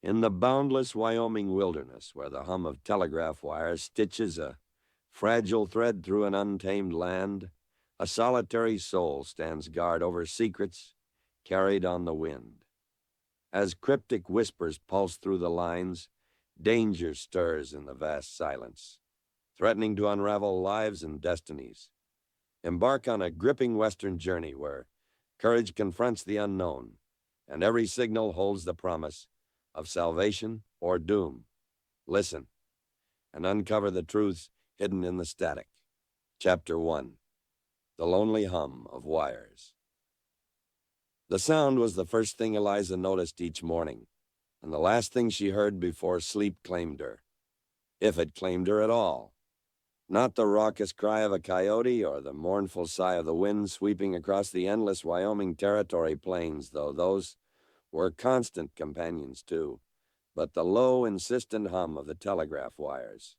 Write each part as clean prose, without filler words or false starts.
In the boundless Wyoming wilderness, where the hum of telegraph wires stitches a fragile thread through an untamed land, a solitary soul stands guard over secrets carried on the wind. As cryptic whispers pulse through the lines, danger stirs in the vast silence, threatening to unravel lives and destinies. Embark on a gripping Western journey where courage confronts the unknown, and every signal holds the promise of salvation or doom. Listen and uncover the truths hidden in the static. Chapter 1: The Lonely Hum of Wires. The sound was the first thing Eliza noticed each morning, and the last thing she heard before sleep claimed her, if it claimed her at all. Not the raucous cry of a coyote or the mournful sigh of the wind sweeping across the endless Wyoming Territory plains, though those were constant companions too, but the low, insistent hum of the telegraph wires.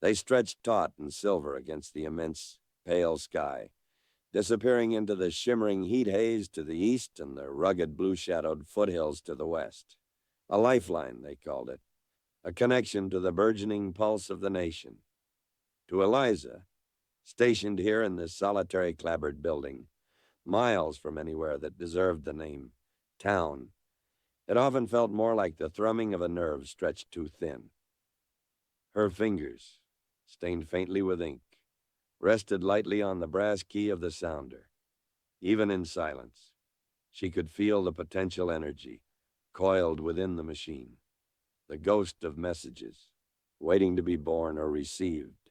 They stretched taut and silver against the immense, pale sky, disappearing into the shimmering heat haze to the east and the rugged blue-shadowed foothills to the west. A lifeline, they called it, a connection to the burgeoning pulse of the nation. To Eliza, stationed here in this solitary clapboard building, miles from anywhere that deserved the name town, it often felt more like the thrumming of a nerve stretched too thin. Her fingers, stained faintly with ink, rested lightly on the brass key of the sounder. Even in silence, she could feel the potential energy coiled within the machine, the ghost of messages waiting to be born or received.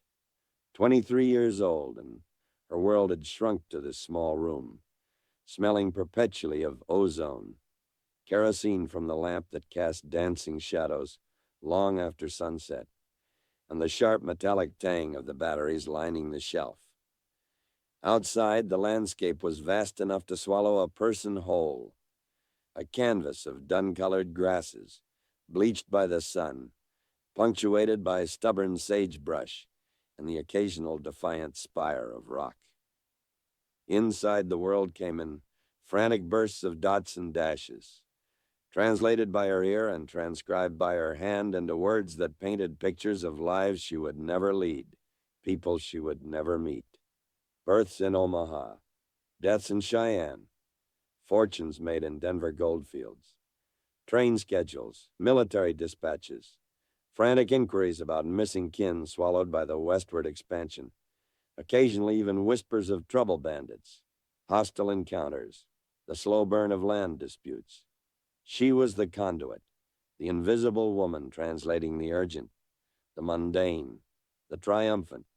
23 years old, and her world had shrunk to this small room, smelling perpetually of ozone, kerosene from the lamp that cast dancing shadows long after sunset, and the sharp metallic tang of the batteries lining the shelf. Outside, the landscape was vast enough to swallow a person whole, a canvas of dun-colored grasses, bleached by the sun, punctuated by stubborn sagebrush and the occasional defiant spire of rock. Inside, the world came in frantic bursts of dots and dashes, translated by her ear and transcribed by her hand into words that painted pictures of lives she would never lead, people she would never meet. Births in Omaha, deaths in Cheyenne, fortunes made in Denver goldfields, train schedules, military dispatches, frantic inquiries about missing kin swallowed by the westward expansion, occasionally even whispers of trouble bandits, hostile encounters, the slow burn of land disputes. She was the conduit, the invisible woman translating the urgent, the mundane, the triumphant,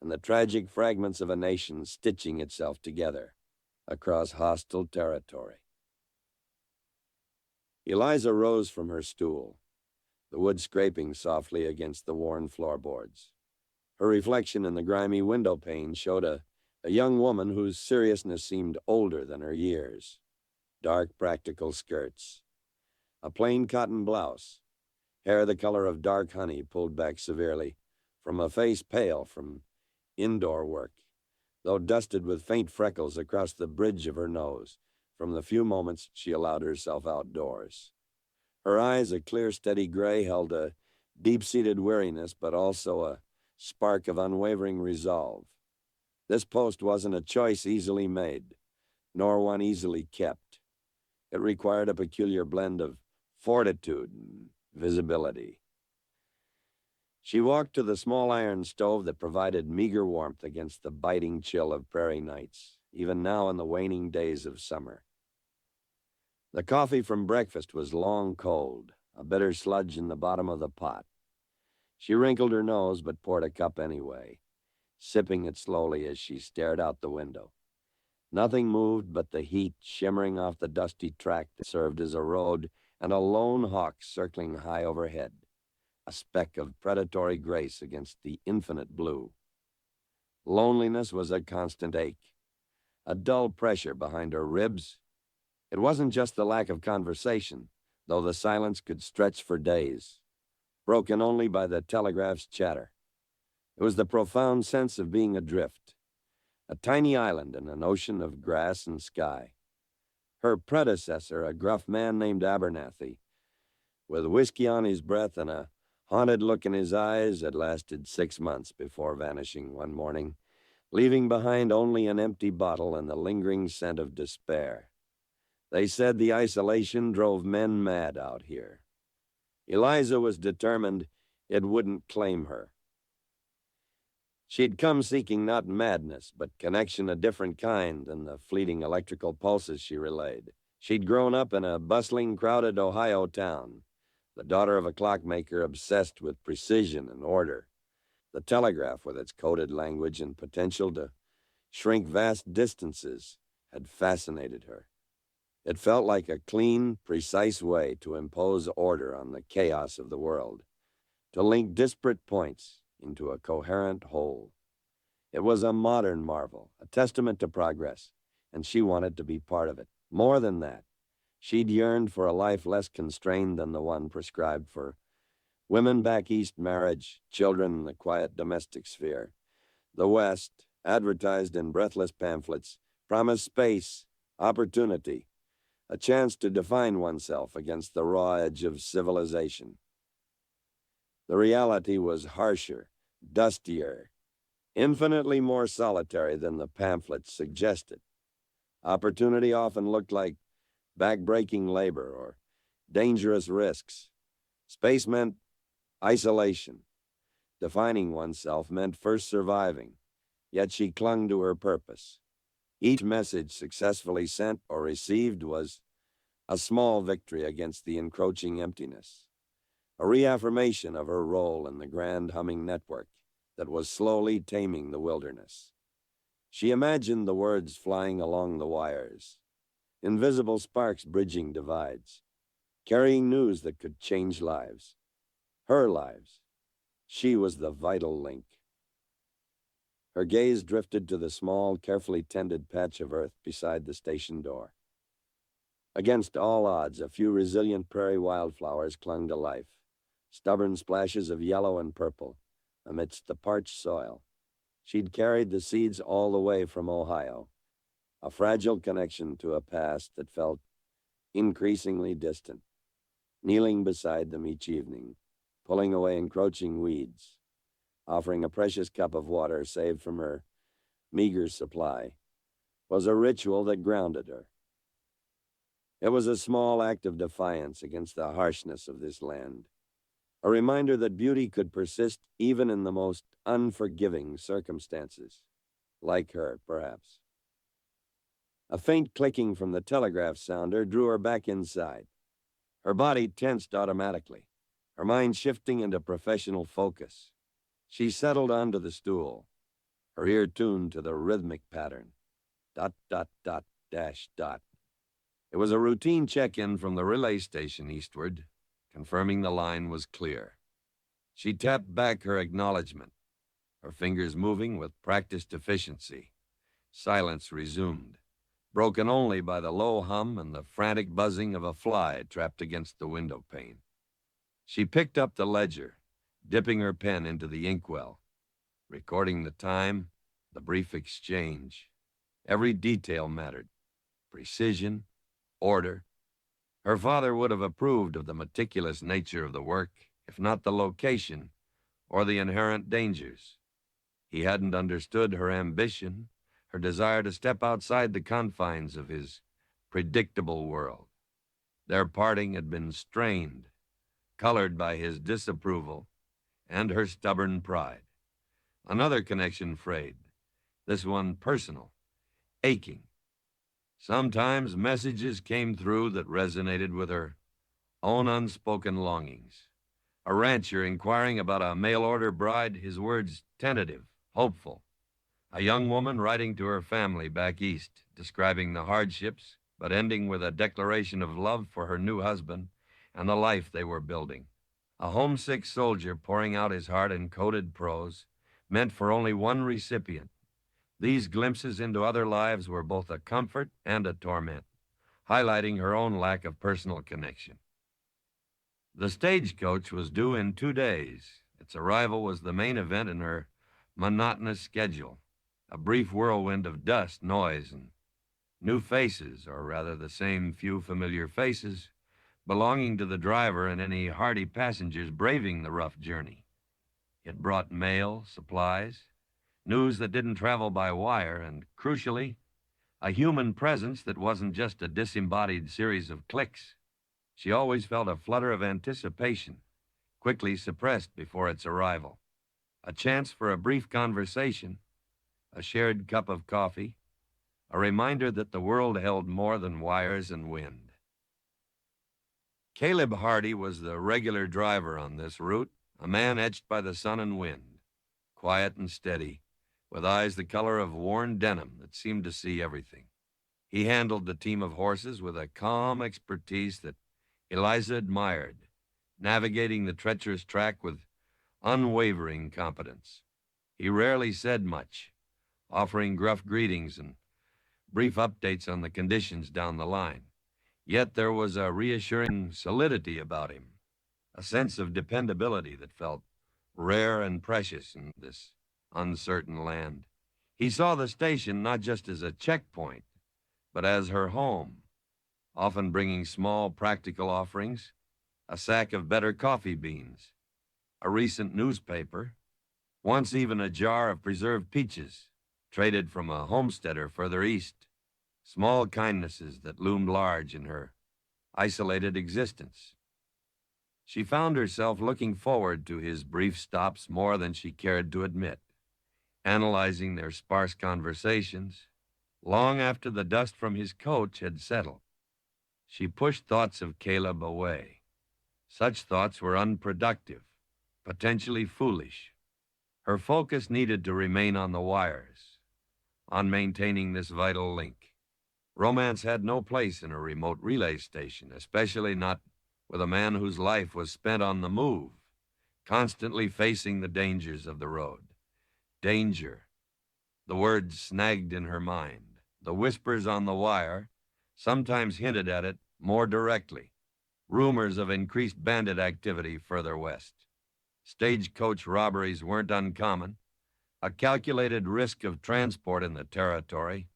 and the tragic fragments of a nation stitching itself together across hostile territory. Eliza rose from her stool, the wood scraping softly against the worn floorboards. Her reflection in the grimy window pane showed a young woman whose seriousness seemed older than her years. Dark, practical skirts, a plain cotton blouse, hair the color of dark honey pulled back severely, from a face pale from indoor work, though dusted with faint freckles across the bridge of her nose from the few moments she allowed herself outdoors. Her eyes, a clear, steady gray, held a deep-seated weariness, but also a spark of unwavering resolve. This post wasn't a choice easily made, nor one easily kept. It required a peculiar blend of fortitude and visibility. She walked to the small iron stove that provided meager warmth against the biting chill of prairie nights, even now in the waning days of summer. The coffee from breakfast was long cold, a bitter sludge in the bottom of the pot. She wrinkled her nose but poured a cup anyway, sipping it slowly as she stared out the window. Nothing moved but the heat shimmering off the dusty track that served as a road and a lone hawk circling high overhead, a speck of predatory grace against the infinite blue. Loneliness was a constant ache, a dull pressure behind her ribs. It wasn't just the lack of conversation, though the silence could stretch for days, broken only by the telegraph's chatter. It was the profound sense of being adrift, a tiny island in an ocean of grass and sky. Her predecessor, a gruff man named Abernathy, With whiskey on his breath and a haunted look in his eyes, it lasted 6 months before vanishing one morning, leaving behind only an empty bottle and the lingering scent of despair. They said the isolation drove men mad out here. Eliza was determined it wouldn't claim her. She'd come seeking not madness, but connection a different kind than the fleeting electrical pulses she relayed. She'd grown up in a bustling, crowded Ohio town, the daughter of a clockmaker obsessed with precision and order. The telegraph, with its coded language and potential to shrink vast distances, had fascinated her. It felt like a clean, precise way to impose order on the chaos of the world, to link disparate points into a coherent whole. It was a modern marvel, a testament to progress, and she wanted to be part of it. More than that, she'd yearned for a life less constrained than the one prescribed for women back east, marriage, children, and the quiet domestic sphere. The West, advertised in breathless pamphlets, promised space, opportunity, a chance to define oneself against the raw edge of civilization. The reality was harsher, dustier, infinitely more solitary than the pamphlets suggested. Opportunity often looked like back-breaking labor or dangerous risks. Space meant isolation. Defining oneself meant first surviving, yet she clung to her purpose. Each message successfully sent or received was a small victory against the encroaching emptiness, a reaffirmation of her role in the grand humming network that was slowly taming the wilderness. She imagined the words flying along the wires, invisible sparks bridging divides, carrying news that could change lives. Her lives. She was the vital link. Her gaze drifted to the small, carefully tended patch of earth beside the station door. Against all odds, a few resilient prairie wildflowers clung to life, stubborn splashes of yellow and purple amidst the parched soil. She'd carried the seeds all the way from Ohio, a fragile connection to a past that felt increasingly distant, kneeling beside them each evening, pulling away encroaching weeds, offering a precious cup of water saved from her meager supply, was a ritual that grounded her. It was a small act of defiance against the harshness of this land, a reminder that beauty could persist even in the most unforgiving circumstances, like her, perhaps. A faint clicking from the telegraph sounder drew her back inside. Her body tensed automatically, her mind shifting into professional focus. She settled onto the stool, her ear tuned to the rhythmic pattern. Dot, dot, dot, dash, dot. It was a routine check-in from the relay station eastward, confirming the line was clear. She tapped back her acknowledgement, her fingers moving with practiced efficiency. Silence resumed, broken only by the low hum and the frantic buzzing of a fly trapped against the window pane. She picked up the ledger, dipping her pen into the inkwell, recording the time, the brief exchange. Every detail mattered. Precision, order. Her father would have approved of the meticulous nature of the work, if not the location or the inherent dangers. He hadn't understood her ambition, her desire to step outside the confines of his predictable world. Their parting had been strained, colored by his disapproval and her stubborn pride. Another connection frayed, this one personal, aching. Sometimes messages came through that resonated with her own unspoken longings. A rancher inquiring about a mail-order bride, his words tentative, hopeful. A young woman writing to her family back east, describing the hardships, but ending with a declaration of love for her new husband and the life they were building. A homesick soldier pouring out his heart in coded prose, meant for only one recipient. These glimpses into other lives were both a comfort and a torment, highlighting her own lack of personal connection. The stagecoach was due in 2 days. Its arrival was the main event in her monotonous schedule, a brief whirlwind of dust, noise, and new faces, or rather the same few familiar faces, belonging to the driver and any hardy passengers braving the rough journey. It brought mail, supplies, news that didn't travel by wire, and, crucially, a human presence that wasn't just a disembodied series of clicks. She always felt a flutter of anticipation, quickly suppressed before its arrival. A chance for a brief conversation, a shared cup of coffee, a reminder that the world held more than wires and wind. Caleb Hardy was the regular driver on this route, a man etched by the sun and wind, quiet and steady, with eyes the color of worn denim that seemed to see everything. He handled the team of horses with a calm expertise that Eliza admired, navigating the treacherous track with unwavering competence. He rarely said much, offering gruff greetings and brief updates on the conditions down the line. Yet there was a reassuring solidity about him, a sense of dependability that felt rare and precious in this uncertain land. He saw the station not just as a checkpoint, but as her home, often bringing small practical offerings, a sack of better coffee beans, a recent newspaper, once even a jar of preserved peaches, traded from a homesteader further east, small kindnesses that loomed large in her isolated existence. She found herself looking forward to his brief stops more than she cared to admit, analyzing their sparse conversations long after the dust from his coach had settled. She pushed thoughts of Caleb away. Such thoughts were unproductive, potentially foolish. Her focus needed to remain on the wires, on maintaining this vital link. Romance had no place in a remote relay station, especially not with a man whose life was spent on the move, constantly facing the dangers of the road. Danger. The words snagged in her mind. The whispers on the wire sometimes hinted at it more directly. Rumors of increased bandit activity further west. Stagecoach robberies weren't uncommon. A calculated risk of transport in the territory.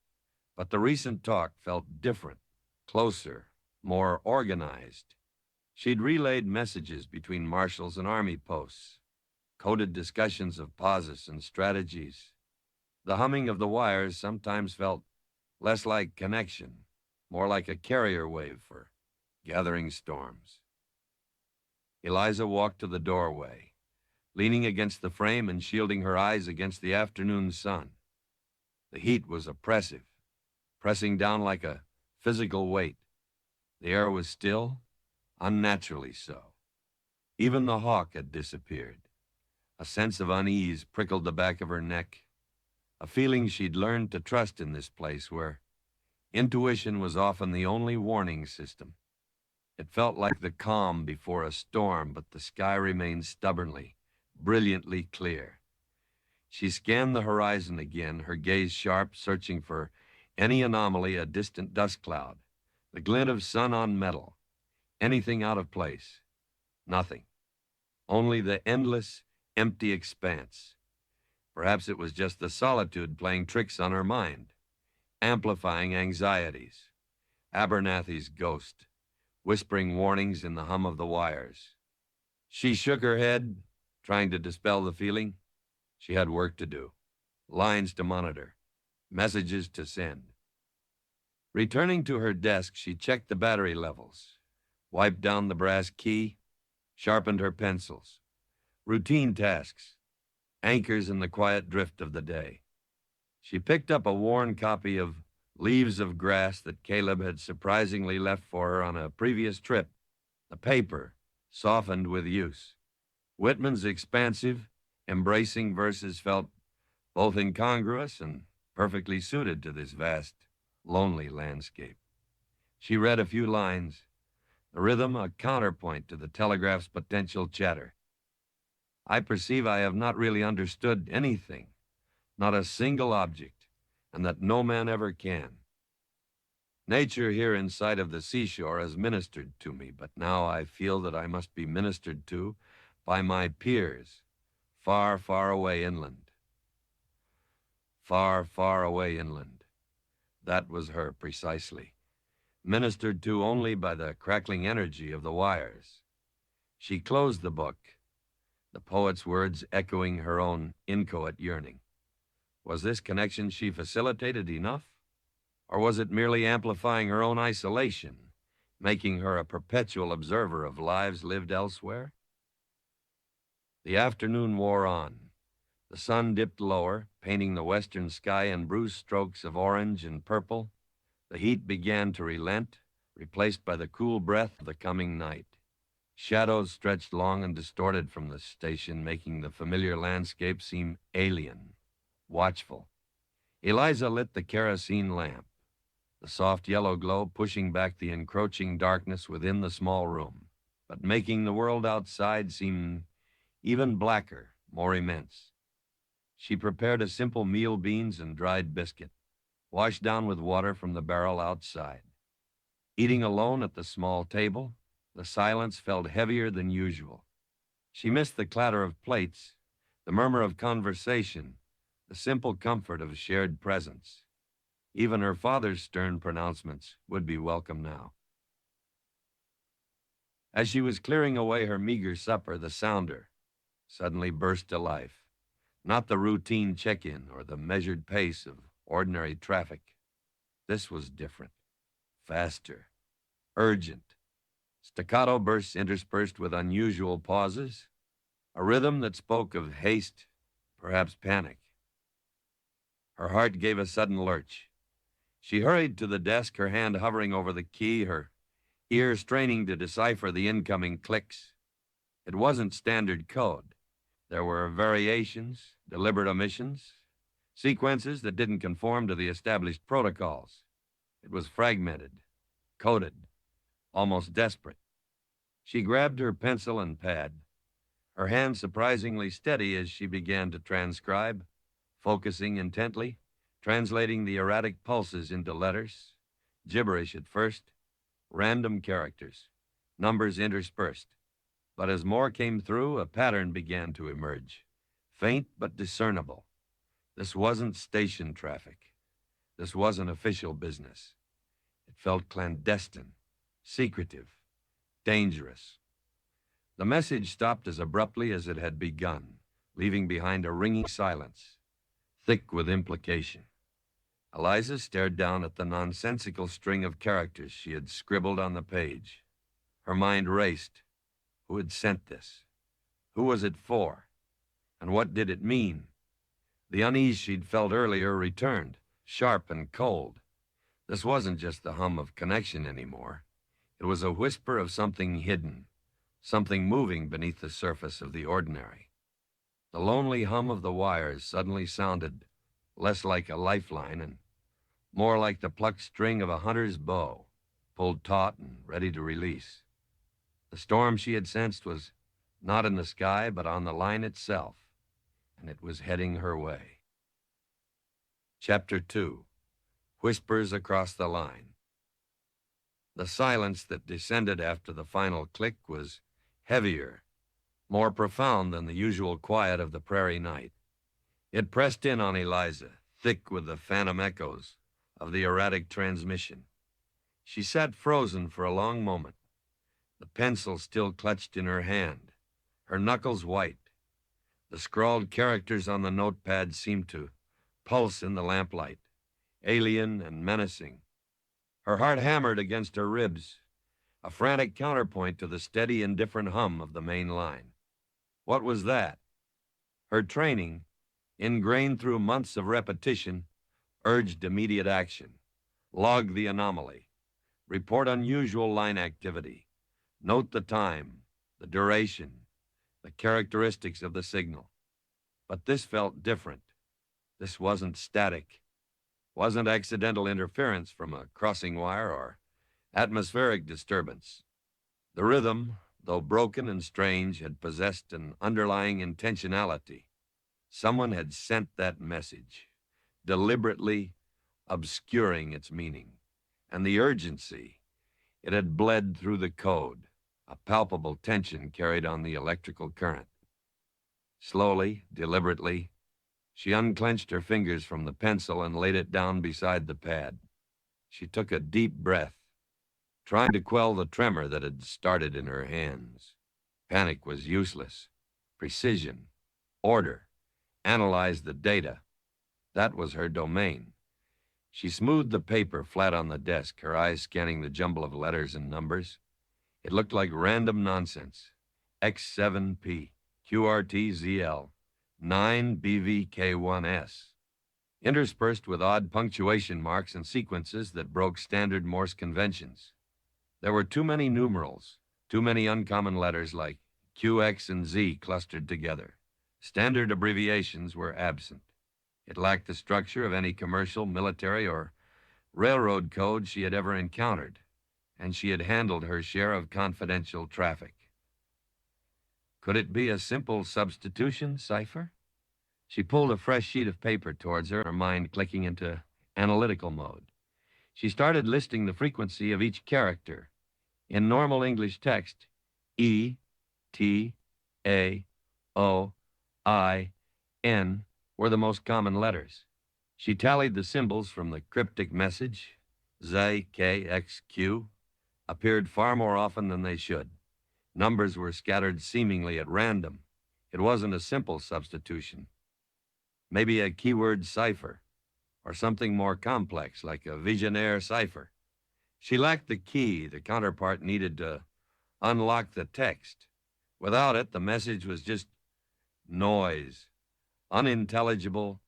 But the recent talk felt different, closer, more organized. She'd relayed messages between marshals and army posts, coded discussions of pauses and strategies. The humming of the wires sometimes felt less like connection, more like a carrier wave for gathering storms. Eliza walked to the doorway, leaning against the frame and shielding her eyes against the afternoon sun. The heat was oppressive, pressing down like a physical weight. The air was still, unnaturally so. Even the hawk had disappeared. A sense of unease prickled the back of her neck, a feeling she'd learned to trust in this place where intuition was often the only warning system. It felt like the calm before a storm, but the sky remained stubbornly, brilliantly clear. She scanned the horizon again, her gaze sharp, searching for any anomaly, a distant dust cloud, the glint of sun on metal, anything out of place. Nothing. Only the endless, empty expanse. Perhaps it was just the solitude playing tricks on her mind, amplifying anxieties. Abernathy's ghost, whispering warnings in the hum of the wires. She shook her head, trying to dispel the feeling. She had work to do, lines to monitor, messages to send. Returning to her desk, she checked the battery levels, wiped down the brass key, sharpened her pencils. Routine tasks, anchors in the quiet drift of the day. She picked up a worn copy of Leaves of Grass that Caleb had surprisingly left for her on a previous trip. The paper, softened with use. Whitman's expansive, embracing verses felt both incongruous and perfectly suited to this vast, lonely landscape. She read a few lines, the rhythm a counterpoint to the telegraph's potential chatter. I perceive I have not really understood anything, not a single object, and that no man ever can. Nature here in sight of the seashore has ministered to me, but now I feel that I must be ministered to by my peers, far, far away inland. Far, far away inland. That was her precisely. ministered to only by the crackling energy of the wires. She closed the book, the poet's words echoing her own inchoate yearning. Was this connection she facilitated enough? Or was it merely amplifying her own isolation, making her a perpetual observer of lives lived elsewhere? The afternoon wore on. The sun dipped lower, painting the western sky in bruised strokes of orange and purple. The heat began to relent, replaced by the cool breath of the coming night. Shadows stretched long and distorted from the station, making the familiar landscape seem alien, watchful. Eliza lit the kerosene lamp, the soft yellow glow pushing back the encroaching darkness within the small room, but making the world outside seem even blacker, more immense. She prepared a simple meal beans and dried biscuit, washed down with water from the barrel outside. Eating alone at the small table, the silence felt heavier than usual. She missed the clatter of plates, the murmur of conversation, the simple comfort of shared presence. Even her father's stern pronouncements would be welcome now. As she was clearing away her meager supper, the sounder suddenly burst to life. Not the routine check-in or the measured pace of ordinary traffic. This was different, faster, urgent. Staccato bursts interspersed with unusual pauses, a rhythm that spoke of haste, perhaps panic. Her heart gave a sudden lurch. She hurried to the desk, her hand hovering over the key, her ear straining to decipher the incoming clicks. It wasn't standard code. There were variations, deliberate omissions, sequences that didn't conform to the established protocols. It was fragmented, coded, almost desperate. She grabbed her pencil and pad, her hand surprisingly steady as she began to transcribe, focusing intently, translating the erratic pulses into letters, gibberish at first, random characters, numbers interspersed. But as more came through, a pattern began to emerge, faint but discernible. This wasn't station traffic. This wasn't official business. It felt clandestine, secretive, dangerous. The message stopped as abruptly as it had begun, leaving behind a ringing silence, thick with implication. Eliza stared down at the nonsensical string of characters she had scribbled on the page. Her mind raced. Who had sent this? Who was it for? And what did it mean? The unease she'd felt earlier returned, sharp and cold. This wasn't just the hum of connection anymore. It was a whisper of something hidden, something moving beneath the surface of the ordinary. The lonely hum of the wires suddenly sounded less like a lifeline and more like the plucked string of a hunter's bow, pulled taut and ready to release. The storm she had sensed was not in the sky, but on the line itself, and it was heading her way. Chapter 2. Whispers Across the Line. The silence that descended after the final click was heavier, more profound than the usual quiet of the prairie night. It pressed in on Eliza, thick with the phantom echoes of the erratic transmission. She sat frozen for a long moment, the pencil still clutched in her hand, her knuckles white. The scrawled characters on the notepad seemed to pulse in the lamplight, alien and menacing. Her heart hammered against her ribs, a frantic counterpoint to the steady, indifferent hum of the main line. What was that? Her training, ingrained through months of repetition, urged immediate action. Log the anomaly. Report unusual line activity. Note the time, the duration, the characteristics of the signal. But this felt different. This wasn't static. Wasn't accidental interference from a crossing wire or atmospheric disturbance. The rhythm, though broken and strange, had possessed an underlying intentionality. Someone had sent that message, deliberately obscuring its meaning. And the urgency, it had bled through the code. A palpable tension carried on the electrical current. Slowly, deliberately, she unclenched her fingers from the pencil and laid it down beside the pad. She took a deep breath, trying to quell the tremor that had started in her hands. Panic was useless. Precision, order, analyze the data. That was her domain. She smoothed the paper flat on the desk, her eyes scanning the jumble of letters and numbers. It looked like random nonsense. X7P, QRTZL, 9BVK1S. Interspersed with odd punctuation marks and sequences that broke standard Morse conventions. There were too many numerals, too many uncommon letters like Q, X, and Z clustered together. Standard abbreviations were absent. It lacked the structure of any commercial, military, or railroad code she had ever encountered, and she had handled her share of confidential traffic. Could it be a simple substitution cipher? She pulled a fresh sheet of paper towards her mind clicking into analytical mode. She started listing the frequency of each character. In normal English text, E, T, A, O, I, N were the most common letters. She tallied the symbols from the cryptic message. Z, K, X, Q appeared far more often than they should. Numbers were scattered seemingly at random. It wasn't a simple substitution. Maybe a keyword cipher, or something more complex like a Vigenère cipher. She lacked the key the counterpart needed to unlock the text. Without it, the message was just noise, unintelligible,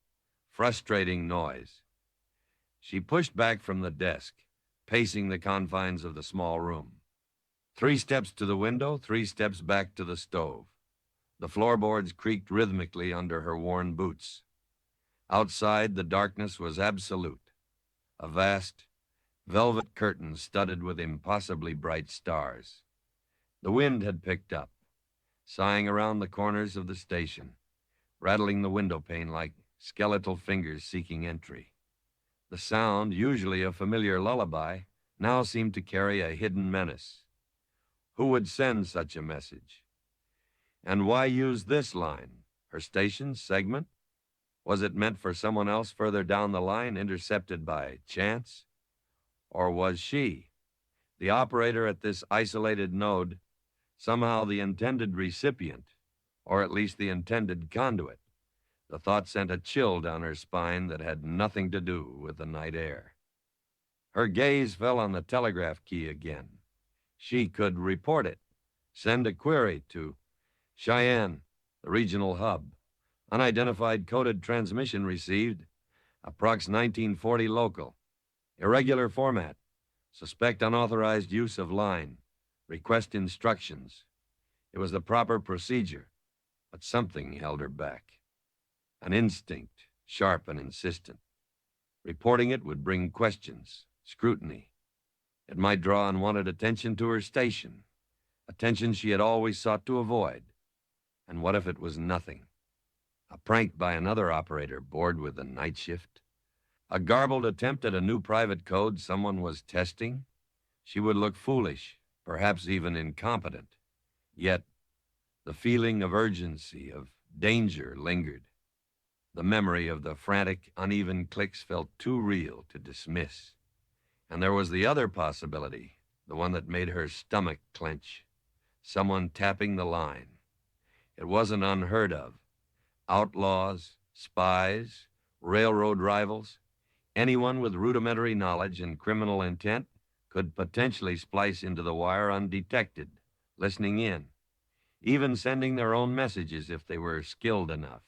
frustrating noise. She pushed back from the desk, pacing the confines of the small room. 3 steps to the window, 3 steps back to the stove. The floorboards creaked rhythmically under her worn boots. Outside, the darkness was absolute. A vast, velvet curtain studded with impossibly bright stars. The wind had picked up, sighing around the corners of the station, rattling the window pane like skeletal fingers seeking entry. The sound, usually a familiar lullaby, now seemed to carry a hidden menace. Who would send such a message? And why use this line? Her station's segment? Was it meant for someone else further down the line, intercepted by chance? Or was she, the operator at this isolated node, somehow the intended recipient, or at least the intended conduit? The thought sent a chill down her spine that had nothing to do with the night air. Her gaze fell on the telegraph key again. She could report it, send a query to Cheyenne, the regional hub. Unidentified coded transmission received, approx 1940 local. Irregular format, suspect unauthorized use of line, request instructions. It was the proper procedure, but something held her back. An instinct, sharp and insistent. Reporting it would bring questions, scrutiny. It might draw unwanted attention to her station, attention she had always sought to avoid. And what if it was nothing? A prank by another operator bored with the night shift? A garbled attempt at a new private code someone was testing? She would look foolish, perhaps even incompetent. Yet, the feeling of urgency, of danger lingered. The memory of the frantic, uneven clicks felt too real to dismiss. And there was the other possibility, the one that made her stomach clench. Someone tapping the line. It wasn't unheard of. Outlaws, spies, railroad rivals, anyone with rudimentary knowledge and criminal intent could potentially splice into the wire undetected, listening in, even sending their own messages if they were skilled enough.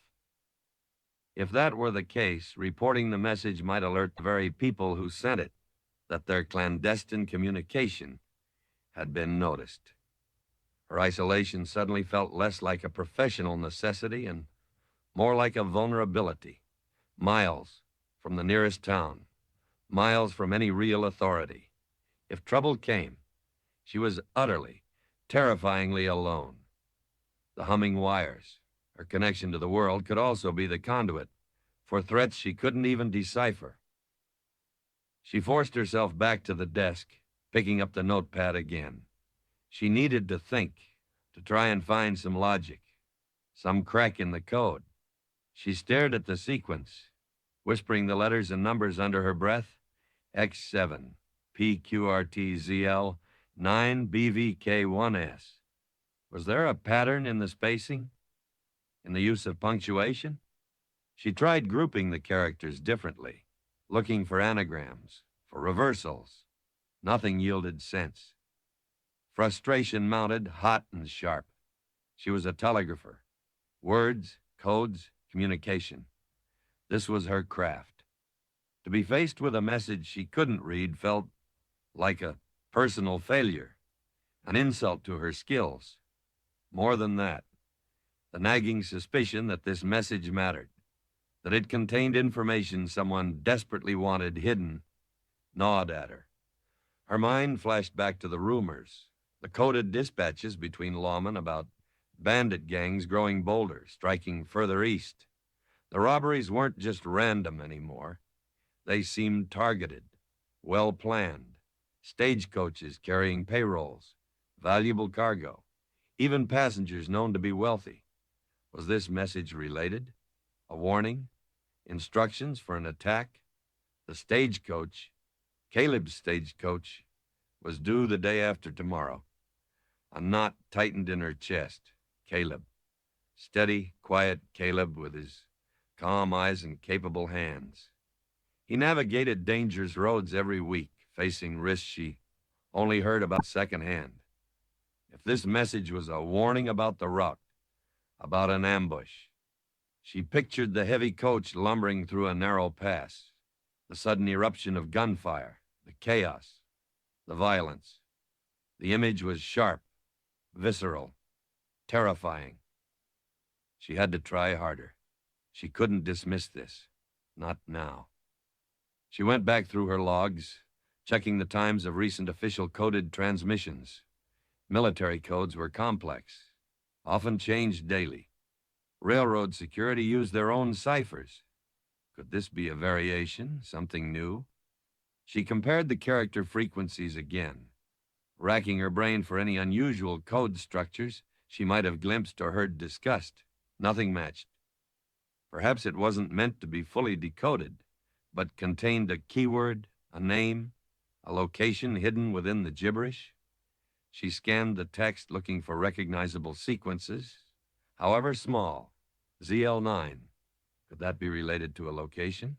If that were the case, reporting the message might alert the very people who sent it that their clandestine communication had been noticed. Her isolation suddenly felt less like a professional necessity and more like a vulnerability. Miles from the nearest town, miles from any real authority. If trouble came, she was utterly, terrifyingly alone. The humming wires, her connection to the world, could also be the conduit for threats she couldn't even decipher. She forced herself back to the desk, picking up the notepad again. She needed to think, to try and find some logic, some crack in the code. She stared at the sequence, whispering the letters and numbers under her breath. X7, PQRTZL 9BVK1S. Was there a pattern in the spacing? In the use of punctuation? She tried grouping the characters differently, looking for anagrams, for reversals. Nothing yielded sense. Frustration mounted hot and sharp. She was a telegrapher. Words, codes, communication. This was her craft. To be faced with a message she couldn't read felt like a personal failure, an insult to her skills. More than that, the nagging suspicion that this message mattered, that it contained information someone desperately wanted hidden, gnawed at her. Her mind flashed back to the rumors, the coded dispatches between lawmen about bandit gangs growing bolder, striking further east. The robberies weren't just random anymore. They seemed targeted, well-planned. Stagecoaches carrying payrolls, valuable cargo, even passengers known to be wealthy. Was this message related? A warning? Instructions for an attack? The stagecoach, Caleb's stagecoach, was due the day after tomorrow. A knot tightened in her chest. Caleb. Steady, quiet Caleb with his calm eyes and capable hands. He navigated dangerous roads every week, facing risks she only heard about secondhand. If this message was a warning about the route, about an ambush, she pictured the heavy coach lumbering through a narrow pass, the sudden eruption of gunfire, the chaos, the violence. The image was sharp, visceral, terrifying. She had to try harder. She couldn't dismiss this. Not now. She went back through her logs, checking the times of recent official coded transmissions. Military codes were complex, often changed daily. Railroad security used their own ciphers. Could this be a variation, something new? She compared the character frequencies again, racking her brain for any unusual code structures she might have glimpsed or heard discussed. Nothing matched. Perhaps it wasn't meant to be fully decoded, but contained a keyword, a name, a location hidden within the gibberish. She scanned the text looking for recognizable sequences, however small. ZL9. Could that be related to a location?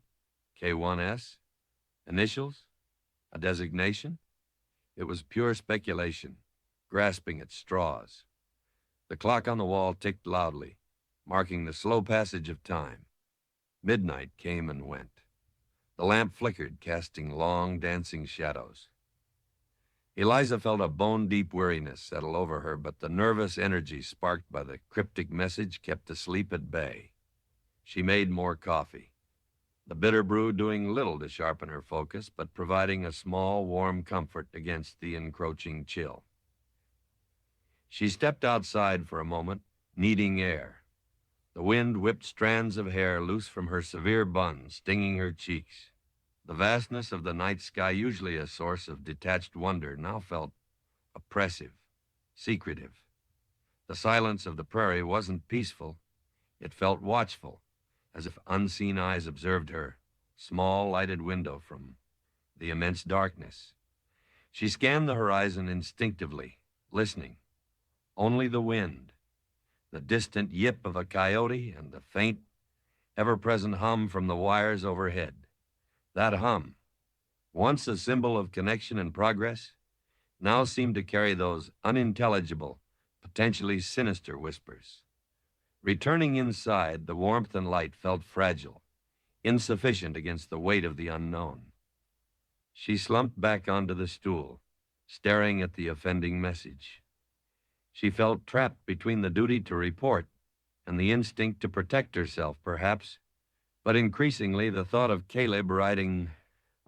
K1S? Initials? A designation? It was pure speculation, grasping at straws. The clock on the wall ticked loudly, marking the slow passage of time. Midnight came and went. The lamp flickered, casting long, dancing shadows. Eliza felt a bone-deep weariness settle over her, but the nervous energy sparked by the cryptic message kept the sleep at bay. She made more coffee, the bitter brew doing little to sharpen her focus, but providing a small, warm comfort against the encroaching chill. She stepped outside for a moment, needing air. The wind whipped strands of hair loose from her severe bun, stinging her cheeks. The vastness of the night sky, usually a source of detached wonder, now felt oppressive, secretive. The silence of the prairie wasn't peaceful. It felt watchful, as if unseen eyes observed her small lighted window from the immense darkness. She scanned the horizon instinctively, listening. Only the wind, the distant yip of a coyote, and the faint, ever-present hum from the wires overhead. That hum, once a symbol of connection and progress, now seemed to carry those unintelligible, potentially sinister whispers. Returning inside, the warmth and light felt fragile, insufficient against the weight of the unknown. She slumped back onto the stool, staring at the offending message. She felt trapped between the duty to report and the instinct to protect herself, perhaps, but increasingly the thought of Caleb riding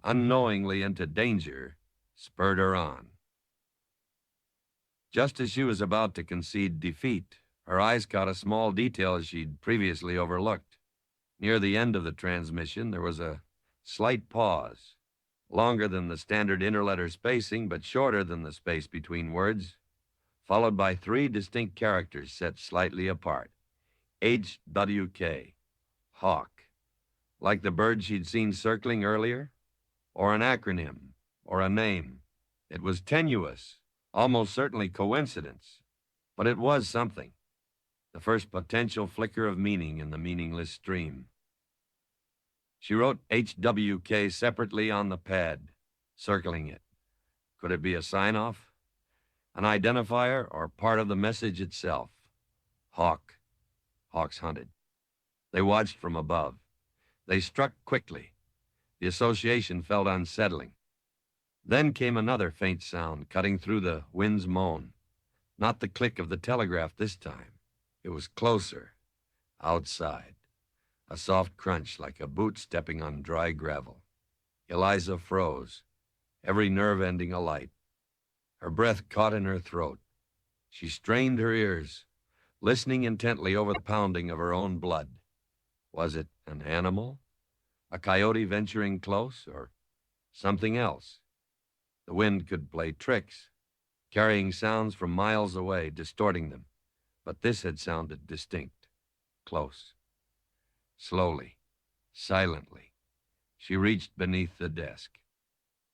unknowingly into danger spurred her on. Just as she was about to concede defeat, her eyes caught a small detail she'd previously overlooked. Near the end of the transmission, there was a slight pause, longer than the standard interletter spacing, but shorter than the space between words, followed by 3 distinct characters set slightly apart. HWK, hawk, like the bird she'd seen circling earlier, or an acronym, or a name. It was tenuous, almost certainly coincidence, but it was something. The first potential flicker of meaning in the meaningless stream. She wrote HWK separately on the pad, circling it. Could it be a sign-off? An identifier or part of the message itself? Hawk. Hawks hunted. They watched from above. They struck quickly. The association felt unsettling. Then came another faint sound cutting through the wind's moan. Not the click of the telegraph this time. It was closer, outside. A soft crunch like a boot stepping on dry gravel. Eliza froze, every nerve ending alight. Her breath caught in her throat. She strained her ears, listening intently over the pounding of her own blood. Was it an animal? A coyote venturing close, or something else? The wind could play tricks, carrying sounds from miles away, distorting them. But this had sounded distinct, close. Slowly, silently, she reached beneath the desk.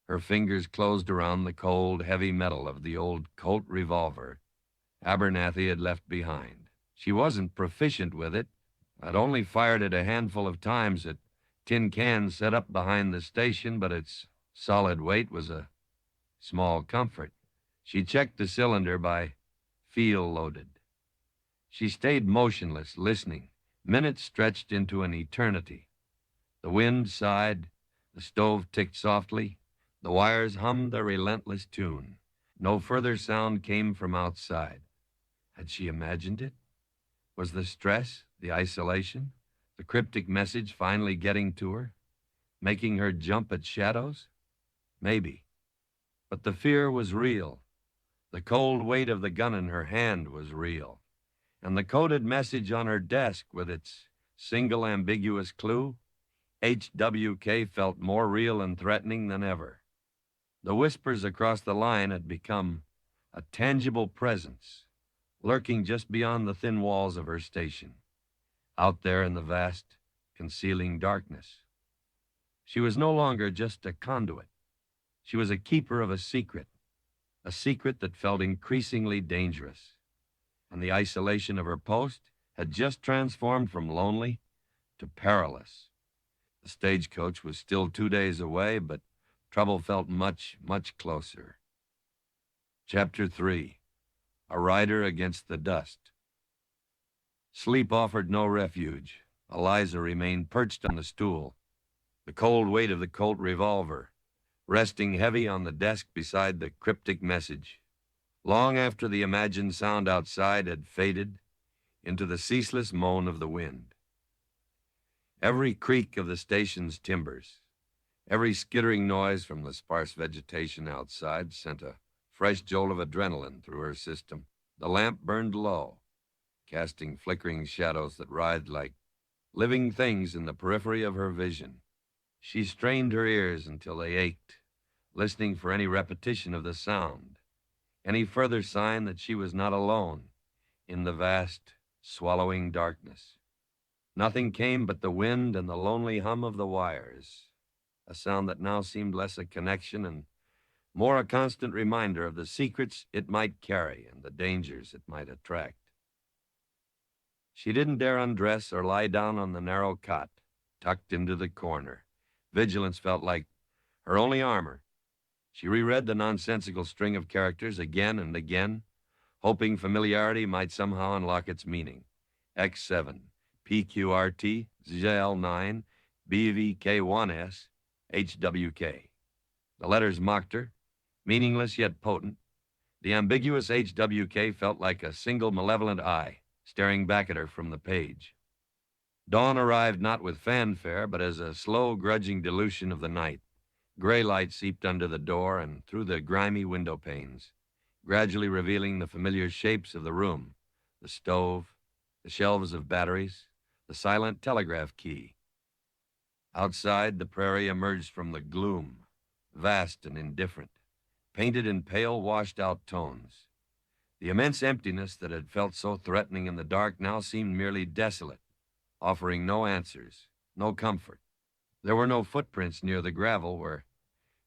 Her fingers closed around the cold, heavy metal of the old Colt revolver Abernathy had left behind. She wasn't proficient with it. I'd only fired it a handful of times at tin cans set up behind the station, but its solid weight was a small comfort. She checked the cylinder by feel loaded. She stayed motionless, listening. Minutes stretched into an eternity. The wind sighed, the stove ticked softly, the wires hummed a relentless tune. No further sound came from outside. Had she imagined it? Was the stress, the isolation, the cryptic message finally getting to her, making her jump at shadows? Maybe. But the fear was real. The cold weight of the gun in her hand was real. And the coded message on her desk with its single ambiguous clue, HWK, felt more real and threatening than ever. The whispers across the line had become a tangible presence, lurking just beyond the thin walls of her station, out there in the vast, concealing darkness. She was no longer just a conduit. She was a keeper of a secret that felt increasingly dangerous. And the isolation of her post had just transformed from lonely to perilous. The stagecoach was still 2 days away, but trouble felt much, much closer. Chapter 3. A Rider Against the Dust. Sleep offered no refuge. Eliza remained perched on the stool, the cold weight of the Colt revolver resting heavy on the desk beside the cryptic message. Long after the imagined sound outside had faded into the ceaseless moan of the wind. Every creak of the station's timbers, every skittering noise from the sparse vegetation outside sent a fresh jolt of adrenaline through her system. The lamp burned low, casting flickering shadows that writhed like living things in the periphery of her vision. She strained her ears until they ached, listening for any repetition of the sound. Any further sign that she was not alone in the vast, swallowing darkness. Nothing came but the wind and the lonely hum of the wires, a sound that now seemed less a connection and more a constant reminder of the secrets it might carry and the dangers it might attract. She didn't dare undress or lie down on the narrow cot, tucked into the corner. Vigilance felt like her only armor. She reread the nonsensical string of characters again and again, hoping familiarity might somehow unlock its meaning. X7, PQRT, ZL9, BVK1S, HWK. The letters mocked her, meaningless yet potent. The ambiguous HWK felt like a single malevolent eye staring back at her from the page. Dawn arrived not with fanfare, but as a slow, grudging dilution of the night. Gray light seeped under the door and through the grimy window panes, gradually revealing the familiar shapes of the room, the stove, the shelves of batteries, the silent telegraph key. Outside, the prairie emerged from the gloom, vast and indifferent, painted in pale, washed-out tones. The immense emptiness that had felt so threatening in the dark now seemed merely desolate, offering no answers, no comfort. There were no footprints near the gravel where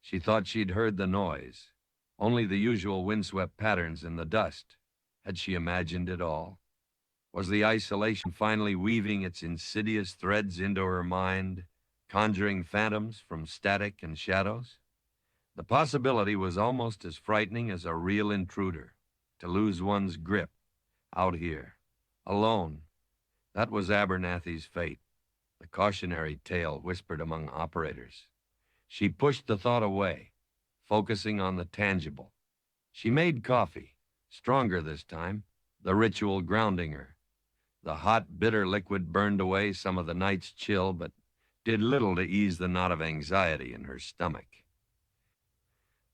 She thought she'd heard the noise, only the usual windswept patterns in the dust. Had she imagined it all? Was the isolation finally weaving its insidious threads into her mind, conjuring phantoms from static and shadows? The possibility was almost as frightening as a real intruder, to lose one's grip, out here, alone. That was Abernathy's fate, the cautionary tale whispered among operators. She pushed the thought away, focusing on the tangible. She made coffee, stronger this time, the ritual grounding her. The hot, bitter liquid burned away some of the night's chill, but did little to ease the knot of anxiety in her stomach.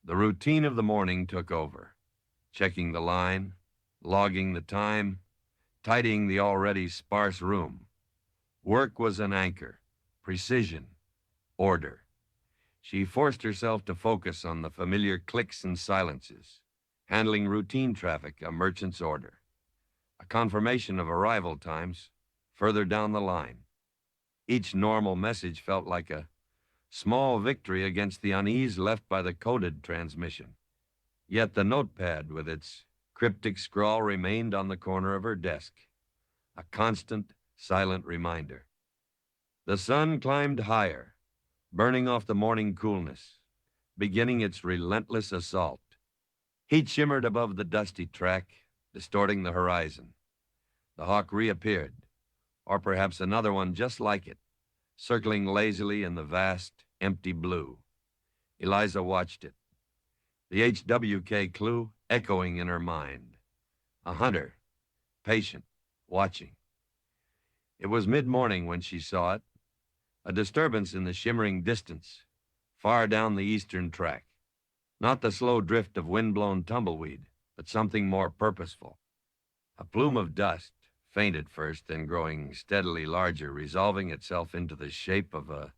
The routine of the morning took over, checking the line, logging the time, tidying the already sparse room. Work was an anchor, precision, order. She forced herself to focus on the familiar clicks and silences, handling routine traffic, a merchant's order, a confirmation of arrival times further down the line. Each normal message felt like a small victory against the unease left by the coded transmission. Yet the notepad with its cryptic scrawl remained on the corner of her desk, a constant, silent reminder. The sun climbed higher, burning off the morning coolness, beginning its relentless assault. Heat shimmered above the dusty track, distorting the horizon. The hawk reappeared, or perhaps another one just like it, circling lazily in the vast, empty blue. Eliza watched it, the HWK clue echoing in her mind. A hunter, patient, watching. It was mid-morning when she saw it, a disturbance in the shimmering distance, far down the eastern track. Not the slow drift of wind-blown tumbleweed, but something more purposeful. A plume of dust, faint at first, then growing steadily larger, resolving itself into the shape of a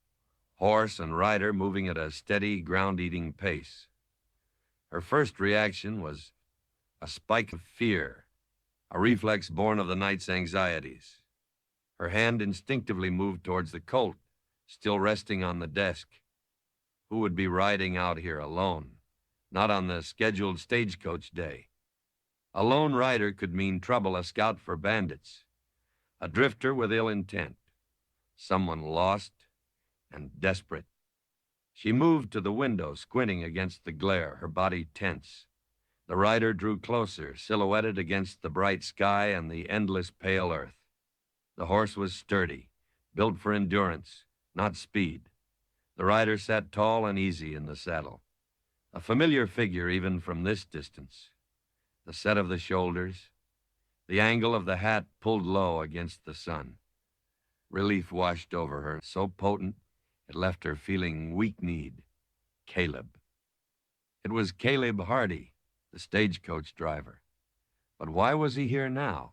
horse and rider moving at a steady, ground-eating pace. Her first reaction was a spike of fear, a reflex born of the night's anxieties. Her hand instinctively moved towards the colt, still resting on the desk. Who would be riding out here alone, not on the scheduled stagecoach day? A lone rider could mean trouble, a scout for bandits, a drifter with ill intent, someone lost and desperate. She moved to the window, squinting against the glare, her body tense. The rider drew closer, silhouetted against the bright sky and the endless pale earth. The horse was sturdy, built for endurance, not speed. The rider sat tall and easy in the saddle, a familiar figure even from this distance. The set of the shoulders, the angle of the hat pulled low against the sun. Relief washed over her, so potent it left her feeling weak-kneed. Caleb. It was Caleb Hardy, the stagecoach driver. But why was he here now?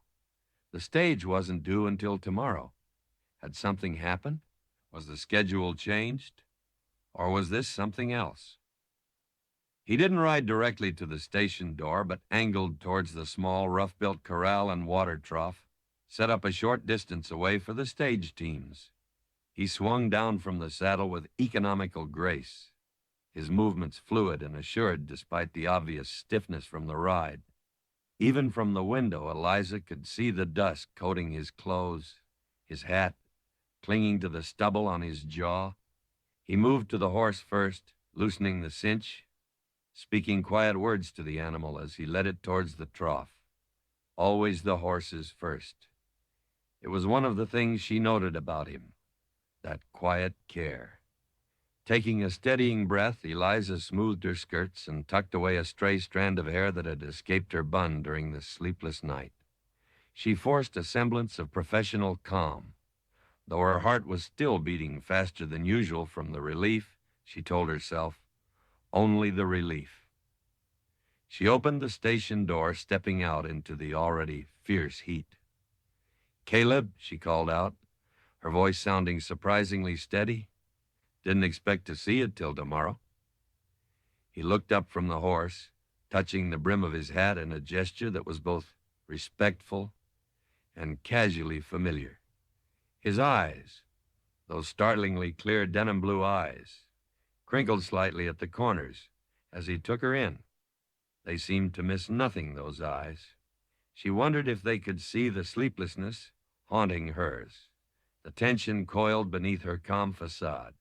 The stage wasn't due until tomorrow. Had something happened? Was the schedule changed? Or was this something else? He didn't ride directly to the station door, but angled towards the small, rough-built corral and water trough, set up a short distance away for the stage teams. He swung down from the saddle with economical grace, his movements fluid and assured despite the obvious stiffness from the ride. Even from the window, Eliza could see the dust coating his clothes, his hat, clinging to the stubble on his jaw. He moved to the horse first, loosening the cinch, speaking quiet words to the animal as he led it towards the trough. Always the horses first. It was one of the things she noted about him, that quiet care. Taking a steadying breath, Eliza smoothed her skirts and tucked away a stray strand of hair that had escaped her bun during the sleepless night. She forced a semblance of professional calm, though her heart was still beating faster than usual from the relief, she told herself, only the relief. She opened the station door, stepping out into the already fierce heat. "Caleb," she called out, her voice sounding surprisingly steady. "Didn't expect to see you till tomorrow." He looked up from the horse, touching the brim of his hat in a gesture that was both respectful and casually familiar. His eyes, those startlingly clear denim blue eyes, crinkled slightly at the corners as he took her in. They seemed to miss nothing, those eyes. She wondered if they could see the sleeplessness haunting hers, the tension coiled beneath her calm facade.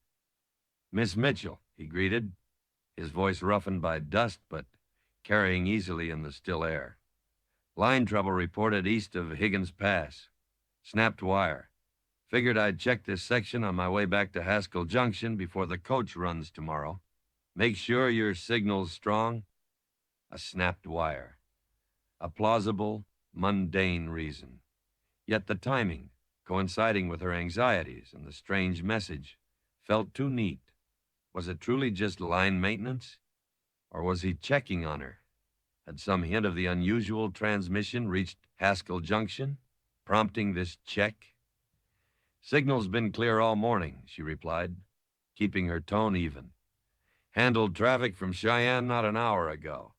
"Miss Mitchell," he greeted, his voice roughened by dust but carrying easily in the still air. "Line trouble reported east of Higgins Pass. Snapped wire. Figured I'd check this section on my way back to Haskell Junction before the coach runs tomorrow. Make sure your signal's strong." A snapped wire. A plausible, mundane reason. Yet the timing, coinciding with her anxieties and the strange message, felt too neat. Was it truly just line maintenance? Or was he checking on her? Had some hint of the unusual transmission reached Haskell Junction, prompting this check? "Signal's been clear all morning," she replied, keeping her tone even. "Handled traffic from Cheyenne not an hour ago."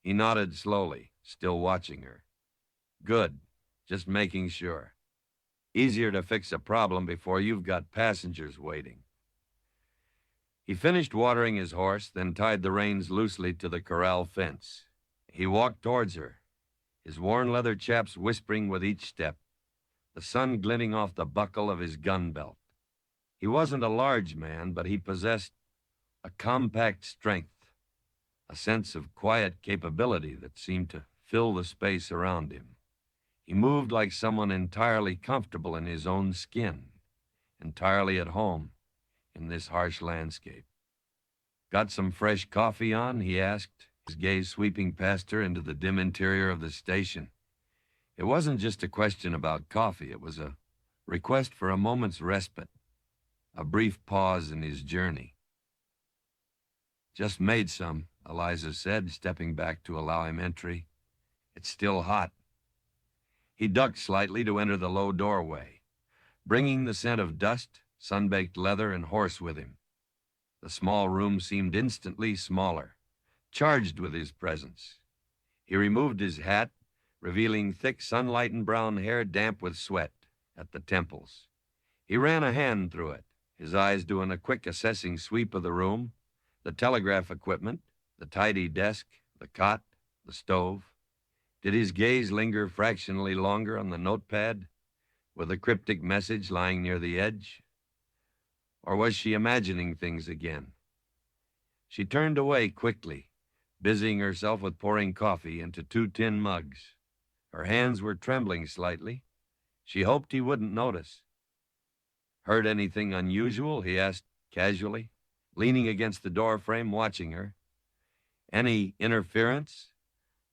He nodded slowly, still watching her. "Good. Just making sure. Easier to fix a problem before you've got passengers waiting." He finished watering his horse, then tied the reins loosely to the corral fence. He walked towards her, his worn leather chaps whispering with each step, the sun glinting off the buckle of his gun belt. He wasn't a large man, but he possessed a compact strength, a sense of quiet capability that seemed to fill the space around him. He moved like someone entirely comfortable in his own skin, entirely at home in this harsh landscape. "Got some fresh coffee on?" he asked, his gaze sweeping past her into the dim interior of the station. It wasn't just a question about coffee. It was a request for a moment's respite, a brief pause in his journey. "Just made some," Eliza said, stepping back to allow him entry. "It's still hot." He ducked slightly to enter the low doorway, bringing the scent of dust, sun-baked leather, and horse with him. The small room seemed instantly smaller, charged with his presence. He removed his hat, revealing thick sunlight-and brown hair damp with sweat at the temples. He ran a hand through it, his eyes doing a quick assessing sweep of the room, the telegraph equipment, the tidy desk, the cot, the stove. Did his gaze linger fractionally longer on the notepad, with a cryptic message lying near the edge? Or was she imagining things again? She turned away quickly, busying herself with pouring coffee into 2 tin mugs. Her hands were trembling slightly. She hoped he wouldn't notice. "Heard anything unusual?" he asked casually, leaning against the doorframe watching her. "Any interference?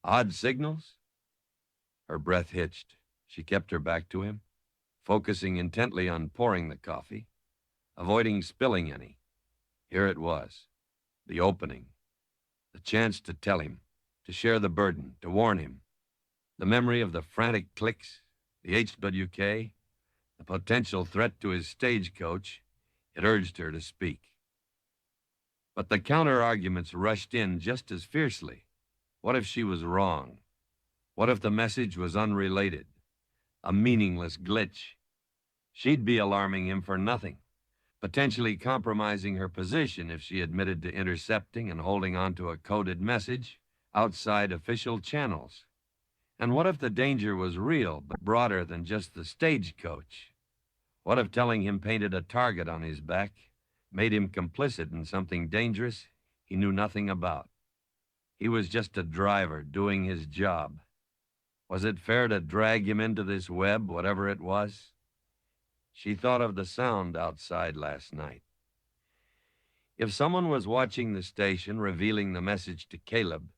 Odd signals?" Her breath hitched. She kept her back to him, focusing intently on pouring the coffee, avoiding spilling any. Here it was, the opening, the chance to tell him, to share the burden, to warn him. The memory of the frantic clicks, the HWK, the potential threat to his stagecoach, it urged her to speak. But the counter-arguments rushed in just as fiercely. What if she was wrong? What if the message was unrelated, a meaningless glitch? She'd be alarming him for nothing, potentially compromising her position if she admitted to intercepting and holding on to a coded message outside official channels. And what if the danger was real, but broader than just the stagecoach? What if telling him painted a target on his back, made him complicit in something dangerous he knew nothing about? He was just a driver doing his job. Was it fair to drag him into this web, whatever it was? She thought of the sound outside last night. If someone was watching the station, revealing the message to Caleb,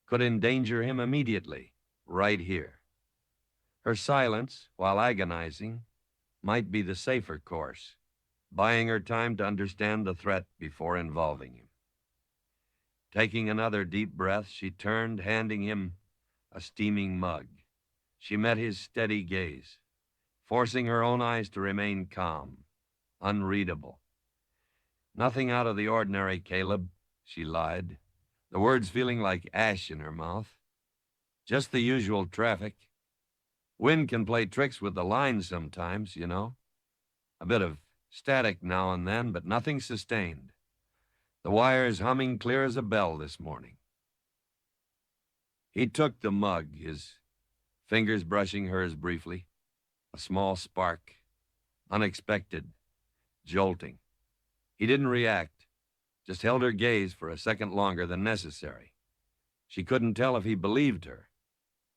could endanger him immediately, right here. Her silence, while agonizing, might be the safer course, buying her time to understand the threat before involving him. Taking another deep breath, she turned, handing him a steaming mug. She met his steady gaze, forcing her own eyes to remain calm, unreadable. "Nothing out of the ordinary, Caleb," she lied, the words feeling like ash in her mouth. "Just the usual traffic. Wind can play tricks with the line sometimes, you know. A bit of static now and then, but nothing sustained. The wires humming clear as a bell this morning. He took the mug, his fingers brushing hers briefly. A small spark, unexpected, jolting. He didn't react, just held her gaze for a second longer than necessary. She couldn't tell if he believed her.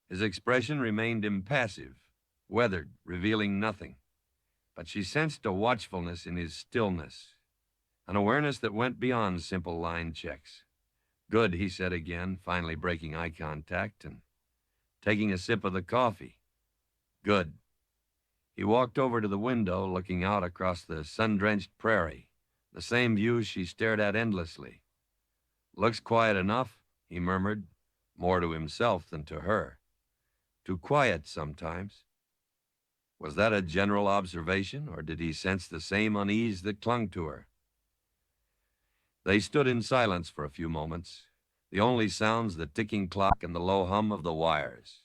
His expression remained impassive, weathered, revealing nothing. But she sensed a watchfulness in his stillness, an awareness that went beyond simple line checks. "Good," he said again, finally breaking eye contact and taking a sip of the coffee. "Good." He walked over to the window, looking out across the sun-drenched prairie, the same view she stared at endlessly. "Looks quiet enough," he murmured, more to himself than to her. "Too quiet sometimes." Was that a general observation, or did he sense the same unease that clung to her? They stood in silence for a few moments, the only sounds the ticking clock and the low hum of the wires.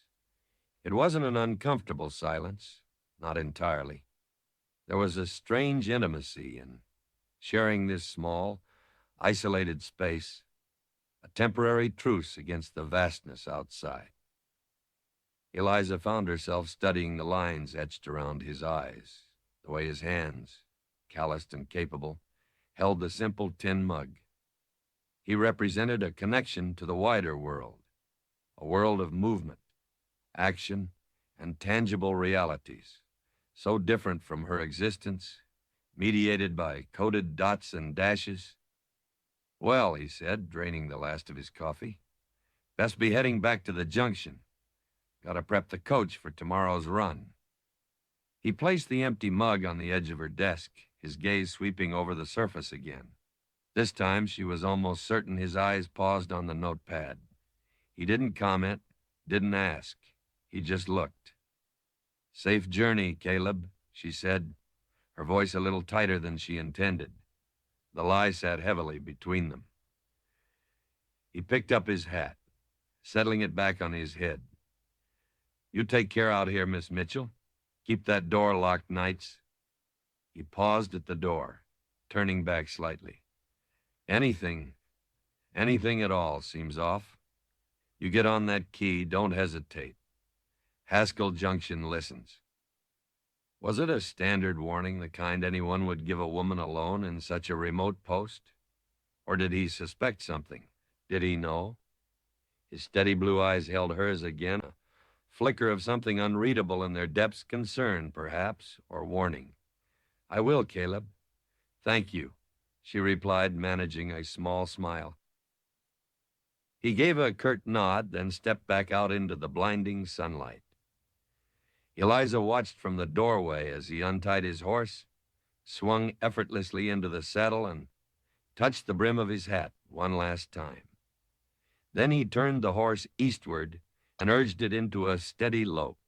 It wasn't an uncomfortable silence, not entirely. There was a strange intimacy in sharing this small, isolated space, a temporary truce against the vastness outside. Eliza found herself studying the lines etched around his eyes, the way his hands, calloused and capable, held the simple tin mug. He represented a connection to the wider world, a world of movement, action, and tangible realities, so different from her existence, mediated by coded dots and dashes. "Well," he said, draining the last of his coffee, "best be heading back to the junction. Gotta prep the coach for tomorrow's run." He placed the empty mug on the edge of her desk, his gaze sweeping over the surface again. This time she was almost certain his eyes paused on the notepad. He didn't comment, didn't ask. He just looked. "Safe journey, Caleb," she said, her voice a little tighter than she intended. The lie sat heavily between them. He picked up his hat, settling it back on his head. "You take care out here, Miss Mitchell. Keep that door locked nights." He paused at the door, turning back slightly. Anything at all seems off. You get on that key, don't hesitate. Haskell Junction listens." Was it a standard warning, the kind anyone would give a woman alone in such a remote post? Or did he suspect something? Did he know? His steady blue eyes held hers again, a flicker of something unreadable in their depths, concern, perhaps, or warning. "I will, Caleb. Thank you," she replied, managing a small smile. He gave a curt nod, then stepped back out into the blinding sunlight. Eliza watched from the doorway as he untied his horse, swung effortlessly into the saddle, and touched the brim of his hat one last time. Then he turned the horse eastward and urged it into a steady lope,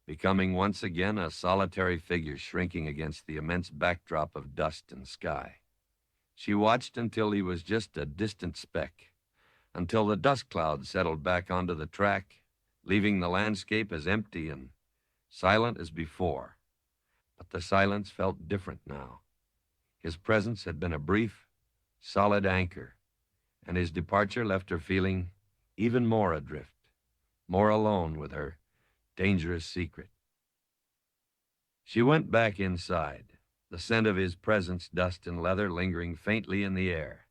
becoming once again a solitary figure shrinking against the immense backdrop of dust and sky. She watched until he was just a distant speck, until the dust cloud settled back onto the track, leaving the landscape as empty and silent as before. But the silence felt different now. His presence had been a brief, solid anchor, and his departure left her feeling even more adrift, more alone with her dangerous secret. She went back inside, the scent of his presence, dust and leather, lingering faintly in the air.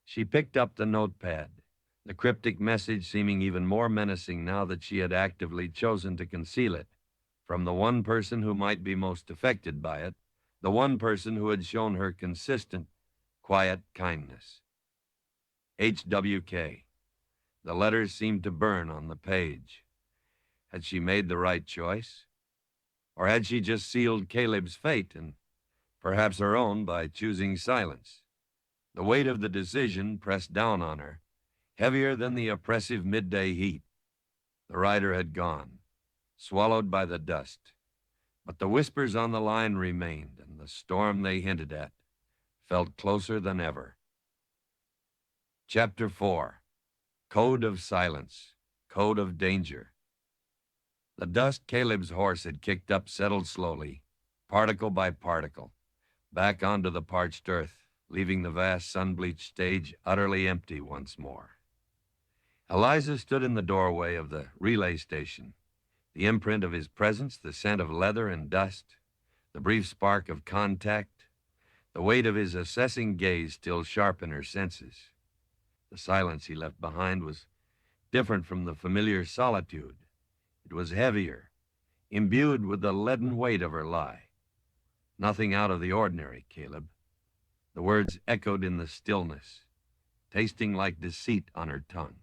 She picked up the notepad, the cryptic message seeming even more menacing now that she had actively chosen to conceal it from the one person who might be most affected by it, the one person who had shown her consistent, quiet kindness. HWK. The letters seemed to burn on the page. Had she made the right choice? Or had she just sealed Caleb's fate and perhaps her own by choosing silence? The weight of the decision pressed down on her, heavier than the oppressive midday heat. The rider had gone, swallowed by the dust. But the whispers on the line remained, and the storm they hinted at felt closer than ever. Chapter 4. Code of Silence, Code of Danger. The dust Caleb's horse had kicked up settled slowly, particle by particle, back onto the parched earth, leaving the vast sun-bleached stage utterly empty once more. Eliza stood in the doorway of the relay station, the imprint of his presence, the scent of leather and dust, the brief spark of contact, the weight of his assessing gaze still sharp in her senses. The silence he left behind was different from the familiar solitude. It was heavier, imbued with the leaden weight of her lie. Nothing out of the ordinary, Caleb. The words echoed in the stillness, tasting like deceit on her tongue.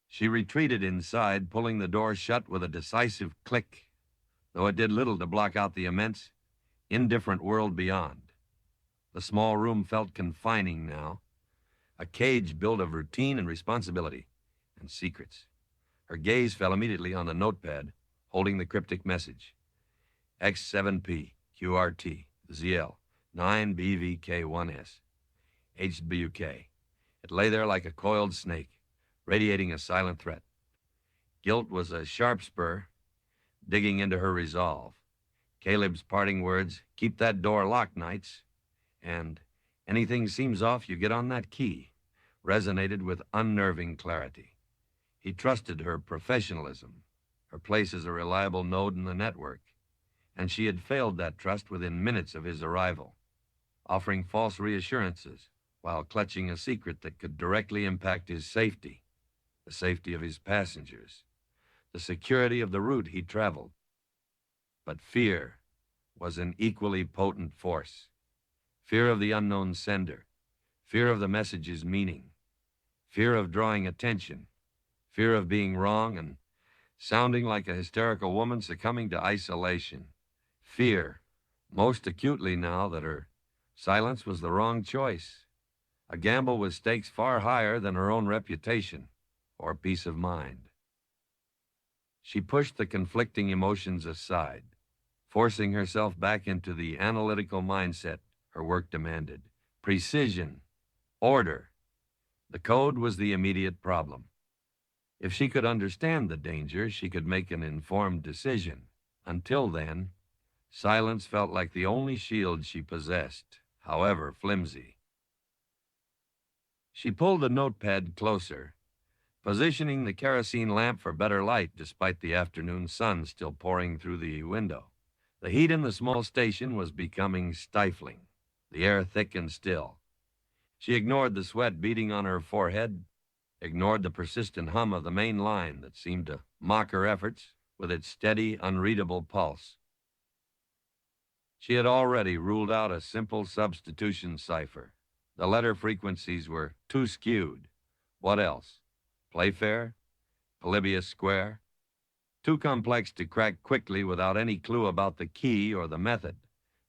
She retreated inside, pulling the door shut with a decisive click, though it did little to block out the immense, indifferent world beyond. The small room felt confining now, a cage built of routine and responsibility and secrets. Her gaze fell immediately on the notepad, holding the cryptic message. X7P, QRT, ZL, 9BVK1S, HWK. It lay there like a coiled snake, radiating a silent threat. Guilt was a sharp spur, digging into her resolve. Caleb's parting words, "Keep that door locked, Knights," and "Anything seems off, you get on that key," resonated with unnerving clarity. He trusted her professionalism, her place as a reliable node in the network, and she had failed that trust within minutes of his arrival, offering false reassurances while clutching a secret that could directly impact his safety, the safety of his passengers, the security of the route he traveled. But fear was an equally potent force. Fear of the unknown sender, fear of the message's meaning, fear of drawing attention, fear of being wrong and sounding like a hysterical woman succumbing to isolation. Fear, most acutely now that her silence was the wrong choice, a gamble with stakes far higher than her own reputation or peace of mind. She pushed the conflicting emotions aside, forcing herself back into the analytical mindset her work demanded. Precision, order. The code was the immediate problem. If she could understand the danger, she could make an informed decision. Until then, silence felt like the only shield she possessed, however flimsy. She pulled the notepad closer, positioning the kerosene lamp for better light despite the afternoon sun still pouring through the window. The heat in the small station was becoming stifling, the air thick and still. She ignored the sweat beading on her forehead, ignored the persistent hum of the main line that seemed to mock her efforts with its steady, unreadable pulse. She had already ruled out a simple substitution cipher. The letter frequencies were too skewed. What else? Playfair? Polybius Square? Too complex to crack quickly without any clue about the key or the method.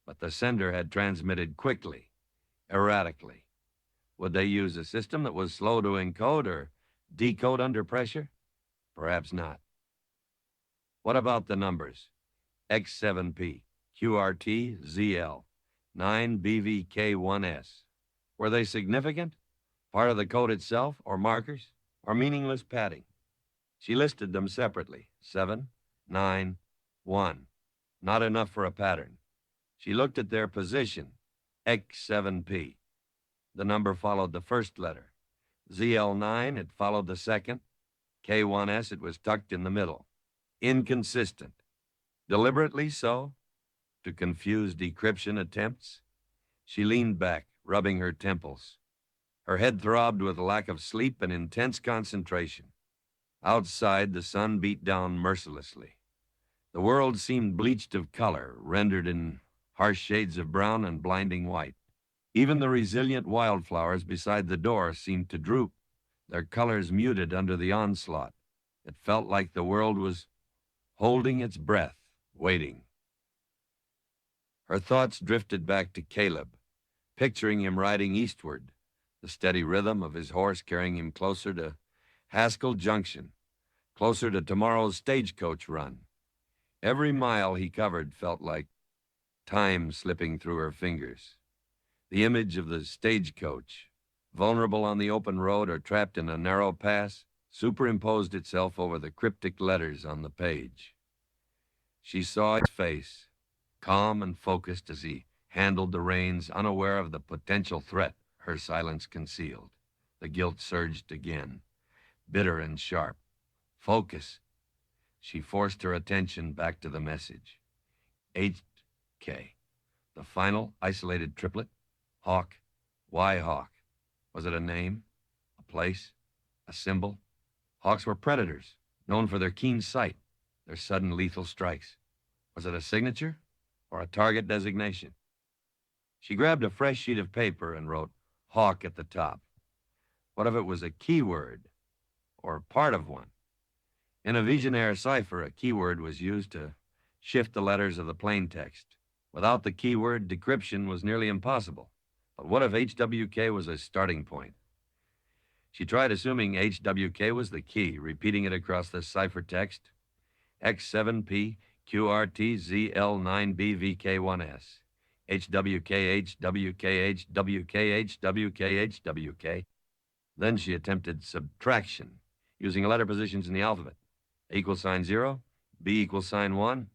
But the sender had transmitted quickly, erratically. Would they use a system that was slow to encode or decode under pressure? Perhaps not. What about the numbers? X7P, QRT, ZL, 9BVK1S. Were they significant? Part of the code itself, or markers, or meaningless padding? She listed them separately. 7, 9, 1. Not enough for a pattern. She looked at their position. X7P. The number followed the first letter. ZL9, it followed the second. K1S, it was tucked in the middle. Inconsistent. Deliberately so? To confuse decryption attempts? She leaned back, rubbing her temples. Her head throbbed with lack of sleep and intense concentration. Outside, the sun beat down mercilessly. The world seemed bleached of color, rendered in harsh shades of brown and blinding white. Even the resilient wildflowers beside the door seemed to droop, their colors muted under the onslaught. It felt like the world was holding its breath, waiting. Her thoughts drifted back to Caleb, picturing him riding eastward, the steady rhythm of his horse carrying him closer to Haskell Junction, closer to tomorrow's stagecoach run. Every mile he covered felt like time slipping through her fingers. The image of the stagecoach, vulnerable on the open road or trapped in a narrow pass, superimposed itself over the cryptic letters on the page. She saw his face, calm and focused as he handled the reins, unaware of the potential threat her silence concealed. The guilt surged again, bitter and sharp. Focus. She forced her attention back to the message. H.K. The final isolated triplet. Hawk. Why Hawk? Was it a name? A place? A symbol? Hawks were predators, known for their keen sight, their sudden lethal strikes. Was it a signature or a target designation? She grabbed a fresh sheet of paper and wrote Hawk at the top. What if it was a keyword or part of one? In a Visionaire cipher, a keyword was used to shift the letters of the plain text. Without the keyword, decryption was nearly impossible. But what if HWK was a starting point? She tried assuming HWK was the key, repeating it across the cipher text. X7P QRTZL9BVK1S. HWK, HWK, HWK, HWK, HWK. Then she attempted subtraction, using letter positions in the alphabet. A equals sign 0, B equals sign 1,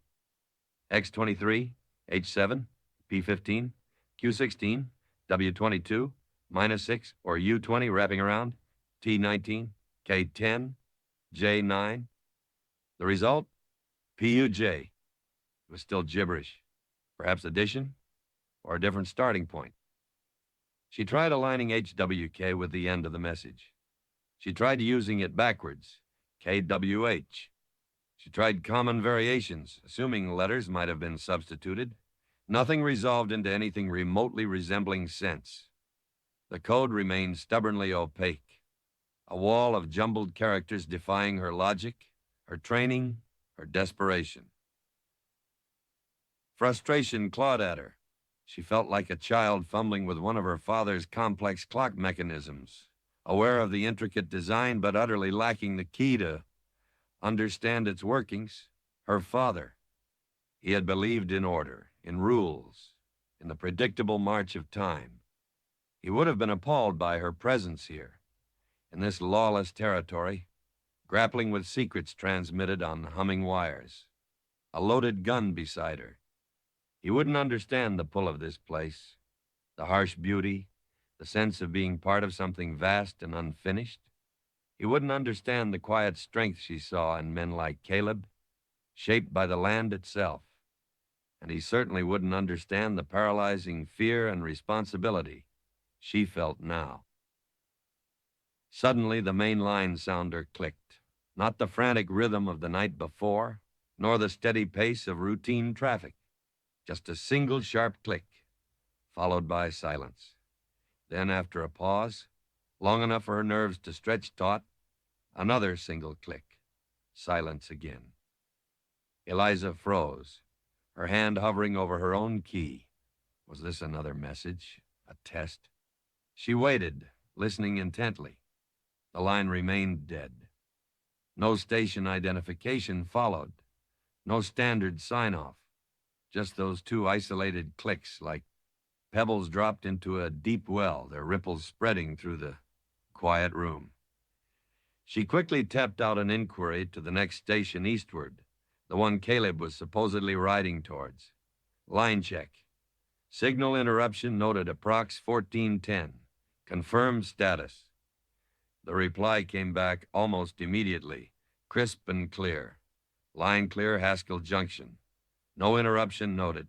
X23, H7, P15, Q16, W22, -6, or U20 wrapping around, T19, K10, J9. The result? PUJ. It was still gibberish. Perhaps addition or a different starting point. She tried aligning HWK with the end of the message. She tried using it backwards, KWH. She tried common variations, assuming letters might have been substituted. Nothing resolved into anything remotely resembling sense. The code remained stubbornly opaque, a wall of jumbled characters defying her logic, her training, her desperation. Frustration clawed at her. She felt like a child fumbling with one of her father's complex clock mechanisms, aware of the intricate design but utterly lacking the key to understand its workings. Her father. He had believed in order, in rules, in the predictable march of time. He would have been appalled by her presence here, in this lawless territory, grappling with secrets transmitted on humming wires, a loaded gun beside her. He wouldn't understand the pull of this place, the harsh beauty, the sense of being part of something vast and unfinished. He wouldn't understand the quiet strength she saw in men like Caleb, shaped by the land itself. And he certainly wouldn't understand the paralyzing fear and responsibility she felt now. Suddenly, the main line sounder clicked. Not the frantic rhythm of the night before, nor the steady pace of routine traffic. Just a single sharp click, followed by silence. Then, after a pause, long enough for her nerves to stretch taut, another single click. Silence again. Eliza froze, her hand hovering over her own key. Was this another message? A test? She waited, listening intently. The line remained dead. No station identification followed. No standard sign-off. Just those two isolated clicks, like pebbles dropped into a deep well, their ripples spreading through the quiet room. She quickly tapped out an inquiry to the next station eastward, the one Caleb was supposedly riding towards. Line check. Signal interruption noted approx 1410. Confirmed status. The reply came back almost immediately, crisp and clear. Line clear, Haskell Junction. No interruption noted.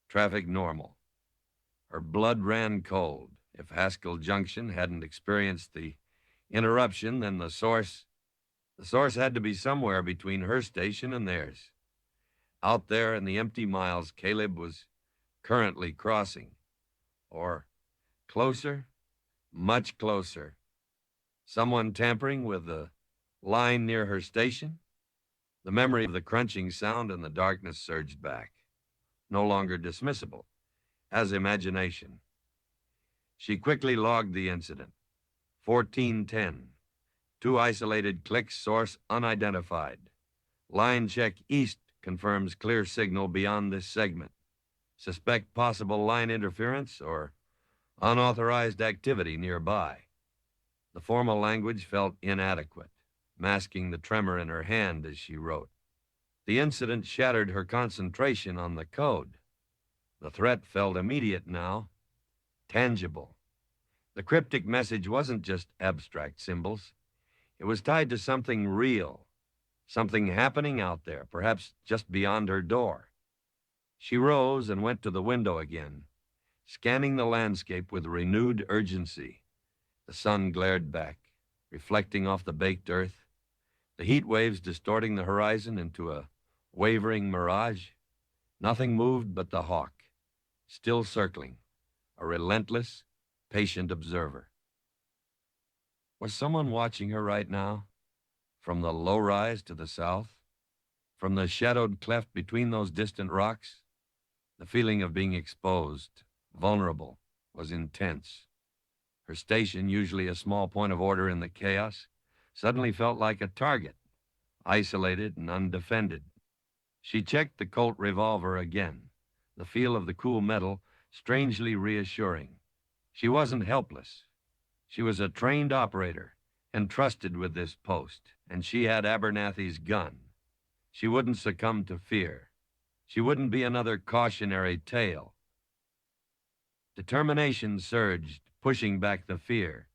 Traffic normal. Her blood ran cold. If Haskell Junction hadn't experienced the interruption, then the source had to be somewhere between her station and theirs. Out there in the empty miles Caleb was currently crossing. Or closer, much closer. Someone tampering with the line near her station? The memory of the crunching sound in the darkness surged back, no longer dismissible, as imagination. She quickly logged the incident. 1410. Two isolated clicks, source unidentified. Line check east confirms clear signal beyond this segment. Suspect possible line interference or unauthorized activity nearby. The formal language felt inadequate, masking the tremor in her hand as she wrote. The incident shattered her concentration on the code. The threat felt immediate now, tangible. The cryptic message wasn't just abstract symbols. It was tied to something real, something happening out there, perhaps just beyond her door. She rose and went to the window again, scanning the landscape with renewed urgency. The sun glared back, reflecting off the baked earth, the heat waves distorting the horizon into a wavering mirage. Nothing moved but the hawk, still circling, a relentless, patient observer. Was someone watching her right now? From the low-rise to the south? From the shadowed cleft between those distant rocks? The feeling of being exposed, vulnerable, was intense. Her station, usually a small point of order in the chaos, suddenly felt like a target, isolated and undefended. She checked the Colt revolver again, the feel of the cool metal strangely reassuring. She wasn't helpless. She was a trained operator, entrusted with this post, and she had Abernathy's gun. She wouldn't succumb to fear. She wouldn't be another cautionary tale. Determination surged, pushing back the fear.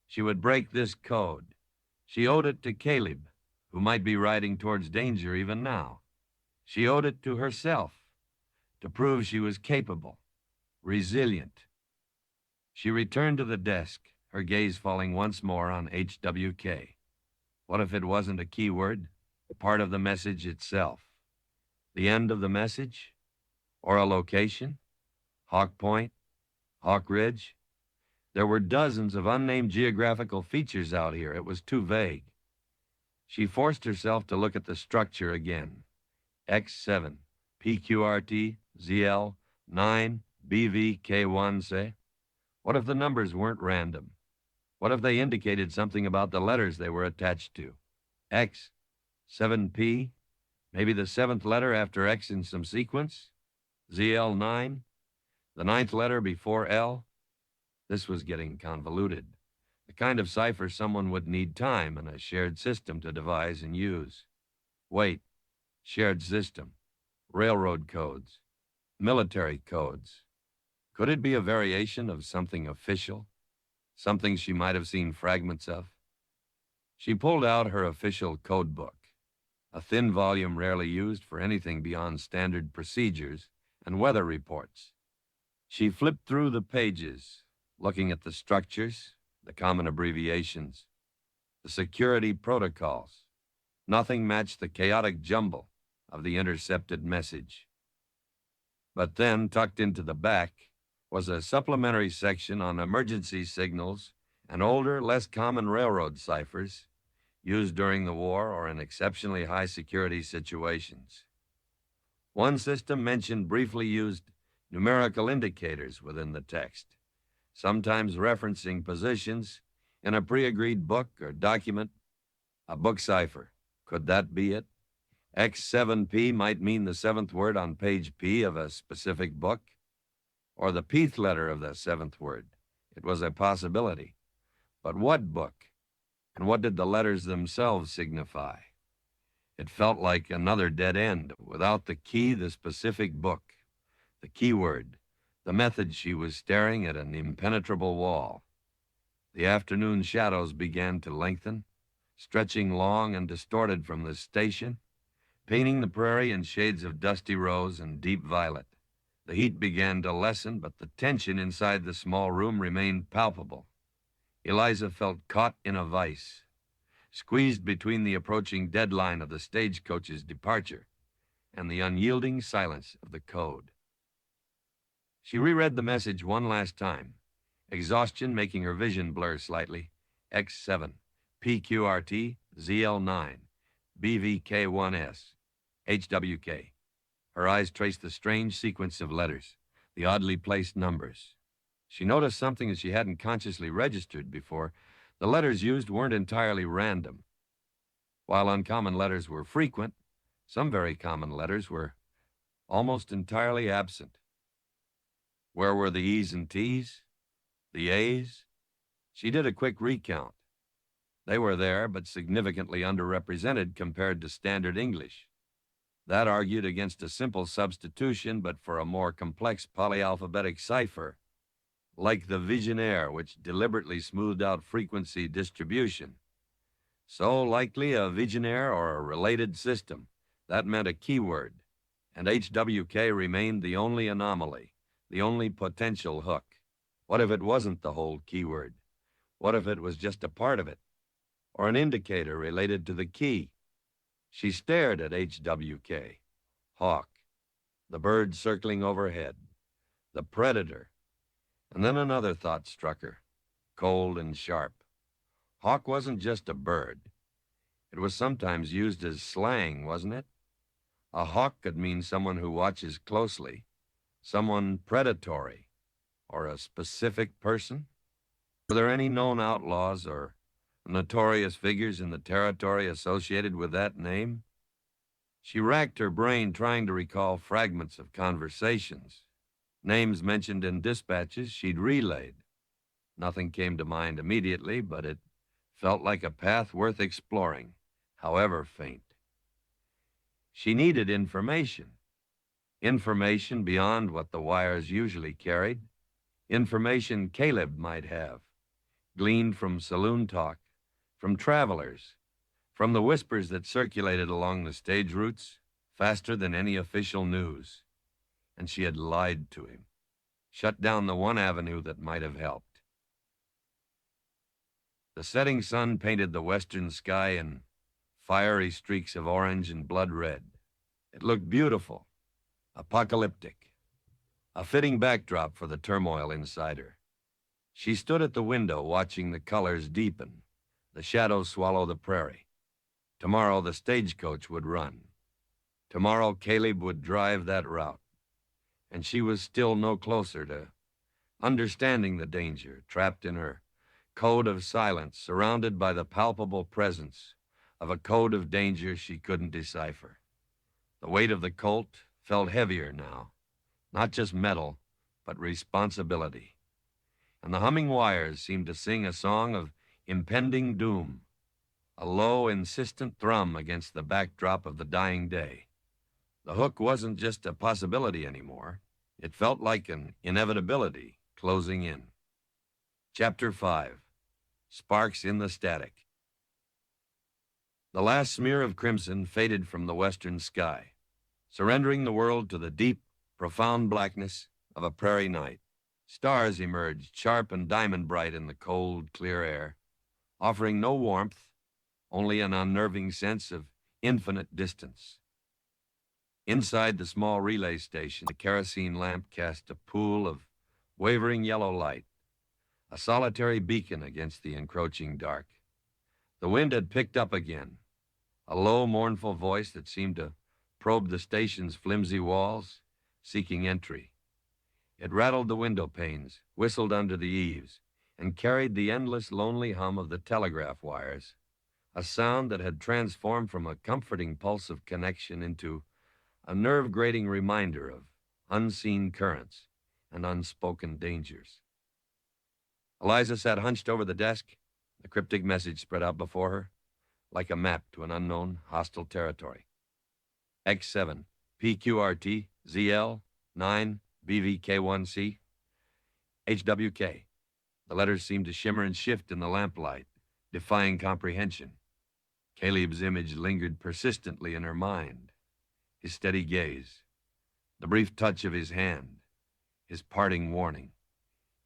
She would break this code. She owed it to Caleb, who might be riding towards danger even now. She owed it to herself, to prove she was capable, resilient. She returned to the desk, her gaze falling once more on HWK. What if it wasn't a keyword, part of the message itself? The end of the message? Or a location? Hawk Point? Hawk Ridge? There were dozens of unnamed geographical features out here. It was too vague. She forced herself to look at the structure again. X7, PQRT, ZL, 9, BVK1, say. What if the numbers weren't random? What if they indicated something about the letters they were attached to? X, 7P, maybe the seventh letter after X in some sequence? ZL9, the ninth letter before L? This was getting convoluted. The kind of cipher someone would need time and a shared system to devise and use. Wait, shared system, railroad codes, military codes. Could it be a variation of something official? Something she might have seen fragments of? She pulled out her official code book, a thin volume rarely used for anything beyond standard procedures and weather reports. She flipped through the pages, looking at the structures, the common abbreviations, the security protocols. Nothing matched the chaotic jumble of the intercepted message. But then, tucked into the back, was a supplementary section on emergency signals and older, less common railroad ciphers used during the war or in exceptionally high security situations. One system mentioned briefly used numerical indicators within the text, sometimes referencing positions in a pre-agreed book or document. A book cipher. Could that be it? X7P might mean the seventh word on page P of a specific book, or the Pth letter of the seventh word. It was a possibility. But what book? And what did the letters themselves signify? It felt like another dead end. Without the key, the specific book, the keyword, the method, she was staring at an impenetrable wall. The afternoon shadows began to lengthen, stretching long and distorted from the station, painting the prairie in shades of dusty rose and deep violet. The heat began to lessen, but the tension inside the small room remained palpable. Eliza felt caught in a vice, squeezed between the approaching deadline of the stagecoach's departure and the unyielding silence of the code. She reread the message one last time, exhaustion making her vision blur slightly. X7, PQRT, ZL9, BVK1S, HWK. Her eyes traced the strange sequence of letters, the oddly placed numbers. She noticed something that she hadn't consciously registered before. The letters used weren't entirely random. While uncommon letters were frequent, some very common letters were almost entirely absent. Where were the E's and T's? The A's? She did a quick recount. They were there, but significantly underrepresented compared to standard English. That argued against a simple substitution, but for a more complex polyalphabetic cipher, like the Visionaire, which deliberately smoothed out frequency distribution. So likely a Visionaire or a related system. That meant a keyword, and HWK remained the only anomaly, the only potential hook. What if it wasn't the whole keyword? What if it was just a part of it, or an indicator related to the key? She stared at HWK. Hawk, the bird circling overhead, the predator. And then another thought struck her, cold and sharp. Hawk wasn't just a bird. It was sometimes used as slang, wasn't it? A hawk could mean someone who watches closely, someone predatory, or a specific person. Were there any known outlaws or notorious figures in the territory associated with that name? She racked her brain trying to recall fragments of conversations, names mentioned in dispatches she'd relayed. Nothing came to mind immediately, but it felt like a path worth exploring, however faint. She needed information. Information beyond what the wires usually carried. Information Caleb might have, gleaned from saloon talk, from travelers, from the whispers that circulated along the stage routes, faster than any official news. And she had lied to him, shut down the one avenue that might have helped. The setting sun painted the western sky in fiery streaks of orange and blood red. It looked beautiful, apocalyptic, a fitting backdrop for the turmoil inside her. She stood at the window watching the colors deepen, the shadows swallow the prairie. Tomorrow the stagecoach would run. Tomorrow Caleb would drive that route. And she was still no closer to understanding the danger trapped in her code of silence, surrounded by the palpable presence of a code of danger she couldn't decipher. The weight of the Colt felt heavier now, not just metal, but responsibility. And the humming wires seemed to sing a song of impending doom, a low, insistent thrum against the backdrop of the dying day. The hook wasn't just a possibility anymore. It felt like an inevitability closing in. Chapter 5, Sparks in the Static. The last smear of crimson faded from the western sky, surrendering the world to the deep, profound blackness of a prairie night. Stars emerged, sharp and diamond bright in the cold, clear air, offering no warmth, only an unnerving sense of infinite distance. Inside the small relay station, the kerosene lamp cast a pool of wavering yellow light, a solitary beacon against the encroaching dark. The wind had picked up again, a low, mournful voice that seemed to probe the station's flimsy walls, seeking entry. It rattled the window panes, whistled under the eaves, and carried the endless, lonely hum of the telegraph wires, a sound that had transformed from a comforting pulse of connection into a nerve-grating reminder of unseen currents and unspoken dangers. Eliza sat hunched over the desk, the cryptic message spread out before her, like a map to an unknown, hostile territory. X7, PQRT, ZL, 9, BVK1C, HWK. The letters seemed to shimmer and shift in the lamplight, defying comprehension. Caleb's image lingered persistently in her mind. His steady gaze, the brief touch of his hand, his parting warning.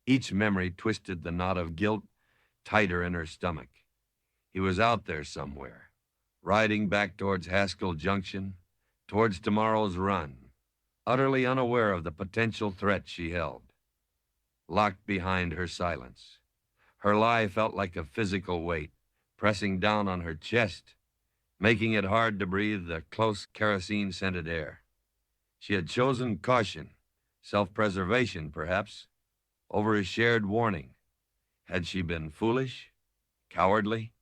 Each memory twisted the knot of guilt tighter in her stomach. He was out there somewhere, riding back towards Haskell Junction, towards tomorrow's run, utterly unaware of the potential threat she held. Locked behind her silence, her lie felt like a physical weight, pressing down on her chest, making it hard to breathe the close kerosene-scented air. She had chosen caution, self-preservation perhaps, over a shared warning. Had she been foolish, cowardly,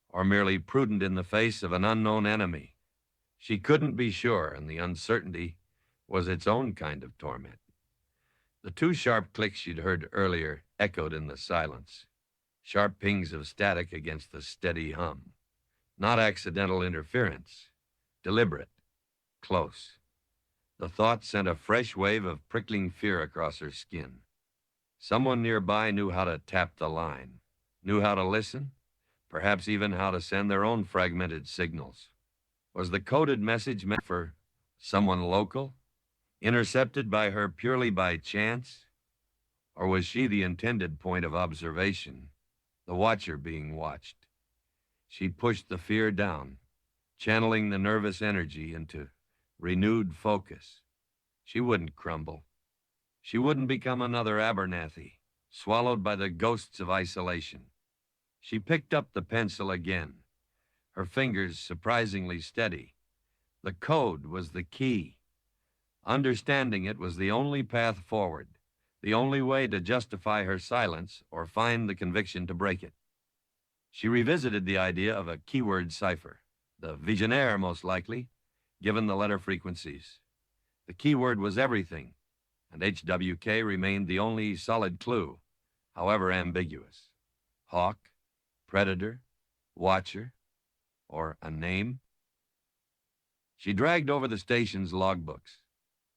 or merely prudent in the face of an unknown enemy? She couldn't be sure, and the uncertainty was its own kind of torment. The two sharp clicks she'd heard earlier echoed in the silence, sharp pings of static against the steady hum. Not accidental interference, deliberate, close. The thought sent a fresh wave of prickling fear across her skin. Someone nearby knew how to tap the line, knew how to listen, perhaps even how to send their own fragmented signals. Was the coded message meant for someone local, intercepted by her purely by chance? Or was she the intended point of observation, the watcher being watched? She pushed the fear down, channeling the nervous energy into renewed focus. She wouldn't crumble. She wouldn't become another Abernathy, swallowed by the ghosts of isolation. She picked up the pencil again, her fingers surprisingly steady. The code was the key. Understanding it was the only path forward, the only way to justify her silence or find the conviction to break it. She revisited the idea of a keyword cipher, the visionaire most likely, given the letter frequencies. The keyword was everything, and HWK remained the only solid clue, however ambiguous. Hawk, predator, watcher, or a name? She dragged over the station's logbooks,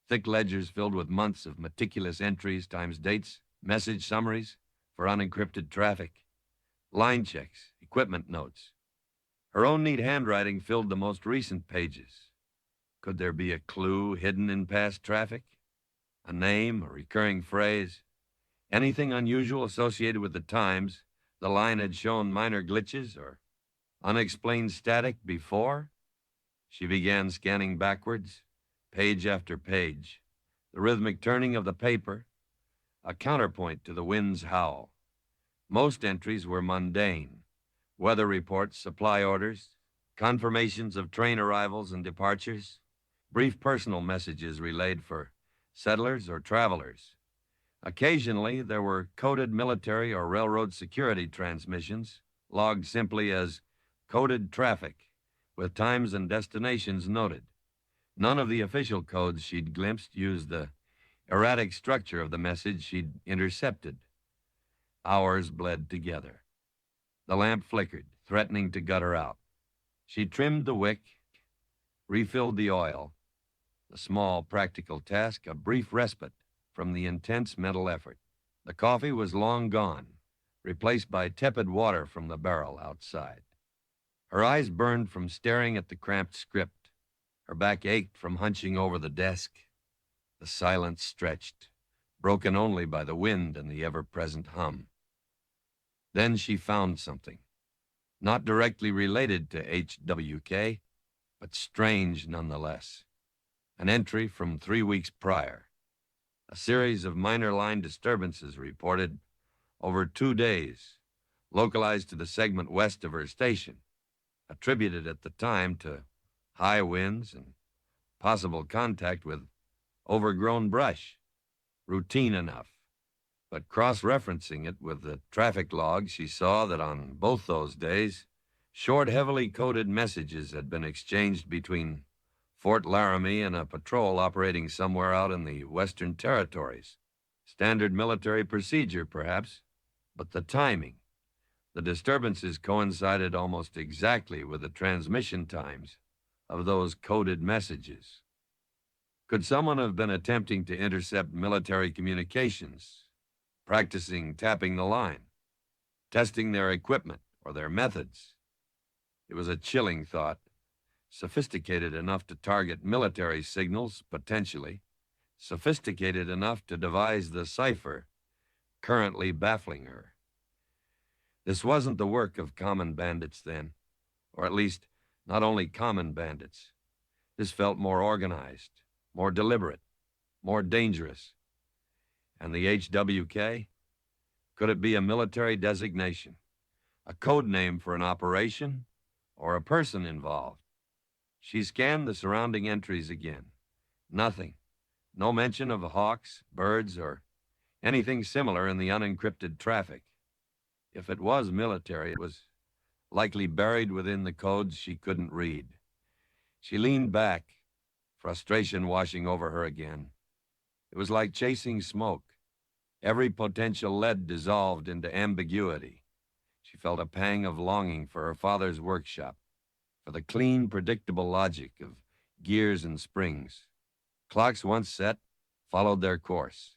thick ledgers filled with months of meticulous entries times dates, message summaries for unencrypted traffic, line checks, equipment notes. Her own neat handwriting filled the most recent pages. Could there be a clue hidden in past traffic? A name, a recurring phrase, anything unusual associated with the times the line had shown minor glitches or unexplained static before? She began scanning backwards, page after page, the rhythmic turning of the paper, a counterpoint to the wind's howl. Most entries were mundane: weather reports, supply orders, confirmations of train arrivals and departures, brief personal messages relayed for settlers or travelers. Occasionally, there were coded military or railroad security transmissions, logged simply as coded traffic, with times and destinations noted. None of the official codes she'd glimpsed used the erratic structure of the message she'd intercepted. Hours bled together. The lamp flickered, threatening to gut her out. She trimmed the wick, refilled the oil, the small, practical task a brief respite from the intense mental effort. The coffee was long gone, replaced by tepid water from the barrel outside. Her eyes burned from staring at the cramped script. Her back ached from hunching over the desk. The silence stretched, broken only by the wind and the ever-present hum. Then she found something, not directly related to HWK, but strange nonetheless. An entry from 3 weeks prior. A series of minor line disturbances reported over 2 days, localized to the segment west of her station, attributed at the time to high winds and possible contact with overgrown brush. Routine enough. But cross-referencing it with the traffic log, she saw that on both those days, short, heavily coded messages had been exchanged between Fort Laramie and a patrol operating somewhere out in the Western Territories. Standard military procedure, perhaps, but the timing. The disturbances coincided almost exactly with the transmission times of those coded messages. Could someone have been attempting to intercept military communications, practicing tapping the line, testing their equipment or their methods? It was a chilling thought. Sophisticated enough to target military signals, potentially. Sophisticated enough to devise the cipher currently baffling her. This wasn't the work of common bandits then, or at least not only common bandits. This felt more organized, more deliberate, more dangerous. And the HWK? Could it be a military designation, a code name for an operation, or a person involved? She scanned the surrounding entries again. Nothing. No mention of hawks, birds, or anything similar in the unencrypted traffic. If it was military, it was likely buried within the codes she couldn't read. She leaned back, frustration washing over her again. It was like chasing smoke. Every potential lead dissolved into ambiguity. She felt a pang of longing for her father's workshop, for the clean, predictable logic of gears and springs. Clocks once set followed their course.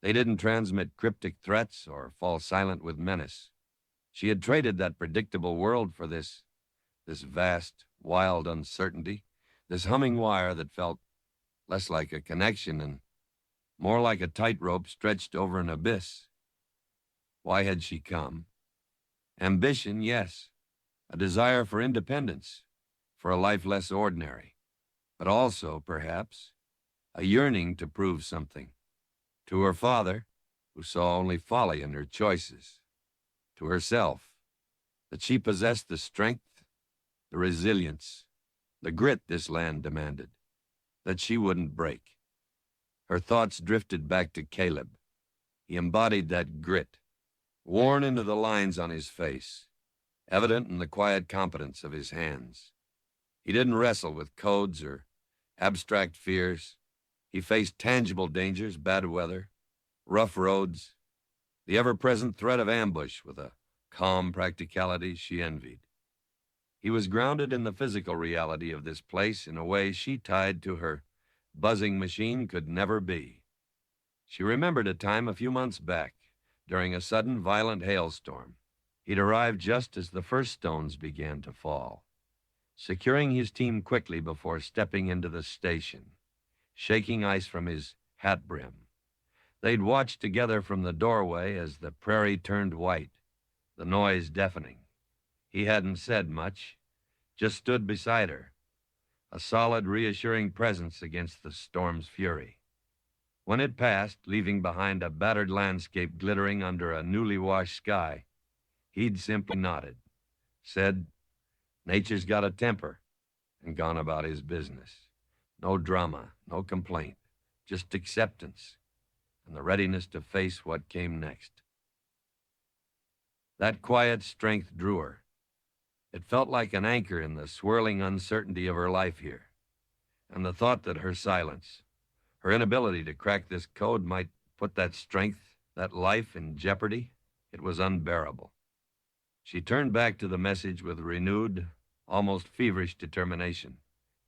They didn't transmit cryptic threats or fall silent with menace. She had traded that predictable world for this vast, wild uncertainty, this humming wire that felt less like a connection and more like a tightrope stretched over an abyss. Why had she come? Ambition, yes. A desire for independence, for a life less ordinary. But also, perhaps, a yearning to prove something. To her father, who saw only folly in her choices. To herself, that she possessed the strength, the resilience, the grit this land demanded, that she wouldn't break. Her thoughts drifted back to Caleb. He embodied that grit, worn into the lines on his face, evident in the quiet competence of his hands. He didn't wrestle with codes or abstract fears. He faced tangible dangers, bad weather, rough roads, the ever-present threat of ambush with a calm practicality she envied. He was grounded in the physical reality of this place in a way she tied to her buzzing machine could never be. She remembered a time a few months back, during a sudden violent hailstorm. He'd arrived just as the first stones began to fall, securing his team quickly before stepping into the station, shaking ice from his hat brim. They'd watched together from the doorway as the prairie turned white, the noise deafening. He hadn't said much, just stood beside her, a solid, reassuring presence against the storm's fury. When it passed, leaving behind a battered landscape glittering under a newly washed sky, he'd simply nodded, said, "Nature's got a temper," and gone about his business. No drama, no complaint, just acceptance and the readiness to face what came next. That quiet strength drew her. It felt like an anchor in the swirling uncertainty of her life here, and the thought that her silence, her inability to crack this code might put that strength, that life in jeopardy, it was unbearable. She turned back to the message with renewed, almost feverish determination.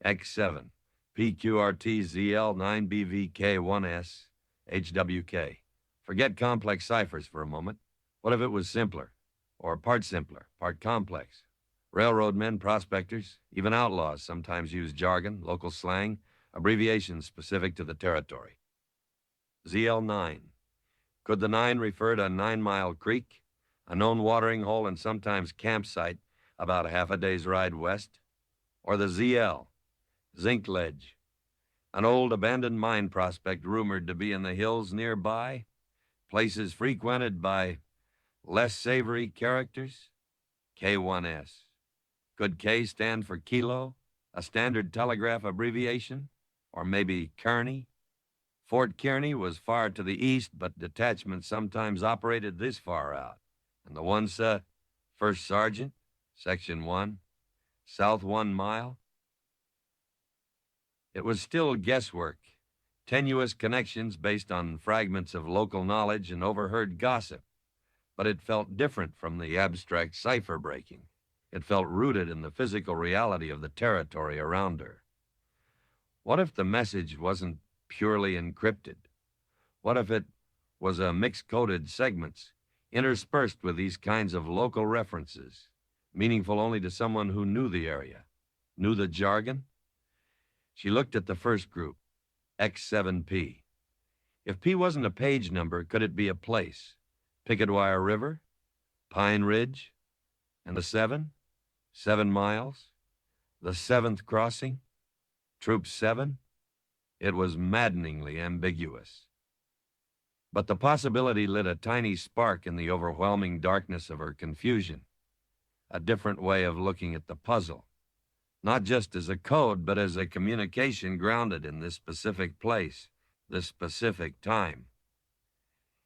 X7, PQRT ZL9BVK1S, HWK. Forget complex ciphers for a moment. What if it was simpler? Or part simpler, part complex? Railroad men, prospectors, even outlaws sometimes use jargon, local slang, abbreviations specific to the territory. ZL9. Could the 9 refer to 9 Mile Creek, a known watering hole and sometimes campsite about half a day's ride west? Or the ZL, Zinc Ledge, an old abandoned mine prospect rumored to be in the hills nearby, places frequented by less savory characters? K1S. Could K stand for kilo, a standard telegraph abbreviation? Or maybe Kearney? Fort Kearney was far to the east, but detachments sometimes operated this far out. And the one, First Sergeant, Section 1, South 1 Mile? It was still guesswork, tenuous connections based on fragments of local knowledge and overheard gossip, but it felt different from the abstract cipher breaking. It felt rooted in the physical reality of the territory around her. What if the message wasn't purely encrypted? What if it was a mix-coded segments, interspersed with these kinds of local references, meaningful only to someone who knew the area, knew the jargon? She looked at the first group, X7P. If P wasn't a page number, could it be a place? Picketwire River? Pine Ridge? And the 7? 7 miles? The 7th crossing? Troop 7? It was maddeningly ambiguous. But the possibility lit a tiny spark in the overwhelming darkness of her confusion. A different way of looking at the puzzle. Not just as a code, but as a communication grounded in this specific place, this specific time.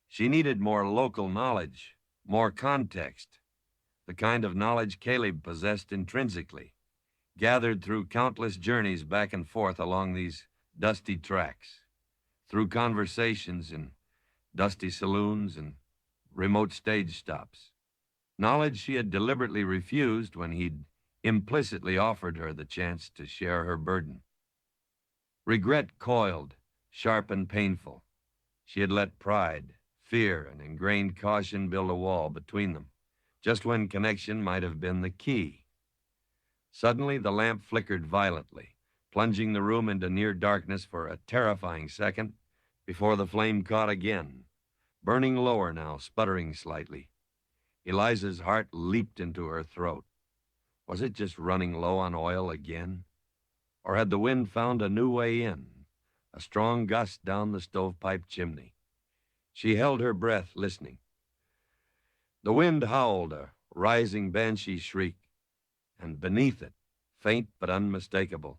She needed more local knowledge, more context, the kind of knowledge Caleb possessed intrinsically, gathered through countless journeys back and forth along these dusty tracks, through conversations in dusty saloons and remote stage stops. Knowledge she had deliberately refused when he'd implicitly offered her the chance to share her burden. Regret coiled, sharp and painful. She had let pride, fear, and ingrained caution build a wall between them, just when connection might have been the key. Suddenly, the lamp flickered violently, plunging the room into near darkness for a terrifying second before the flame caught again, burning lower now, sputtering slightly. Eliza's heart leaped into her throat. Was it just running low on oil again? Or had the wind found a new way in, a strong gust down the stovepipe chimney? She held her breath, listening. The wind howled a rising banshee shriek, and beneath it, faint but unmistakable,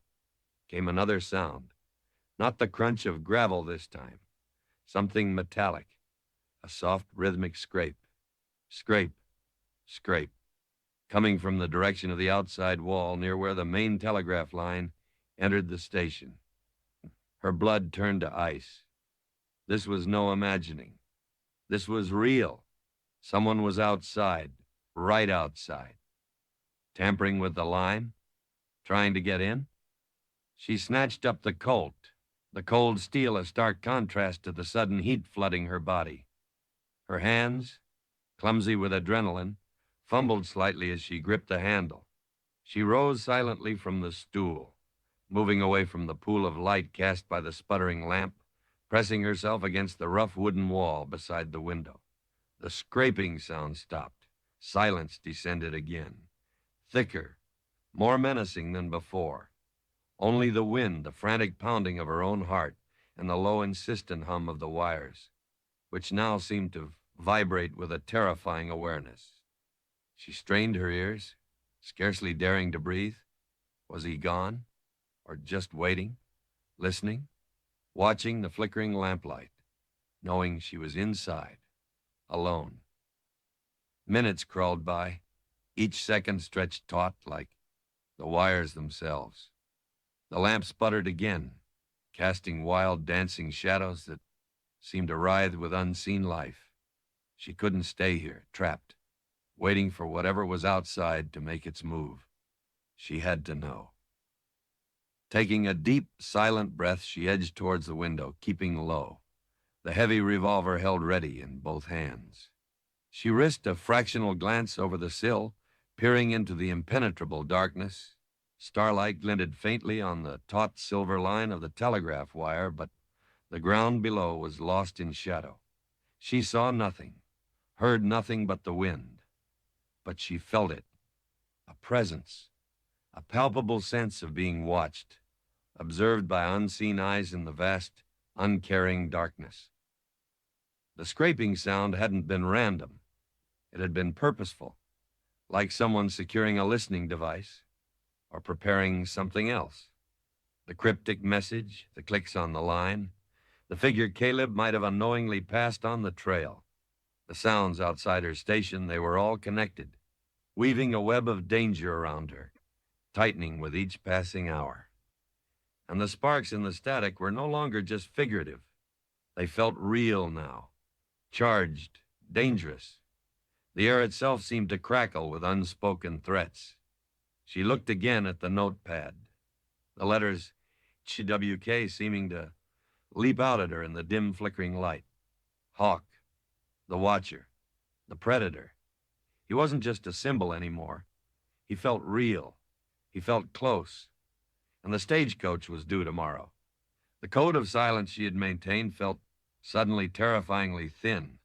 came another sound. Not the crunch of gravel this time. Something metallic. A soft rhythmic scrape. Scrape. Scrape. Coming from the direction of the outside wall near where the main telegraph line entered the station. Her blood turned to ice. This was no imagining. This was real. Someone was outside, right outside. Tampering with the line? Trying to get in? She snatched up the Colt, the cold steel a stark contrast to the sudden heat flooding her body. Her hands, clumsy with adrenaline, fumbled slightly as she gripped the handle. She rose silently from the stool, moving away from the pool of light cast by the sputtering lamp, pressing herself against the rough wooden wall beside the window. The scraping sound stopped. Silence descended again, thicker, more menacing than before. Only the wind, the frantic pounding of her own heart, and the low, insistent hum of the wires, which now seemed to vibrate with a terrifying awareness. She strained her ears, scarcely daring to breathe. Was he gone? Or just waiting, listening, watching the flickering lamplight, knowing she was inside, alone? Minutes crawled by, each second stretched taut like the wires themselves. The lamp sputtered again, casting wild, dancing shadows that seemed to writhe with unseen life. She couldn't stay here, trapped, waiting for whatever was outside to make its move. She had to know. Taking a deep, silent breath, she edged towards the window, keeping low, the heavy revolver held ready in both hands. She risked a fractional glance over the sill, peering into the impenetrable darkness. Starlight glinted faintly on the taut silver line of the telegraph wire, but the ground below was lost in shadow. She saw nothing, heard nothing but the wind. But she felt it, a presence, a palpable sense of being watched, observed by unseen eyes in the vast, uncaring darkness. The scraping sound hadn't been random. It had been purposeful, like someone securing a listening device or preparing something else. The cryptic message, the clicks on the line, the figure Caleb might have unknowingly passed on the trail. The sounds outside her station, they were all connected, weaving a web of danger around her, tightening with each passing hour. And the sparks in the static were no longer just figurative. They felt real now, charged, dangerous. The air itself seemed to crackle with unspoken threats. She looked again at the notepad, the letters HWK seeming to leap out at her in the dim, flickering light. Hawk, the watcher, the predator. He wasn't just a symbol anymore. He felt real. He felt close. And the stagecoach was due tomorrow. The code of silence she had maintained felt suddenly terrifyingly thin.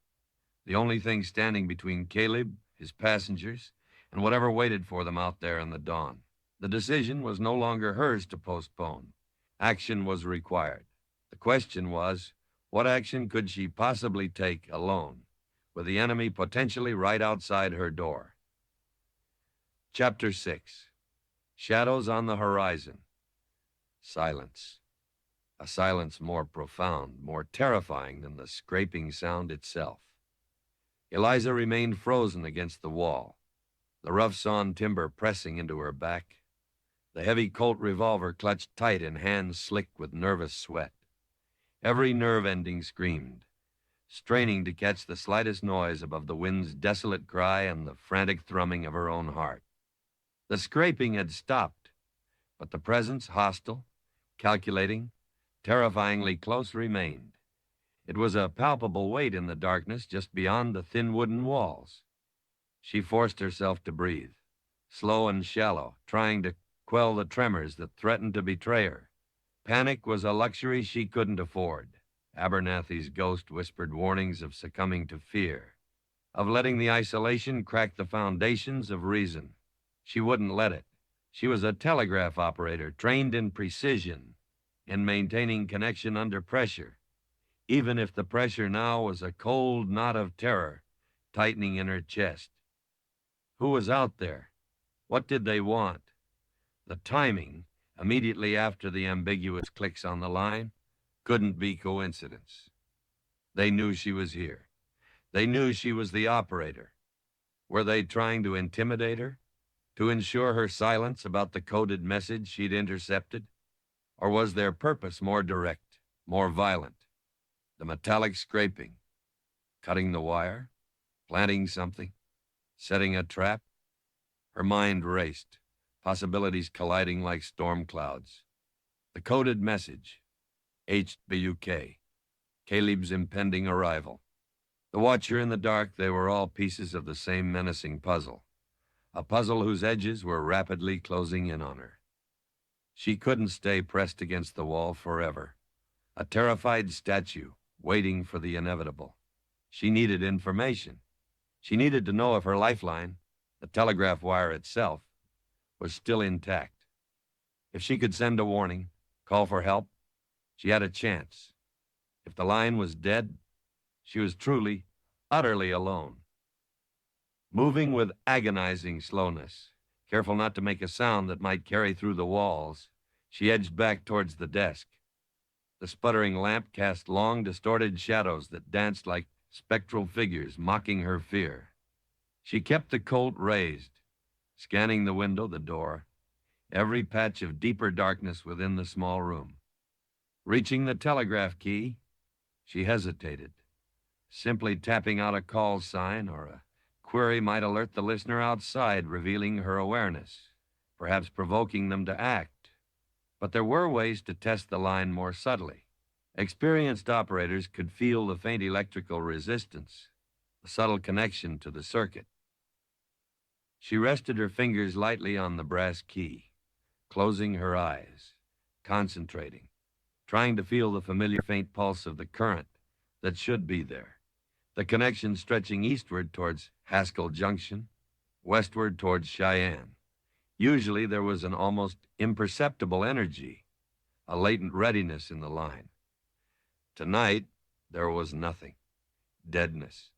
The only thing standing between Caleb, his passengers, and whatever waited for them out there in the dawn. The decision was no longer hers to postpone. Action was required. The question was, what action could she possibly take alone, with the enemy potentially right outside her door? Chapter 6. Shadows on the horizon. Silence. A silence more profound, more terrifying than the scraping sound itself. Eliza remained frozen against the wall, the rough-sawn timber pressing into her back, the heavy Colt revolver clutched tight in hands slick with nervous sweat. Every nerve ending screamed, straining to catch the slightest noise above the wind's desolate cry and the frantic thrumming of her own heart. The scraping had stopped, but the presence, hostile, calculating, terrifyingly close remained. It was a palpable weight in the darkness just beyond the thin wooden walls. She forced herself to breathe, slow and shallow, trying to quell the tremors that threatened to betray her. Panic was a luxury she couldn't afford. Abernathy's ghost whispered warnings of succumbing to fear, of letting the isolation crack the foundations of reason. She wouldn't let it. She was a telegraph operator trained in precision, in maintaining connection under pressure, even if the pressure now was a cold knot of terror tightening in her chest. Who was out there? What did they want? The timing, immediately after the ambiguous clicks on the line, couldn't be coincidence. They knew she was here. They knew she was the operator. Were they trying to intimidate her? To ensure her silence about the coded message she'd intercepted? Or was their purpose more direct, more violent? The metallic scraping, cutting the wire, planting something, setting a trap? Her mind raced, possibilities colliding like storm clouds. The coded message, HBUK, Caleb's impending arrival. The watcher in the dark, they were all pieces of the same menacing puzzle, a puzzle whose edges were rapidly closing in on her. She couldn't stay pressed against the wall forever, a terrified statue waiting for the inevitable. She needed information. She needed to know if her lifeline, the telegraph wire itself, was still intact. If she could send a warning, call for help, she had a chance. If the line was dead, she was truly, utterly alone. Moving with agonizing slowness, careful not to make a sound that might carry through the walls, she edged back towards the desk. The sputtering lamp cast long, distorted shadows that danced like spectral figures mocking her fear. She kept the Colt raised, scanning the window, the door, every patch of deeper darkness within the small room. Reaching the telegraph key, she hesitated. Simply tapping out a call sign or a query might alert the listener outside, revealing her awareness, perhaps provoking them to act. But there were ways to test the line more subtly. Experienced operators could feel the faint electrical resistance, the subtle connection to the circuit. She rested her fingers lightly on the brass key, closing her eyes, concentrating, trying to feel the familiar faint pulse of the current that should be there, the connection stretching eastward towards Haskell Junction, westward towards Cheyenne. Usually there was an almost imperceptible energy, a latent readiness in the line. Tonight, there was nothing. Deadness.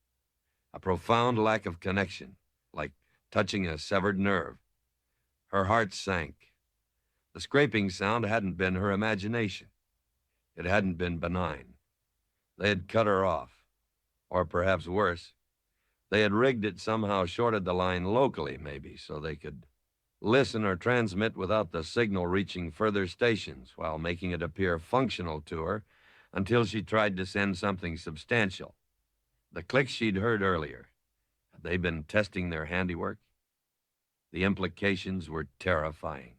A profound lack of connection, like touching a severed nerve. Her heart sank. The scraping sound hadn't been her imagination. It hadn't been benign. They had cut her off. Or perhaps worse, they had rigged it somehow, shorted the line locally, maybe, so they could listen or transmit without the signal reaching further stations while making it appear functional to her until she tried to send something substantial. The clicks she'd heard earlier, had they been testing their handiwork? The implications were terrifying.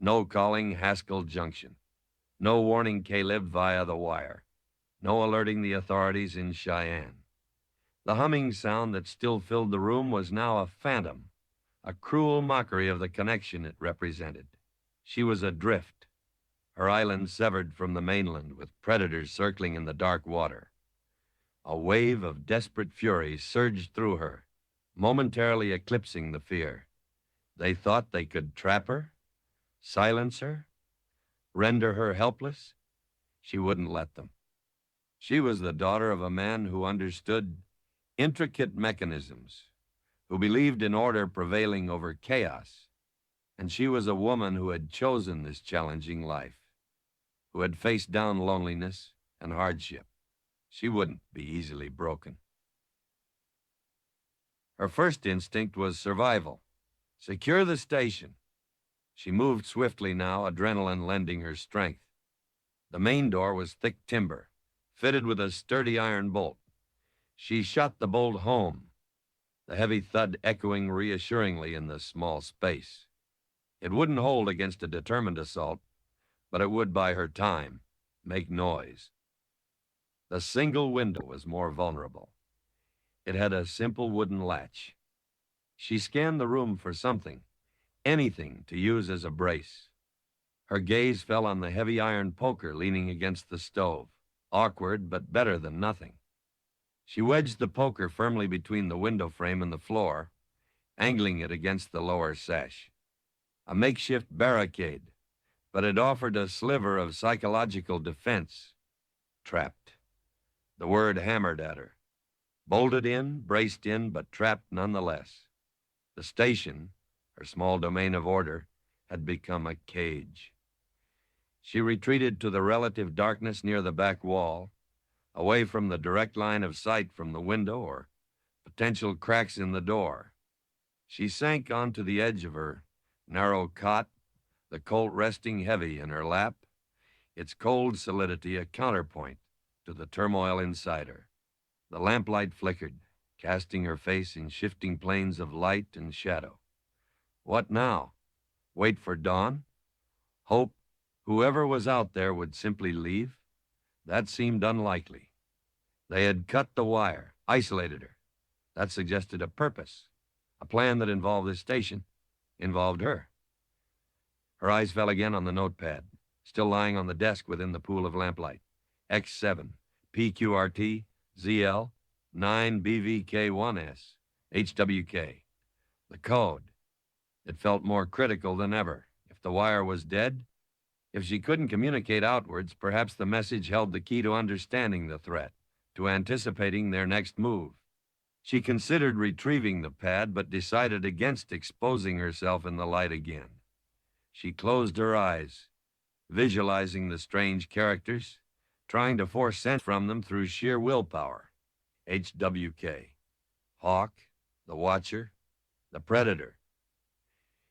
No calling Haskell Junction. No warning Caleb via the wire. No alerting the authorities in Cheyenne. The humming sound that still filled the room was now a phantom, a cruel mockery of the connection it represented. She was adrift, her island severed from the mainland with predators circling in the dark water. A wave of desperate fury surged through her, momentarily eclipsing the fear. They thought they could trap her, silence her, render her helpless. She wouldn't let them. She was the daughter of a man who understood intricate mechanisms, who believed in order prevailing over chaos. And she was a woman who had chosen this challenging life, who had faced down loneliness and hardship. She wouldn't be easily broken. Her first instinct was survival. Secure the station. She moved swiftly now, adrenaline lending her strength. The main door was thick timber, fitted with a sturdy iron bolt. She shot the bolt home, the heavy thud echoing reassuringly in the small space. It wouldn't hold against a determined assault, but it would buy her time. make noise. The single window was more vulnerable. It had a simple wooden latch. She scanned the room for something, anything to use as a brace. Her gaze fell on the heavy iron poker leaning against the stove, awkward but better than nothing. She wedged the poker firmly between the window frame and the floor, angling it against the lower sash. A makeshift barricade, but it offered a sliver of psychological defense. Trapped. The word hammered at her. Bolted in, braced in, but trapped nonetheless. The station, her small domain of order, had become a cage. She retreated to the relative darkness near the back wall, away from the direct line of sight from the window or potential cracks in the door. She sank onto the edge of her narrow cot, the Colt resting heavy in her lap, its cold solidity a counterpoint to the turmoil inside her. The lamplight flickered, casting her face in shifting planes of light and shadow. What now? Wait for dawn? Hope whoever was out there would simply leave? That seemed unlikely. They had cut the wire, isolated her. That suggested a purpose. A plan that involved this station, involved her. Her eyes fell again on the notepad, still lying on the desk within the pool of lamplight. X7, PQRT, ZL, 9BVK1S, HWK. The code. It felt more critical than ever. If the wire was dead, if she couldn't communicate outwards, perhaps the message held the key to understanding the threat, to anticipating their next move. She considered retrieving the pad, but decided against exposing herself in the light again. She closed her eyes, visualizing the strange characters, trying to force sense from them through sheer willpower. HWK. Hawk, the Watcher, the Predator.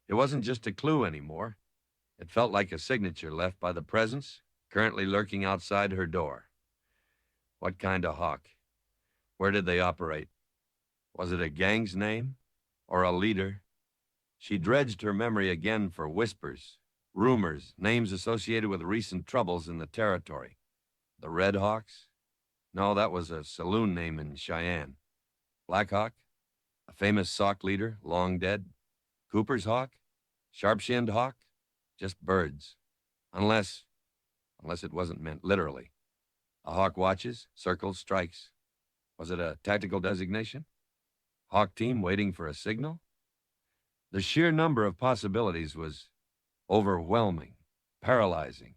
It wasn't just a clue anymore. It felt like a signature left by the presence currently lurking outside her door. What kind of hawk? Where did they operate? Was it a gang's name or a leader? She dredged her memory again for whispers, rumors, names associated with recent troubles in the territory. The Red Hawks? No, that was a saloon name in Cheyenne. Black Hawk? A famous Sauk leader, long dead? Cooper's Hawk? Sharp-shinned hawk? Just birds. Unless it wasn't meant literally. A hawk watches, circles, strikes. Was it a tactical designation? Hawk team waiting for a signal? The sheer number of possibilities was overwhelming, paralyzing.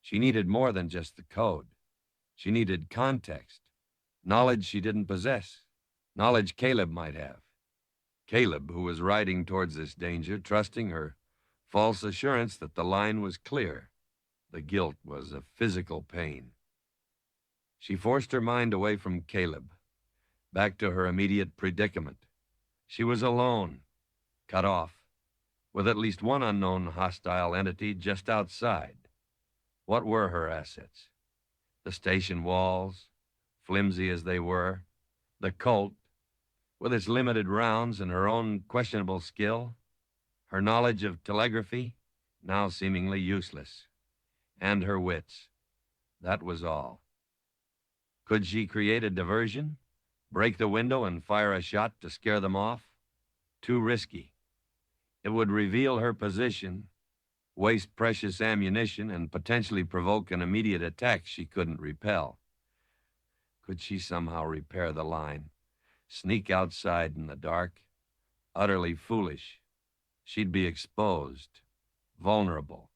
She needed more than just the code. She needed context, knowledge she didn't possess, knowledge Caleb might have. Caleb, who was riding towards this danger, trusting her false assurance that the line was clear. The guilt was a physical pain. She forced her mind away from Caleb, back to her immediate predicament. She was alone, cut off, with at least one unknown hostile entity just outside. What were her assets? The station walls, flimsy as they were, the Colt, with its limited rounds and her own questionable skill, her knowledge of telegraphy, now seemingly useless, and her wits. That was all. Could she create a diversion, break the window and fire a shot to scare them off? Too risky. It would reveal her position, waste precious ammunition, and potentially provoke an immediate attack she couldn't repel. Could she somehow repair the line, sneak outside in the dark? Utterly foolish. She'd be exposed, vulnerable.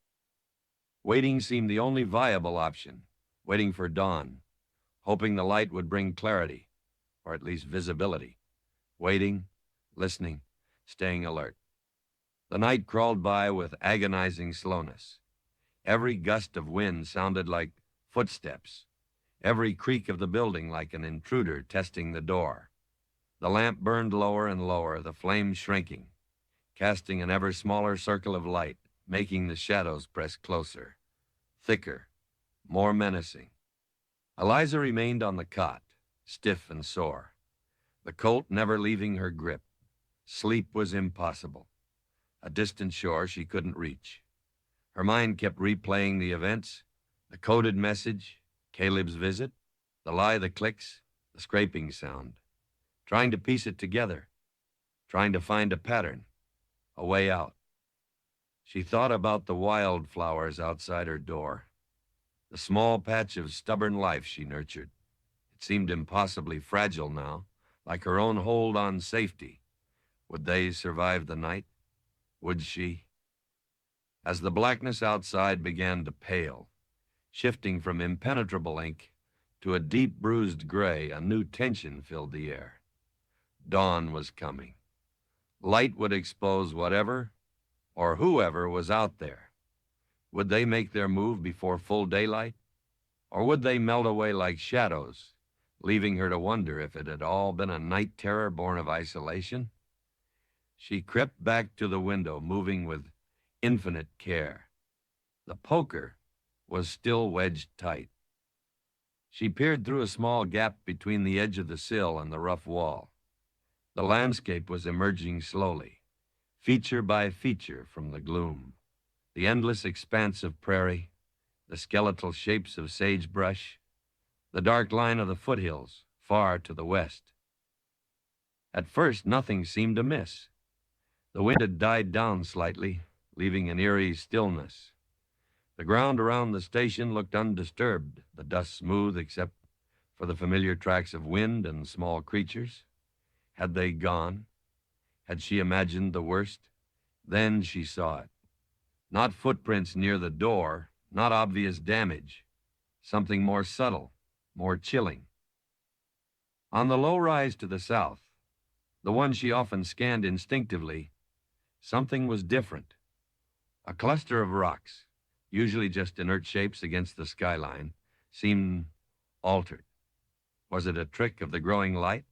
Waiting seemed the only viable option, waiting for dawn, hoping the light would bring clarity, or at least visibility. Waiting, listening, staying alert. The night crawled by with agonizing slowness. Every gust of wind sounded like footsteps, every creak of the building like an intruder testing the door. The lamp burned lower and lower, the flame shrinking, casting an ever smaller circle of light, making the shadows press closer, thicker, more menacing. Eliza remained on the cot, stiff and sore, the Colt never leaving her grip. Sleep was impossible. A distant shore she couldn't reach. Her mind kept replaying the events, The coded message, Caleb's visit, the lie, the clicks, the scraping sound. Trying to piece it together, trying to find a pattern, a way out. She thought about the wildflowers outside her door, the small patch of stubborn life she nurtured. It seemed impossibly fragile now, like her own hold on safety. Would they survive the night? Would she? As the blackness outside began to pale, shifting from impenetrable ink to a deep bruised gray, a new tension filled the air. Dawn was coming. Light would expose whatever or whoever was out there. Would they make their move before full daylight? Or would they melt away like shadows, leaving her to wonder if it had all been a night terror born of isolation? She crept back to the window, moving with infinite care. The poker was still wedged tight. She peered through a small gap between the edge of the sill and the rough wall. The landscape was emerging slowly, feature by feature from the gloom. The endless expanse of prairie, the skeletal shapes of sagebrush, the dark line of the foothills far to the west. At first, nothing seemed amiss. The wind had died down slightly, leaving an eerie stillness. The ground around the station looked undisturbed, the dust smooth except for the familiar tracks of wind and small creatures. Had they gone? Had she imagined the worst? Then she saw it. Not footprints near the door, not obvious damage. Something more subtle, more chilling. On the low rise to the south, the one she often scanned instinctively, something was different. A cluster of rocks, usually just inert shapes against the skyline, seemed altered. Was it a trick of the growing light?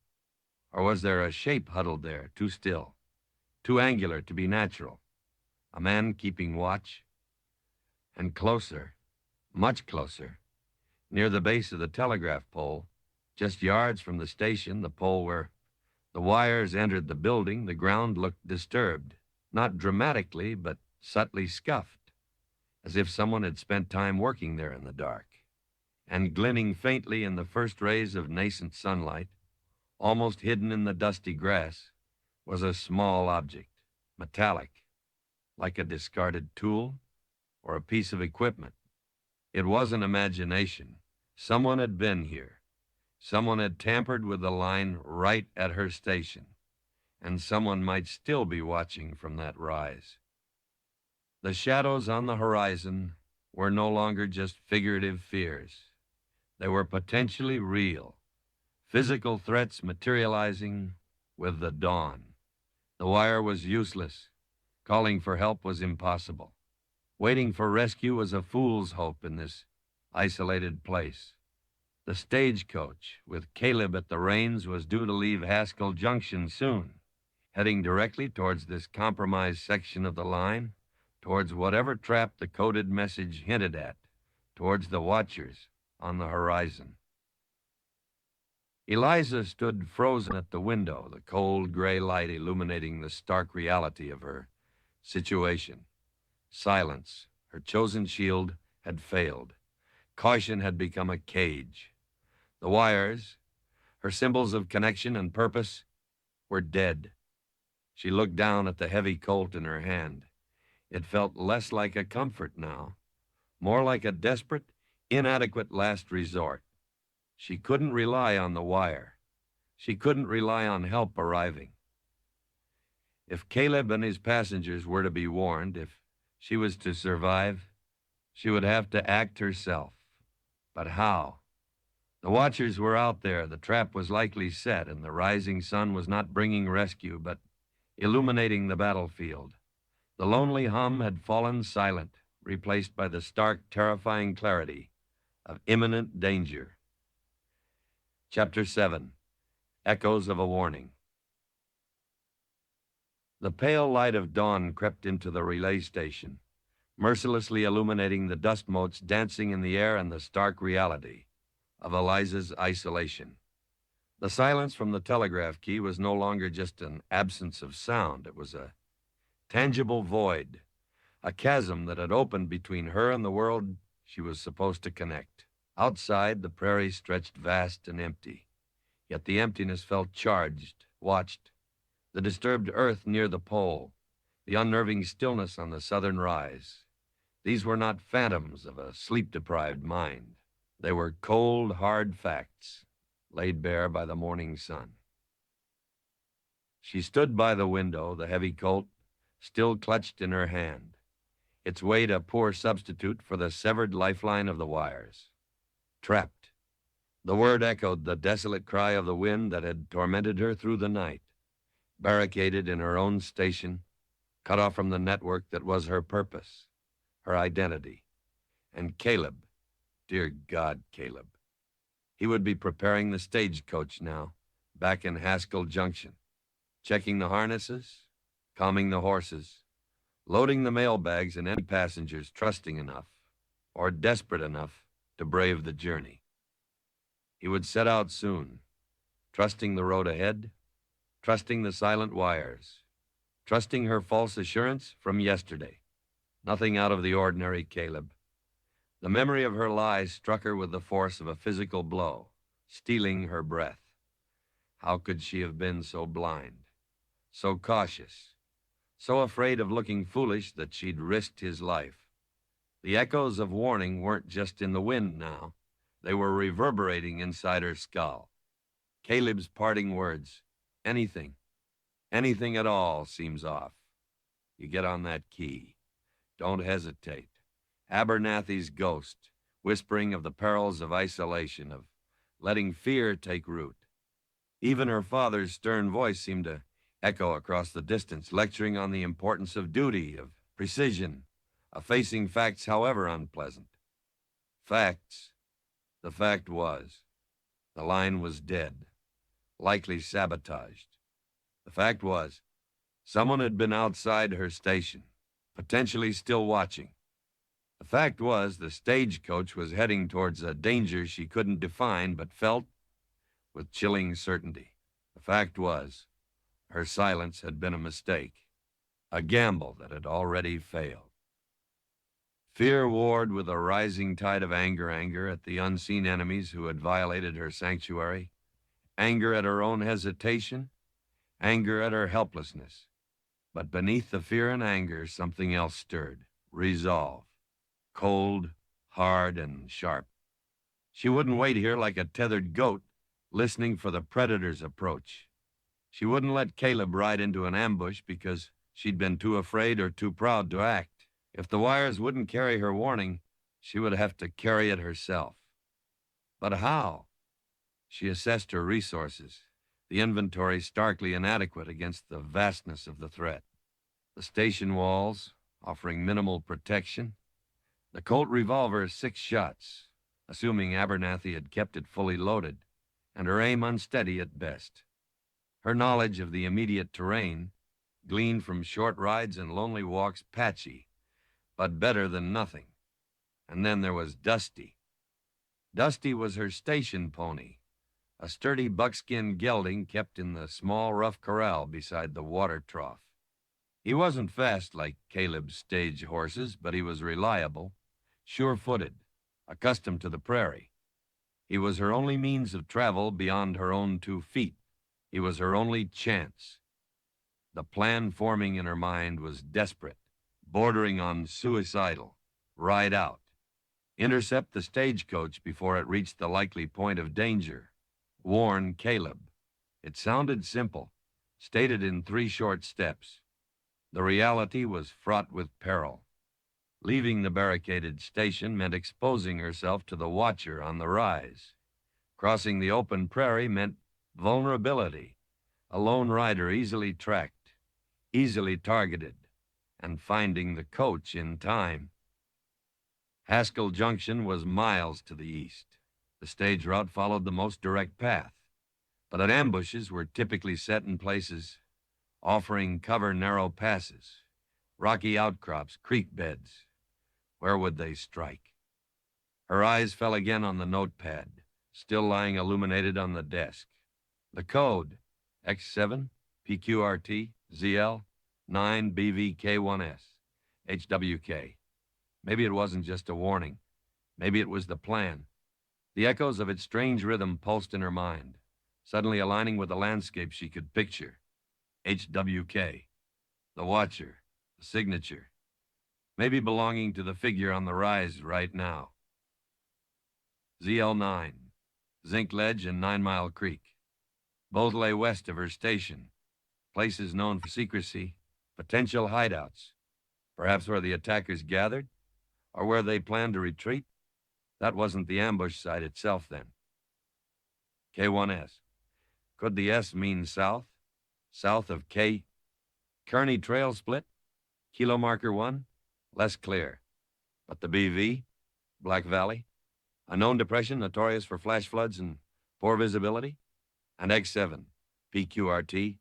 Or was there a shape huddled there, too still, too angular to be natural? A man keeping watch? And closer, much closer, near the base of the telegraph pole, just yards from the station, the pole where the wires entered the building, the ground looked disturbed, not dramatically, but subtly scuffed, as if someone had spent time working there in the dark. And glinting faintly in the first rays of nascent sunlight, almost hidden in the dusty grass, was a small object, metallic, like a discarded tool or a piece of equipment. It wasn't imagination. Someone had been here. Someone had tampered with the line right at her station, and someone might still be watching from that rise. The shadows on the horizon were no longer just figurative fears. They were potentially real. Physical threats materializing with the dawn. The wire was useless. Calling for help was impossible. Waiting for rescue was a fool's hope in this isolated place. The stagecoach, with Caleb at the reins, was due to leave Haskell Junction soon, heading directly towards this compromised section of the line, towards whatever trap the coded message hinted at, towards the watchers on the horizon. Eliza stood frozen at the window, the cold gray light illuminating the stark reality of her situation. Silence, her chosen shield, had failed. Caution had become a cage. The wires, her symbols of connection and purpose, were dead. She looked down at the heavy Colt in her hand. It felt less like a comfort now, more like a desperate, inadequate last resort. She couldn't rely on the wire. She couldn't rely on help arriving. If Caleb and his passengers were to be warned, if she was to survive, she would have to act herself. But how? The watchers were out there, the trap was likely set, and the rising sun was not bringing rescue, but illuminating the battlefield. The lonely hum had fallen silent, replaced by the stark, terrifying clarity of imminent danger. Chapter 7, Echoes of a Warning. The pale light of dawn crept into the relay station, mercilessly illuminating the dust motes dancing in the air and the stark reality of Eliza's isolation. The silence from the telegraph key was no longer just an absence of sound. It was a tangible void, a chasm that had opened between her and the world she was supposed to connect. Outside, the prairie stretched vast and empty, yet the emptiness felt charged, watched. The disturbed earth near the pole, the unnerving stillness on the southern rise. These were not phantoms of a sleep-deprived mind. They were cold, hard facts, laid bare by the morning sun. She stood by the window, the heavy Colt still clutched in her hand, its weight a poor substitute for the severed lifeline of the wires. Trapped. The word echoed the desolate cry of the wind that had tormented her through the night. Barricaded in her own station, cut off from the network that was her purpose, her identity. And Caleb, dear God, Caleb. He would be preparing the stagecoach now, back in Haskell Junction, checking the harnesses, calming the horses, loading the mail bags and any passengers trusting enough or desperate enough to brave the journey. He would set out soon, trusting the road ahead, trusting the silent wires, trusting her false assurance from yesterday. Nothing out of the ordinary, Caleb. The memory of her lies struck her with the force of a physical blow, stealing her breath. How could she have been so blind, so cautious, so afraid of looking foolish that she'd risked his life? The echoes of warning weren't just in the wind now. They were reverberating inside her skull. Caleb's parting words, anything at all seems off. You get on that key. Don't hesitate. Abernathy's ghost, whispering of the perils of isolation, of letting fear take root. Even her father's stern voice seemed to echo across the distance, lecturing on the importance of duty, of precision, of facing facts however unpleasant. Facts. The fact was, the line was dead, likely sabotaged. The fact was, someone had been outside her station, potentially still watching. The fact was, the stagecoach was heading towards a danger she couldn't define but felt with chilling certainty. The fact was, her silence had been a mistake, a gamble that had already failed. Fear warred with a rising tide of anger at the unseen enemies who had violated her sanctuary, anger at her own hesitation, anger at her helplessness. But beneath the fear and anger, something else stirred, resolve, cold, hard, and sharp. She wouldn't wait here like a tethered goat, listening for the predator's approach. She wouldn't let Caleb ride into an ambush because she'd been too afraid or too proud to act. If the wires wouldn't carry her warning, she would have to carry it herself. But how? She assessed her resources, the inventory starkly inadequate against the vastness of the threat. The station walls, offering minimal protection. The Colt revolver, 6 shots, assuming Abernathy had kept it fully loaded, and her aim unsteady at best. Her knowledge of the immediate terrain, gleaned from short rides and lonely walks, patchy, but better than nothing. And then there was Dusty. Dusty was her station pony, a sturdy buckskin gelding kept in the small rough corral beside the water trough. He wasn't fast like Caleb's stage horses, but he was reliable, sure-footed, accustomed to the prairie. He was her only means of travel beyond her own 2 feet. He was her only chance. The plan forming in her mind was desperate, bordering on suicidal. Ride out. Intercept the stagecoach before it reached the likely point of danger. Warn Caleb. It sounded simple, stated in 3 short steps. The reality was fraught with peril. Leaving the barricaded station meant exposing herself to the watcher on the rise. Crossing the open prairie meant vulnerability, a lone rider easily tracked, easily targeted, and finding the coach in time. Haskell Junction was miles to the east. The stage route followed the most direct path, but ambushes were typically set in places offering cover narrow passes, rocky outcrops, creek beds. Where would they strike? Her eyes fell again on the notepad, still lying illuminated on the desk. The code, X7, PQRT, ZL, 9BVK1S, HWK. Maybe it wasn't just a warning. Maybe it was the plan. The echoes of its strange rhythm pulsed in her mind, suddenly aligning with the landscape she could picture. HWK, the watcher, the signature, maybe belonging to the figure on the rise right now. ZL9, Zinc Ledge and 9 Mile Creek. Both lay west of her station, places known for secrecy, potential hideouts, perhaps where the attackers gathered, or where they planned to retreat. That wasn't the ambush site itself then. K1S. Could the S mean south? South of K? Kearney Trail split? Kilo marker 1? Less clear. But the BV? Black Valley? A known depression notorious for flash floods and poor visibility? And X7? PQRT?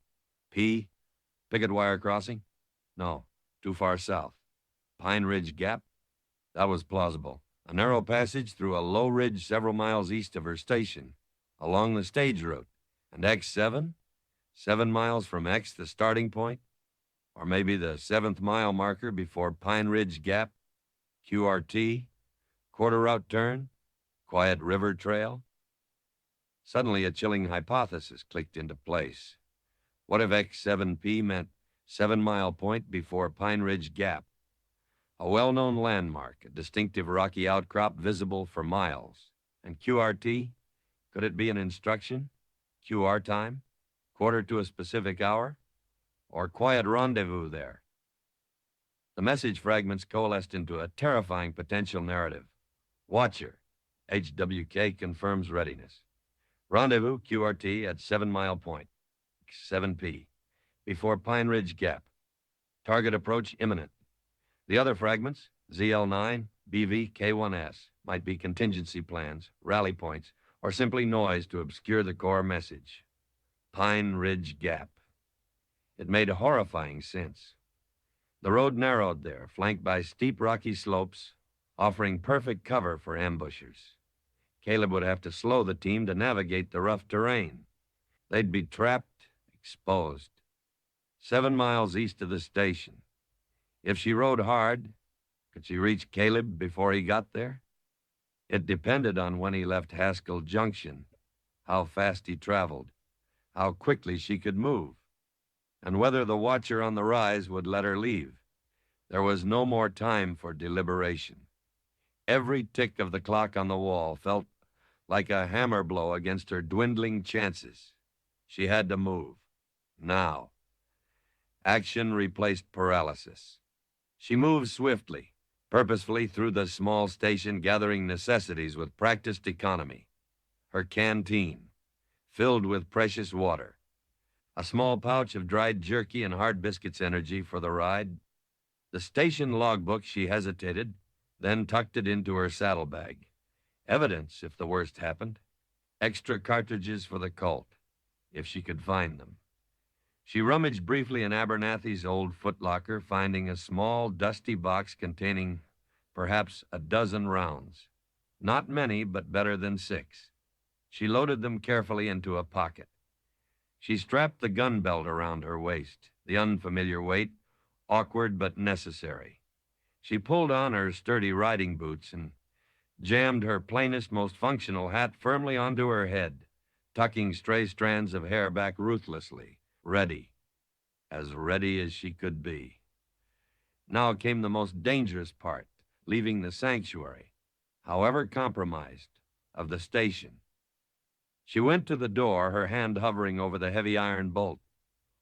P? Picket wire crossing? No, too far south. Pine Ridge Gap? That was plausible. A narrow passage through a low ridge several miles east of her station, along the stage route. And X7? 7 miles from X, the starting point? Or maybe the 7th mile marker before Pine Ridge Gap? QRT? Quarter route turn? Quiet River Trail? Suddenly a chilling hypothesis clicked into place. What if X7P meant 7 Mile Point before Pine Ridge Gap? A well-known landmark, a distinctive rocky outcrop visible for miles. And QRT? Could it be an instruction? QR time? Quarter to a specific hour? Or quiet rendezvous there? The message fragments coalesced into a terrifying potential narrative. Watcher. HWK confirms readiness. Rendezvous QRT at 7 Mile Point. 7P. Before Pine Ridge Gap. Target approach imminent. The other fragments, ZL9, BV, K1S, might be contingency plans, rally points, or simply noise to obscure the core message. Pine Ridge Gap. It made horrifying sense. The road narrowed there, flanked by steep rocky slopes, offering perfect cover for ambushers. Caleb would have to slow the team to navigate the rough terrain. They'd be trapped, exposed. 7 miles east of the station. If she rode hard, could she reach Caleb before he got there? It depended on when he left Haskell Junction, how fast he traveled, how quickly she could move, and whether the watcher on the rise would let her leave. There was no more time for deliberation. Every tick of the clock on the wall felt like a hammer blow against her dwindling chances. She had to move. Now. Action replaced paralysis. She moved swiftly, purposefully through the small station, gathering necessities with practiced economy. Her canteen, filled with precious water. A small pouch of dried jerky and hard biscuits energy for the ride. The station logbook, she hesitated, then tucked it into her saddlebag. Evidence, if the worst happened. Extra cartridges for the Colt, if she could find them. She rummaged briefly in Abernathy's old footlocker, finding a small, dusty box containing perhaps a dozen rounds. Not many, but better than 6. She loaded them carefully into a pocket. She strapped the gun belt around her waist, the unfamiliar weight, awkward but necessary. She pulled on her sturdy riding boots and jammed her plainest, most functional hat firmly onto her head, tucking stray strands of hair back ruthlessly. Ready. As ready as she could be. Now came the most dangerous part, leaving the sanctuary, however compromised, of the station. She went to the door, her hand hovering over the heavy iron bolt.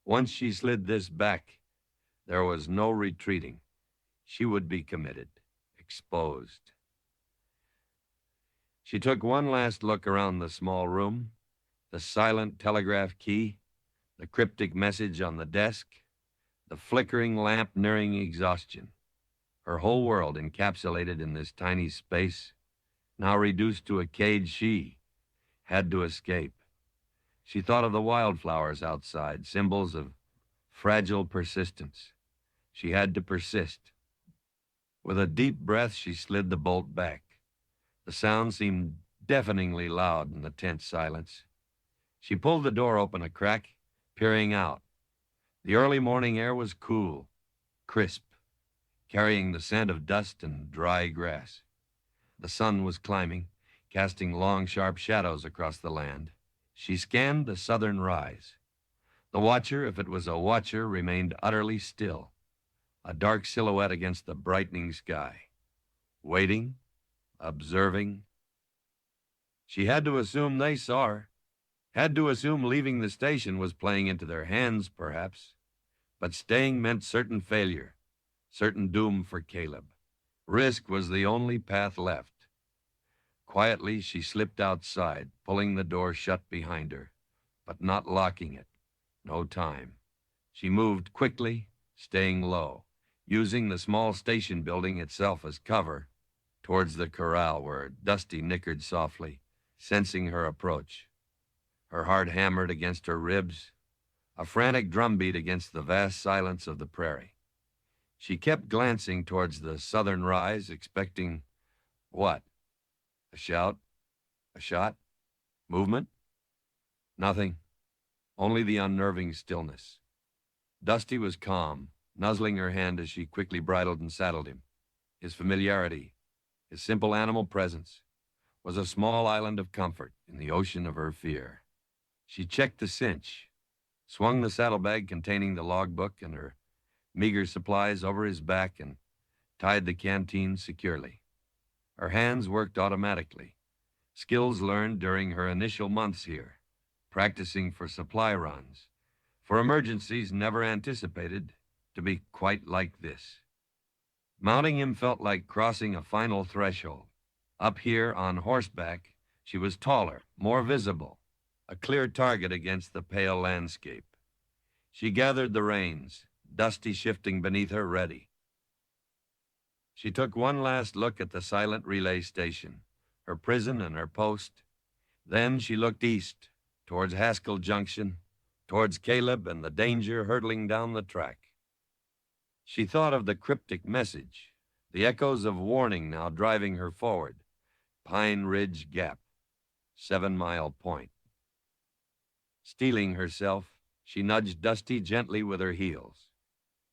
Once she slid this back, there was no retreating. She would be committed, exposed. She took one last look around the small room, the silent telegraph key, the cryptic message on the desk, the flickering lamp nearing exhaustion. Her whole world encapsulated in this tiny space, now reduced to a cage she had to escape. She thought of the wildflowers outside, symbols of fragile persistence. She had to persist. With a deep breath, she slid the bolt back. The sound seemed deafeningly loud in the tense silence. She pulled the door open a crack, peering out. The early morning air was cool, crisp, carrying the scent of dust and dry grass. The sun was climbing, casting long, sharp shadows across the land. She scanned the southern rise. The watcher, if it was a watcher, remained utterly still, a dark silhouette against the brightening sky. Waiting, observing. She had to assume they saw her, had to assume leaving the station was playing into their hands, perhaps. But staying meant certain failure, certain doom for Caleb. Risk was the only path left. Quietly, she slipped outside, pulling the door shut behind her, but not locking it. No time. She moved quickly, staying low, using the small station building itself as cover, towards the corral where Dusty nickered softly, sensing her approach. Her heart hammered against her ribs, a frantic drumbeat against the vast silence of the prairie. She kept glancing towards the southern rise, expecting what? A shout? A shot? Movement? Nothing. Only the unnerving stillness. Dusty was calm, nuzzling her hand as she quickly bridled and saddled him. His familiarity, his simple animal presence, was a small island of comfort in the ocean of her fear. She checked the cinch, swung the saddlebag containing the logbook and her meager supplies over his back, and tied the canteen securely. Her hands worked automatically, skills learned during her initial months here, practicing for supply runs, for emergencies never anticipated to be quite like this. Mounting him felt like crossing a final threshold. Up here on horseback, she was taller, more visible, a clear target against the pale landscape. She gathered the reins, Dusty shifting beneath her, ready. She took one last look at the silent relay station, her prison and her post. Then she looked east, towards Haskell Junction, towards Caleb and the danger hurtling down the track. She thought of the cryptic message, the echoes of warning now driving her forward. Pine Ridge Gap, 7 Mile Point. Steeling herself, she nudged Dusty gently with her heels.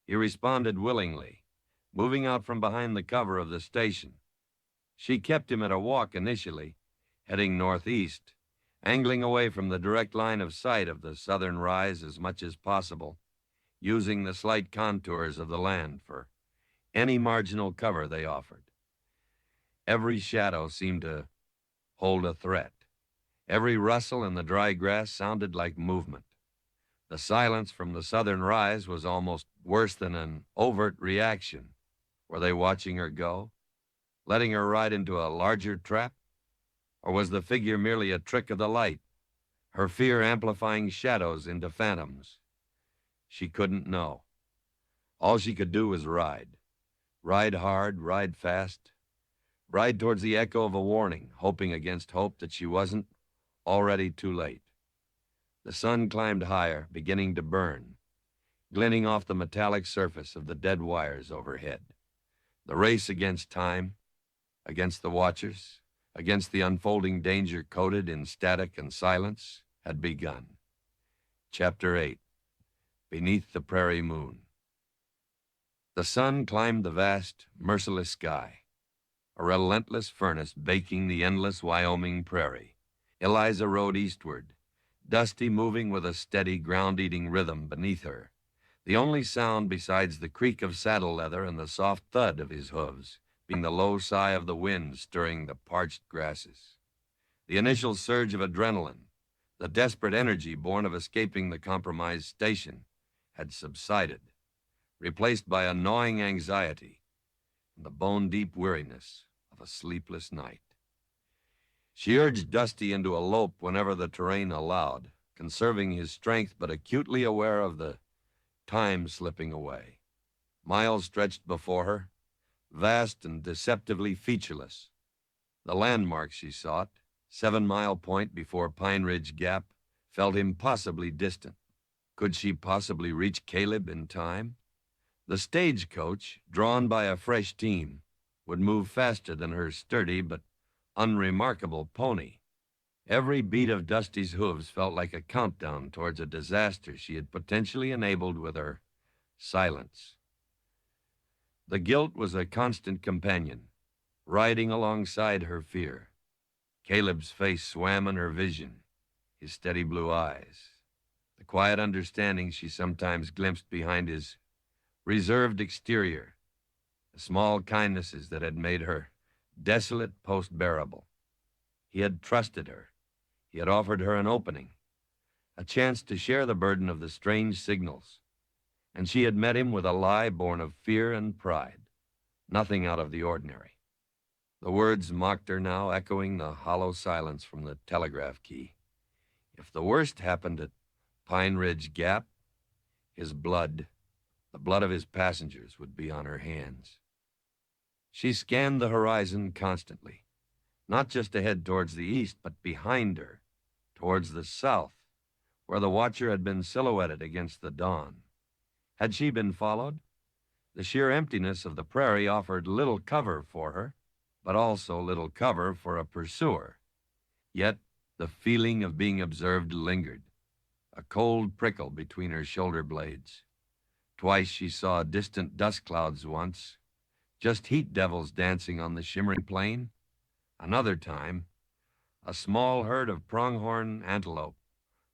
He responded willingly, moving out from behind the cover of the station. She kept him at a walk initially, heading northeast, angling away from the direct line of sight of the southern rise as much as possible, using the slight contours of the land for any marginal cover they offered. Every shadow seemed to hold a threat. Every rustle in the dry grass sounded like movement. The silence from the southern rise was almost worse than an overt reaction. Were they watching her go, letting her ride into a larger trap? Or was the figure merely a trick of the light, her fear amplifying shadows into phantoms? She couldn't know. All she could do was ride. Ride hard, ride fast. Ride towards the echo of a warning, hoping against hope that she wasn't already too late. The sun climbed higher, beginning to burn, glinting off the metallic surface of the dead wires overhead. The race against time, against the watchers, against the unfolding danger coded in static and silence, had begun. Chapter 8, Beneath the Prairie Moon. The sun climbed the vast, merciless sky, a relentless furnace baking the endless Wyoming prairie. Eliza rode eastward, Dusty moving with a steady, ground-eating rhythm beneath her, the only sound besides the creak of saddle leather and the soft thud of his hooves being the low sigh of the wind stirring the parched grasses. The initial surge of adrenaline, the desperate energy born of escaping the compromised station, had subsided, replaced by a gnawing anxiety and the bone-deep weariness of a sleepless night. She urged Dusty into a lope whenever the terrain allowed, conserving his strength but acutely aware of the time slipping away. Miles stretched before her, vast and deceptively featureless. The landmark she sought, 7 Mile Point before Pine Ridge Gap, felt impossibly distant. Could she possibly reach Caleb in time? The stagecoach, drawn by a fresh team, would move faster than her sturdy but unremarkable pony. Every beat of Dusty's hooves felt like a countdown towards a disaster she had potentially enabled with her silence. The guilt was a constant companion, riding alongside her fear. Caleb's face swam in her vision, his steady blue eyes, the quiet understanding she sometimes glimpsed behind his reserved exterior, the small kindnesses that had made her desolate post-bearable. He had trusted her. He had offered her an opening, a chance to share the burden of the strange signals. And she had met him with a lie born of fear and pride, nothing out of the ordinary. The words mocked her now, echoing the hollow silence from the telegraph key. If the worst happened at Pine Ridge Gap, his blood, the blood of his passengers, would be on her hands. She scanned the horizon constantly, not just ahead towards the east, but behind her, towards the south, where the watcher had been silhouetted against the dawn. Had she been followed? The sheer emptiness of the prairie offered little cover for her, but also little cover for a pursuer. Yet the feeling of being observed lingered, a cold prickle between her shoulder blades. Twice she saw distant dust clouds once, just heat devils dancing on the shimmering plain. Another time, a small herd of pronghorn antelope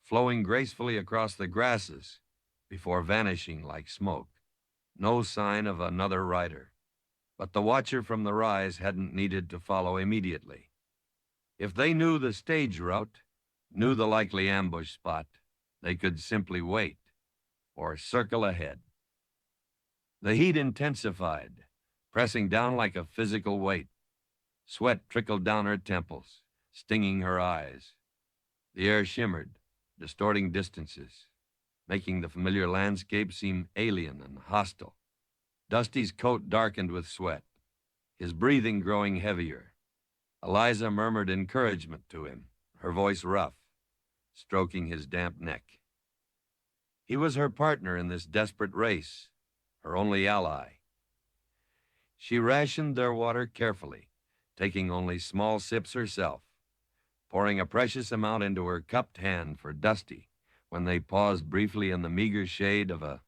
flowing gracefully across the grasses before vanishing like smoke. No sign of another rider. But the watcher from the rise hadn't needed to follow immediately. If they knew the stage route, knew the likely ambush spot, they could simply wait or circle ahead. The heat intensified, pressing down like a physical weight. Sweat trickled down her temples, stinging her eyes. The air shimmered, distorting distances, making the familiar landscape seem alien and hostile. Dusty's coat darkened with sweat, his breathing growing heavier. Eliza murmured encouragement to him, her voice rough, stroking his damp neck. He was her partner in this desperate race, her only ally. She rationed their water carefully, taking only small sips herself, pouring a precious amount into her cupped hand for Dusty when they paused briefly in the meager shade of a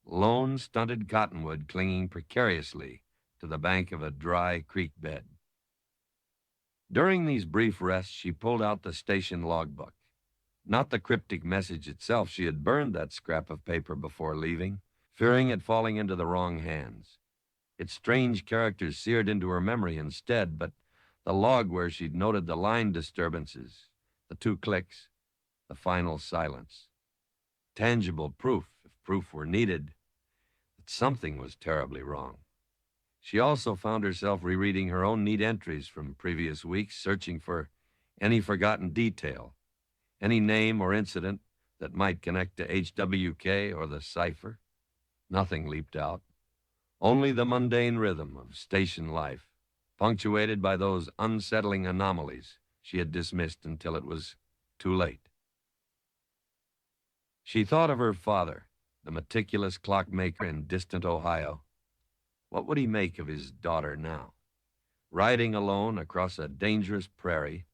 lone, stunted cottonwood clinging precariously to the bank of a dry creek bed. During these brief rests, she pulled out the station logbook. Not the cryptic message itself. She had burned that scrap of paper before leaving, fearing it falling into the wrong hands. Its strange characters seared into her memory instead, but the log where she'd noted the line disturbances, the 2 clicks, the final silence. Tangible proof, if proof were needed, that something was terribly wrong. She also found herself rereading her own neat entries from previous weeks, searching for any forgotten detail, any name or incident that might connect to HWK or the cipher. Nothing leaped out. Only the mundane rhythm of station life, punctuated by those unsettling anomalies she had dismissed until it was too late. She thought of her father, the meticulous clockmaker in distant Ohio. What would he make of his daughter now? Riding alone across a dangerous prairie,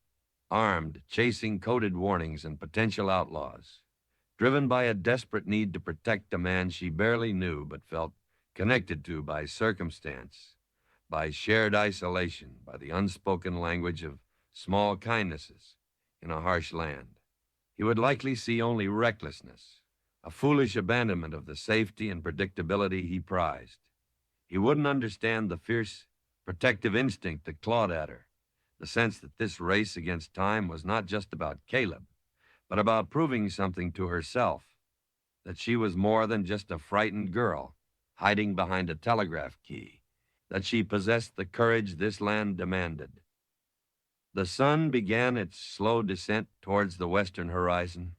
armed, chasing coded warnings and potential outlaws, driven by a desperate need to protect a man she barely knew but felt connected to by circumstance, by shared isolation, by the unspoken language of small kindnesses in a harsh land. He would likely see only recklessness, a foolish abandonment of the safety and predictability he prized. He wouldn't understand the fierce, protective instinct that clawed at her, the sense that this race against time was not just about Caleb, but about proving something to herself, that she was more than just a frightened girl hiding behind a telegraph key, that she possessed the courage this land demanded. The sun began its slow descent towards the western horizon,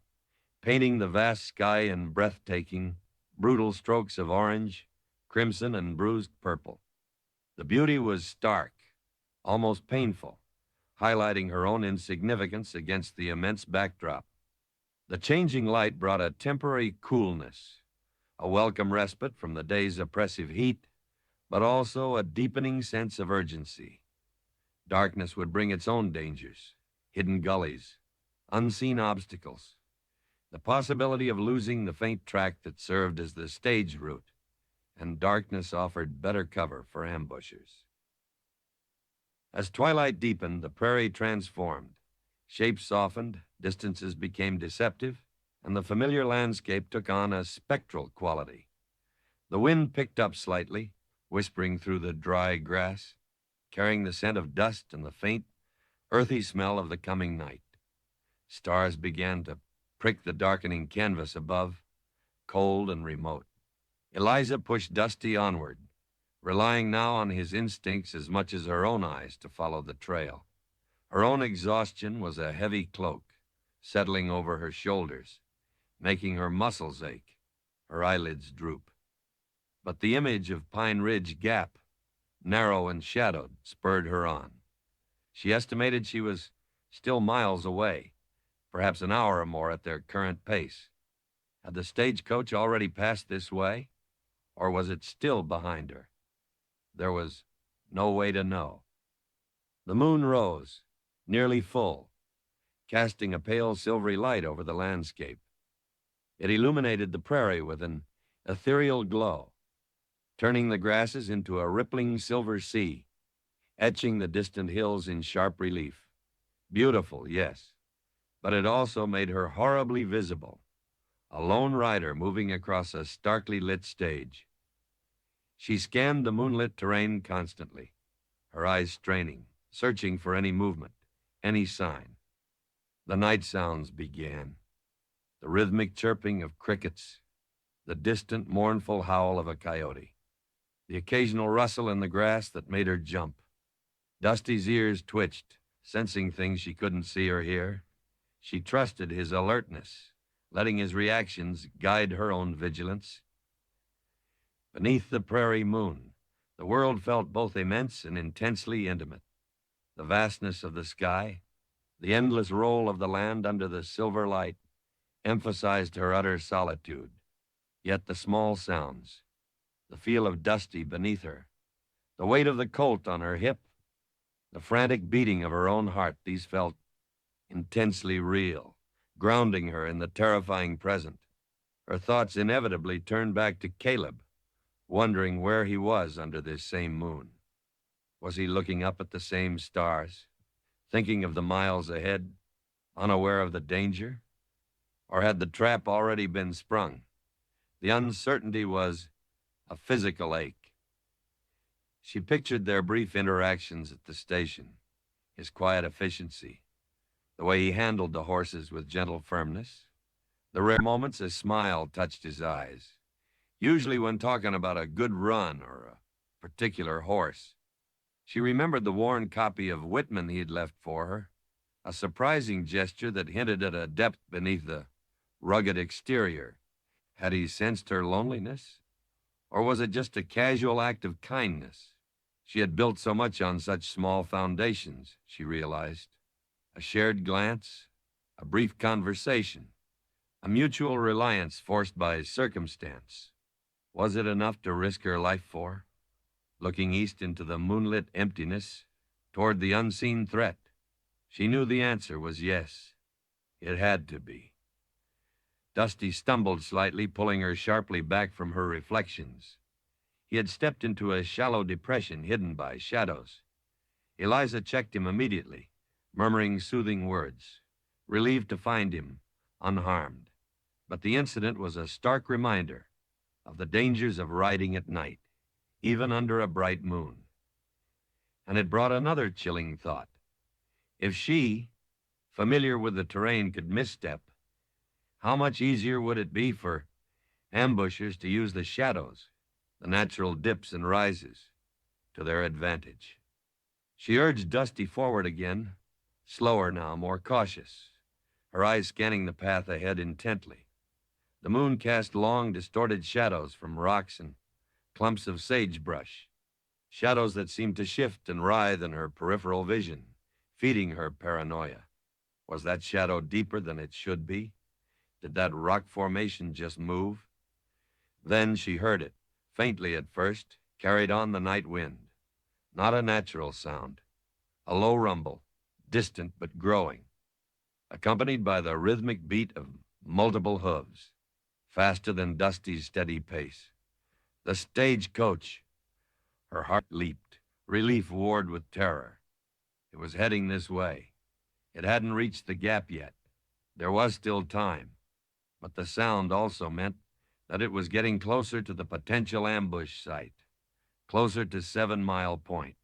painting the vast sky in breathtaking, brutal strokes of orange, crimson, and bruised purple. The beauty was stark, almost painful, highlighting her own insignificance against the immense backdrop. The changing light brought a temporary coolness, a welcome respite from the day's oppressive heat, but also a deepening sense of urgency. Darkness would bring its own dangers, hidden gullies, unseen obstacles, the possibility of losing the faint track that served as the stage route, and darkness offered better cover for ambushers. As twilight deepened, the prairie transformed. Shapes softened, distances became deceptive, and the familiar landscape took on a spectral quality. The wind picked up slightly, whispering through the dry grass, carrying the scent of dust and the faint, earthy smell of the coming night. Stars began to prick the darkening canvas above, cold and remote. Eliza pushed Dusty onward, relying now on his instincts as much as her own eyes to follow the trail. Her own exhaustion was a heavy cloak, settling over her shoulders, making her muscles ache, her eyelids droop. But the image of Pine Ridge Gap, narrow and shadowed, spurred her on. She estimated she was still miles away, perhaps an hour or more at their current pace. Had the stagecoach already passed this way, or was it still behind her? There was no way to know. The moon rose, nearly full, casting a pale silvery light over the landscape. It illuminated the prairie with an ethereal glow, turning the grasses into a rippling silver sea, etching the distant hills in sharp relief. Beautiful, yes, but it also made her horribly visible, a lone rider moving across a starkly lit stage. She scanned the moonlit terrain constantly, her eyes straining, searching for any movement, any sign. The night sounds began, the rhythmic chirping of crickets, the distant, mournful howl of a coyote, the occasional rustle in the grass that made her jump. Dusty's ears twitched, sensing things she couldn't see or hear. She trusted his alertness, letting his reactions guide her own vigilance. Beneath the prairie moon, the world felt both immense and intensely intimate. The vastness of the sky, the endless roll of the land under the silver light, emphasized her utter solitude. Yet the small sounds, the feel of Dusty beneath her, the weight of the colt on her hip, the frantic beating of her own heart, these felt intensely real, grounding her in the terrifying present. Her thoughts inevitably turned back to Caleb, wondering where he was under this same moon. Was he looking up at the same stars, thinking of the miles ahead, unaware of the danger? Or had the trap already been sprung? The uncertainty was a physical ache. She pictured their brief interactions at the station, his quiet efficiency, the way he handled the horses with gentle firmness. The rare moments a smile touched his eyes, usually when talking about a good run or a particular horse. She remembered the worn copy of Whitman he'd left for her, a surprising gesture that hinted at a depth beneath the rugged exterior. Had he sensed her loneliness? Or was it just a casual act of kindness? She had built so much on such small foundations, she realized. A shared glance, a brief conversation, a mutual reliance forced by circumstance. Was it enough to risk her life for? Looking east into the moonlit emptiness, toward the unseen threat, she knew the answer was yes. It had to be. Dusty stumbled slightly, pulling her sharply back from her reflections. He had stepped into a shallow depression hidden by shadows. Eliza checked him immediately, murmuring soothing words, relieved to find him unharmed. But the incident was a stark reminder of the dangers of riding at night, even under a bright moon. And it brought another chilling thought. If she, familiar with the terrain, could misstep, how much easier would it be for ambushers to use the shadows, the natural dips and rises, to their advantage? She urged Dusty forward again, slower now, more cautious, her eyes scanning the path ahead intently. The moon cast long, distorted shadows from rocks and clumps of sagebrush, shadows that seemed to shift and writhe in her peripheral vision, feeding her paranoia. Was that shadow deeper than it should be? Did that rock formation just move? Then she heard it, faintly at first, carried on the night wind. Not a natural sound. A low rumble, distant but growing, accompanied by the rhythmic beat of multiple hooves, faster than Dusty's steady pace. The stagecoach. Her heart leaped, relief warred with terror. It was heading this way. It hadn't reached the gap yet. There was still time. But the sound also meant that it was getting closer to the potential ambush site, closer to 7 Mile Point,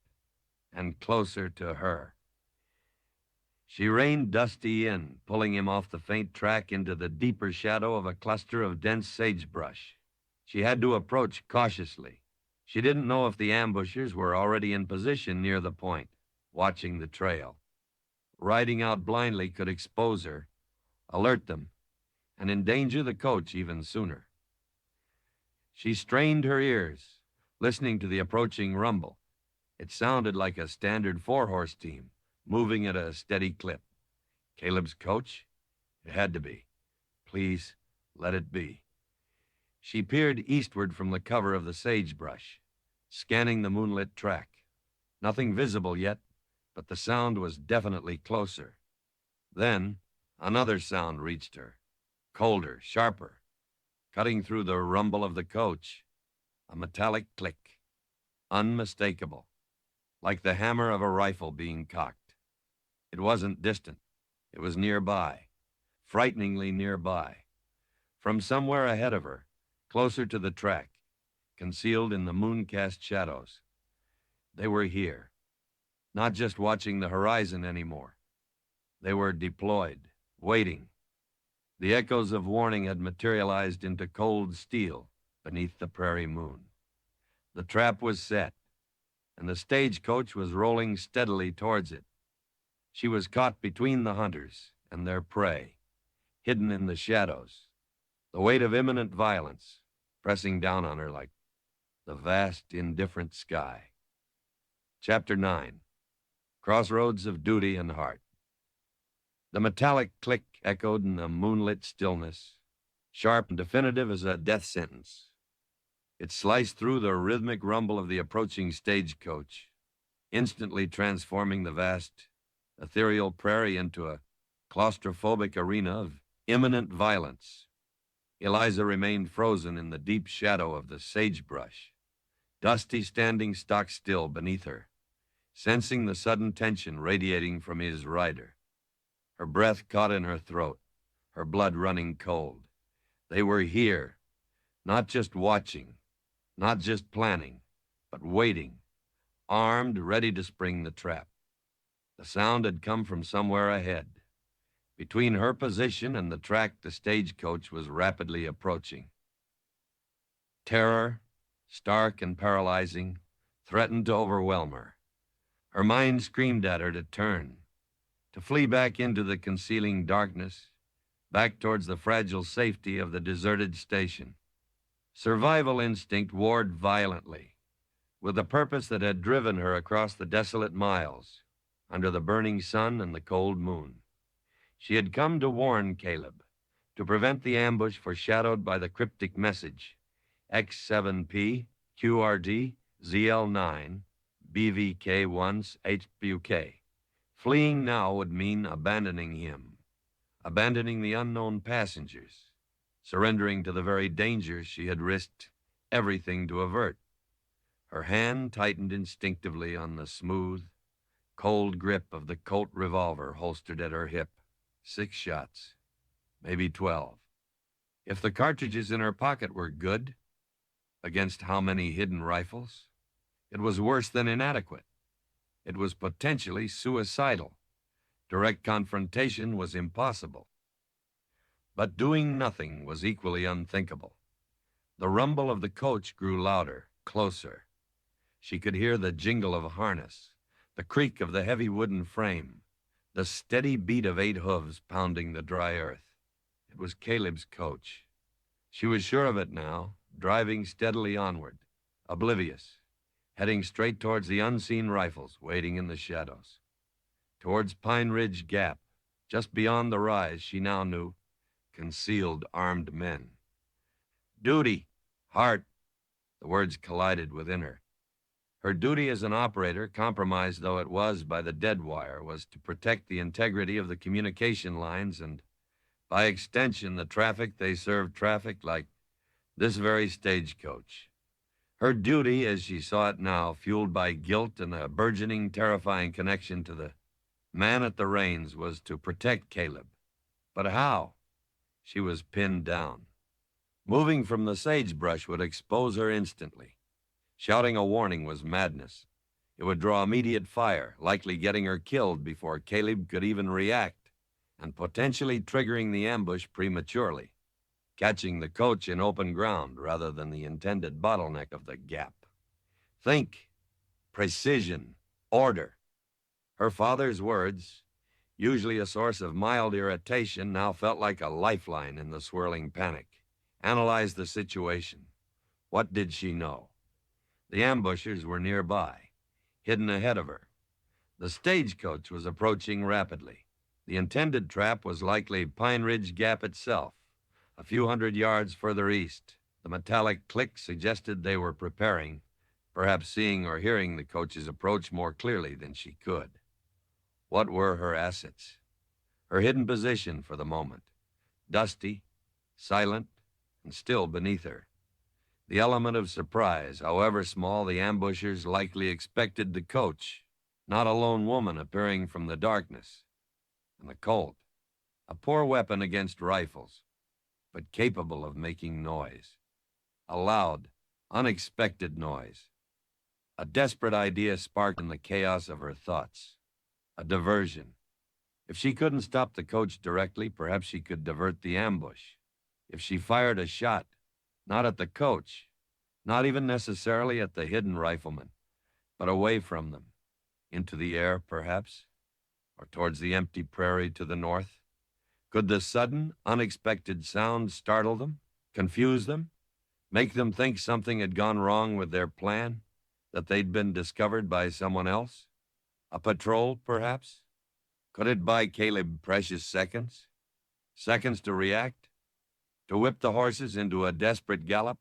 and closer to her. She reined Dusty in, pulling him off the faint track into the deeper shadow of a cluster of dense sagebrush. She had to approach cautiously. She didn't know if the ambushers were already in position near the point, watching the trail. Riding out blindly could expose her, alert them, and endanger the coach even sooner. She strained her ears, listening to the approaching rumble. It sounded like a standard 4-horse team, moving at a steady clip. Caleb's coach? It had to be. Please, let it be. She peered eastward from the cover of the sagebrush, scanning the moonlit track. Nothing visible yet, but the sound was definitely closer. Then, another sound reached her, colder, sharper, cutting through the rumble of the coach. A metallic click, unmistakable, like the hammer of a rifle being cocked. It wasn't distant. It was nearby, frighteningly nearby. From somewhere ahead of her, closer to the track, concealed in the moon-cast shadows. They were here, not just watching the horizon anymore. They were deployed, waiting. The echoes of warning had materialized into cold steel beneath the prairie moon. The trap was set, and the stagecoach was rolling steadily towards it. She was caught between the hunters and their prey, hidden in the shadows, the weight of imminent violence pressing down on her like the vast, indifferent sky. Chapter 9, Crossroads of Duty and Heart. The metallic click echoed in the moonlit stillness, sharp and definitive as a death sentence. It sliced through the rhythmic rumble of the approaching stagecoach, instantly transforming the vast, ethereal prairie into a claustrophobic arena of imminent violence. Eliza remained frozen in the deep shadow of the sagebrush, Dusty standing stock still beneath her, sensing the sudden tension radiating from his rider. Her breath caught in her throat, her blood running cold. They were here, not just watching, not just planning, but waiting, armed, ready to spring the trap. The sound had come from somewhere ahead. Between her position and the track, the stagecoach was rapidly approaching. Terror, stark and paralyzing, threatened to overwhelm her. Her mind screamed at her to turn, to flee back into the concealing darkness, back towards the fragile safety of the deserted station. Survival instinct warred violently, with the purpose that had driven her across the desolate miles, under the burning sun and the cold moon. She had come to warn Caleb, to prevent the ambush foreshadowed by the cryptic message, X7P, QRD, ZL9, BVK1's HBUK. Fleeing now would mean abandoning him, abandoning the unknown passengers, surrendering to the very dangers she had risked everything to avert. Her hand tightened instinctively on the smooth, cold grip of the Colt revolver holstered at her hip. 6 shots, maybe 12. If the cartridges in her pocket were good, against how many hidden rifles? It was worse than inadequate. It was potentially suicidal. Direct confrontation was impossible. But doing nothing was equally unthinkable. The rumble of the coach grew louder, closer. She could hear the jingle of a harness, the creak of the heavy wooden frame, the steady beat of 8 hooves pounding the dry earth. It was Caleb's coach. She was sure of it now, driving steadily onward, oblivious, heading straight towards the unseen rifles waiting in the shadows. Towards Pine Ridge Gap, just beyond the rise, she now knew, concealed armed men. Duty, heart, the words collided within her. Her duty as an operator, compromised though it was by the dead wire, was to protect the integrity of the communication lines and, by extension, the traffic they served trafficked like this very stagecoach. Her duty, as she saw it now, fueled by guilt and a burgeoning, terrifying connection to the Man at the reins was to protect Caleb. But how? She was pinned down. Moving from the sagebrush would expose her instantly. Shouting a warning was madness. It would draw immediate fire, likely getting her killed before Caleb could even react, and potentially triggering the ambush prematurely, catching the coach in open ground rather than the intended bottleneck of the gap. Think, precision, order. Her father's words, usually a source of mild irritation, now felt like a lifeline in the swirling panic. Analyze the situation. What did she know? The ambushers were nearby, hidden ahead of her. The stagecoach was approaching rapidly. The intended trap was likely Pine Ridge Gap itself, a few hundred yards further east. The metallic click suggested they were preparing, perhaps seeing or hearing the coach's approach more clearly than she could. What were her assets? Her hidden position for the moment, dusty, silent, and still beneath her. The element of surprise, however small, the ambushers likely expected the coach, not a lone woman appearing from the darkness. And the Colt, a poor weapon against rifles, but capable of making noise. A loud, unexpected noise. A desperate idea sparked in the chaos of her thoughts. A diversion. If she couldn't stop the coach directly, perhaps she could divert the ambush. If she fired a shot, not at the coach, not even necessarily at the hidden riflemen, but away from them, into the air, perhaps, or towards the empty prairie to the north, could the sudden, unexpected sound startle them, confuse them, make them think something had gone wrong with their plan, that they'd been discovered by someone else? A patrol, perhaps? Could it buy Caleb precious seconds? Seconds to react? To whip the horses into a desperate gallop?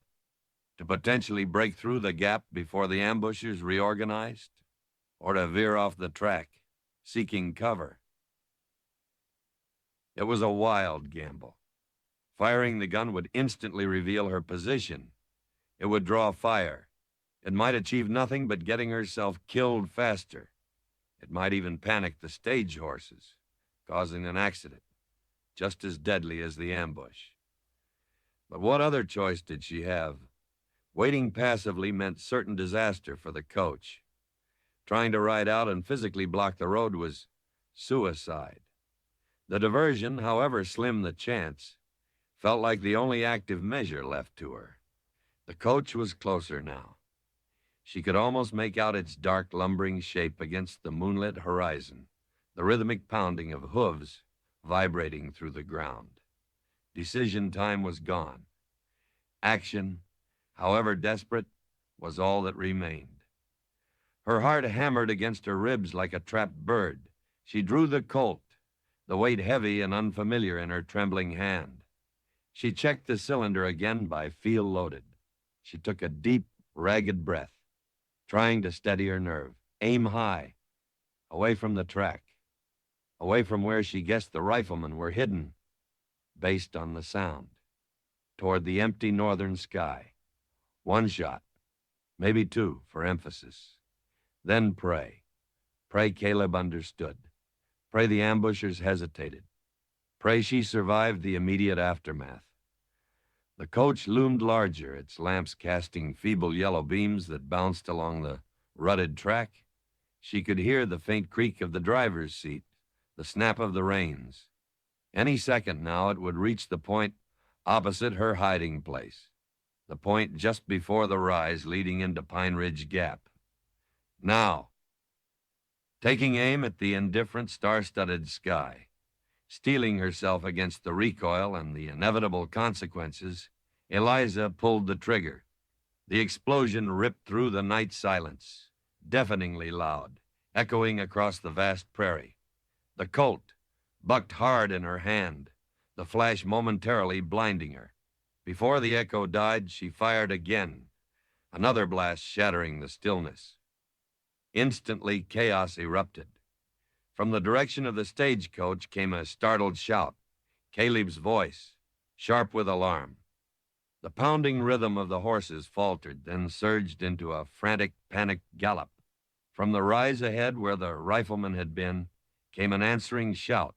To potentially break through the gap before the ambushers reorganized? Or to veer off the track, seeking cover? It was a wild gamble. Firing the gun would instantly reveal her position. It would draw fire. It might achieve nothing but getting herself killed faster. It might even panic the stage horses, causing an accident, just as deadly as the ambush. But what other choice did she have? Waiting passively meant certain disaster for the coach. Trying to ride out and physically block the road was suicide. The diversion, however slim the chance, felt like the only active measure left to her. The coach was closer now. She could almost make out its dark, lumbering shape against the moonlit horizon, the rhythmic pounding of hooves vibrating through the ground. Decision time was gone. Action, however desperate, was all that remained. Her heart hammered against her ribs like a trapped bird. She drew the Colt, the weight heavy and unfamiliar in her trembling hand. She checked the cylinder again by feel loaded. She took a deep, ragged breath, trying to steady her nerve. Aim high, away from the track, away from where she guessed the riflemen were hidden, based on the sound, toward the empty northern sky. One shot, maybe two, for emphasis. Then pray. Pray Caleb understood. Pray the ambushers hesitated. Pray she survived the immediate aftermath. The coach loomed larger, its lamps casting feeble yellow beams that bounced along the rutted track. She could hear the faint creak of the driver's seat, the snap of the reins. Any second now it would reach the point opposite her hiding place, the point just before the rise leading into Pine Ridge Gap. Now, taking aim at the indifferent star-studded sky, steeling herself against the recoil and the inevitable consequences, Eliza pulled the trigger. The explosion ripped through the night silence, deafeningly loud, echoing across the vast prairie. The Colt bucked hard in her hand, the flash momentarily blinding her. Before the echo died, she fired again, another blast shattering the stillness. Instantly, chaos erupted. From the direction of the stagecoach came a startled shout, Caleb's voice, sharp with alarm. The pounding rhythm of the horses faltered, then surged into a frantic, panicked gallop. From the rise ahead where the riflemen had been, came an answering shout,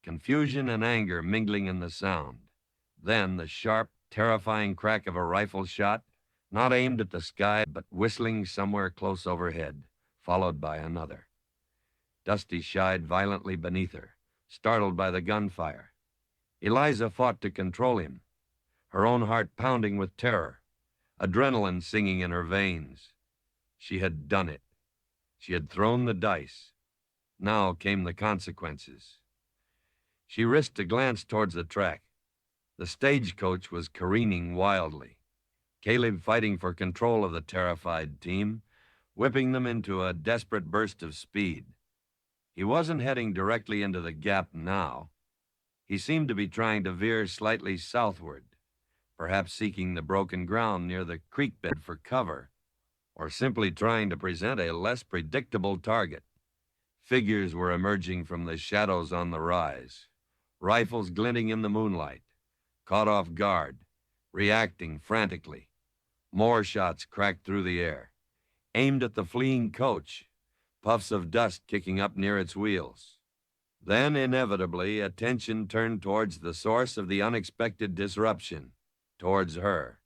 confusion and anger mingling in the sound. Then the sharp, terrifying crack of a rifle shot, not aimed at the sky, but whistling somewhere close overhead, followed by another. Dusty shied violently beneath her, startled by the gunfire. Eliza fought to control him, her own heart pounding with terror, adrenaline singing in her veins. She had done it. She had thrown the dice. Now came the consequences. She risked a glance towards the track. The stagecoach was careening wildly, Caleb fighting for control of the terrified team, whipping them into a desperate burst of speed. He wasn't heading directly into the gap now. He seemed to be trying to veer slightly southward, perhaps seeking the broken ground near the creek bed for cover, or simply trying to present a less predictable target. Figures were emerging from the shadows on the rise, rifles glinting in the moonlight, caught off guard, reacting frantically. More shots cracked through the air, aimed at the fleeing coach, puffs of dust kicking up near its wheels. Then, inevitably, attention turned towards the source of the unexpected disruption, towards her.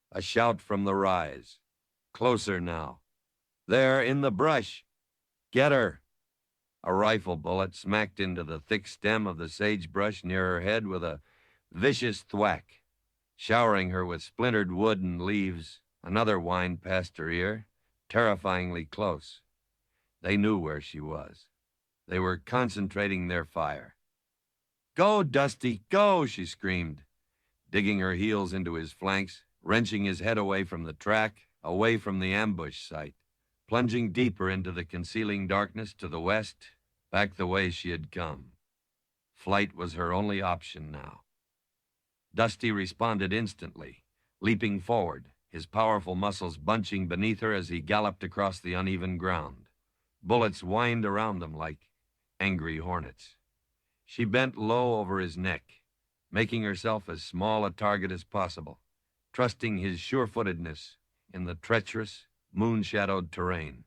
A shout from the rise. Closer now. There, in the brush. Get her! A rifle bullet smacked into the thick stem of the sagebrush near her head with a vicious thwack, showering her with splintered wood and leaves. Another whined past her ear, terrifyingly close. They knew where she was. They were concentrating their fire. Go, Dusty, go, she screamed, digging her heels into his flanks, wrenching his head away from the track, away from the ambush site, plunging deeper into the concealing darkness to the west, back the way she had come. Flight was her only option now. Dusty responded instantly, leaping forward, his powerful muscles bunching beneath her as he galloped across the uneven ground. Bullets whined around them like angry hornets. She bent low over his neck, making herself as small a target as possible, trusting his sure-footedness in the treacherous, moon-shadowed terrain.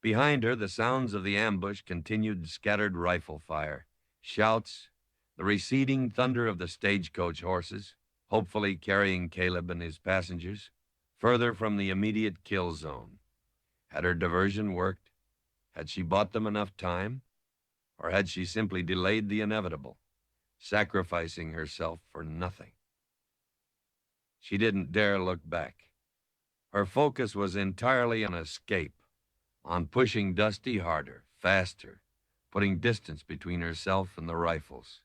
Behind her, the sounds of the ambush continued scattered rifle fire, shouts, the receding thunder of the stagecoach horses, hopefully carrying Caleb and his passengers further from the immediate kill zone. Had her diversion worked? Had she bought them enough time? Or had she simply delayed the inevitable, sacrificing herself for nothing? She didn't dare look back. Her focus was entirely on escape, on pushing Dusty harder, faster, putting distance between herself and the rifles.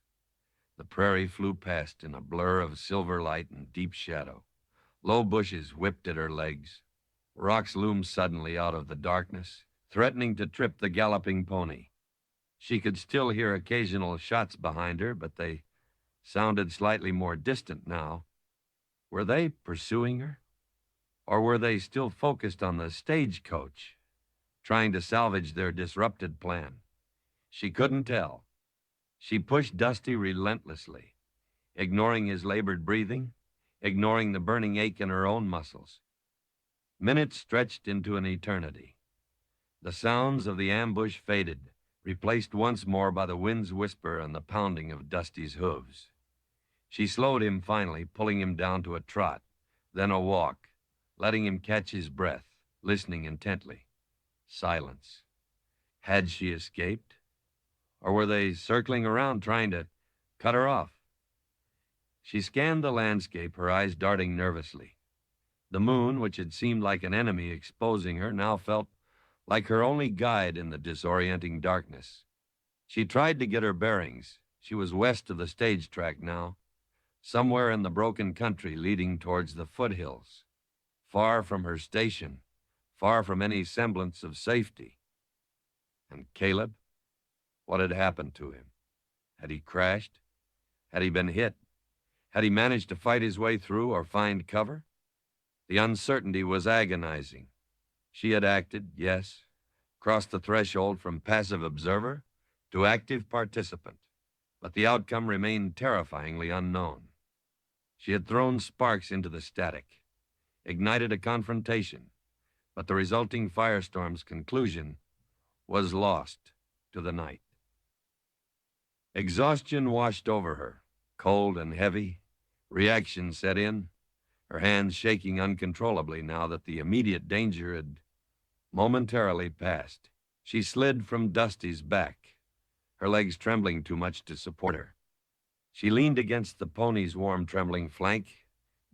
The prairie flew past in a blur of silver light and deep shadow. Low bushes whipped at her legs. Rocks loomed suddenly out of the darkness, threatening to trip the galloping pony. She could still hear occasional shots behind her, but they sounded slightly more distant now. Were they pursuing her? Or were they still focused on the stagecoach, trying to salvage their disrupted plan? She couldn't tell. She pushed Dusty relentlessly, ignoring his labored breathing, ignoring the burning ache in her own muscles. Minutes stretched into an eternity. The sounds of the ambush faded, replaced once more by the wind's whisper and the pounding of Dusty's hooves. She slowed him finally, pulling him down to a trot, then a walk, letting him catch his breath, listening intently. Silence. Had she escaped? Or were they circling around trying to cut her off? She scanned the landscape, her eyes darting nervously. The moon, which had seemed like an enemy exposing her, now felt like her only guide in the disorienting darkness. She tried to get her bearings. She was west of the stage track now, somewhere in the broken country leading towards the foothills, far from her station, far from any semblance of safety. And Caleb? What had happened to him? Had he crashed? Had he been hit? Had he managed to fight his way through or find cover? The uncertainty was agonizing. She had acted, yes, crossed the threshold from passive observer to active participant, but the outcome remained terrifyingly unknown. She had thrown sparks into the static, ignited a confrontation, but the resulting firestorm's conclusion was lost, to the night. Exhaustion washed over her, cold and heavy. Reaction set in, her hands shaking uncontrollably now that the immediate danger had momentarily passed. She slid from Dusty's back, her legs trembling too much to support her. She leaned against the pony's warm, trembling flank,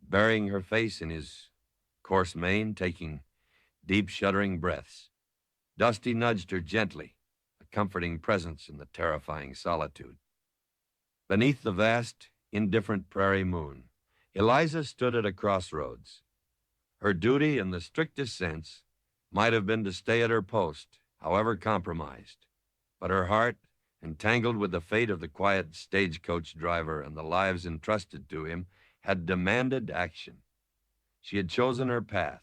burying her face in his coarse mane, taking deep, shuddering breaths. Dusty nudged her gently, a comforting presence in the terrifying solitude. Beneath the vast, indifferent prairie moon, Eliza stood at a crossroads. Her duty, in the strictest sense, might have been to stay at her post, however compromised. But her heart, entangled with the fate of the quiet stagecoach driver and the lives entrusted to him, had demanded action. She had chosen her path,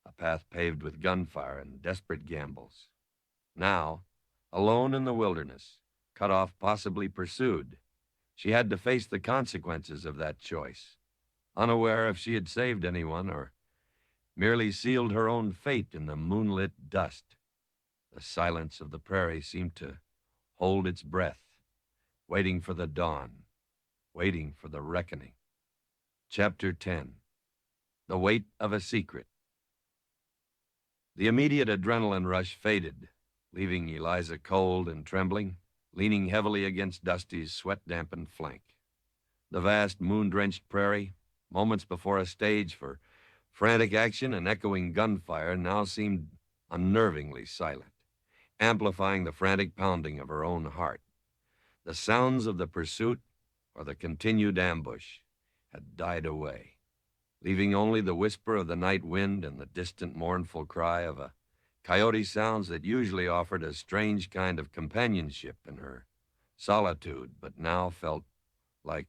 a path paved with gunfire and desperate gambles. Now, alone in the wilderness, cut off, possibly pursued, she had to face the consequences of that choice, unaware if she had saved anyone or merely sealed her own fate in the moonlit dust. The silence of the prairie seemed to hold its breath, waiting for the dawn, waiting for the reckoning. Chapter 10. The Weight of a Secret. The immediate adrenaline rush faded, leaving Eliza cold and trembling, leaning heavily against Dusty's sweat-dampened flank. The vast moon-drenched prairie, moments before a stage for frantic action and echoing gunfire, now seemed unnervingly silent, amplifying the frantic pounding of her own heart. The sounds of the pursuit or the continued ambush had died away, leaving only the whisper of the night wind and the distant mournful cry of a coyote sounds that usually offered a strange kind of companionship in her solitude, but now felt like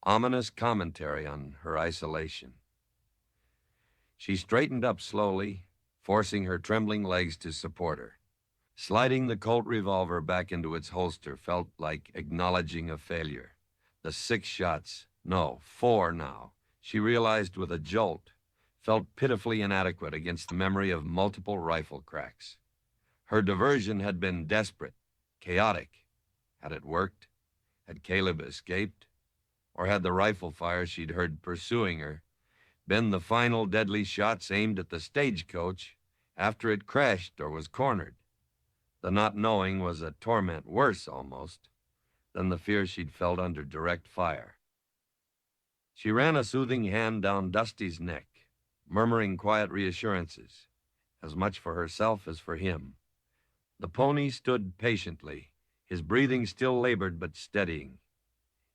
ominous commentary on her isolation. She straightened up slowly, forcing her trembling legs to support her. Sliding the Colt revolver back into its holster felt like acknowledging a failure. The 6 shots, no, 4 now, she realized with a jolt, felt pitifully inadequate against the memory of multiple rifle cracks. Her diversion had been desperate, chaotic. Had it worked? Had Caleb escaped? Or had the rifle fire she'd heard pursuing her been the final deadly shots aimed at the stagecoach after it crashed or was cornered? The not knowing was a torment worse, almost, than the fear she'd felt under direct fire. She ran a soothing hand down Dusty's neck, murmuring quiet reassurances, as much for herself as for him. The pony stood patiently, his breathing still labored but steadying.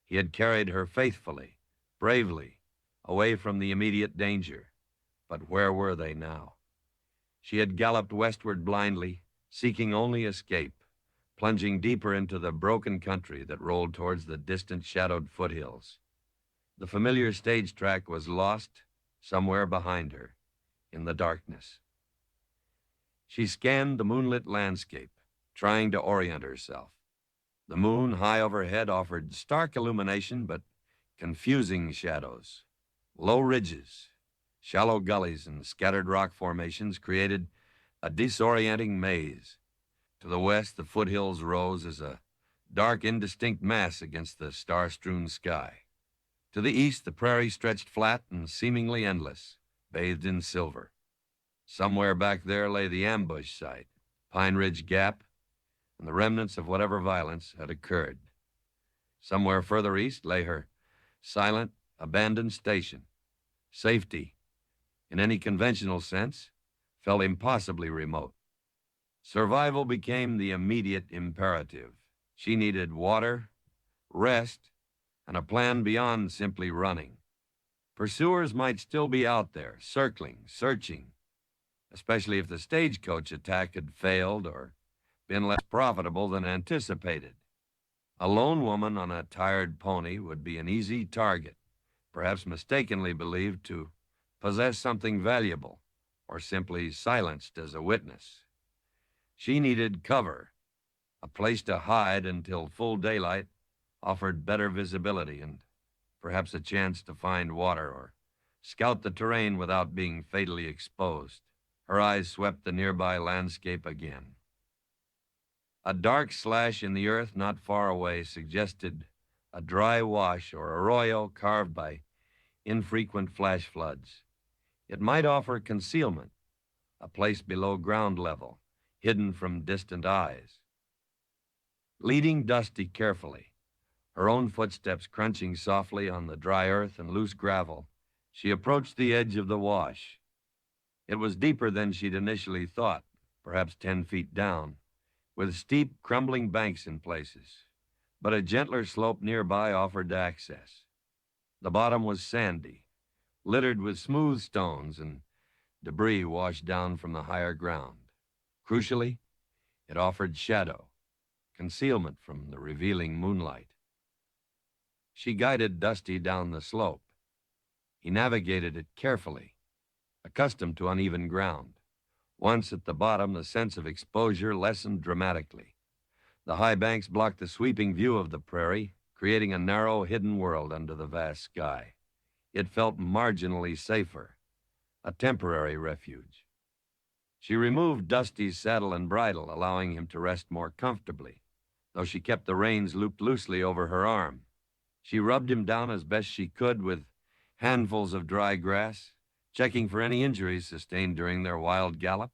He had carried her faithfully, bravely, away from the immediate danger. But where were they now? She had galloped westward blindly, seeking only escape, plunging deeper into the broken country that rolled towards the distant shadowed foothills. The familiar stage track was lost somewhere behind her, in the darkness. She scanned the moonlit landscape, trying to orient herself. The moon high overhead offered stark illumination, but confusing shadows. Low ridges, shallow gullies, and scattered rock formations created a disorienting maze. To the west, the foothills rose as a dark, indistinct mass against the star-strewn sky. To the east, the prairie stretched flat and seemingly endless, bathed in silver. Somewhere back there lay the ambush site, Pine Ridge Gap, and the remnants of whatever violence had occurred. Somewhere further east lay her silent, abandoned station. Safety, in any conventional sense, felt impossibly remote. Survival became the immediate imperative. She needed water, rest, and a plan beyond simply running. Pursuers might still be out there, circling, searching, especially if the stagecoach attack had failed or been less profitable than anticipated. A lone woman on a tired pony would be an easy target, perhaps mistakenly believed to possess something valuable, or simply silenced as a witness. She needed cover, a place to hide until full daylight offered better visibility and perhaps a chance to find water or scout the terrain without being fatally exposed. Her eyes swept the nearby landscape again. A dark slash in the earth not far away suggested a dry wash or arroyo carved by infrequent flash floods. It might offer concealment, a place below ground level, hidden from distant eyes. Leading Dusty carefully, her own footsteps crunching softly on the dry earth and loose gravel, she approached the edge of the wash. It was deeper than she'd initially thought, perhaps 10 feet down, with steep, crumbling banks in places, but a gentler slope nearby offered access. The bottom was sandy, littered with smooth stones and debris washed down from the higher ground. Crucially, it offered shadow, concealment from the revealing moonlight. She guided Dusty down the slope. He navigated it carefully, accustomed to uneven ground. Once at the bottom, the sense of exposure lessened dramatically. The high banks blocked the sweeping view of the prairie, creating a narrow, hidden world under the vast sky. It felt marginally safer, a temporary refuge. She removed Dusty's saddle and bridle, allowing him to rest more comfortably, though she kept the reins looped loosely over her arm. She rubbed him down as best she could with handfuls of dry grass, checking for any injuries sustained during their wild gallop.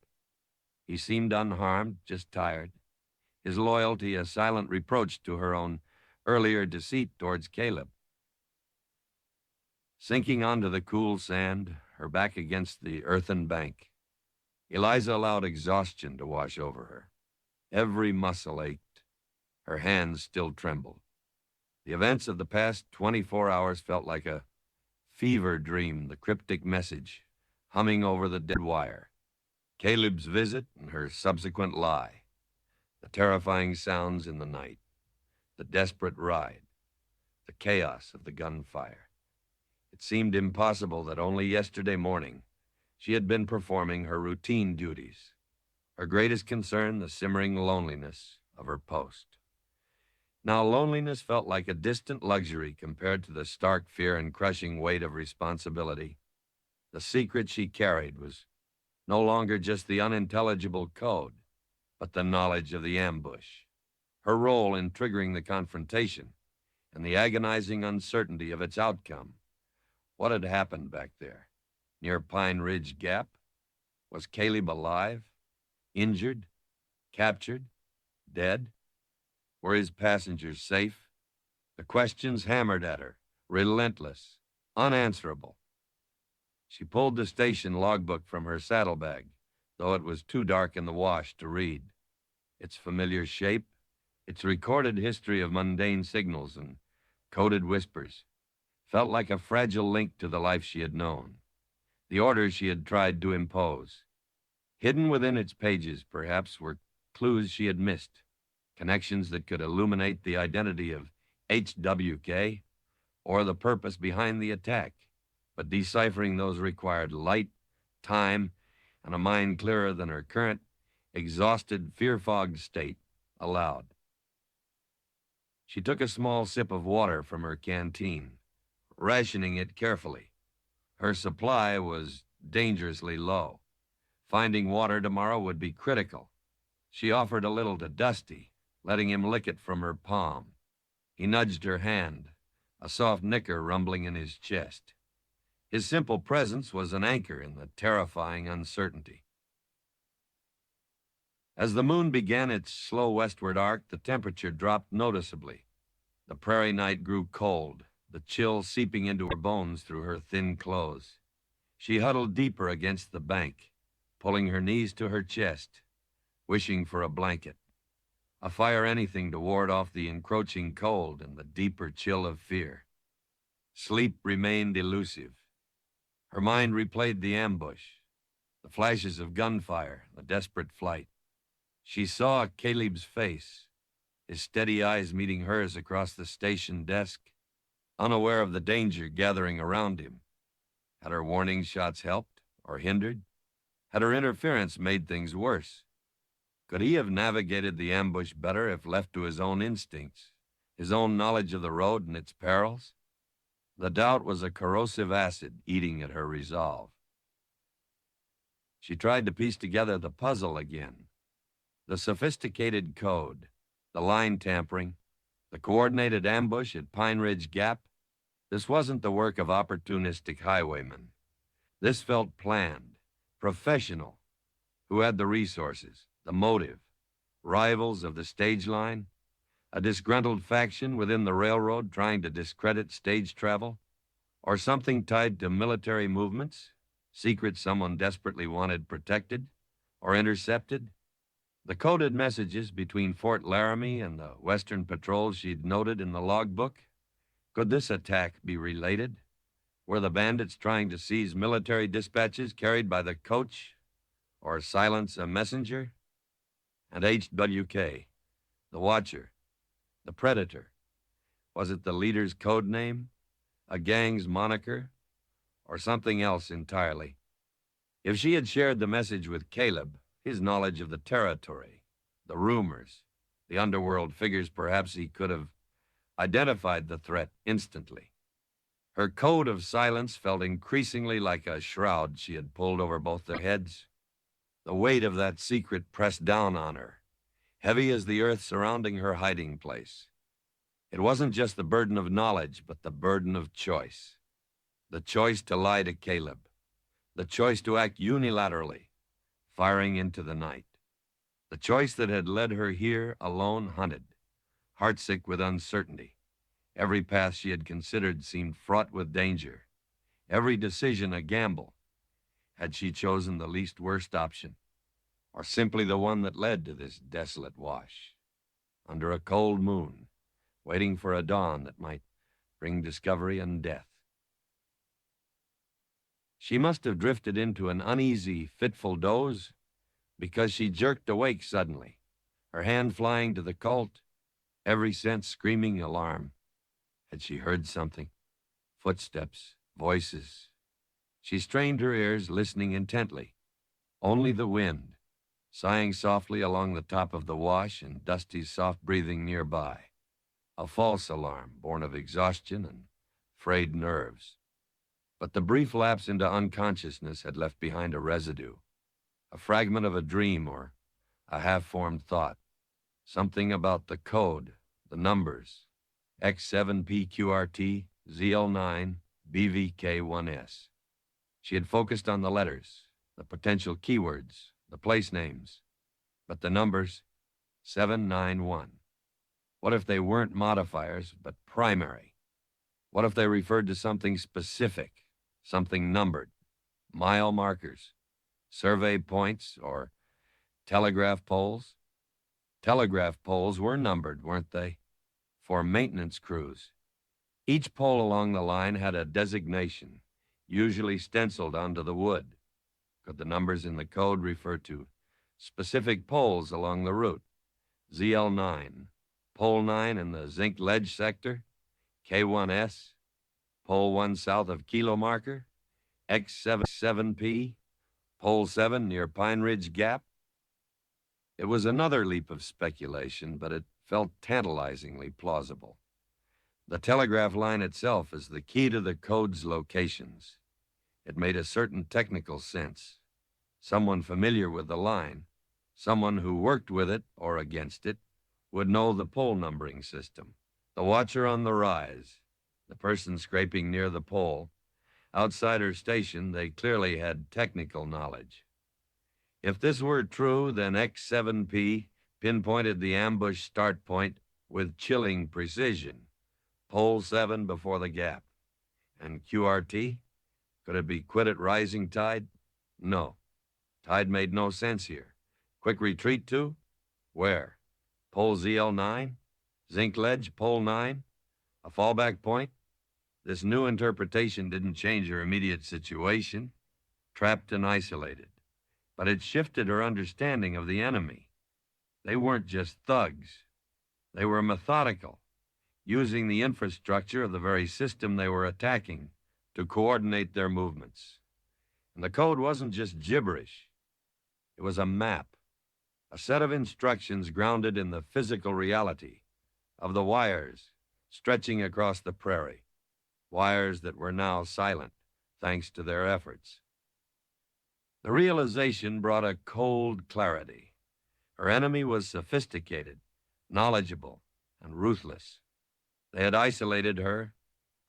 He seemed unharmed, just tired, his loyalty a silent reproach to her own earlier deceit towards Caleb. Sinking onto the cool sand, her back against the earthen bank, Eliza allowed exhaustion to wash over her. Every muscle ached. Her hands still trembled. The events of the past 24 hours felt like a fever dream, the cryptic message humming over the dead wire. Caleb's visit and her subsequent lie. The terrifying sounds in the night. The desperate ride. The chaos of the gunfire. It seemed impossible that only yesterday morning she had been performing her routine duties. Her greatest concern, the simmering loneliness of her post. Now loneliness felt like a distant luxury compared to the stark fear and crushing weight of responsibility. The secret she carried was no longer just the unintelligible code, but the knowledge of the ambush, her role in triggering the confrontation, and the agonizing uncertainty of its outcome. What had happened back there, near Pine Ridge Gap? Was Caleb alive, injured, captured, dead? Were his passengers safe? The questions hammered at her, relentless, unanswerable. She pulled the station logbook from her saddlebag, though it was too dark in the wash to read. Its familiar shape, its recorded history of mundane signals and coded whispers, felt like a fragile link to the life she had known, the orders she had tried to impose. Hidden within its pages, perhaps, were clues she had missed, connections that could illuminate the identity of HWK or the purpose behind the attack, but deciphering those required light, time, and a mind clearer than her current, exhausted, fear-fogged state allowed. She took a small sip of water from her canteen, rationing it carefully. Her supply was dangerously low. Finding water tomorrow would be critical. She offered a little to Dusty, letting him lick it from her palm. He nudged her hand, a soft nicker rumbling in his chest. His simple presence was an anchor in the terrifying uncertainty. As the moon began its slow westward arc, the temperature dropped noticeably. The prairie night grew cold, the chill seeping into her bones through her thin clothes. She huddled deeper against the bank, pulling her knees to her chest, wishing for a blanket, a fire, anything to ward off the encroaching cold and the deeper chill of fear. Sleep remained elusive. Her mind replayed the ambush, the flashes of gunfire, the desperate flight. She saw Caleb's face, his steady eyes meeting hers across the station desk, unaware of the danger gathering around him. Had her warning shots helped or hindered? Had her interference made things worse? Could he have navigated the ambush better if left to his own instincts, his own knowledge of the road and its perils? The doubt was a corrosive acid eating at her resolve. She tried to piece together the puzzle again. The sophisticated code, the line tampering, the coordinated ambush at Pine Ridge Gap, this wasn't the work of opportunistic highwaymen. This felt planned, professional, who had the resources, the motive, rivals of the stage line, a disgruntled faction within the railroad trying to discredit stage travel, or something tied to military movements, secrets someone desperately wanted protected or intercepted. The coded messages between Fort Laramie and the Western patrols she'd noted in the logbook, could this attack be related? Were the bandits trying to seize military dispatches carried by the coach or silence a messenger? And HWK, the Watcher, the Predator, was it the leader's code name, a gang's moniker, or something else entirely? If she had shared the message with Caleb, his knowledge of the territory, the rumors, the underworld figures, perhaps he could have identified the threat instantly. Her code of silence felt increasingly like a shroud she had pulled over both their heads. The weight of that secret pressed down on her, heavy as the earth surrounding her hiding place. It wasn't just the burden of knowledge, but the burden of choice. The choice to lie to Caleb. The choice to act unilaterally, firing into the night. The choice that had led her here alone, hunted, heartsick with uncertainty. Every path she had considered seemed fraught with danger. Every decision a gamble. Had she chosen the least worst option, or simply the one that led to this desolate wash, under a cold moon, waiting for a dawn that might bring discovery and death? She must have drifted into an uneasy, fitful doze, because she jerked awake suddenly, her hand flying to the Colt, every sense screaming alarm. Had she heard something? Footsteps, voices. She strained her ears, listening intently. Only the wind, sighing softly along the top of the wash, and Dusty's soft breathing nearby. A false alarm, born of exhaustion and frayed nerves. But the brief lapse into unconsciousness had left behind a residue, a fragment of a dream or a half-formed thought. Something about the code, the numbers, X7PQRT, ZL9, BVK1S. She had focused on the letters, the potential keywords, the place names. But the numbers, 791. What if they weren't modifiers, but primary? What if they referred to something specific, something numbered, mile markers, survey points, or telegraph poles? Telegraph poles were numbered, weren't they? For maintenance crews. Each pole along the line had a designation, usually stenciled onto the wood. Could the numbers in the code refer to specific poles along the route? ZL9, Pole 9 in the Zinc Ledge sector, K1S, Pole 1 south of Kilo Marker, X77P, Pole 7 near Pine Ridge Gap? It was another leap of speculation, but it felt tantalizingly plausible. The telegraph line itself is the key to the code's locations. It made a certain technical sense. Someone familiar with the line, someone who worked with it or against it, would know the pole numbering system. The watcher on the rise, the person scraping near the pole. Outside her station, they clearly had technical knowledge. If this were true, then X7P pinpointed the ambush start point with chilling precision. Pole 7 before the gap. And QRT? Could it be quit at rising tide? No. Tide made no sense here. Quick retreat to? Where? Pole ZL9? Zinc Ledge, Pole 9? A fallback point? This new interpretation didn't change her immediate situation, trapped and isolated, but it shifted her understanding of the enemy. They weren't just thugs. They were methodical, using the infrastructure of the very system they were attacking to coordinate their movements. And the code wasn't just gibberish. It was a map, a set of instructions grounded in the physical reality of the wires stretching across the prairie, wires that were now silent thanks to their efforts. The realization brought a cold clarity. Her enemy was sophisticated, knowledgeable, and ruthless. They had isolated her,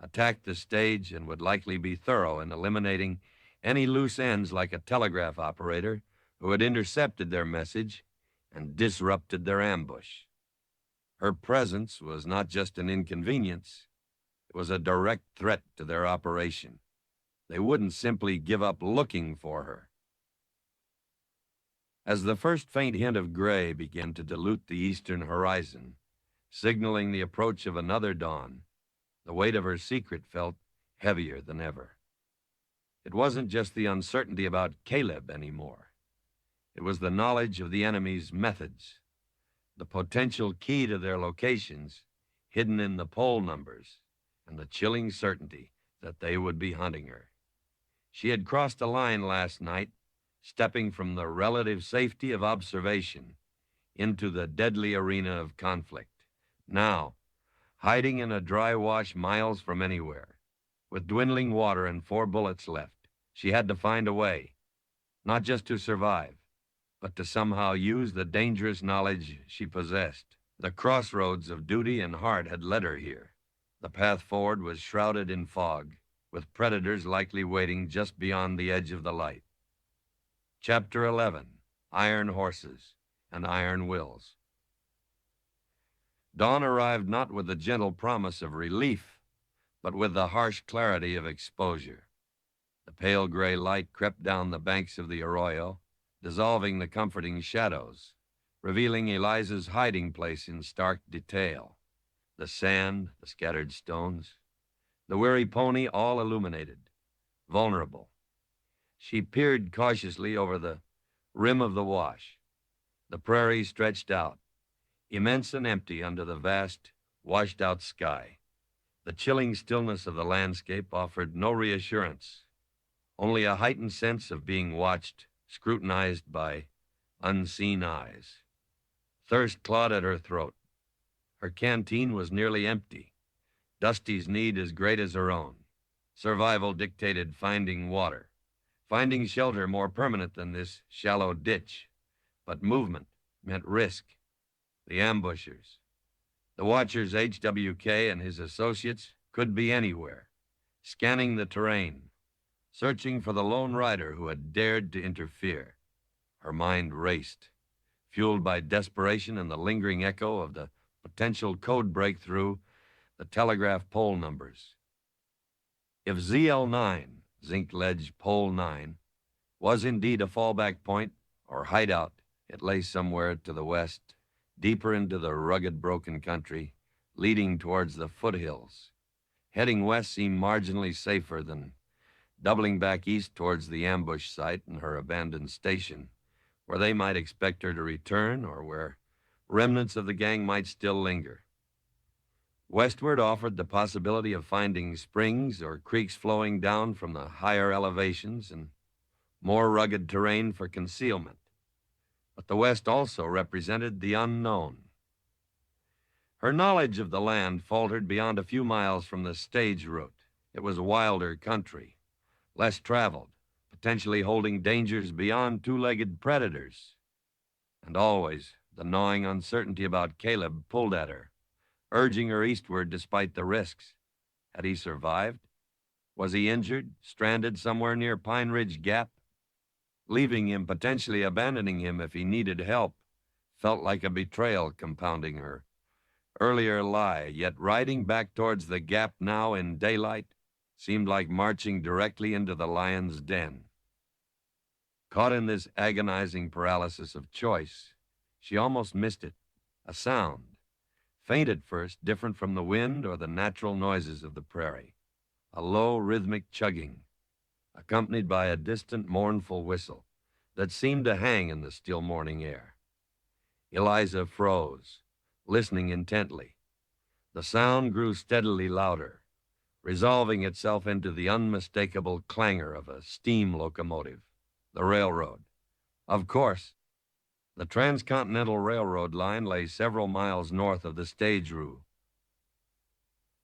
attacked the stage, and would likely be thorough in eliminating any loose ends like a telegraph operator who had intercepted their message and disrupted their ambush. Her presence was not just an inconvenience, it was a direct threat to their operation. They wouldn't simply give up looking for her. As the first faint hint of gray began to dilute the eastern horizon, signaling the approach of another dawn, the weight of her secret felt heavier than ever. It wasn't just the uncertainty about Caleb anymore. It was the knowledge of the enemy's methods, the potential key to their locations hidden in the poll numbers, and the chilling certainty that they would be hunting her. She had crossed a line last night, stepping from the relative safety of observation into the deadly arena of conflict. Now, hiding in a dry wash miles from anywhere, with dwindling water and 4 bullets left, she had to find a way, not just to survive, but to somehow use the dangerous knowledge she possessed. The crossroads of duty and heart had led her here. The path forward was shrouded in fog, with predators likely waiting just beyond the edge of the light. Chapter 11, Iron Horses and Iron Wills. Dawn arrived not with the gentle promise of relief, but with the harsh clarity of exposure. The pale gray light crept down the banks of the arroyo, dissolving the comforting shadows, revealing Eliza's hiding place in stark detail. The sand, the scattered stones, the weary pony all illuminated, vulnerable. She peered cautiously over the rim of the wash. The prairie stretched out, immense and empty under the vast, washed-out sky. The chilling stillness of the landscape offered no reassurance, only a heightened sense of being watched, scrutinized by unseen eyes. Thirst clawed at her throat. Her canteen was nearly empty, Dusty's need as great as her own. Survival dictated finding water, finding shelter more permanent than this shallow ditch. But movement meant risk. The ambushers, the watchers HWK and his associates could be anywhere, scanning the terrain, searching for the lone rider who had dared to interfere. Her mind raced, fueled by desperation and the lingering echo of the potential code breakthrough, the telegraph poll numbers. If ZL9, Zinc Ledge Pole 9, was indeed a fallback point or hideout, it lay somewhere to the west, deeper into the rugged, broken country, leading towards the foothills. Heading west seemed marginally safer than doubling back east towards the ambush site and her abandoned station, where they might expect her to return or where remnants of the gang might still linger. Westward offered the possibility of finding springs or creeks flowing down from the higher elevations and more rugged terrain for concealment. But the west also represented the unknown. Her knowledge of the land faltered beyond a few miles from the stage route. It was wilder country, less traveled, potentially holding dangers beyond two-legged predators. And always the gnawing uncertainty about Caleb pulled at her, urging her eastward despite the risks. Had he survived? Was he injured, stranded somewhere near Pine Ridge Gap? Leaving him, potentially abandoning him if he needed help, felt like a betrayal compounding her earlier lie, yet riding back towards the Gap now in daylight seemed like marching directly into the lion's den. Caught in this agonizing paralysis of choice, she almost missed it. A sound, faint at first, different from the wind or the natural noises of the prairie. A low, rhythmic chugging, accompanied by a distant, mournful whistle that seemed to hang in the still morning air. Eliza froze, listening intently. The sound grew steadily louder, resolving itself into the unmistakable clangor of a steam locomotive. The railroad. Of course, the transcontinental railroad line lay several miles north of the stage route.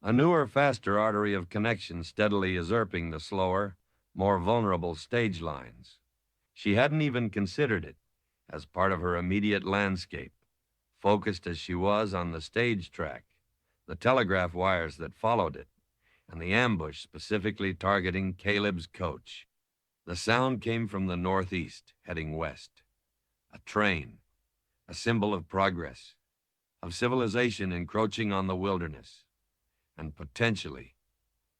A newer, faster artery of connection steadily usurping the slower, more vulnerable stage lines. She hadn't even considered it, as part of her immediate landscape, focused as she was on the stage track, the telegraph wires that followed it, and the ambush specifically targeting Caleb's coach. The sound came from the northeast, heading west. A train, a symbol of progress, of civilization encroaching on the wilderness, and potentially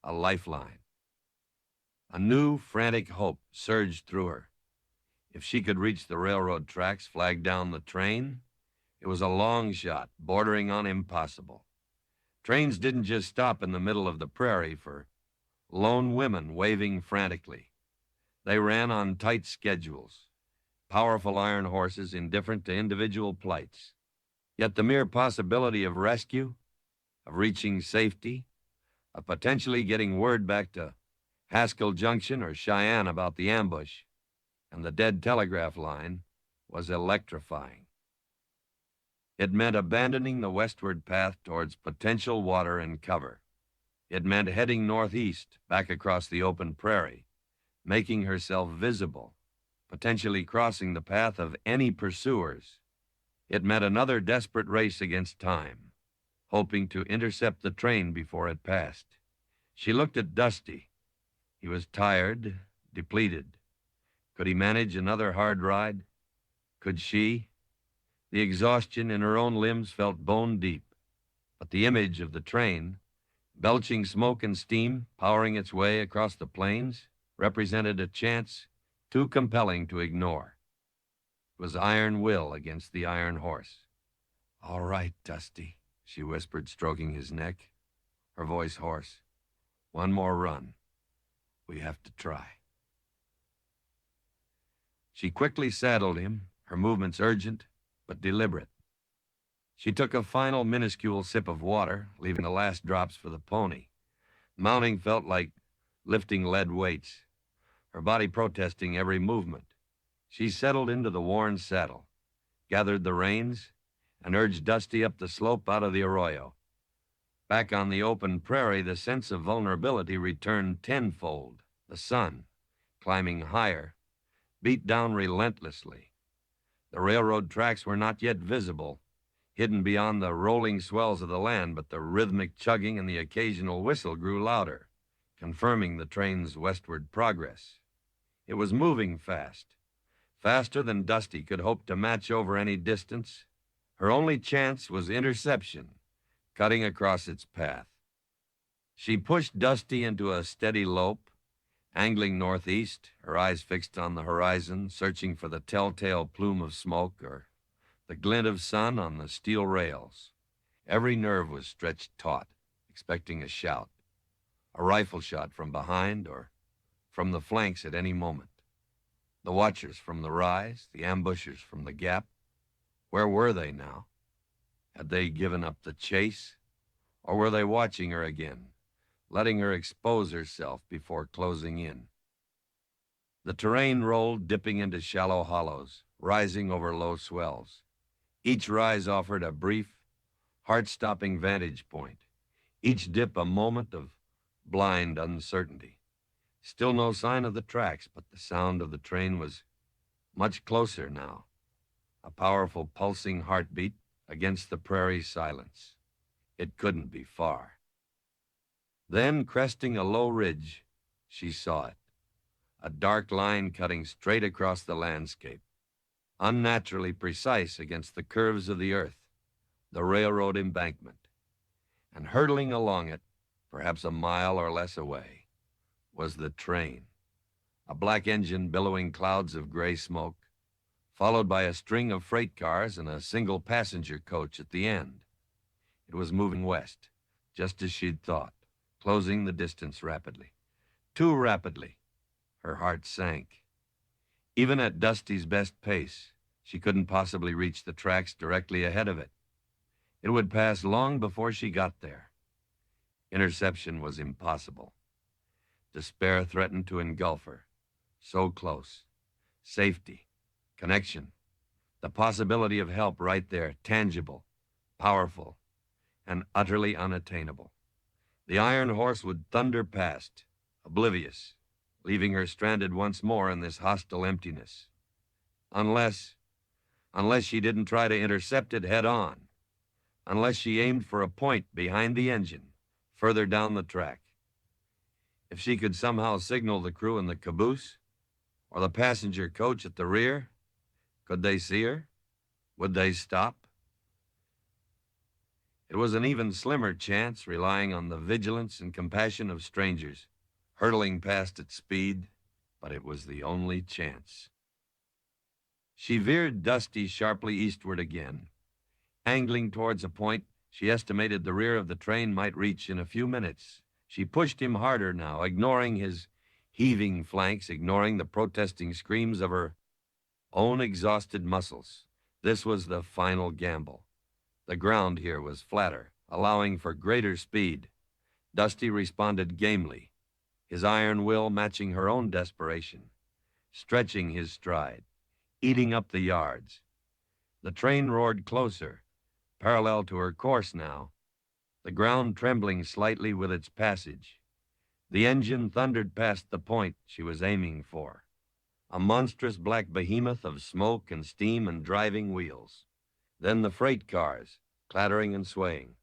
a lifeline. A new, frantic hope surged through her. If she could reach the railroad tracks, flag down the train, it was a long shot, bordering on impossible. Trains didn't just stop in the middle of the prairie for lone women waving frantically. They ran on tight schedules, powerful iron horses indifferent to individual plights. Yet the mere possibility of rescue, of reaching safety, of potentially getting word back to Haskell Junction or Cheyenne about the ambush and the dead telegraph line was electrifying. It meant abandoning the westward path towards potential water and cover. It meant heading northeast, back across the open prairie, making herself visible, potentially crossing the path of any pursuers. It meant another desperate race against time, hoping to intercept the train before it passed. She looked at Dusty. He was tired, depleted. Could he manage another hard ride? Could she? The exhaustion in her own limbs felt bone deep, but the image of the train, belching smoke and steam, powering its way across the plains, represented a chance too compelling to ignore. It was iron will against the iron horse. "All right, Dusty," she whispered, stroking his neck, her voice hoarse. "One more run. We have to try." She quickly saddled him, her movements urgent but deliberate. She took a final minuscule sip of water, leaving the last drops for the pony. Mounting felt like lifting lead weights, her body protesting every movement. She settled into the worn saddle, gathered the reins, and urged Dusty up the slope out of the arroyo. Back on the open prairie, the sense of vulnerability returned tenfold. The sun, climbing higher, beat down relentlessly. The railroad tracks were not yet visible, hidden beyond the rolling swells of the land, but the rhythmic chugging and the occasional whistle grew louder, confirming the train's westward progress. It was moving fast, faster than Dusty could hope to match over any distance. Her only chance was interception, cutting across its path. She pushed Dusty into a steady lope, angling northeast, her eyes fixed on the horizon, searching for the telltale plume of smoke or the glint of sun on the steel rails. Every nerve was stretched taut, expecting a shout, a rifle shot from behind or from the flanks at any moment. The watchers from the rise, the ambushers from the gap, where were they now? Had they given up the chase, or were they watching her again, letting her expose herself before closing in? The terrain rolled, dipping into shallow hollows, rising over low swells. Each rise offered a brief, heart-stopping vantage point, each dip a moment of blind uncertainty. Still no sign of the tracks, but the sound of the train was much closer now, a powerful pulsing heartbeat against the prairie silence. It couldn't be far. Then, cresting a low ridge, she saw it, a dark line cutting straight across the landscape, unnaturally precise against the curves of the earth, the railroad embankment. And hurtling along it, perhaps a mile or less away, was the train, a black engine billowing clouds of gray smoke, followed by a string of freight cars and a single passenger coach at the end. It was moving west, just as she'd thought, closing the distance rapidly. Too rapidly. Her heart sank. Even at Dusty's best pace, she couldn't possibly reach the tracks directly ahead of it. It would pass long before she got there. Interception was impossible. Despair threatened to engulf her. So close. Safety, connection, the possibility of help right there, tangible, powerful, and utterly unattainable. The iron horse would thunder past, oblivious, leaving her stranded once more in this hostile emptiness. Unless unless she didn't try to intercept it head on, unless she aimed for a point behind the engine, further down the track. If she could somehow signal the crew in the caboose or the passenger coach at the rear, could they see her? Would they stop? It was an even slimmer chance, relying on the vigilance and compassion of strangers, hurtling past at speed, but it was the only chance. She veered Dusty sharply eastward again, angling towards a point she estimated the rear of the train might reach in a few minutes. She pushed him harder now, ignoring his heaving flanks, ignoring the protesting screams of her own exhausted muscles. This was the final gamble. The ground here was flatter, allowing for greater speed. Dusty responded gamely, his iron will matching her own desperation, stretching his stride, eating up the yards. The train roared closer, parallel to her course now, the ground trembling slightly with its passage. The engine thundered past the point she was aiming for, a monstrous black behemoth of smoke and steam and driving wheels. Then the freight cars, clattering and swaying,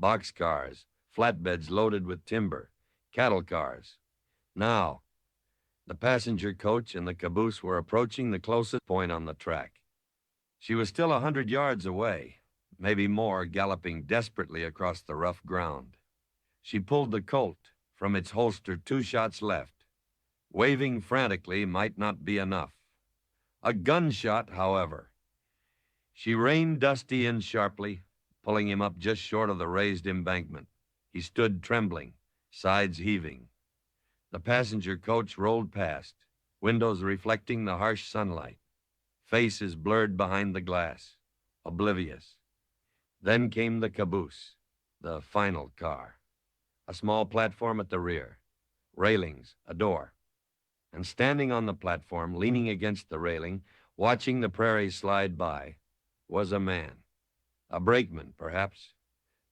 boxcars, flatbeds loaded with timber, cattle cars. Now, the passenger coach and the caboose were approaching the closest point on the track. She was still 100 yards away, maybe more, galloping desperately across the rough ground. She pulled the Colt from its holster 2 shots left. Waving frantically might not be enough. A gunshot, however. She reined Dusty in sharply, pulling him up just short of the raised embankment. He stood trembling, sides heaving. The passenger coach rolled past, windows reflecting the harsh sunlight, faces blurred behind the glass, oblivious. Then came the caboose, the final car. A small platform at the rear, railings, a door. And standing on the platform, leaning against the railing, watching the Prairie slide by, was a man. A brakeman, perhaps,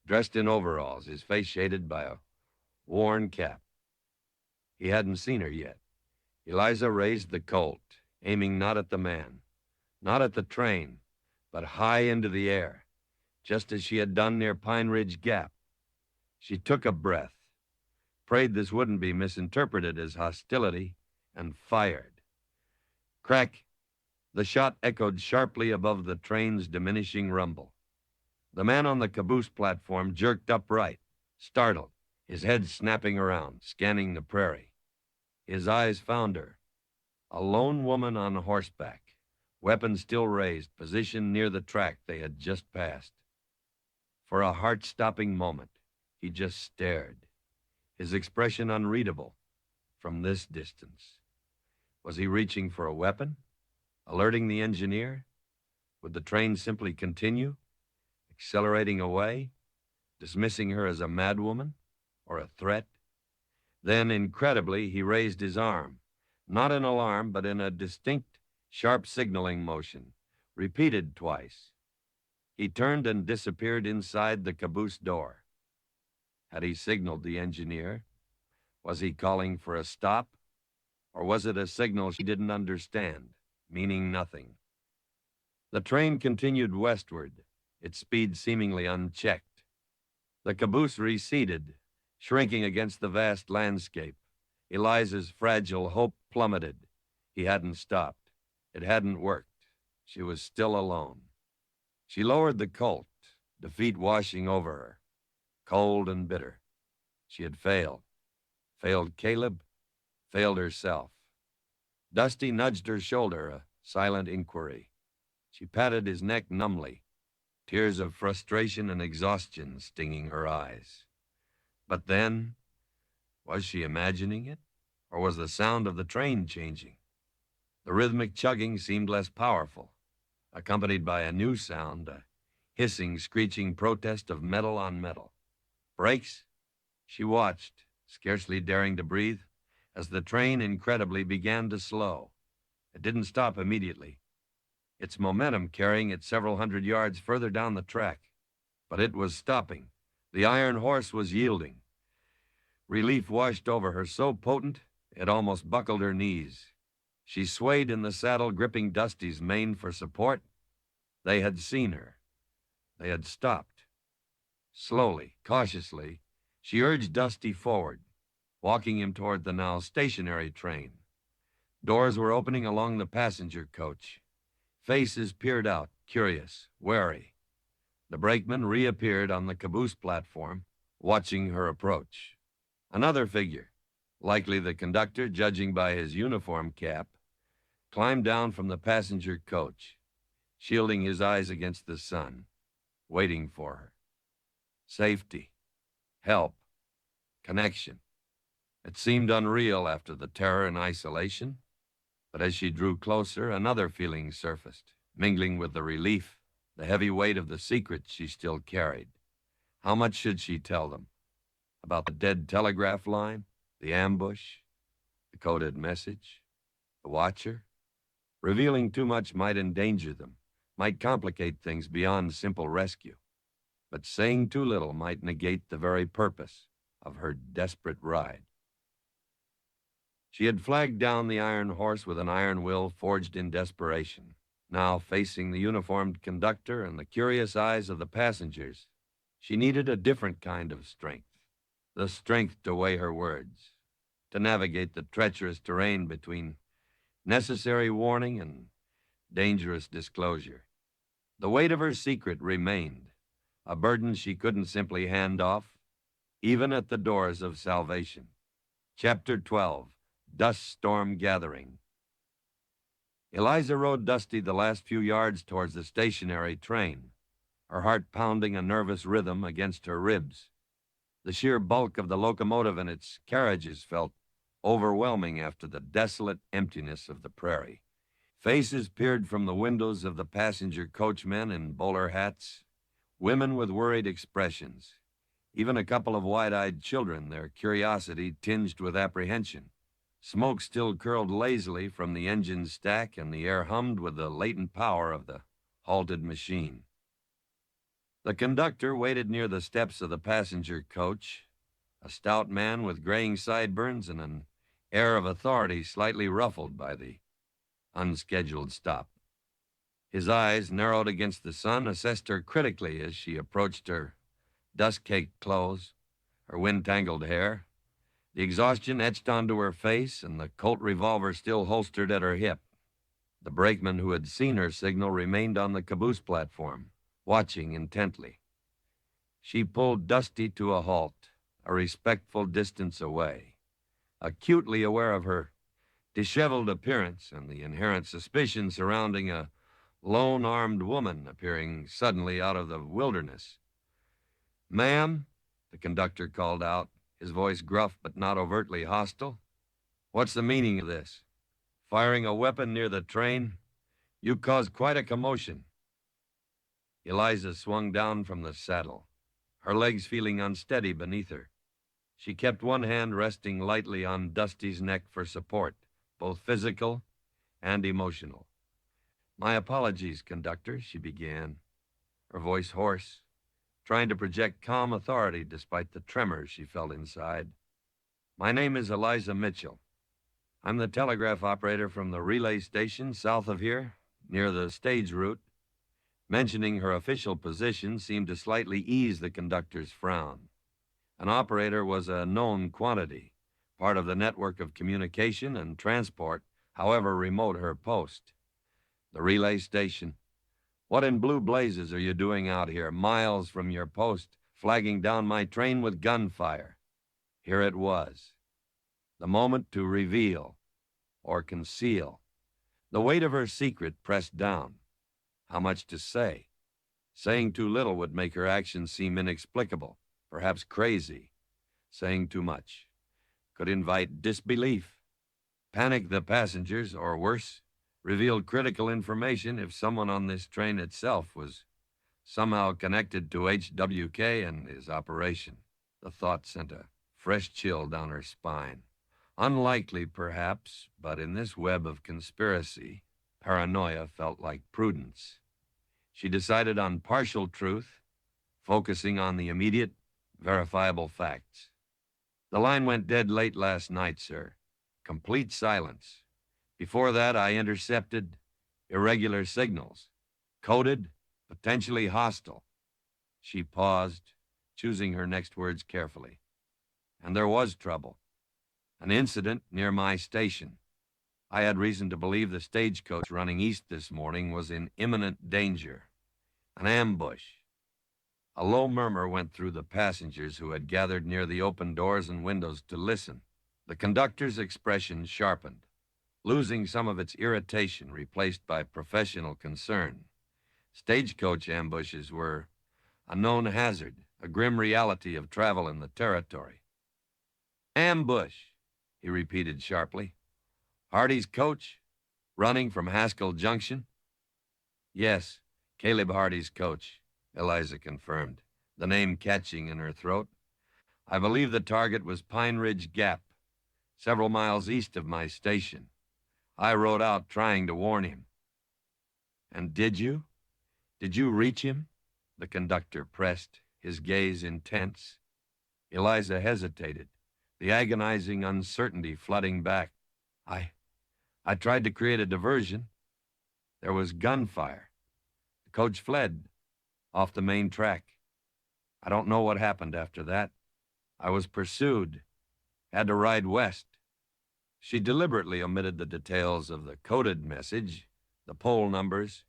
dressed in overalls, his face shaded by a worn cap. He hadn't seen her yet. Eliza raised the Colt, aiming not at the man, not at the train, but high into the air, just as she had done near Pine Ridge Gap. She took a breath, prayed this wouldn't be misinterpreted as hostility, and fired. Crack! The shot echoed sharply above the train's diminishing rumble. The man on the caboose platform jerked upright, startled, his head snapping around, scanning the prairie. His eyes found her, a lone woman on horseback, weapon still raised, positioned near the track they had just passed. For a heart-stopping moment, he just stared, his expression unreadable from this distance. Was he reaching for a weapon? Alerting the engineer? Would the train simply continue, accelerating away, dismissing her as a madwoman or a threat? Then, incredibly, he raised his arm, not in alarm, but in a distinct, sharp signaling motion, repeated twice. He turned and disappeared inside the caboose door. Had he signaled the engineer? Was he calling for a stop? Or was it a signal she didn't understand, meaning nothing? The train continued westward, its speed seemingly unchecked. The caboose receded, shrinking against the vast landscape. Eliza's fragile hope plummeted. He hadn't stopped. It hadn't worked. She was still alone. She lowered the Colt, defeat washing over her, cold and bitter. She had failed. Failed Caleb, failed herself. Dusty nudged her shoulder, a silent inquiry. She patted his neck numbly, tears of frustration and exhaustion stinging her eyes. But then, was she imagining it? Or was the sound of the train changing? The rhythmic chugging seemed less powerful, accompanied by a new sound, a hissing, screeching protest of metal on metal. Brakes? She watched, scarcely daring to breathe, as the train incredibly began to slow. It didn't stop immediately, its momentum carrying it several hundred yards further down the track. But it was stopping. The iron horse was yielding. Relief washed over her, so potent it almost buckled her knees. She swayed in the saddle, gripping Dusty's mane for support, They had seen her. They had stopped. Slowly, cautiously, she urged Dusty forward, walking him toward the now stationary train. Doors were opening along the passenger coach. Faces peered out, curious, wary. The brakeman reappeared on the caboose platform, watching her approach. Another figure, likely the conductor, judging by his uniform cap, climbed down from the passenger coach, shielding his eyes against the sun, waiting for her. Safety, help, connection. It seemed unreal after the terror and isolation, but as she drew closer, another feeling surfaced, mingling with the relief, the heavy weight of the secret she still carried. How much should she tell them? About the dead telegraph line, the ambush, the coded message, the watcher? Revealing too much might endanger them, might complicate things beyond simple rescue. But saying too little might negate the very purpose of her desperate ride. She had flagged down the iron horse with an iron will forged in desperation. Now, facing the uniformed conductor and the curious eyes of the passengers, she needed a different kind of strength. The strength to weigh her words, to navigate the treacherous terrain between necessary warning and dangerous disclosure. The weight of her secret remained, a burden she couldn't simply hand off, even at the doors of salvation. Chapter 12, Dust Storm Gathering. Eliza rode Dusty the last few yards towards the stationary train, her heart pounding a nervous rhythm against her ribs. The sheer bulk of the locomotive and its carriages felt overwhelming after the desolate emptiness of the prairie. Faces peered from the windows of the passenger coachmen in bowler hats, women with worried expressions, even a couple of wide-eyed children, their curiosity tinged with apprehension. Smoke still curled lazily from the engine stack, and the air hummed with the latent power of the halted machine. The conductor waited near the steps of the passenger coach, a stout man with graying sideburns and an air of authority slightly ruffled by the unscheduled stop. His eyes, narrowed against the sun, assessed her critically as she approached her dust-caked clothes, her wind-tangled hair, the exhaustion etched onto her face, and the Colt revolver still holstered at her hip. The brakeman who had seen her signal remained on the caboose platform, watching intently. She pulled Dusty to a halt, a respectful distance away, acutely aware of her disheveled appearance and the inherent suspicion surrounding a lone armed woman appearing suddenly out of the wilderness. "Ma'am," the conductor called out, his voice gruff but not overtly hostile. "What's the meaning of this? Firing a weapon near the train? You caused quite a commotion." Eliza swung down from the saddle, her legs feeling unsteady beneath her. She kept one hand resting lightly on Dusty's neck for support, both physical and emotional. "My apologies, conductor," she began, her voice hoarse, trying to project calm authority despite the tremors she felt inside. "My name is Eliza Mitchell. I'm the telegraph operator from the relay station south of here, near the stage route." Mentioning her official position seemed to slightly ease the conductor's frown. An operator was a known quantity, part of the network of communication and transport, however remote her post. The relay station. What in blue blazes are you doing out here, miles from your post, flagging down my train with gunfire? Here it was. The moment to reveal or conceal. The weight of her secret pressed down. How much to say? Saying too little would make her actions seem inexplicable, perhaps crazy. Saying too much could invite disbelief, panic the passengers, or worse, reveal critical information if someone on this train itself was somehow connected to HWK and his operation. The thought sent a fresh chill down her spine. Unlikely, perhaps, but in this web of conspiracy, paranoia felt like prudence. She decided on partial truth, focusing on the immediate, verifiable facts. "The line went dead late last night, sir. Complete silence. Before that, I intercepted irregular signals. Coded, potentially hostile. She paused, choosing her next words carefully. And there was trouble. An incident near my station. I had reason to believe the stagecoach running east this morning was in imminent danger. An ambush. A low murmur went through the passengers who had gathered near the open doors and windows to listen. The conductor's expression sharpened, losing some of its irritation replaced by professional concern. Stagecoach ambushes were a known hazard, a grim reality of travel in the territory. Ambush, he repeated sharply. Hardy's coach, running from Haskell Junction? Yes, Caleb Hardy's coach, Eliza confirmed, the name catching in her throat. I believe the target was Pine Ridge Gap, several miles east of my station. I rode out trying to warn him. And did you? Did you reach him? The conductor pressed, his gaze intense. Eliza hesitated, the agonizing uncertainty flooding back. I tried to create a diversion. There was gunfire. The coach fled off the main track. I don't know what happened after that. I was pursued, had to ride west. She deliberately omitted the details of the coded message, the poll numbers,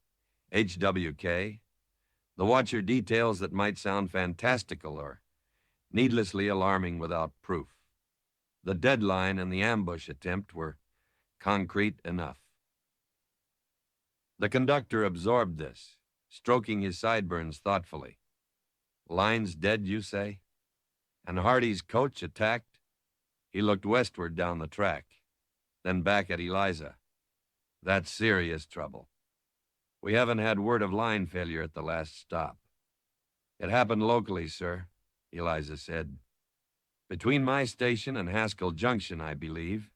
HWK, the watcher details that might sound fantastical or needlessly alarming without proof. The deadline and the ambush attempt were concrete enough. The conductor absorbed this, stroking his sideburns thoughtfully. Line's dead, you say? And Hardy's coach attacked? He looked westward down the track, then back at Eliza. That's serious trouble. We haven't had word of line failure at the last stop. It happened locally, sir, Eliza said. Between my station and Haskell Junction, I believe.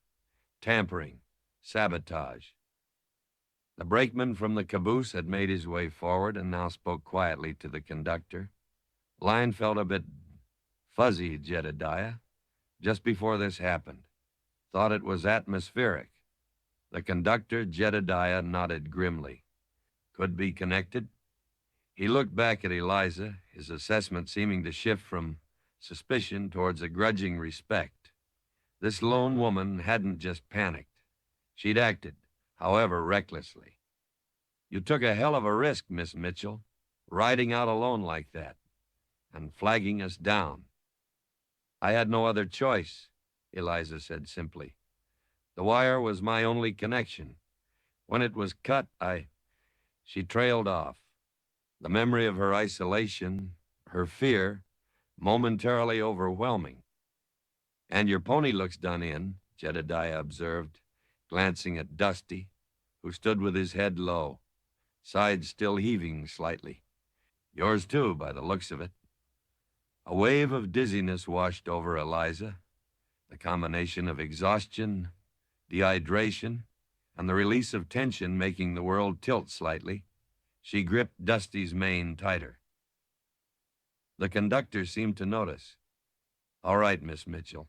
Tampering, sabotage. The brakeman from the caboose had made his way forward and now spoke quietly to the conductor. Line felt a bit fuzzy, Jedediah, just before this happened. Thought it was atmospheric. The conductor, Jedediah, nodded grimly. Could be connected? He looked back at Eliza, his assessment seeming to shift from suspicion towards a grudging respect. This lone woman hadn't just panicked. She'd acted, however recklessly. You took a hell of a risk, Miss Mitchell, riding out alone like that, and flagging us down. I had no other choice, Eliza said simply. The wire was my only connection. When it was cut, She trailed off. The memory of her isolation, her fear, momentarily overwhelming. And your pony looks done in, Jedediah observed, glancing at Dusty, who stood with his head low, sides still heaving slightly. Yours too, by the looks of it. A wave of dizziness washed over Eliza, the combination of exhaustion, dehydration, and the release of tension making the world tilt slightly. She gripped Dusty's mane tighter. The conductor seemed to notice. All right, Miss Mitchell.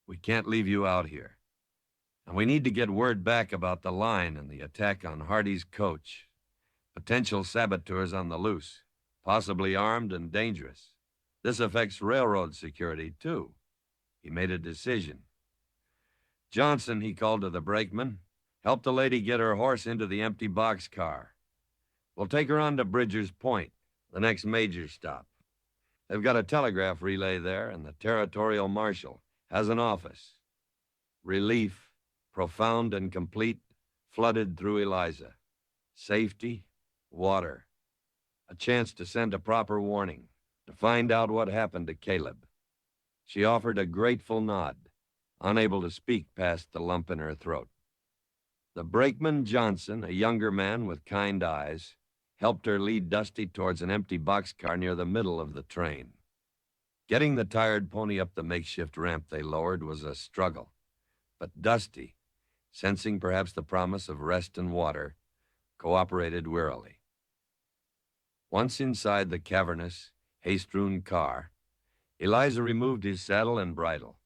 We can't leave you out here. And we need to get word back about the line and the attack on Hardy's coach. Potential saboteurs on the loose, possibly armed and dangerous. This affects railroad security, too. He made a decision. Johnson, he called to the brakeman, help the lady get her horse into the empty boxcar. We'll take her on to Bridger's Point, the next major stop. They've got a telegraph relay there, and the territorial marshal has an office. Relief, profound and complete, flooded through Eliza. Safety, water. A chance to send a proper warning, to find out what happened to Caleb. She offered a grateful nod, unable to speak past the lump in her throat. The brakeman Johnson, a younger man with kind eyes, helped her lead Dusty towards an empty boxcar near the middle of the train. Getting the tired pony up the makeshift ramp they lowered was a struggle, but Dusty, sensing perhaps the promise of rest and water, cooperated wearily. Once inside the cavernous, hay-strewn car, Eliza removed his saddle and bridle,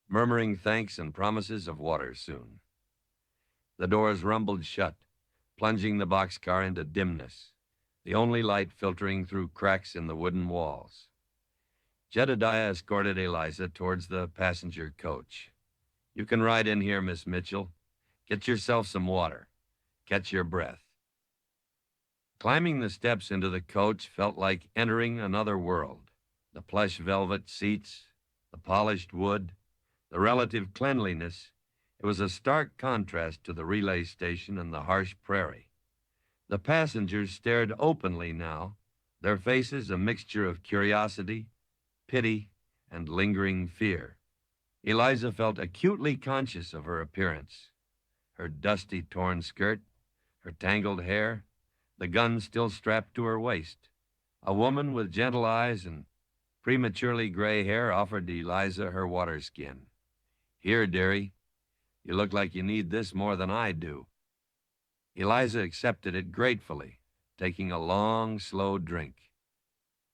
murmuring thanks and promises of water soon. The doors rumbled shut, plunging the boxcar into dimness, the only light filtering through cracks in the wooden walls. Jedediah escorted Eliza towards the passenger coach. "You can ride in here, Miss Mitchell. Get yourself some water. Catch your breath." Climbing the steps into the coach felt like entering another world. The plush velvet seats, the polished wood, the relative cleanliness. It was a stark contrast to the relay station and the harsh prairie. The passengers stared openly now, their faces a mixture of curiosity, pity, and lingering fear. Eliza felt acutely conscious of her appearance. Her dusty, torn skirt, her tangled hair, the gun still strapped to her waist. A woman with gentle eyes and prematurely gray hair offered Eliza her water skin. "Here, dearie. You look like you need this more than I do." Eliza accepted it gratefully, taking a long, slow drink.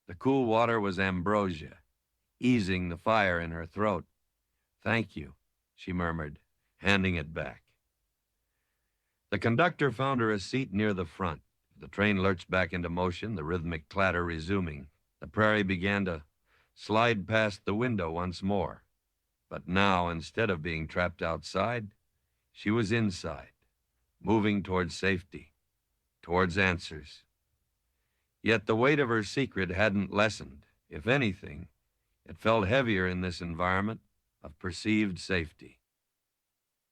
The cool water was ambrosia, easing the fire in her throat. "Thank you," she murmured, handing it back. The conductor found her a seat near the front. The train lurched back into motion, the rhythmic clatter resuming. The Prairie began to slide past the window once more. But now, instead of being trapped outside, she was inside, moving towards safety, towards answers. Yet the weight of her secret hadn't lessened. If anything, it felt heavier in this environment of perceived safety.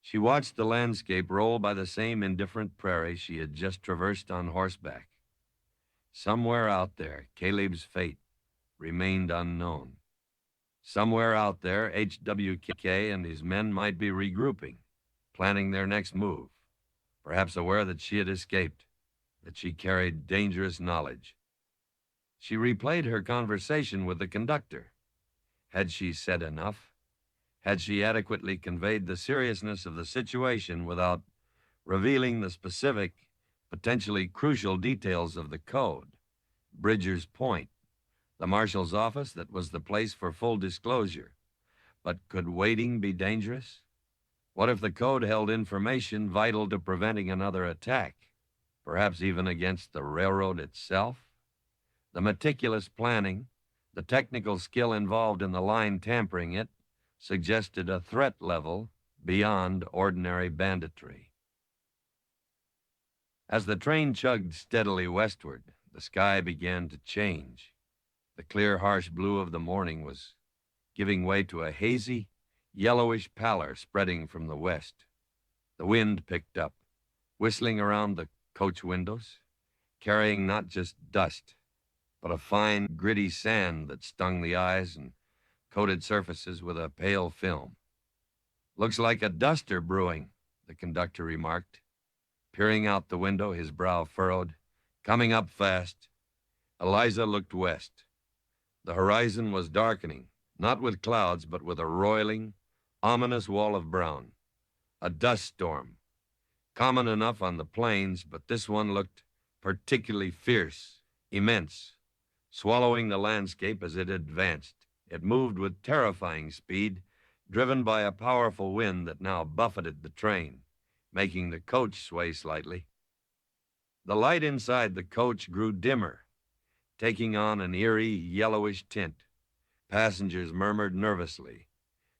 She watched the landscape roll by the same indifferent prairie she had just traversed on horseback. Somewhere out there, Caleb's fate remained unknown. Somewhere out there, HWK and his men might be regrouping, planning their next move, perhaps aware that she had escaped, that she carried dangerous knowledge. She replayed her conversation with the conductor. Had she said enough? Had she adequately conveyed the seriousness of the situation without revealing the specific, potentially crucial details of the code? Bridger's Point, the marshal's office that was the place for full disclosure. But could waiting be dangerous? What if the code held information vital to preventing another attack, perhaps even against the railroad itself? The meticulous planning, the technical skill involved in the line tampering it, suggested a threat level beyond ordinary banditry. As the train chugged steadily westward, the sky began to change. The clear, harsh blue of the morning was giving way to a hazy, yellowish pallor spreading from the west. The wind picked up, whistling around the coach windows, carrying not just dust, but a fine, gritty sand that stung the eyes and coated surfaces with a pale film. "Looks like a duster brewing," the conductor remarked, peering out the window, his brow furrowed. "Coming up fast." Eliza looked west. The horizon was darkening, not with clouds, but with a roiling, ominous wall of brown. A dust storm, common enough on the plains, but this one looked particularly fierce, immense, swallowing the landscape as it advanced. It moved with terrifying speed, driven by a powerful wind that now buffeted the train, making the coach sway slightly. The light inside the coach grew dimmer, taking on an eerie, yellowish tint. Passengers murmured nervously,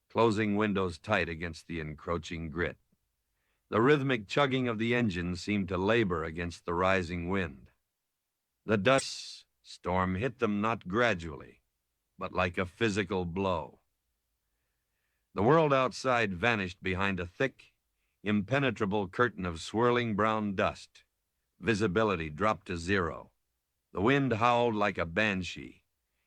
closing windows tight against the encroaching grit. The rhythmic chugging of the engine seemed to labor against the rising wind. The dust storm hit them not gradually, but like a physical blow. The world outside vanished behind a thick, impenetrable curtain of swirling brown dust. Visibility dropped to zero. The wind howled like a banshee,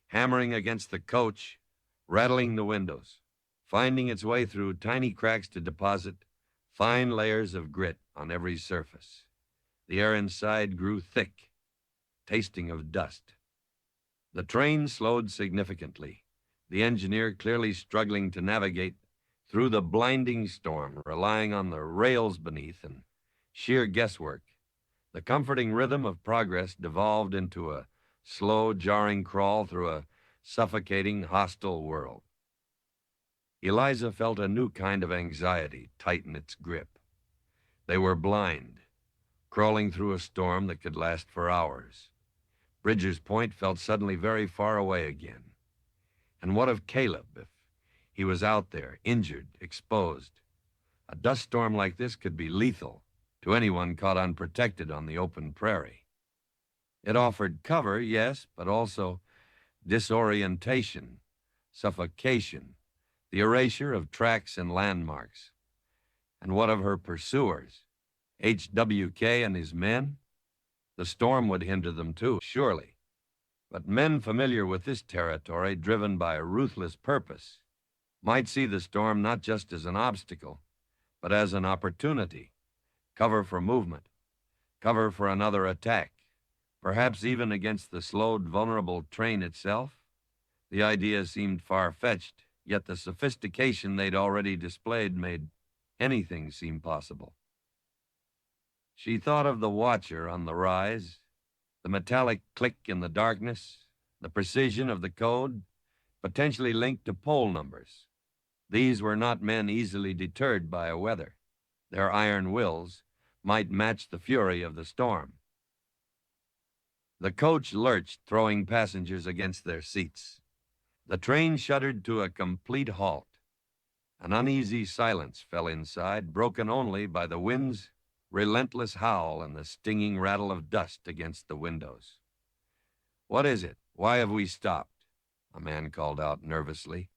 hammering against the coach, rattling the windows, finding its way through tiny cracks to deposit fine layers of grit on every surface. The air inside grew thick, tasting of dust. The train slowed significantly, the engineer clearly struggling to navigate through the blinding storm, relying on the rails beneath and sheer guesswork. The comforting rhythm of progress devolved into a slow, jarring crawl through a suffocating, hostile world. Eliza felt a new kind of anxiety tighten its grip. They were blind, crawling through a storm that could last for hours. Bridger's Point felt suddenly very far away again. And what of Caleb if he was out there, injured, exposed? A dust storm like this could be lethal to anyone caught unprotected on the open prairie. It offered cover, yes, but also disorientation, suffocation, the erasure of tracks and landmarks. And what of her pursuers? HWK and his men? The storm would hinder them too, surely. But men familiar with this territory, driven by a ruthless purpose, might see the storm not just as an obstacle, but as an opportunity, cover for movement, cover for another attack, perhaps even against the slowed, vulnerable train itself. The idea seemed far-fetched, yet the sophistication they'd already displayed made anything seem possible. She thought of the watcher on the rise, the metallic click in the darkness, the precision of the code, potentially linked to pole numbers. These were not men easily deterred by a weather. Their iron wills might match the fury of the storm. The coach lurched, throwing passengers against their seats. The train shuddered to a complete halt. An uneasy silence fell inside, broken only by the wind's relentless howl and the stinging rattle of dust against the windows. "What is it? Why have we stopped?" a man called out nervously.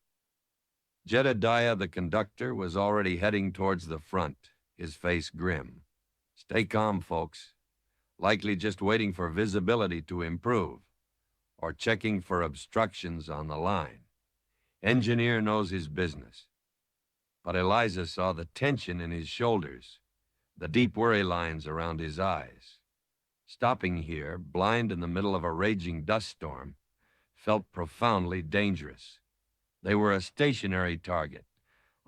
Jedediah, the conductor, was already heading towards the front, his face grim. "Stay calm, folks. Likely just waiting for visibility to improve, or checking for obstructions on the line. Engineer knows his business." But Eliza saw the tension in his shoulders, the deep worry lines around his eyes. Stopping here, blind in the middle of a raging dust storm, felt profoundly dangerous. They were a stationary target,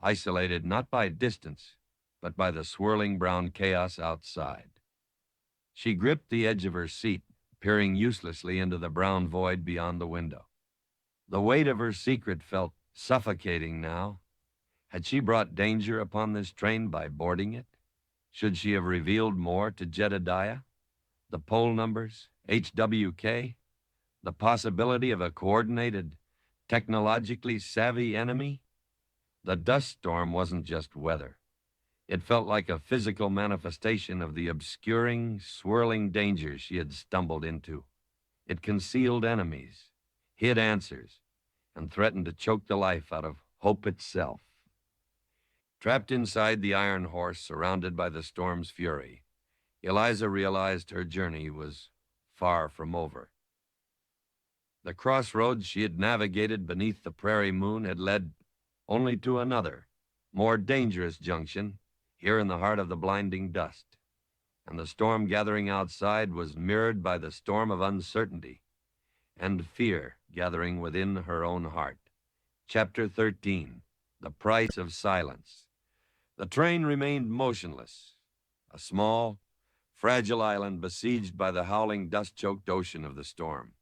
isolated not by distance, but by the swirling brown chaos outside. She gripped the edge of her seat, peering uselessly into the brown void beyond the window. The weight of her secret felt suffocating now. Had she brought danger upon this train by boarding it? Should she have revealed more to Jedediah? The poll numbers, HWK, the possibility of a coordinated, technologically savvy enemy? The dust storm wasn't just weather. It felt like a physical manifestation of the obscuring, swirling dangers she had stumbled into. It concealed enemies, hid answers, and threatened to choke the life out of hope itself. Trapped inside the iron horse, surrounded by the storm's fury, Eliza realized her journey was far from over. The crossroads she had navigated beneath the prairie moon had led only to another, more dangerous junction, here in the heart of the blinding dust. And the storm gathering outside was mirrored by the storm of uncertainty and fear gathering within her own heart. Chapter 13, The Price of Silence. The train remained motionless, a small, fragile island besieged by the howling, dust-choked ocean of the storm.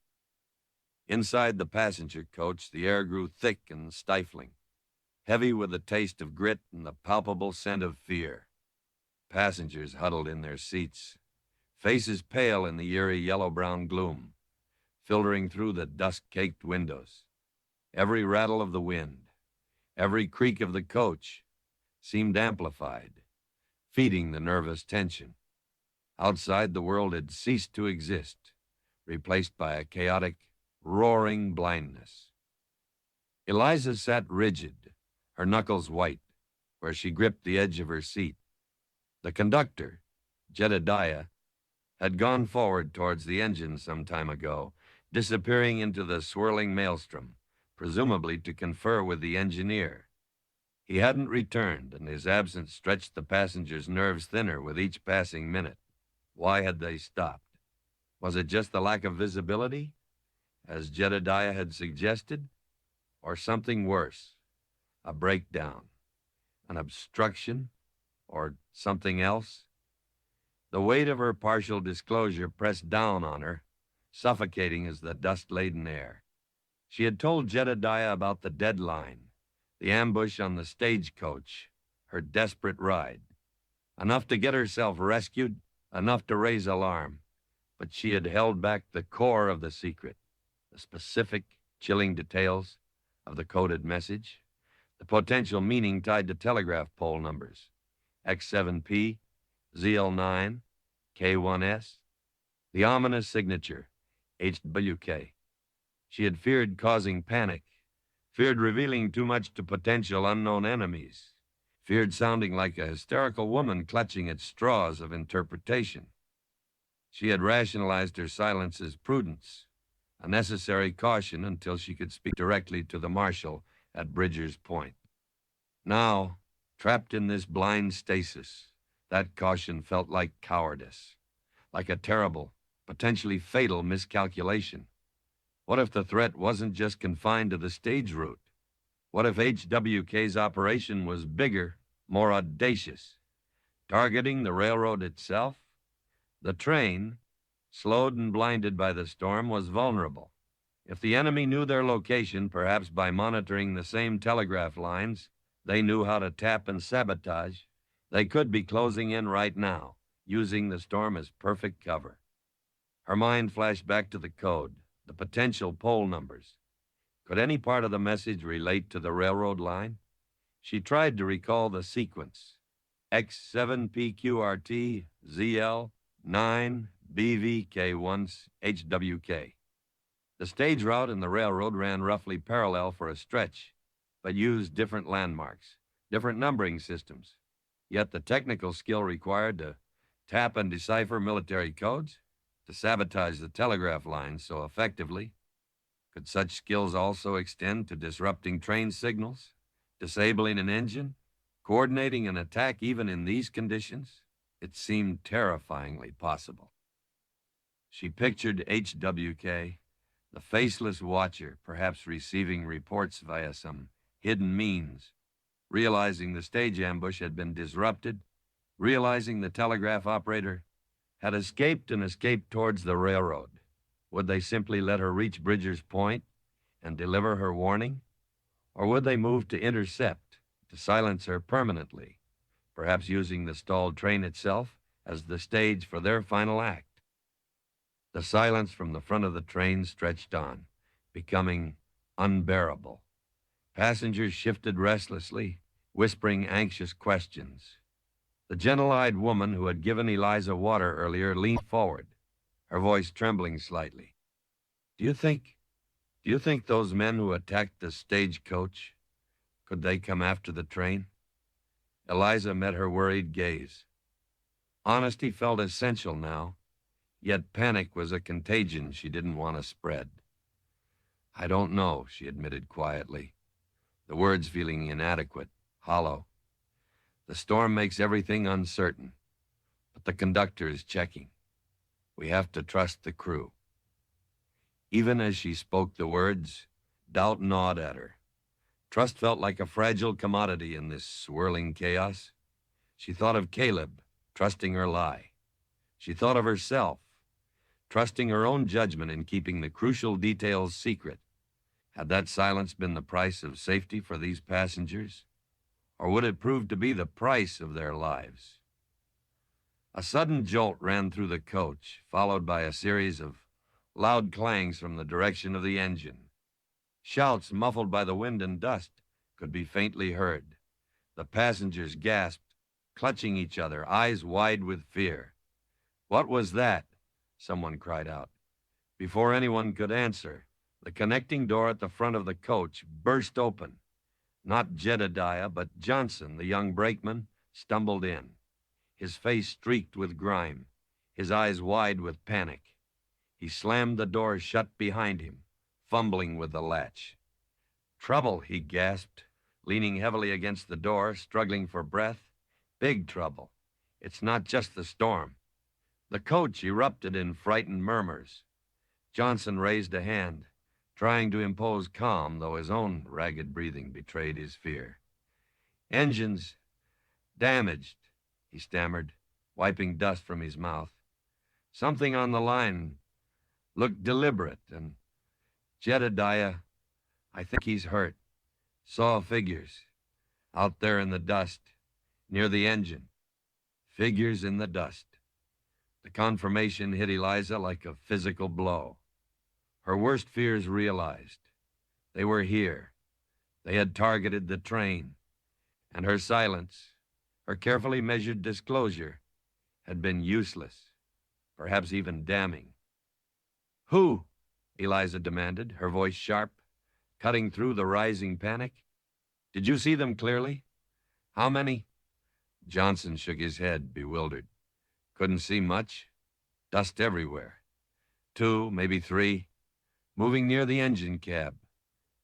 Inside the passenger coach, the air grew thick and stifling, heavy with the taste of grit and the palpable scent of fear. Passengers huddled in their seats, faces pale in the eerie yellow-brown gloom, filtering through the dust-caked windows. Every rattle of the wind, every creak of the coach seemed amplified, feeding the nervous tension. Outside, the world had ceased to exist, replaced by a chaotic, roaring blindness. Eliza sat rigid, her knuckles white, where she gripped the edge of her seat. The conductor, Jedediah, had gone forward towards the engine some time ago, disappearing into the swirling maelstrom, presumably to confer with the engineer. He hadn't returned, and his absence stretched the passengers' nerves thinner with each passing minute. Why had they stopped? Was it just the lack of visibility, as Jedediah had suggested, or something worse, a breakdown, an obstruction, or something else? The weight of her partial disclosure pressed down on her, suffocating as the dust-laden air. She had told Jedediah about the deadline, the ambush on the stagecoach, her desperate ride. Enough to get herself rescued, enough to raise alarm, but she had held back the core of the secret, the specific, chilling details of the coded message, the potential meaning tied to telegraph pole numbers, X7P, ZL9, K1S, the ominous signature, HWK. She had feared causing panic, feared revealing too much to potential unknown enemies, feared sounding like a hysterical woman clutching at straws of interpretation. She had rationalized her silence as prudence, a necessary caution until she could speak directly to the marshal at Bridger's Point. Now, trapped in this blind stasis, that caution felt like cowardice, like a terrible, potentially fatal miscalculation. What if the threat wasn't just confined to the stage route? What if HWK's operation was bigger, more audacious, targeting the railroad itself? The train, slowed and blinded by the storm, was vulnerable. If the enemy knew their location, perhaps by monitoring the same telegraph lines they knew how to tap and sabotage, they could be closing in right now, using the storm as perfect cover. Her mind flashed back to the code, the potential pole numbers. Could any part of the message relate to the railroad line? She tried to recall the sequence. X7PQRT, ZL, 9, BVK1, HWK. The stage route and the railroad ran roughly parallel for a stretch, but used different landmarks, different numbering systems. Yet the technical skill required to tap and decipher military codes, to sabotage the telegraph lines so effectively. Could such skills also extend to disrupting train signals, disabling an engine, coordinating an attack even in these conditions? It seemed terrifyingly possible. She pictured HWK, the faceless watcher, perhaps receiving reports via some hidden means, realizing the stage ambush had been disrupted, realizing the telegraph operator had escaped towards the railroad. Would they simply let her reach Bridger's Point and deliver her warning? Or would they move to intercept, to silence her permanently, perhaps using the stalled train itself as the stage for their final act? The silence from the front of the train stretched on, becoming unbearable. Passengers shifted restlessly, whispering anxious questions. The gentle-eyed woman who had given Eliza water earlier leaned forward, her voice trembling slightly. Do you think those men who attacked the stagecoach, could they come after the train? Eliza met her worried gaze. Honesty felt essential now, yet panic was a contagion she didn't want to spread. I don't know, she admitted quietly, the words feeling inadequate, hollow. The storm makes everything uncertain, but the conductor is checking. We have to trust the crew. Even as she spoke the words, doubt gnawed at her. Trust felt like a fragile commodity in this swirling chaos. She thought of Caleb, trusting her lie. She thought of herself, trusting her own judgment in keeping the crucial details secret. Had that silence been the price of safety for these passengers? Or would it prove to be the price of their lives? A sudden jolt ran through the coach, followed by a series of loud clangs from the direction of the engine. Shouts muffled by the wind and dust could be faintly heard. The passengers gasped, clutching each other, eyes wide with fear. What was that? Someone cried out. Before anyone could answer, the connecting door at the front of the coach burst open. Not Jedediah, but Johnson, the young brakeman, stumbled in, his face streaked with grime, his eyes wide with panic. He slammed the door shut behind him, fumbling with the latch. Trouble, he gasped, leaning heavily against the door, struggling for breath. Big trouble. It's not just the storm. The coach erupted in frightened murmurs. Johnson raised a hand, trying to impose calm, though his own ragged breathing betrayed his fear. Engines damaged, he stammered, wiping dust from his mouth. Something on the line looked deliberate, and Jedediah, I think he's hurt. Saw figures out there in the dust, near the engine. Figures in the dust. The confirmation hit Eliza like a physical blow. Her worst fears realized. They were here. They had targeted the train, and her silence, her carefully measured disclosure, had been useless, perhaps even damning. Who? Eliza demanded, her voice sharp, cutting through the rising panic. Did you see them clearly? How many? Johnson shook his head, bewildered. Couldn't see much. Dust everywhere. 2, maybe 3. Moving near the engine cab.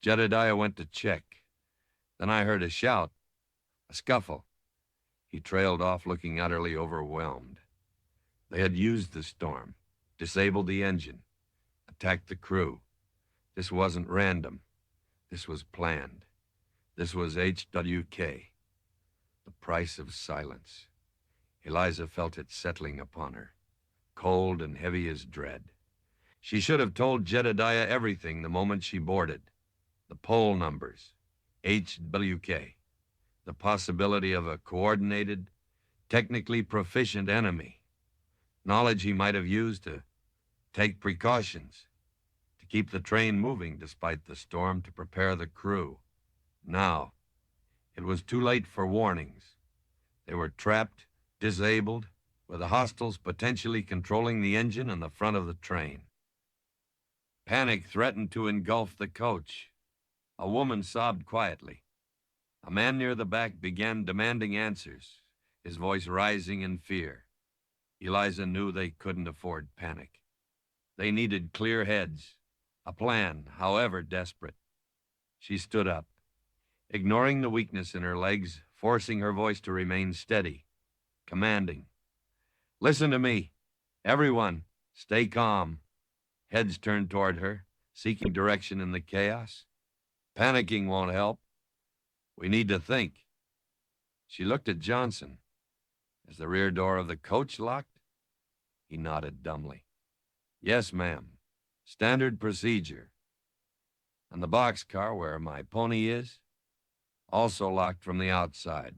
Jedediah went to check. Then I heard a shout, a scuffle. He trailed off, looking utterly overwhelmed. They had used the storm, disabled the engine, attacked the crew. This wasn't random. This was planned. This was HWK. The price of silence. Eliza felt it settling upon her, cold and heavy as dread. She should have told Jedediah everything the moment she boarded. The poll numbers, HWK, the possibility of a coordinated, technically proficient enemy, knowledge he might have used to take precautions, to keep the train moving despite the storm, to prepare the crew. Now, it was too late for warnings. They were trapped, disabled, with the hostiles potentially controlling the engine and the front of the train. Panic threatened to engulf the coach. A woman sobbed quietly. A man near the back began demanding answers, his voice rising in fear. Eliza knew they couldn't afford panic. They needed clear heads, a plan, however desperate. She stood up, ignoring the weakness in her legs, forcing her voice to remain steady, commanding. Listen to me. Everyone, stay calm. Heads turned toward her, seeking direction in the chaos. Panicking won't help. We need to think. She looked at Johnson. As the rear door of the coach locked, he nodded dumbly. Yes, ma'am. Standard procedure. And the boxcar where my pony is, also locked from the outside.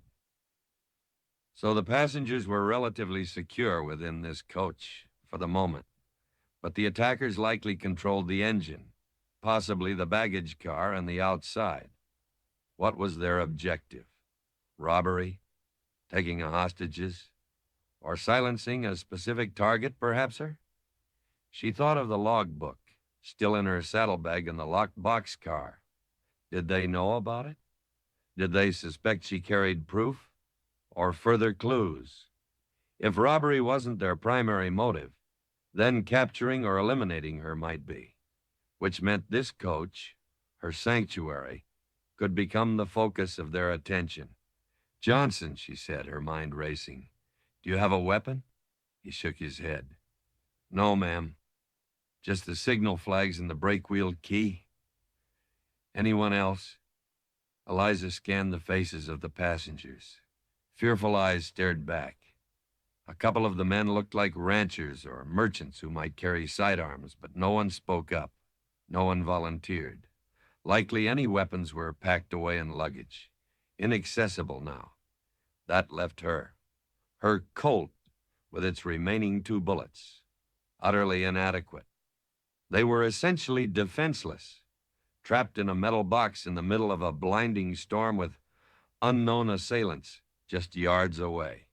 So the passengers were relatively secure within this coach for the moment. But the attackers likely controlled the engine, possibly the baggage car and the outside. What was their objective? Robbery? Taking hostages? Or silencing a specific target, perhaps her? She thought of the logbook, still in her saddlebag in the locked boxcar. Did they know about it? Did they suspect she carried proof? Or further clues? If robbery wasn't their primary motive, then capturing or eliminating her might be, which meant this coach, her sanctuary, could become the focus of their attention. Johnson, she said, her mind racing. Do you have a weapon? He shook his head. No, ma'am. Just the signal flags and the brake wheel key. Anyone else? Eliza scanned the faces of the passengers. Fearful eyes stared back. A couple of the men looked like ranchers or merchants who might carry sidearms, but no one spoke up. No one volunteered. Likely any weapons were packed away in luggage. Inaccessible now. That left her. Her Colt with its remaining 2 bullets. Utterly inadequate. They were essentially defenseless, trapped in a metal box in the middle of a blinding storm with unknown assailants just yards away.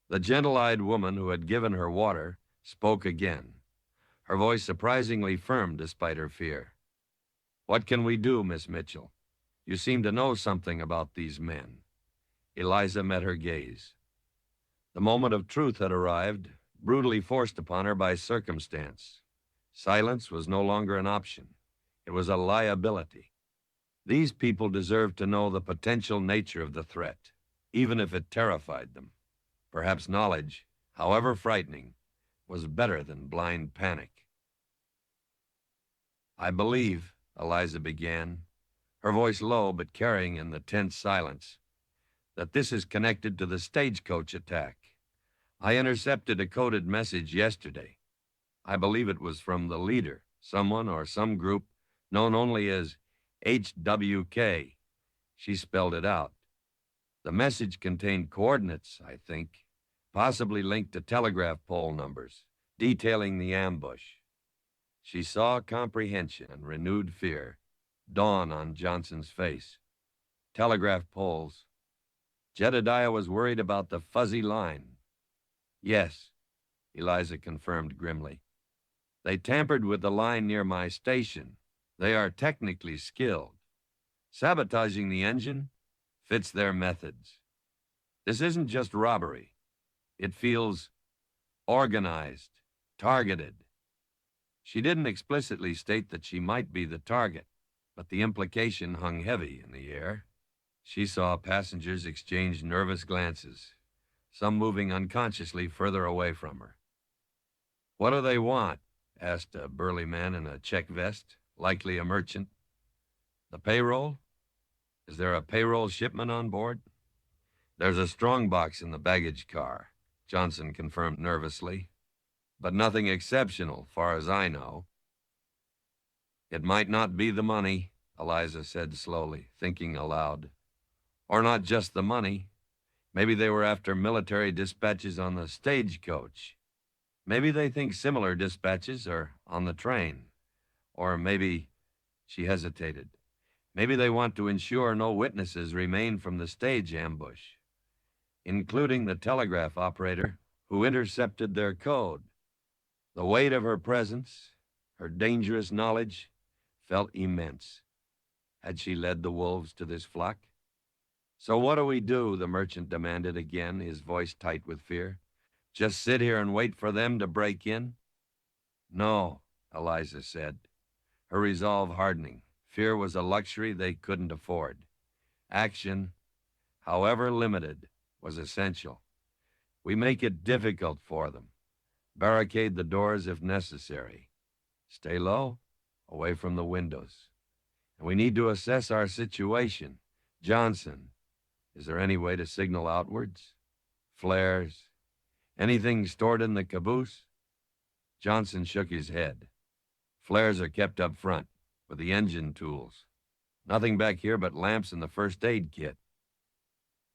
The gentle-eyed woman who had given her water spoke again, her voice surprisingly firm despite her fear. What can we do, Miss Mitchell? You seem to know something about these men. Eliza met her gaze. The moment of truth had arrived, brutally forced upon her by circumstance. Silence was no longer an option. It was a liability. These people deserved to know the potential nature of the threat, even if it terrified them. Perhaps knowledge, however frightening, was better than blind panic. I believe, Eliza began, her voice low but carrying in the tense silence, that this is connected to the stagecoach attack. I intercepted a coded message yesterday. I believe it was from the leader, someone or some group known only as HWK. She spelled it out. The message contained coordinates, I think, possibly linked to telegraph pole numbers, detailing the ambush. She saw comprehension and renewed fear dawn on Johnson's face. Telegraph poles. Jedediah was worried about the fuzzy line. Yes, Eliza confirmed grimly. They tampered with the line near my station. They are technically skilled. Sabotaging the engine fits their methods. This isn't just robbery. It feels organized, targeted. She didn't explicitly state that she might be the target, but the implication hung heavy in the air. She saw passengers exchange nervous glances, some moving unconsciously further away from her. "What do they want?" asked a burly man in a check vest, likely a merchant. "The payroll? Is there a payroll shipment on board?" "There's a strongbox in the baggage car," Johnson confirmed nervously. "But nothing exceptional, far as I know." "It might not be the money," Eliza said slowly, thinking aloud. "Or not just the money. Maybe they were after military dispatches on the stagecoach. Maybe they think similar dispatches are on the train. Or maybe," she hesitated, "maybe they want to ensure no witnesses remain from the stage ambush, including the telegraph operator who intercepted their code." The weight of her presence, her dangerous knowledge, felt immense. Had she led the wolves to this flock? "So what do we do?" the merchant demanded again, his voice tight with fear. "Just sit here and wait for them to break in?" "No," Eliza said, her resolve hardening. Fear was a luxury they couldn't afford. Action, however limited, was essential. We make it difficult for them. Barricade the doors if necessary. Stay low, away from the windows. And we need to assess our situation. Johnson, is there any way to signal outwards? Flares? Anything stored in the caboose? Johnson shook his head. Flares are kept up front, with the engine tools. Nothing back here but lamps and the first aid kit.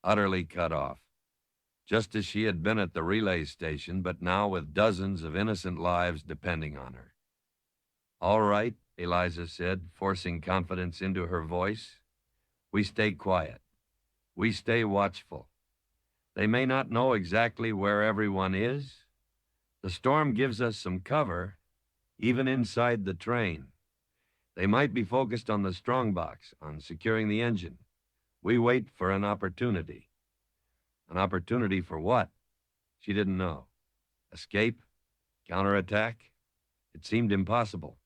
Utterly cut off. Just as she had been at the relay station, but now with dozens of innocent lives depending on her. "All right," Eliza said, forcing confidence into her voice. "We stay quiet. We stay watchful. They may not know exactly where everyone is. The storm gives us some cover, even inside the train. They might be focused on the strongbox, on securing the engine. We wait for an opportunity." An opportunity for what? She didn't know. Escape? Counterattack? It seemed impossible.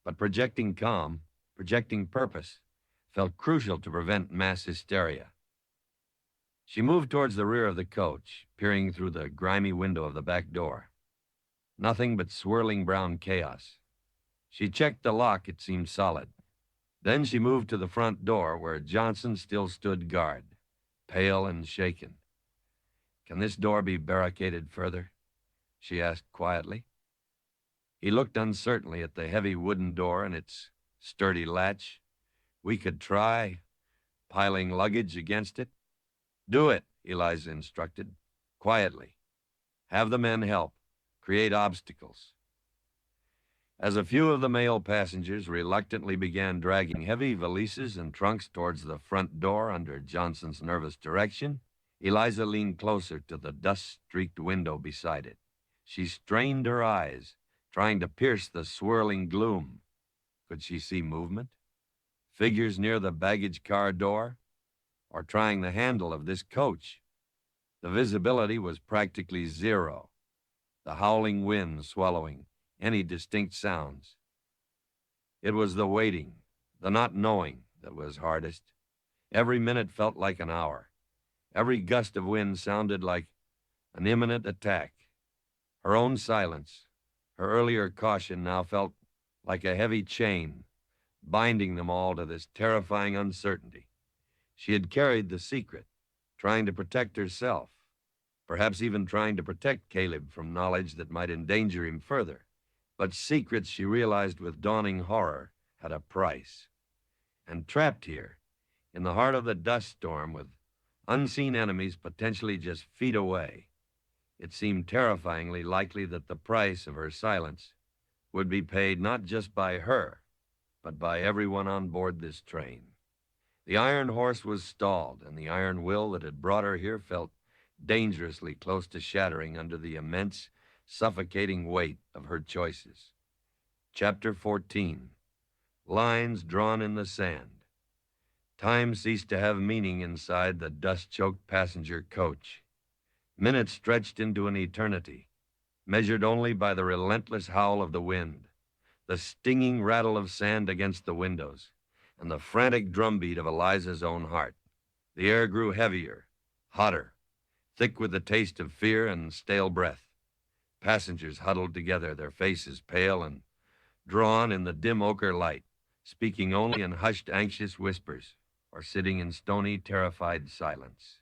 But projecting calm, projecting purpose, felt crucial to prevent mass hysteria. She moved towards the rear of the coach, peering through the grimy window of the back door. Nothing but swirling brown chaos. She checked the lock. It seemed solid. Then she moved to the front door, where Johnson still stood guard, pale and shaken. "Can this door be barricaded further?" she asked quietly. He looked uncertainly at the heavy wooden door and its sturdy latch. "We could try, piling luggage against it." "Do it," Eliza instructed, quietly. "Have the men help. Create obstacles." As a few of the male passengers reluctantly began dragging heavy valises and trunks towards the front door under Johnson's nervous direction, Eliza leaned closer to the dust-streaked window beside it. She strained her eyes, trying to pierce the swirling gloom. Could she see movement? Figures near the baggage car door? Or trying the handle of this coach? The visibility was practically zero, the howling wind swallowing any distinct sounds. It was the waiting, the not knowing, that was hardest. Every minute felt like an hour. Every gust of wind sounded like an imminent attack. Her own silence, her earlier caution now felt like a heavy chain, binding them all to this terrifying uncertainty. She had carried the secret, trying to protect herself, perhaps even trying to protect Caleb from knowledge that might endanger him further. But secrets, she realized with dawning horror, had a price. And trapped here, in the heart of the dust storm, with unseen enemies potentially just feet away, It seemed terrifyingly likely that the price of her silence would be paid not just by her, but by everyone on board this train. The iron horse was stalled, and the iron will that had brought her here felt dangerously close to shattering under the immense, suffocating weight of her choices. Chapter 14. Lines Drawn in the Sand. Time ceased to have meaning inside the dust-choked passenger coach. Minutes stretched into an eternity, measured only by the relentless howl of the wind, the stinging rattle of sand against the windows, and the frantic drumbeat of Eliza's own heart. The air grew heavier, hotter, thick with the taste of fear and stale breath. Passengers huddled together, their faces pale and drawn in the dim ochre light, speaking only in hushed, anxious whispers, or sitting in stony, terrified silence.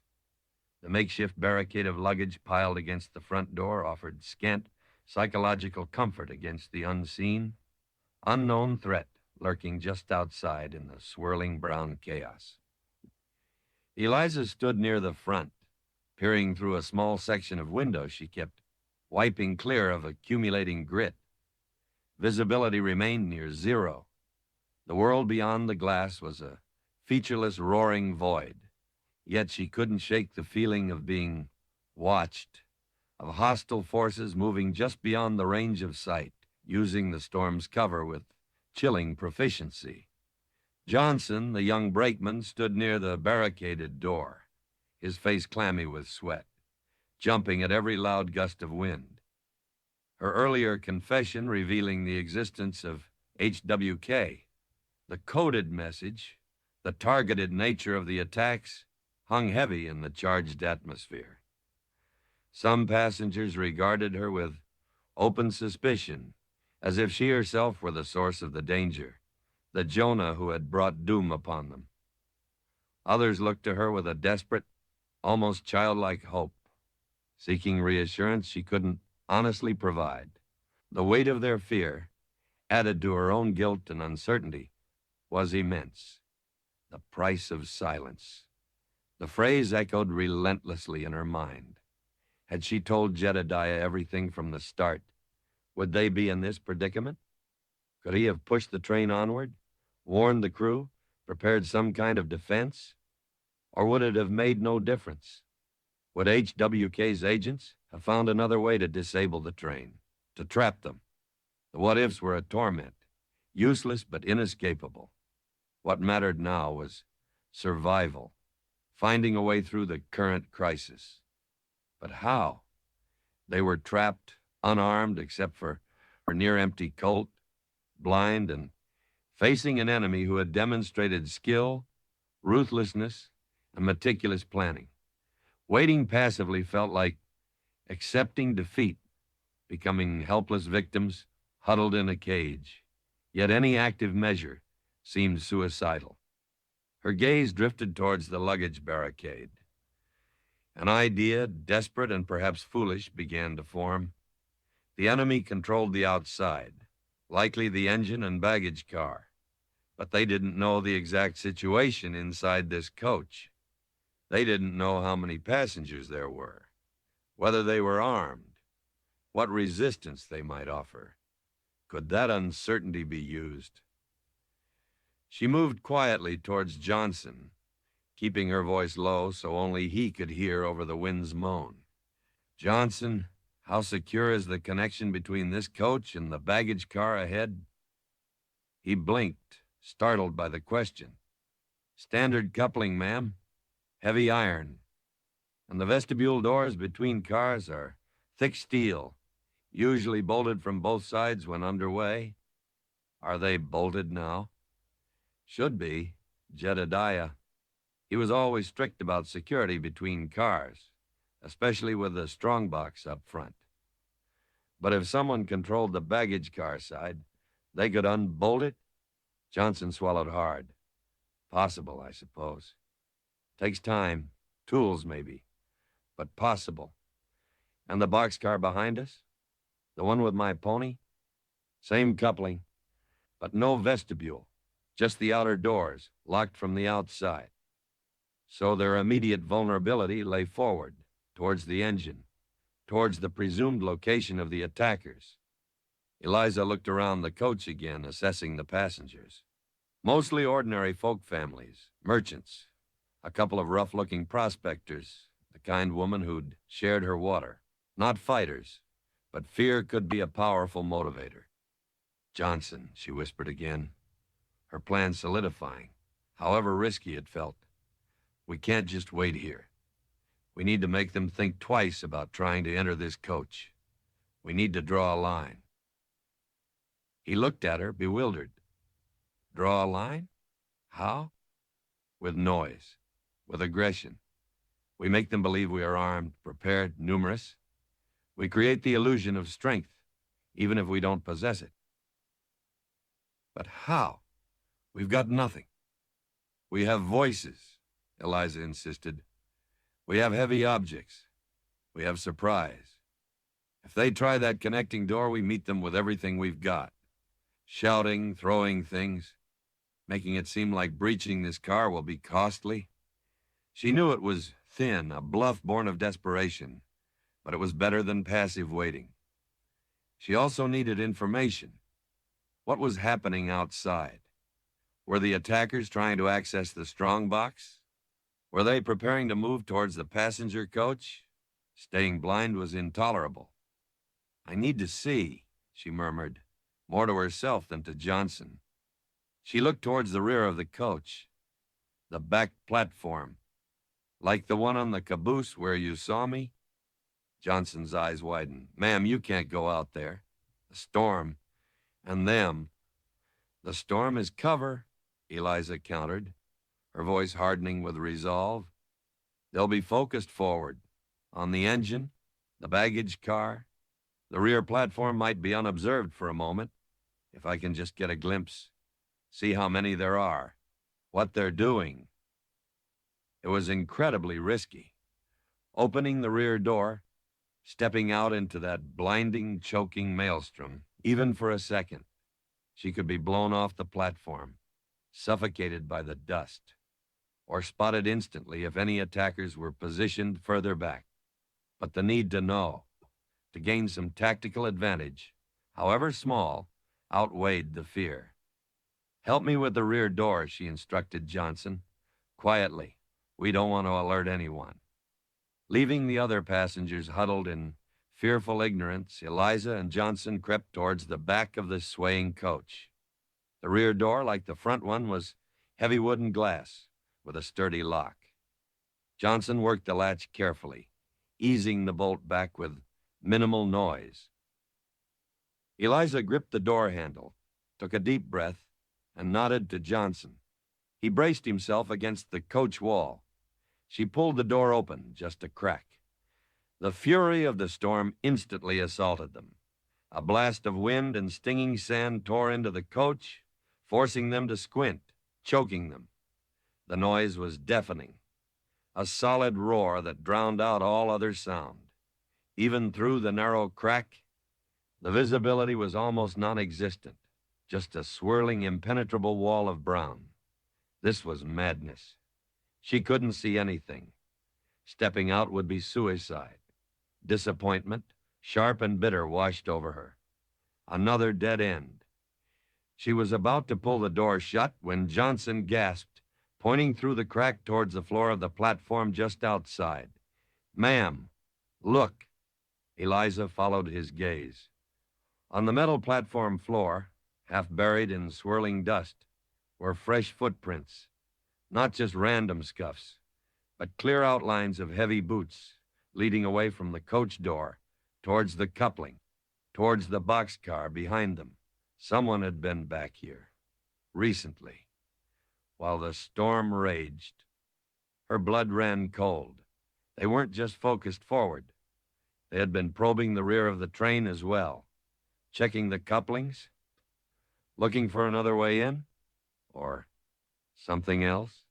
The makeshift barricade of luggage piled against the front door offered scant psychological comfort against the unseen, unknown threat lurking just outside in the swirling brown chaos. Eliza stood near the front, peering through a small section of window she kept wiping clear of accumulating grit. Visibility remained near zero. The world beyond the glass was a featureless, roaring void. Yet she couldn't shake the feeling of being watched, of hostile forces moving just beyond the range of sight, using the storm's cover with chilling proficiency. Johnson, the young brakeman, stood near the barricaded door, his face clammy with sweat, jumping at every loud gust of wind. Her earlier confession revealing the existence of HWK, the coded message, the targeted nature of the attacks, hung heavy in the charged atmosphere. Some passengers regarded her with open suspicion, as if she herself were the source of the danger, the Jonah who had brought doom upon them. Others looked to her with a desperate, almost childlike hope, seeking reassurance she couldn't honestly provide. The weight of their fear, added to her own guilt and uncertainty, was immense. The price of silence. The phrase echoed relentlessly in her mind. Had she told Jedediah everything from the start, would they be in this predicament? Could he have pushed the train onward, warned the crew, prepared some kind of defense? Or would it have made no difference? Would HWK's agents have found another way to disable the train, to trap them? The what-ifs were a torment, useless but inescapable. What mattered now was survival, finding a way through the current crisis. But how? They were trapped, unarmed except for her near-empty Colt, blind and facing an enemy who had demonstrated skill, ruthlessness, and meticulous planning. Waiting passively felt like accepting defeat, becoming helpless victims huddled in a cage. Yet any active measure seemed suicidal. Her gaze drifted towards the luggage barricade. An idea, desperate and perhaps foolish, began to form. The enemy controlled the outside, likely the engine and baggage car. But they didn't know the exact situation inside this coach. They didn't know how many passengers there were, whether they were armed, what resistance they might offer. Could that uncertainty be used? She moved quietly towards Johnson, keeping her voice low so only he could hear over the wind's moan. Johnson, how secure is the connection between this coach and the baggage car ahead? He blinked, startled by the question. Standard coupling, ma'am. Heavy iron. And the vestibule doors between cars are thick steel, usually bolted from both sides when underway. Are they bolted now? Should be. Jedediah. He was always strict about security between cars, especially with the strongbox up front. But if someone controlled the baggage car side, they could unbolt it? Johnson swallowed hard. Possible, I suppose. Takes time, tools maybe, but possible. And the boxcar behind us? The one with my pony? Same coupling, but no vestibule, just the outer doors, locked from the outside. So their immediate vulnerability lay forward, towards the engine, towards the presumed location of the attackers. Eliza looked around the coach again, assessing the passengers. Mostly ordinary folk families, merchants, a couple of rough-looking prospectors, the kind woman who'd shared her water. Not fighters, but fear could be a powerful motivator. Johnson, she whispered again, her plan solidifying, however risky it felt. We can't just wait here. We need to make them think twice about trying to enter this coach. We need to draw a line. He looked at her, bewildered. Draw a line? How? With noise, with aggression. We make them believe we are armed, prepared, numerous. We create the illusion of strength, even if we don't possess it. But how? We've got nothing. We have voices, Eliza insisted. We have heavy objects. We have surprise. If they try that connecting door, we meet them with everything we've got. Shouting, throwing things, making it seem like breaching this car will be costly. She knew it was thin, a bluff born of desperation, but it was better than passive waiting. She also needed information. What was happening outside? Were the attackers trying to access the strongbox? Were they preparing to move towards the passenger coach? Staying blind was intolerable. I need to see, she murmured, more to herself than to Johnson. She looked towards the rear of the coach, the back platform. Like the one on the caboose where you saw me? Johnson's eyes widened. Ma'am, you can't go out there. The storm, and them. The storm is cover, Eliza countered, her voice hardening with resolve. They'll be focused forward, on the engine, the baggage car. The rear platform might be unobserved for a moment, if I can just get a glimpse, see how many there are, what they're doing. It was incredibly risky. Opening the rear door, stepping out into that blinding, choking maelstrom, even for a second. She could be blown off the platform, suffocated by the dust, or spotted instantly if any attackers were positioned further back. But the need to know, to gain some tactical advantage, however small, outweighed the fear. Help me with the rear door, she instructed Johnson. Quietly. We don't want to alert anyone. Leaving the other passengers huddled in fearful ignorance, Eliza and Johnson crept towards the back of the swaying coach. The rear door, like the front one, was heavy wooden glass with a sturdy lock. Johnson worked the latch carefully, easing the bolt back with minimal noise. Eliza gripped the door handle, took a deep breath, and nodded to Johnson. He braced himself against the coach wall. She pulled the door open, just a crack. The fury of the storm instantly assaulted them. A blast of wind and stinging sand tore into the coach, forcing them to squint, choking them. The noise was deafening, a solid roar that drowned out all other sound. Even through the narrow crack, the visibility was almost non-existent, just a swirling, impenetrable wall of brown. This was madness. She couldn't see anything. Stepping out would be suicide. Disappointment, sharp and bitter, washed over her. Another dead end. She was about to pull the door shut when Johnson gasped, pointing through the crack towards the floor of the platform just outside. Ma'am, look. Eliza followed his gaze. On the metal platform floor, half buried in swirling dust, were fresh footprints. Not just random scuffs, but clear outlines of heavy boots leading away from the coach door, towards the coupling, towards the boxcar behind them. Someone had been back here, recently, while the storm raged. Her blood ran cold. They weren't just focused forward. They had been probing the rear of the train as well, checking the couplings, looking for another way in, or something else.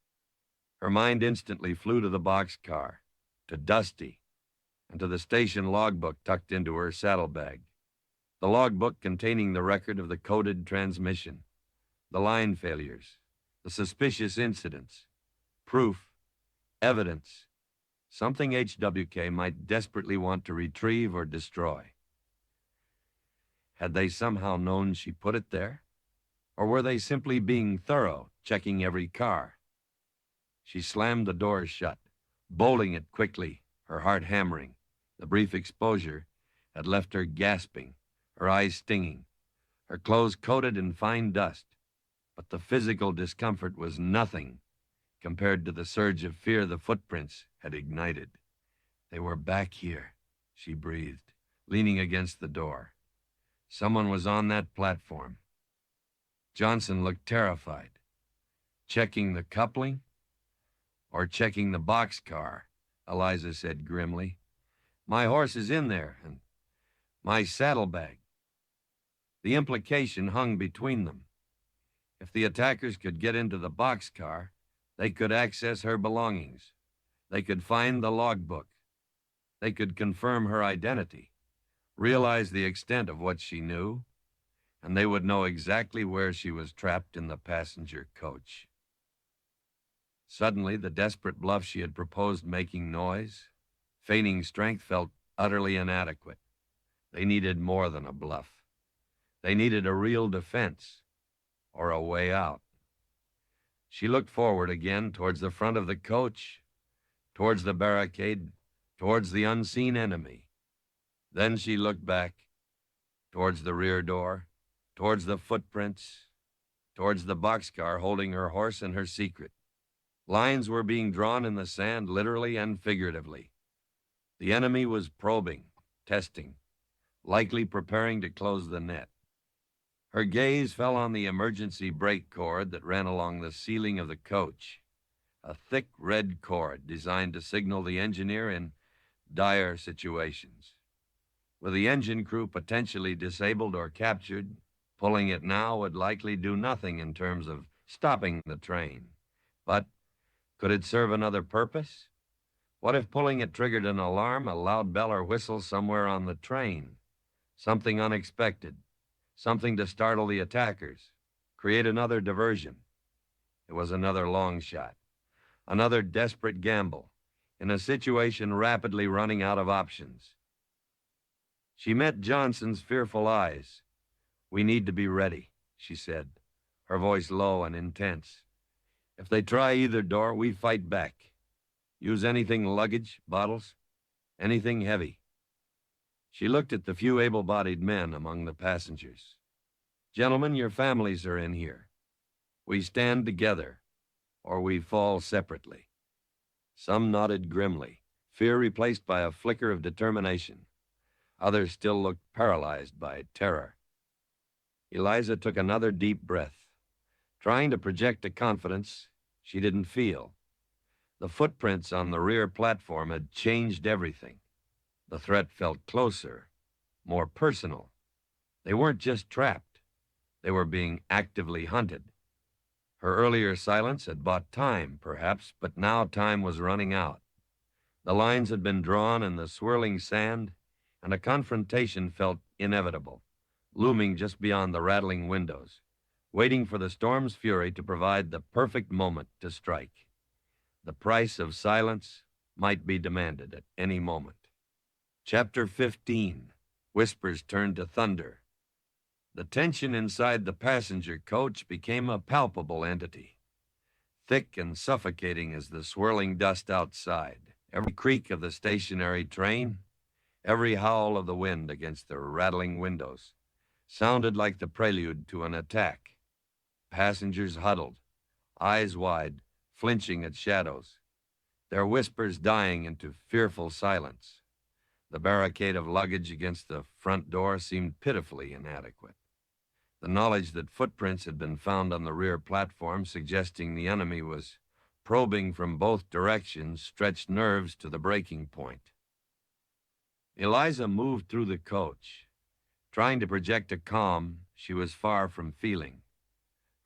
Her mind instantly flew to the boxcar, to Dusty, and to the station logbook tucked into her saddlebag. The logbook containing the record of the coded transmission, the line failures, the suspicious incidents, proof, evidence, something HWK might desperately want to retrieve or destroy. Had they somehow known she put it there? Or were they simply being thorough, checking every car? She slammed the door shut, bolting it quickly, her heart hammering. The brief exposure had left her gasping, her eyes stinging, her clothes coated in fine dust. But the physical discomfort was nothing compared to the surge of fear the footprints had ignited. They were back here, she breathed, leaning against the door. Someone was on that platform. Johnson looked terrified. Checking the coupling? Or checking the boxcar, Eliza said grimly. My horse is in there, and my saddlebag. The implication hung between them. If the attackers could get into the boxcar, they could access her belongings. They could find the logbook. They could confirm her identity, realize the extent of what she knew, and they would know exactly where she was trapped in the passenger coach. Suddenly, the desperate bluff she had proposed making noise, feigning strength, felt utterly inadequate. They needed more than a bluff. They needed a real defense, or a way out. She looked forward again towards the front of the coach, towards the barricade, towards the unseen enemy. Then she looked back, towards the rear door, towards the footprints, towards the boxcar holding her horse and her secret. Lines were being drawn in the sand, literally and figuratively. The enemy was probing, testing, likely preparing to close the net. Her gaze fell on the emergency brake cord that ran along the ceiling of the coach, a thick red cord designed to signal the engineer in dire situations. With the engine crew potentially disabled or captured, pulling it now would likely do nothing in terms of stopping the train. But could it serve another purpose? What if pulling it triggered an alarm, a loud bell or whistle somewhere on the train? Something unexpected, something to startle the attackers, create another diversion. It was another long shot, another desperate gamble, in a situation rapidly running out of options. She met Johnson's fearful eyes. We need to be ready, she said, her voice low and intense. If they try either door, we fight back. Use anything luggage, bottles, anything heavy. She looked at the few able-bodied men among the passengers. Gentlemen, your families are in here. We stand together, or we fall separately. Some nodded grimly, fear replaced by a flicker of determination. Others still looked paralyzed by terror. Eliza took another deep breath, trying to project a confidence she didn't feel. The footprints on the rear platform had changed everything. The threat felt closer, more personal. They weren't just trapped. They were being actively hunted. Her earlier silence had bought time, perhaps, but now time was running out. The lines had been drawn in the swirling sand, and a confrontation felt inevitable, looming just beyond the rattling windows, waiting for the storm's fury to provide the perfect moment to strike. The price of silence might be demanded at any moment. Chapter 15. Whispers turned to thunder. The tension inside the passenger coach became a palpable entity, thick and suffocating as the swirling dust outside. Every creak of the stationary train, every howl of the wind against the rattling windows, sounded like the prelude to an attack. Passengers huddled, eyes wide, flinching at shadows, their whispers dying into fearful silence. The barricade of luggage against the front door seemed pitifully inadequate. The knowledge that footprints had been found on the rear platform, suggesting the enemy was probing from both directions, stretched nerves to the breaking point. Eliza moved through the coach, trying to project a calm she was far from feeling.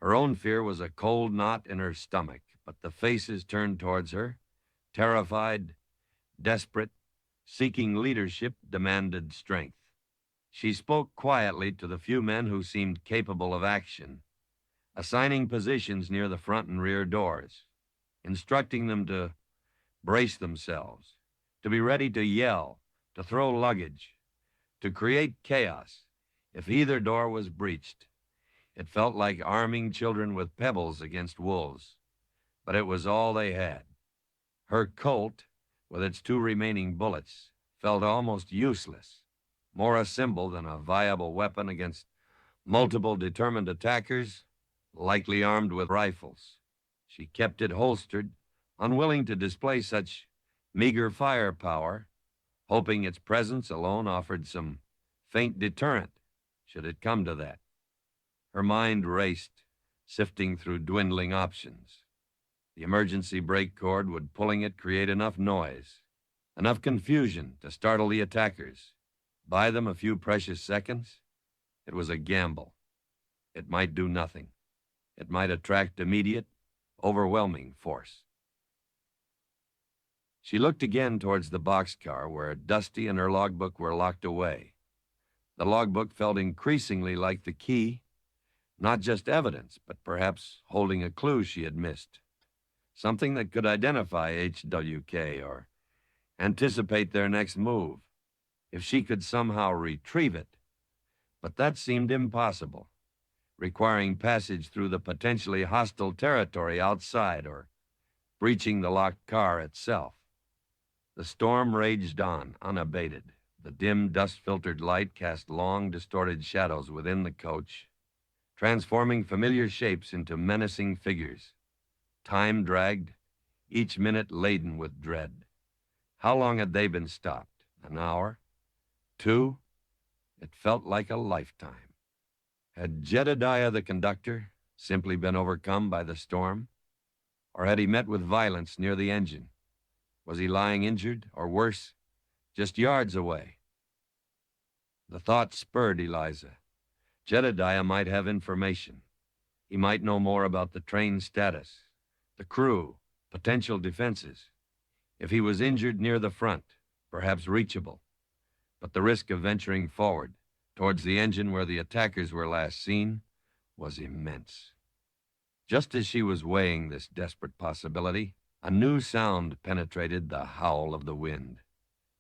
Her own fear was a cold knot in her stomach, but the faces turned towards her, terrified, desperate, seeking leadership, demanded strength. She spoke quietly to the few men who seemed capable of action, assigning positions near the front and rear doors, instructing them to brace themselves, to be ready to yell, to throw luggage, to create chaos if either door was breached. It felt like arming children with pebbles against wolves, but it was all they had. Her Colt, with its 2 remaining bullets, felt almost useless, more a symbol than a viable weapon against multiple determined attackers, likely armed with rifles. She kept it holstered, unwilling to display such meager firepower, hoping its presence alone offered some faint deterrent, should it come to that. Her mind raced, sifting through dwindling options. The emergency brake cord would pulling it create enough noise, enough confusion to startle the attackers, buy them a few precious seconds. It was a gamble. It might do nothing. It might attract immediate, overwhelming force. She looked again towards the boxcar where Dusty and her logbook were locked away. The logbook felt increasingly like the key, not just evidence, but perhaps holding a clue she had missed. Something that could identify HWK or anticipate their next move, if she could somehow retrieve it. But that seemed impossible, requiring passage through the potentially hostile territory outside or breaching the locked car itself. The storm raged on, unabated. The dim, dust-filtered light cast long, distorted shadows within the coach, transforming familiar shapes into menacing figures. Time dragged, each minute laden with dread. How long had they been stopped? An hour? 2? It felt like a lifetime. Had Jedediah, the conductor, simply been overcome by the storm? Or had he met with violence near the engine? Was he lying injured, or worse, just yards away? The thought spurred Eliza. Jedediah might have information. He might know more about the train's status, the crew, potential defenses. If he was injured near the front, perhaps reachable. But the risk of venturing forward, towards the engine where the attackers were last seen, was immense. Just as she was weighing this desperate possibility, a new sound penetrated the howl of the wind.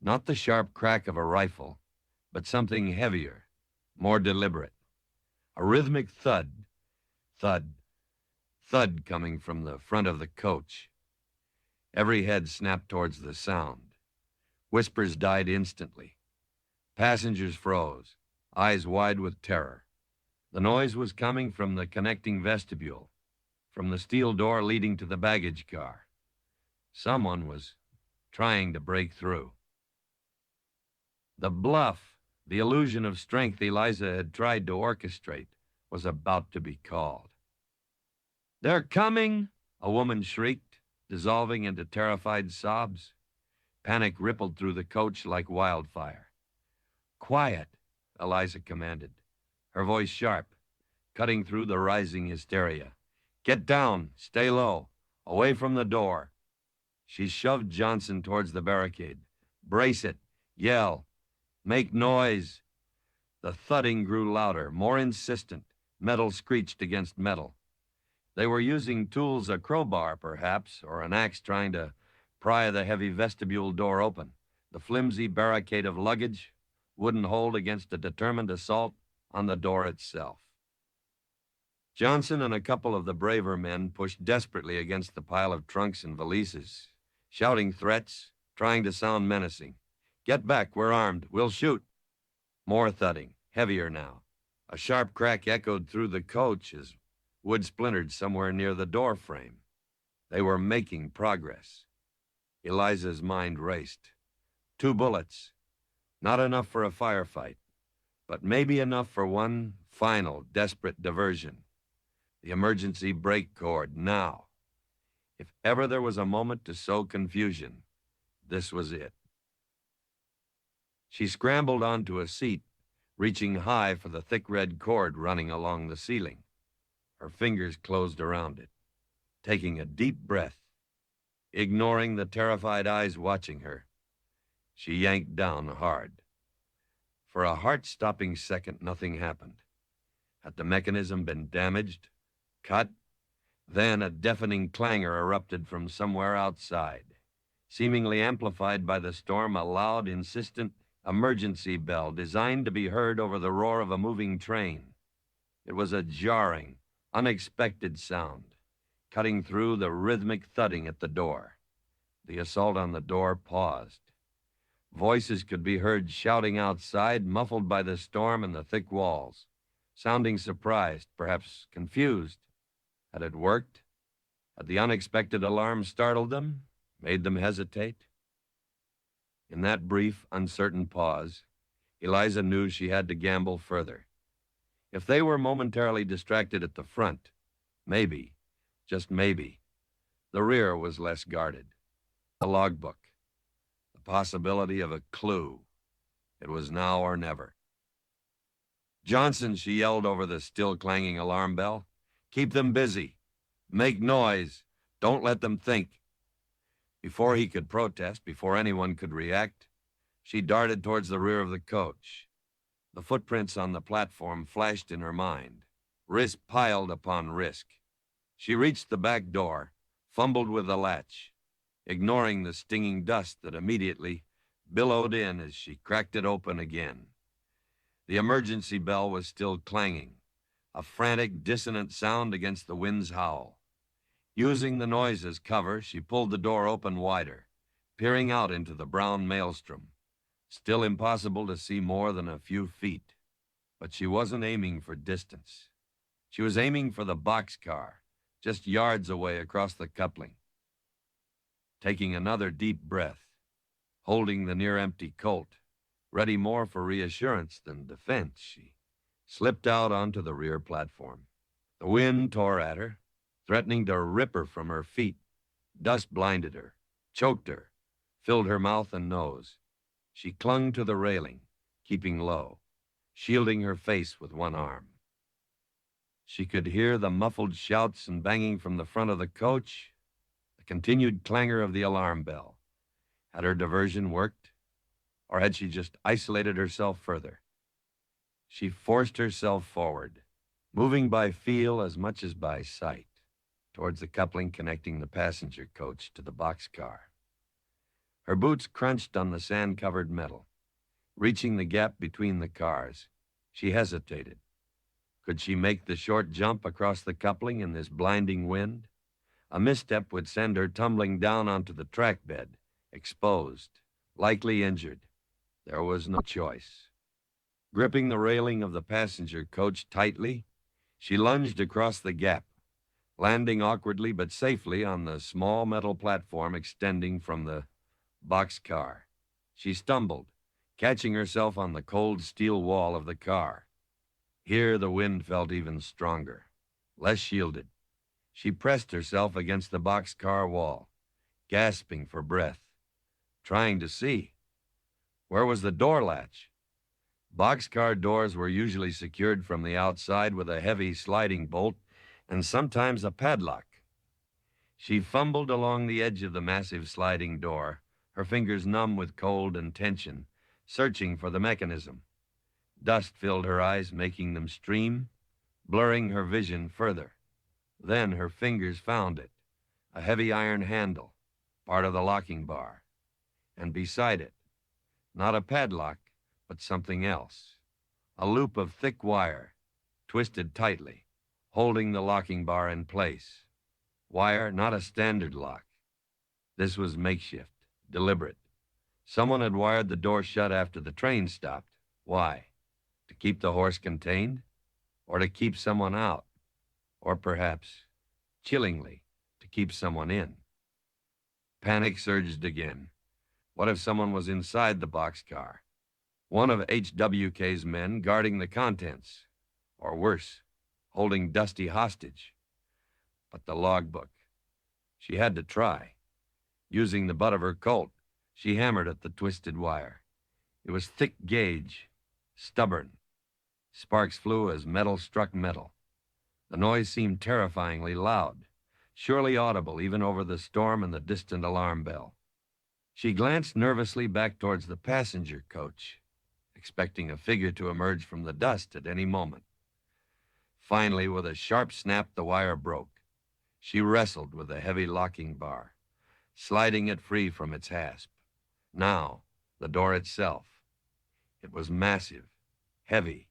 Not the sharp crack of a rifle, but something heavier, more deliberate. A rhythmic thud, thud, thud coming from the front of the coach. Every head snapped towards the sound. Whispers died instantly. Passengers froze, eyes wide with terror. The noise was coming from the connecting vestibule, from the steel door leading to the baggage car. Someone was trying to break through. The bluff, the illusion of strength Eliza had tried to orchestrate, was about to be called. "They're coming!" a woman shrieked, dissolving into terrified sobs. Panic rippled through the coach like wildfire. "Quiet," Eliza commanded, her voice sharp, cutting through the rising hysteria. "Get down, stay low, away from the door." She shoved Johnson towards the barricade. "Brace it, yell, make noise." The thudding grew louder, more insistent. Metal screeched against metal. They were using tools, a crowbar, perhaps, or an axe trying to pry the heavy vestibule door open. The flimsy barricade of luggage wouldn't hold against a determined assault on the door itself. Johnson and a couple of the braver men pushed desperately against the pile of trunks and valises, shouting threats, trying to sound menacing. "Get back, we're armed, we'll shoot." More thudding, heavier now. A sharp crack echoed through the coach as wood splintered somewhere near the door frame. They were making progress. Eliza's mind raced. 2 bullets. Not enough for a firefight, but maybe enough for one final, desperate diversion. The emergency brake cord, now. If ever there was a moment to sow confusion, this was it. She scrambled onto a seat, reaching high for the thick red cord running along the ceiling. Her fingers closed around it, taking a deep breath. Ignoring the terrified eyes watching her, she yanked down hard. For a heart-stopping second, nothing happened. Had the mechanism been damaged? Cut? Then a deafening clangor erupted from somewhere outside. seemingly amplified by the storm, a loud, insistent emergency bell designed to be heard over the roar of a moving train. It was a jarring, unexpected sound, cutting through the rhythmic thudding at the door. The assault on the door paused. Voices could be heard shouting outside, muffled by the storm and the thick walls, sounding surprised, perhaps confused. Had it worked? Had the unexpected alarm startled them, made them hesitate? In that brief, uncertain pause, Eliza knew she had to gamble further. If they were momentarily distracted at the front, maybe, just maybe, the rear was less guarded. The logbook. The possibility of a clue. It was now or never. "Johnson," she yelled over the still clanging alarm bell. "Keep them busy. Make noise. Don't let them think." Before he could protest, before anyone could react, she darted towards the rear of the coach. The footprints on the platform flashed in her mind. Risk piled upon risk. She reached the back door, fumbled with the latch, ignoring the stinging dust that immediately billowed in as she cracked it open again. The emergency bell was still clanging, a frantic, dissonant sound against the wind's howl. Using the noise as cover, she pulled the door open wider, peering out into the brown maelstrom. Still impossible to see more than a few feet. But she wasn't aiming for distance. She was aiming for the boxcar, just yards away across the coupling. Taking another deep breath, holding the near-empty Colt, ready more for reassurance than defense, she slipped out onto the rear platform. The wind tore at her, threatening to rip her from her feet. Dust blinded her, choked her, filled her mouth and nose. She clung to the railing, keeping low, shielding her face with one arm. She could hear the muffled shouts and banging from the front of the coach, the continued clangor of the alarm bell. Had her diversion worked, or had she just isolated herself further? She forced herself forward, moving by feel as much as by sight, towards the coupling connecting the passenger coach to the boxcar. Her boots crunched on the sand-covered metal. Reaching the gap between the cars, she hesitated. Could she make the short jump across the coupling in this blinding wind? A misstep would send her tumbling down onto the track bed, exposed, likely injured. There was no choice. Gripping the railing of the passenger coach tightly, she lunged across the gap, landing awkwardly but safely on the small metal platform extending from the boxcar. She stumbled, catching herself on the cold steel wall of the car. Here the wind felt even stronger, less shielded. She pressed herself against the boxcar wall, gasping for breath, trying to see. Where was the door latch? Boxcar doors were usually secured from the outside with a heavy sliding bolt and sometimes a padlock. She fumbled along the edge of the massive sliding door, her fingers numb with cold and tension, searching for the mechanism. Dust filled her eyes, making them stream, blurring her vision further. Then her fingers found it, a heavy iron handle, part of the locking bar. And beside it, not a padlock, but something else. A loop of thick wire, twisted tightly, holding the locking bar in place. Wire, not a standard lock. This was makeshift, deliberate. Someone had wired the door shut after the train stopped. Why? To keep the horse contained? Or to keep someone out? Or perhaps, chillingly, to keep someone in? Panic surged again. What if someone was inside the boxcar? One of HWK's men guarding the contents? Or worse, holding Dusty hostage? But the logbook. She had to try. Using the butt of her Colt, she hammered at the twisted wire. It was thick gauge, stubborn. Sparks flew as metal struck metal. The noise seemed terrifyingly loud, surely audible even over the storm and the distant alarm bell. She glanced nervously back towards the passenger coach, expecting a figure to emerge from the dust at any moment. Finally, with a sharp snap, the wire broke. She wrestled with the heavy locking bar, sliding it free from its hasp. Now, the door itself. It was massive, heavy,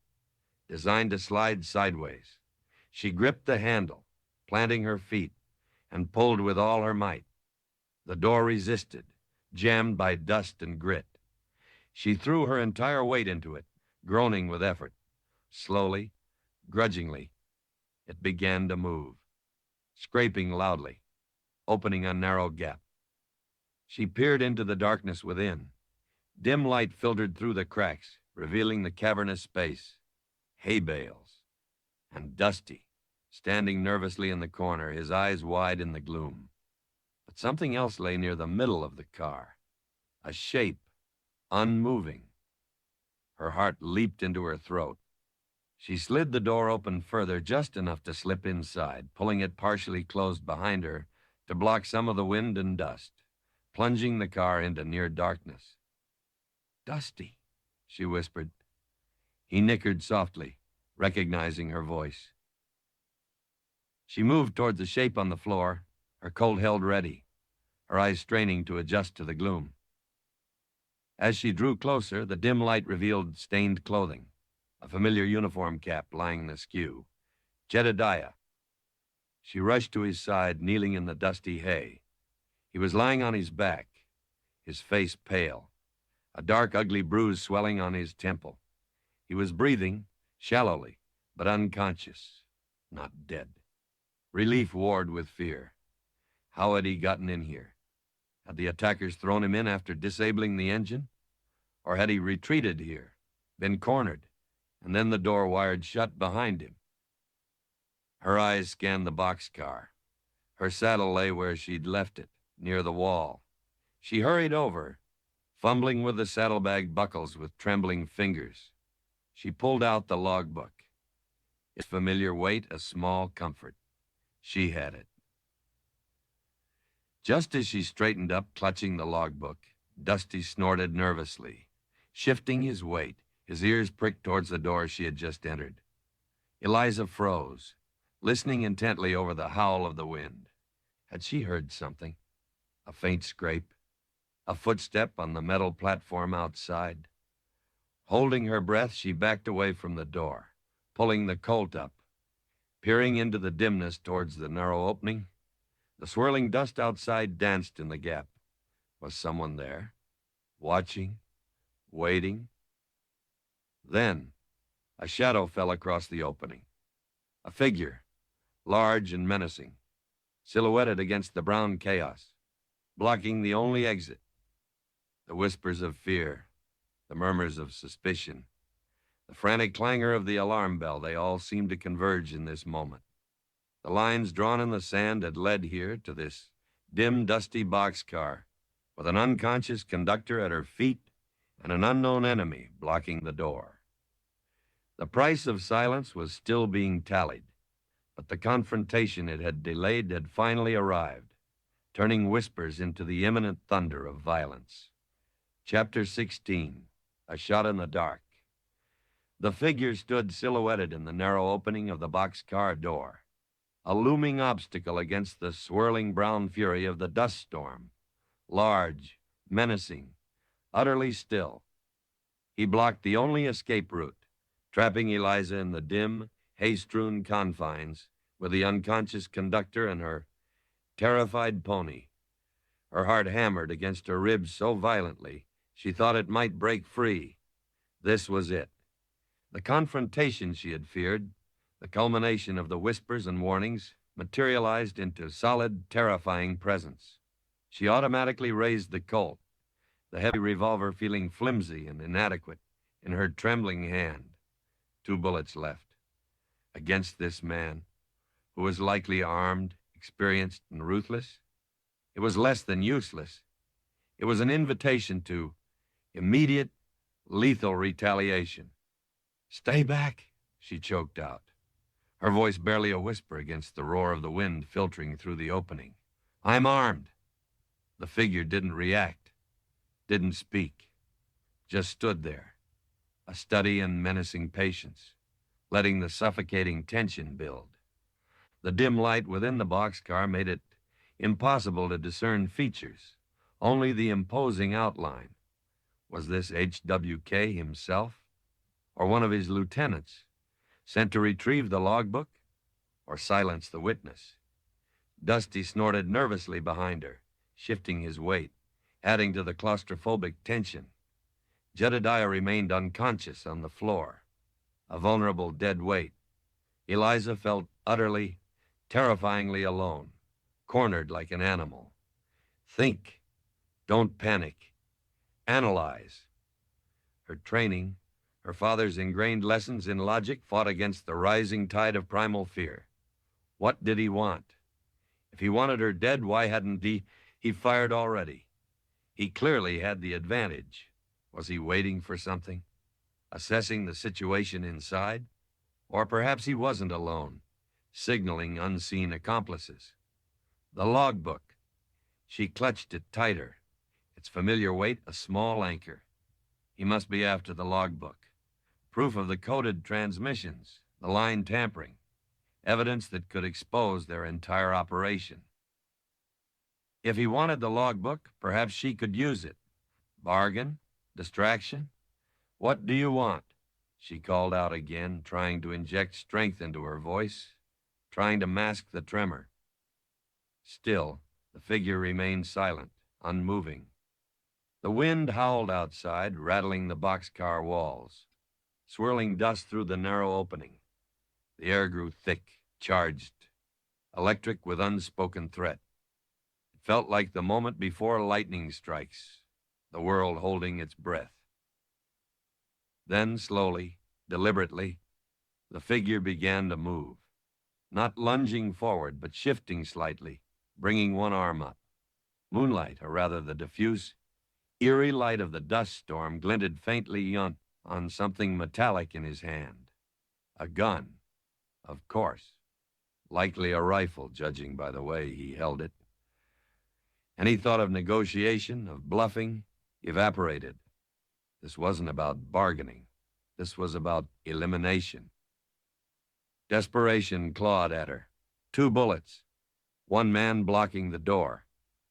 designed to slide sideways. She gripped the handle, planting her feet, and pulled with all her might. The door resisted, jammed by dust and grit. She threw her entire weight into it, groaning with effort. Slowly, grudgingly, it began to move, scraping loudly, opening a narrow gap. She peered into the darkness within. Dim light filtered through the cracks, revealing the cavernous space. Hay bales. And Dusty, standing nervously in the corner, his eyes wide in the gloom. But something else lay near the middle of the car. A shape, unmoving. Her heart leaped into her throat. She slid the door open further, just enough to slip inside, pulling it partially closed behind her to block some of the wind and dust, plunging the car into near darkness. "Dusty," she whispered. He nickered softly, recognizing her voice. She moved toward the shape on the floor, her Colt held ready, her eyes straining to adjust to the gloom. As she drew closer, the dim light revealed stained clothing, a familiar uniform cap lying askew. Jedediah. She rushed to his side, kneeling in the dusty hay. He was lying on his back, his face pale, a dark, ugly bruise swelling on his temple. He was breathing, shallowly, but unconscious, not dead. Relief warred with fear. How had he gotten in here? Had the attackers thrown him in after disabling the engine? Or had he retreated here, been cornered, and then the door wired shut behind him? Her eyes scanned the boxcar. Her saddle lay where she'd left it, near the wall. She hurried over, fumbling with the saddlebag buckles with trembling fingers. She pulled out the logbook. Its familiar weight, a small comfort. She had it. Just as she straightened up, clutching the logbook, Dusty snorted nervously, shifting his weight, his ears pricked towards the door she had just entered. Eliza froze, listening intently over the howl of the wind. Had she heard something? A faint scrape? A footstep on the metal platform outside? Holding her breath, she backed away from the door, pulling the Colt up, peering into the dimness towards the narrow opening. The swirling dust outside danced in the gap. Was someone there? Watching? Waiting? Then, a shadow fell across the opening. A figure, large and menacing, silhouetted against the brown chaos, blocking the only exit. The whispers of fear, the murmurs of suspicion, the frantic clangor of the alarm bell, they all seemed to converge in this moment. The lines drawn in the sand had led here to this dim, dusty boxcar, with an unconscious conductor at her feet and an unknown enemy blocking the door. The price of silence was still being tallied, but the confrontation it had delayed had finally arrived, turning whispers into the imminent thunder of violence. Chapter 16, A Shot in the Dark. The figure stood silhouetted in the narrow opening of the boxcar door, a looming obstacle against the swirling brown fury of the dust storm, large, menacing, utterly still. He blocked the only escape route, trapping Eliza in the dim, hay-strewn confines with the unconscious conductor and her terrified pony. Her heart hammered against her ribs so violently she thought it might break free. This was it. The confrontation she had feared, the culmination of the whispers and warnings, materialized into solid, terrifying presence. She automatically raised the Colt, the heavy revolver feeling flimsy and inadequate in her trembling hand. 2 bullets left. Against this man, who was likely armed, experienced, and ruthless, it was less than useless. It was an invitation to immediate, lethal retaliation. "Stay back," she choked out, her voice barely a whisper against the roar of the wind filtering through the opening. "I'm armed." The figure didn't react, didn't speak, just stood there, a study in menacing patience, letting the suffocating tension build. The dim light within the boxcar made it Impossible to discern features, only the imposing outline. Was this H.W.K. himself, or one of his lieutenants, sent to retrieve the logbook, or silence the witness? Dusty snorted nervously behind her, shifting his weight, adding to the claustrophobic tension. Jedediah remained unconscious on the floor, a vulnerable dead weight. Eliza felt utterly, terrifyingly alone, cornered like an animal. Think. Don't panic. Analyze. Her training, her father's ingrained lessons in logic fought against the rising tide of primal fear. What did he want? If he wanted her dead, why hadn't he fired already? He clearly had the advantage. Was he waiting for something? Assessing the situation inside? Or perhaps he wasn't alone, signaling unseen accomplices. The logbook. She clutched it tighter, its familiar weight a small anchor. He must be after the logbook. Proof of the coded transmissions, the line tampering, evidence that could expose their entire operation. If he wanted the logbook, perhaps she could use it. Bargain? Distraction? What do you want? She called out again, trying to inject strength into her voice, trying to mask the tremor. Still, the figure remained silent, unmoving. The wind howled outside, rattling the boxcar walls, swirling dust through the narrow opening. The air grew thick, charged, electric with unspoken threat. It felt like the moment before lightning strikes, the world holding its breath. Then, slowly, deliberately, the figure began to move, not lunging forward, but shifting slightly, bringing one arm up. Moonlight, or rather the diffuse, eerie light of the dust storm, glinted faintly on something metallic in his hand. A gun, of course. Likely a rifle, judging by the way he held it. Any thought of negotiation, of bluffing, evaporated. This wasn't about bargaining. This was about elimination. Desperation clawed at her. 2 bullets. One man blocking the door.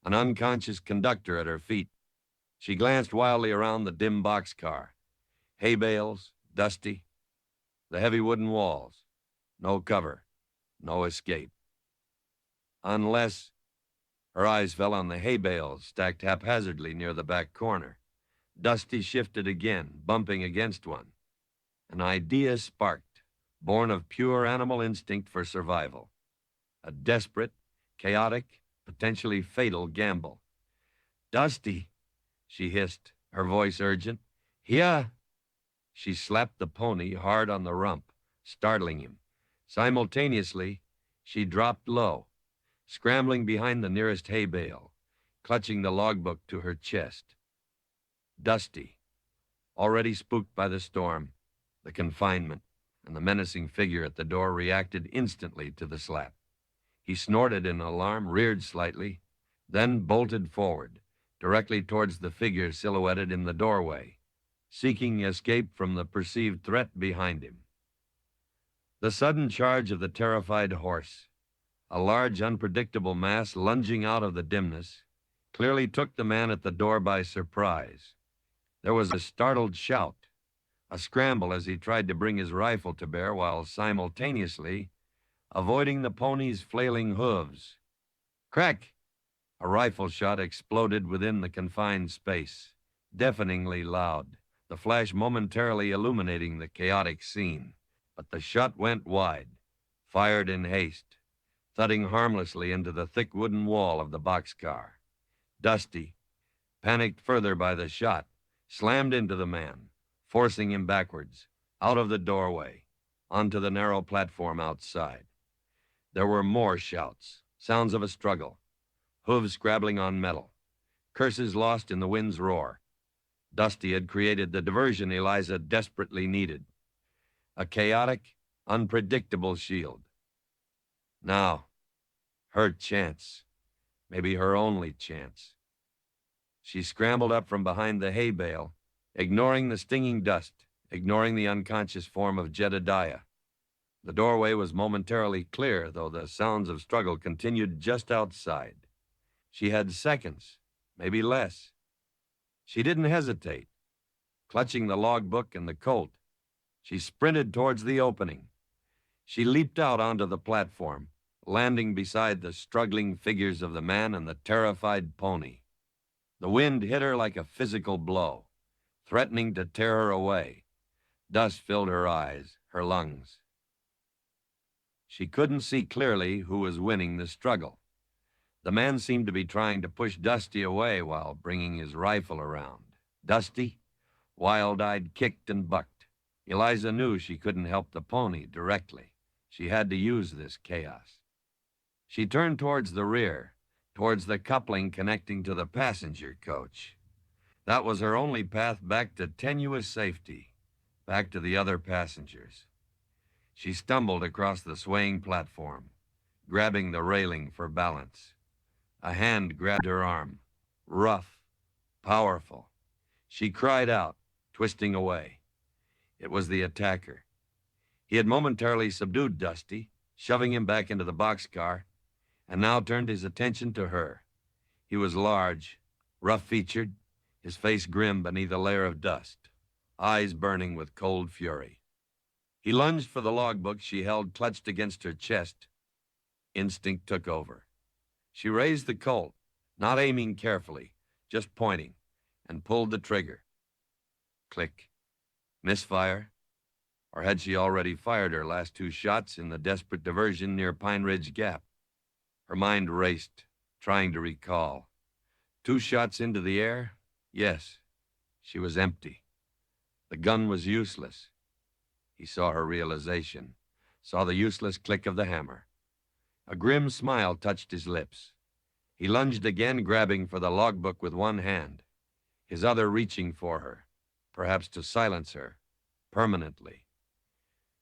An unconscious conductor at her feet. She glanced wildly around the dim boxcar. Hay bales, dusty. The heavy wooden walls. No cover. No escape. Unless... Her eyes fell on the hay bales stacked haphazardly near the back corner. Dusty shifted again, bumping against one. An idea sparked, born of pure animal instinct for survival. A desperate, chaotic, potentially fatal gamble. "Dusty," she hissed, her voice urgent. "Here!" She slapped the pony hard on the rump, startling him. Simultaneously, she dropped low, scrambling behind the nearest hay bale, clutching the logbook to her chest. Dusty, already spooked by the storm, the confinement, and the menacing figure at the door, reacted instantly to the slap. He snorted in alarm, reared slightly, then bolted forward, directly towards the figure silhouetted in the doorway, seeking escape from the perceived threat behind him. The sudden charge of the terrified horse, a large, unpredictable mass lunging out of the dimness, clearly took the man at the door by surprise. There was a startled shout, a scramble as he tried to bring his rifle to bear while simultaneously avoiding the pony's flailing hooves. Crack! A rifle shot exploded within the confined space, deafeningly loud, the flash momentarily illuminating the chaotic scene. But the shot went wide, fired in haste, thudding harmlessly into the thick wooden wall of the boxcar. Dusty, panicked further by the shot, slammed into the man, forcing him backwards, out of the doorway, onto the narrow platform outside. There were more shouts, sounds of a struggle, hooves scrabbling on metal, curses lost in the wind's roar. Dusty had created the diversion Eliza desperately needed. A chaotic, unpredictable shield. Now, her chance, maybe her only chance. She scrambled up from behind the hay bale, ignoring the stinging dust, ignoring the unconscious form of Jedediah. The doorway was momentarily clear, though the sounds of struggle continued just outside. She had seconds, maybe less. She didn't hesitate. Clutching the logbook and the Colt, she sprinted towards the opening. She leaped out onto the platform, landing beside the struggling figures of the man and the terrified pony. The wind hit her like a physical blow, threatening to tear her away. Dust filled her eyes, her lungs. She couldn't see clearly who was winning the struggle. The man seemed to be trying to push Dusty away while bringing his rifle around. Dusty, wild-eyed, kicked and bucked. Eliza knew she couldn't help the pony directly. She had to use this chaos. She turned towards the rear, towards the coupling connecting to the passenger coach. That was her only path back to tenuous safety, back to the other passengers. She stumbled across the swaying platform, grabbing the railing for balance. A hand grabbed her arm, rough, powerful. She cried out, twisting away. It was the attacker. He had momentarily subdued Dusty, shoving him back into the boxcar, and now turned his attention to her. He was large, rough-featured, his face grim beneath a layer of dust, eyes burning with cold fury. He lunged for the logbook she held clutched against her chest. Instinct took over. She raised the Colt, not aiming carefully, just pointing, and pulled the trigger. Click. Misfire? Or had she already fired her last two shots in the desperate diversion near Pine Ridge Gap? Her mind raced, trying to recall. 2 shots into the air? Yes. She was empty. The gun was useless. He saw her realization, saw the useless click of the hammer. A grim smile touched his lips. He lunged again, grabbing for the logbook with one hand, his other reaching for her, perhaps to silence her, permanently.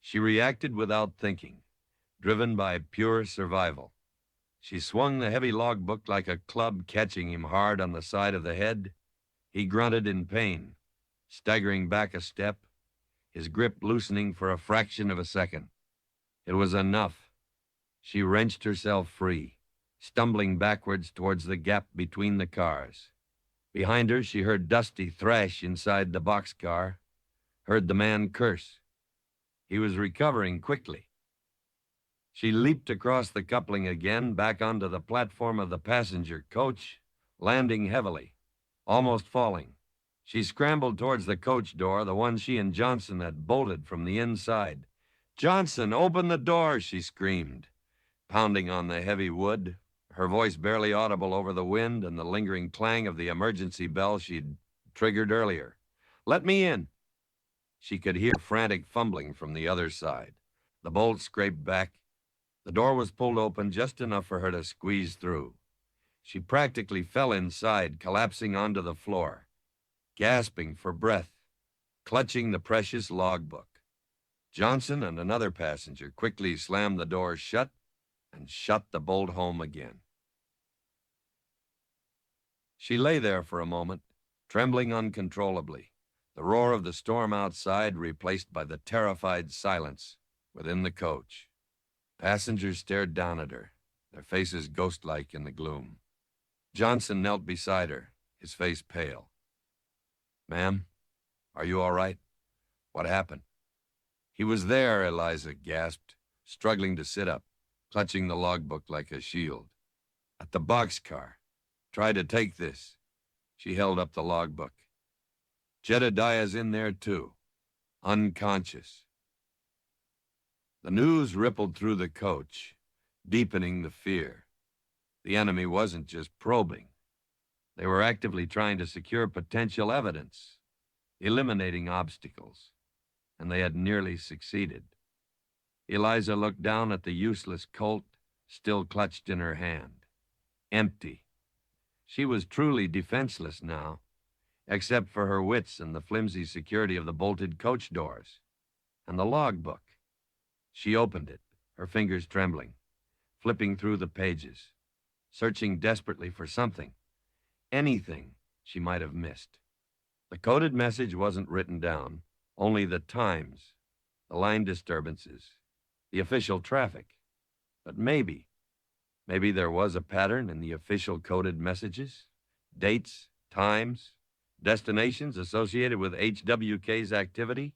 She reacted without thinking, driven by pure survival. She swung the heavy logbook like a club, catching him hard on the side of the head. He grunted in pain, staggering back a step, his grip loosening for a fraction of a second. It was enough. She wrenched herself free, stumbling backwards towards the gap between the cars. Behind her, she heard Dusty thrash inside the boxcar, heard the man curse. He was recovering quickly. She leaped across the coupling again, back onto the platform of the passenger coach, landing heavily, almost falling. She scrambled towards the coach door, the one she and Johnson had bolted from the inside. "Johnson, open the door," she screamed, pounding on the heavy wood, her voice barely audible over the wind and the lingering clang of the emergency bell she'd triggered earlier. "Let me in." She could hear frantic fumbling from the other side. The bolt scraped back. The door was pulled open just enough for her to squeeze through. She practically fell inside, collapsing onto the floor, gasping for breath, clutching the precious logbook. Johnson and another passenger quickly slammed the door shut and shut the bolt home again. She lay there for a moment, trembling uncontrollably, the roar of the storm outside replaced by the terrified silence within the coach. Passengers stared down at her, their faces ghost-like in the gloom. Johnson knelt beside her, his face pale. "Ma'am, are you all right? What happened?" "He was there," Eliza gasped, struggling to sit up, clutching the logbook like a shield. "At the boxcar. Try to take this." She held up the logbook. "Jedediah's in there, too. Unconscious." The news rippled through the coach, deepening the fear. The enemy wasn't just probing. They were actively trying to secure potential evidence, eliminating obstacles, and they had nearly succeeded. Eliza looked down at the useless Colt still clutched in her hand. Empty. She was truly defenseless now, except for her wits and the flimsy security of the bolted coach doors. And the logbook. She opened it, her fingers trembling, flipping through the pages, searching desperately for something, anything she might have missed. The coded message wasn't written down, only the times, the line disturbances, the official traffic. But maybe Maybe there was a pattern in the official coded messages, dates, times, destinations associated with HWK's activity.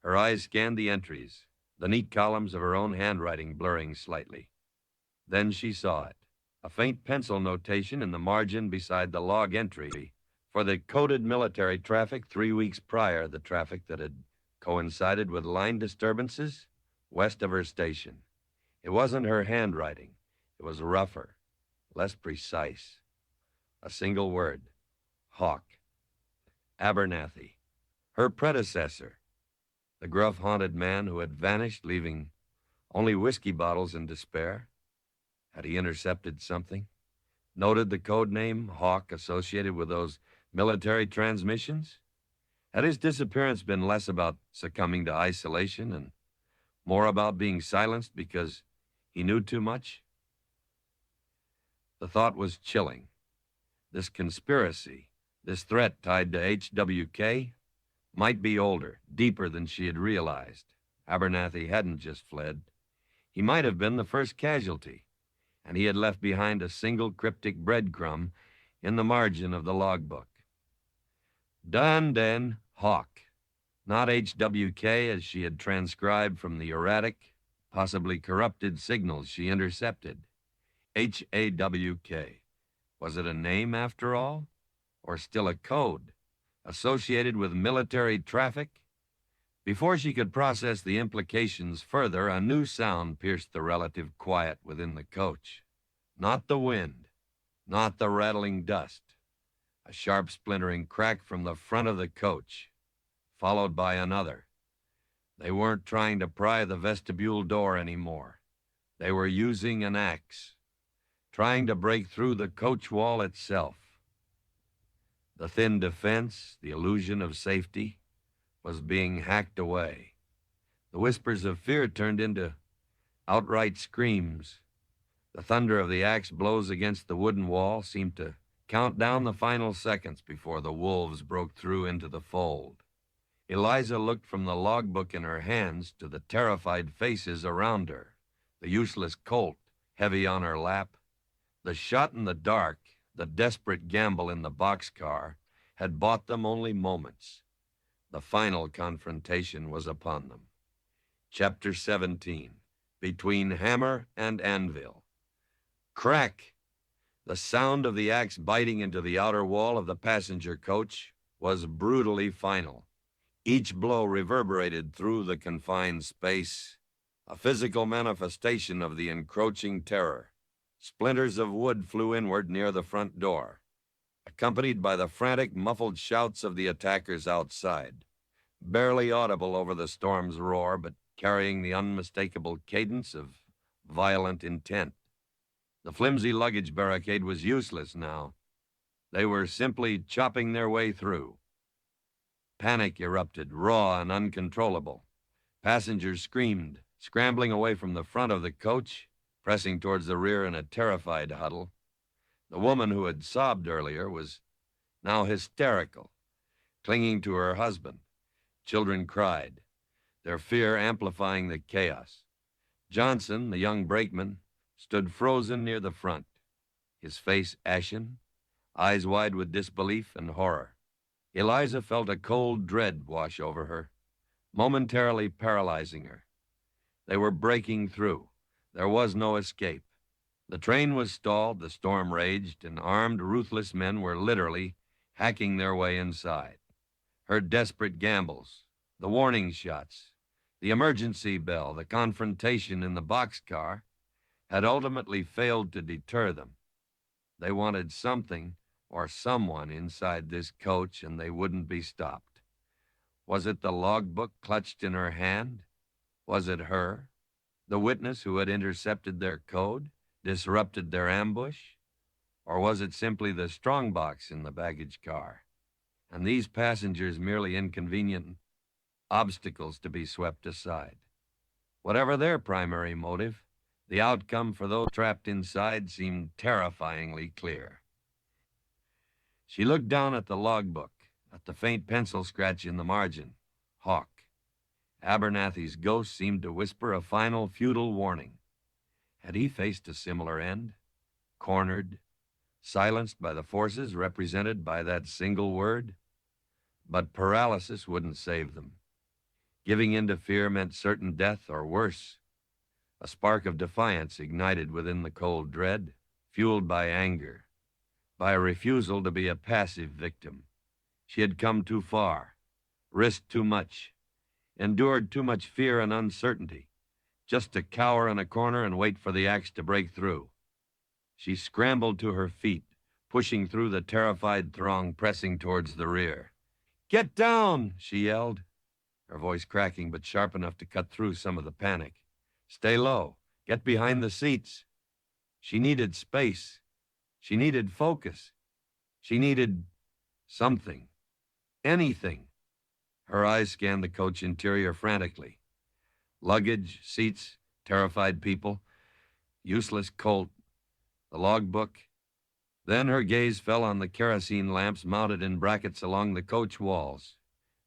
Her eyes scanned the entries, the neat columns of her own handwriting blurring slightly. Then she saw it, a faint pencil notation in the margin beside the log entry for the coded military traffic 3 weeks prior, the traffic that had coincided with line disturbances west of her station. It wasn't her handwriting. It was rougher, less precise. A single word, Hawk. Abernathy, her predecessor, the gruff-haunted man who had vanished, leaving only whiskey bottles in despair. Had he intercepted something? Noted the code name, Hawk, associated with those military transmissions? Had his disappearance been less about succumbing to isolation and more about being silenced because he knew too much? The thought was chilling. This conspiracy, this threat tied to HWK, might be older, deeper than she had realized. Abernathy hadn't just fled. He might have been the first casualty, and he had left behind a single cryptic breadcrumb in the margin of the logbook. Dunedin Hawk, not HWK as she had transcribed from the erratic, possibly corrupted signals she intercepted. HAWK. Was it a name after all? Or still a code associated with military traffic? Before she could process the implications further, a new sound pierced the relative quiet within the coach. Not the wind, not the rattling dust. A sharp splintering crack from the front of the coach, followed by another. They weren't trying to pry the vestibule door anymore. They were using an axe, trying to break through the coach wall itself. The thin defense, the illusion of safety, was being hacked away. The whispers of fear turned into outright screams. The thunder of the axe blows against the wooden wall seemed to count down the final seconds before the wolves broke through into the fold. Eliza looked from the logbook in her hands to the terrified faces around her, the useless colt heavy on her lap. The shot in the dark, the desperate gamble in the boxcar, had bought them only moments. The final confrontation was upon them. Chapter 17, Between Hammer and Anvil. Crack! The sound of the axe biting into the outer wall of the passenger coach was brutally final. Each blow reverberated through the confined space, a physical manifestation of the encroaching terror. Splinters of wood flew inward near the front door, accompanied by the frantic, muffled shouts of the attackers outside, barely audible over the storm's roar, but carrying the unmistakable cadence of violent intent. The flimsy luggage barricade was useless now. They were simply chopping their way through. Panic erupted, raw and uncontrollable. Passengers screamed, scrambling away from the front of the coach, pressing towards the rear in a terrified huddle. The woman who had sobbed earlier was now hysterical, clinging to her husband. Children cried, their fear amplifying the chaos. Johnson, the young brakeman, stood frozen near the front, his face ashen, eyes wide with disbelief and horror. Eliza felt a cold dread wash over her, momentarily paralyzing her. They were breaking through. There was no escape. The train was stalled, the storm raged, and armed, ruthless men were literally hacking their way inside. Her desperate gambles, the warning shots, the emergency bell, the confrontation in the boxcar had ultimately failed to deter them. They wanted something or someone inside this coach, and they wouldn't be stopped. Was it the logbook clutched in her hand? Was it her, the witness who had intercepted their code, disrupted their ambush? Or was it simply the strongbox in the baggage car, and these passengers merely inconvenient obstacles to be swept aside? Whatever their primary motive, the outcome for those trapped inside seemed terrifyingly clear. She looked down at the logbook, at the faint pencil scratch in the margin. Hawk. Abernathy's ghost seemed to whisper a final futile warning. Had he faced a similar end? Cornered, silenced by the forces represented by that single word? But paralysis wouldn't save them. Giving in to fear meant certain death or worse. A spark of defiance ignited within the cold dread, fueled by anger, by a refusal to be a passive victim. She had come too far, risked too much, endured too much fear and uncertainty, just to cower in a corner and wait for the axe to break through. She scrambled to her feet, pushing through the terrified throng pressing towards the rear. "Get down!" she yelled, her voice cracking but sharp enough to cut through some of the panic. "Stay low. Get behind the seats." She needed space. She needed focus. She needed something. Anything. Her eyes scanned the coach interior frantically. Luggage, seats, terrified people, useless colt, the logbook. Then her gaze fell on the kerosene lamps mounted in brackets along the coach walls,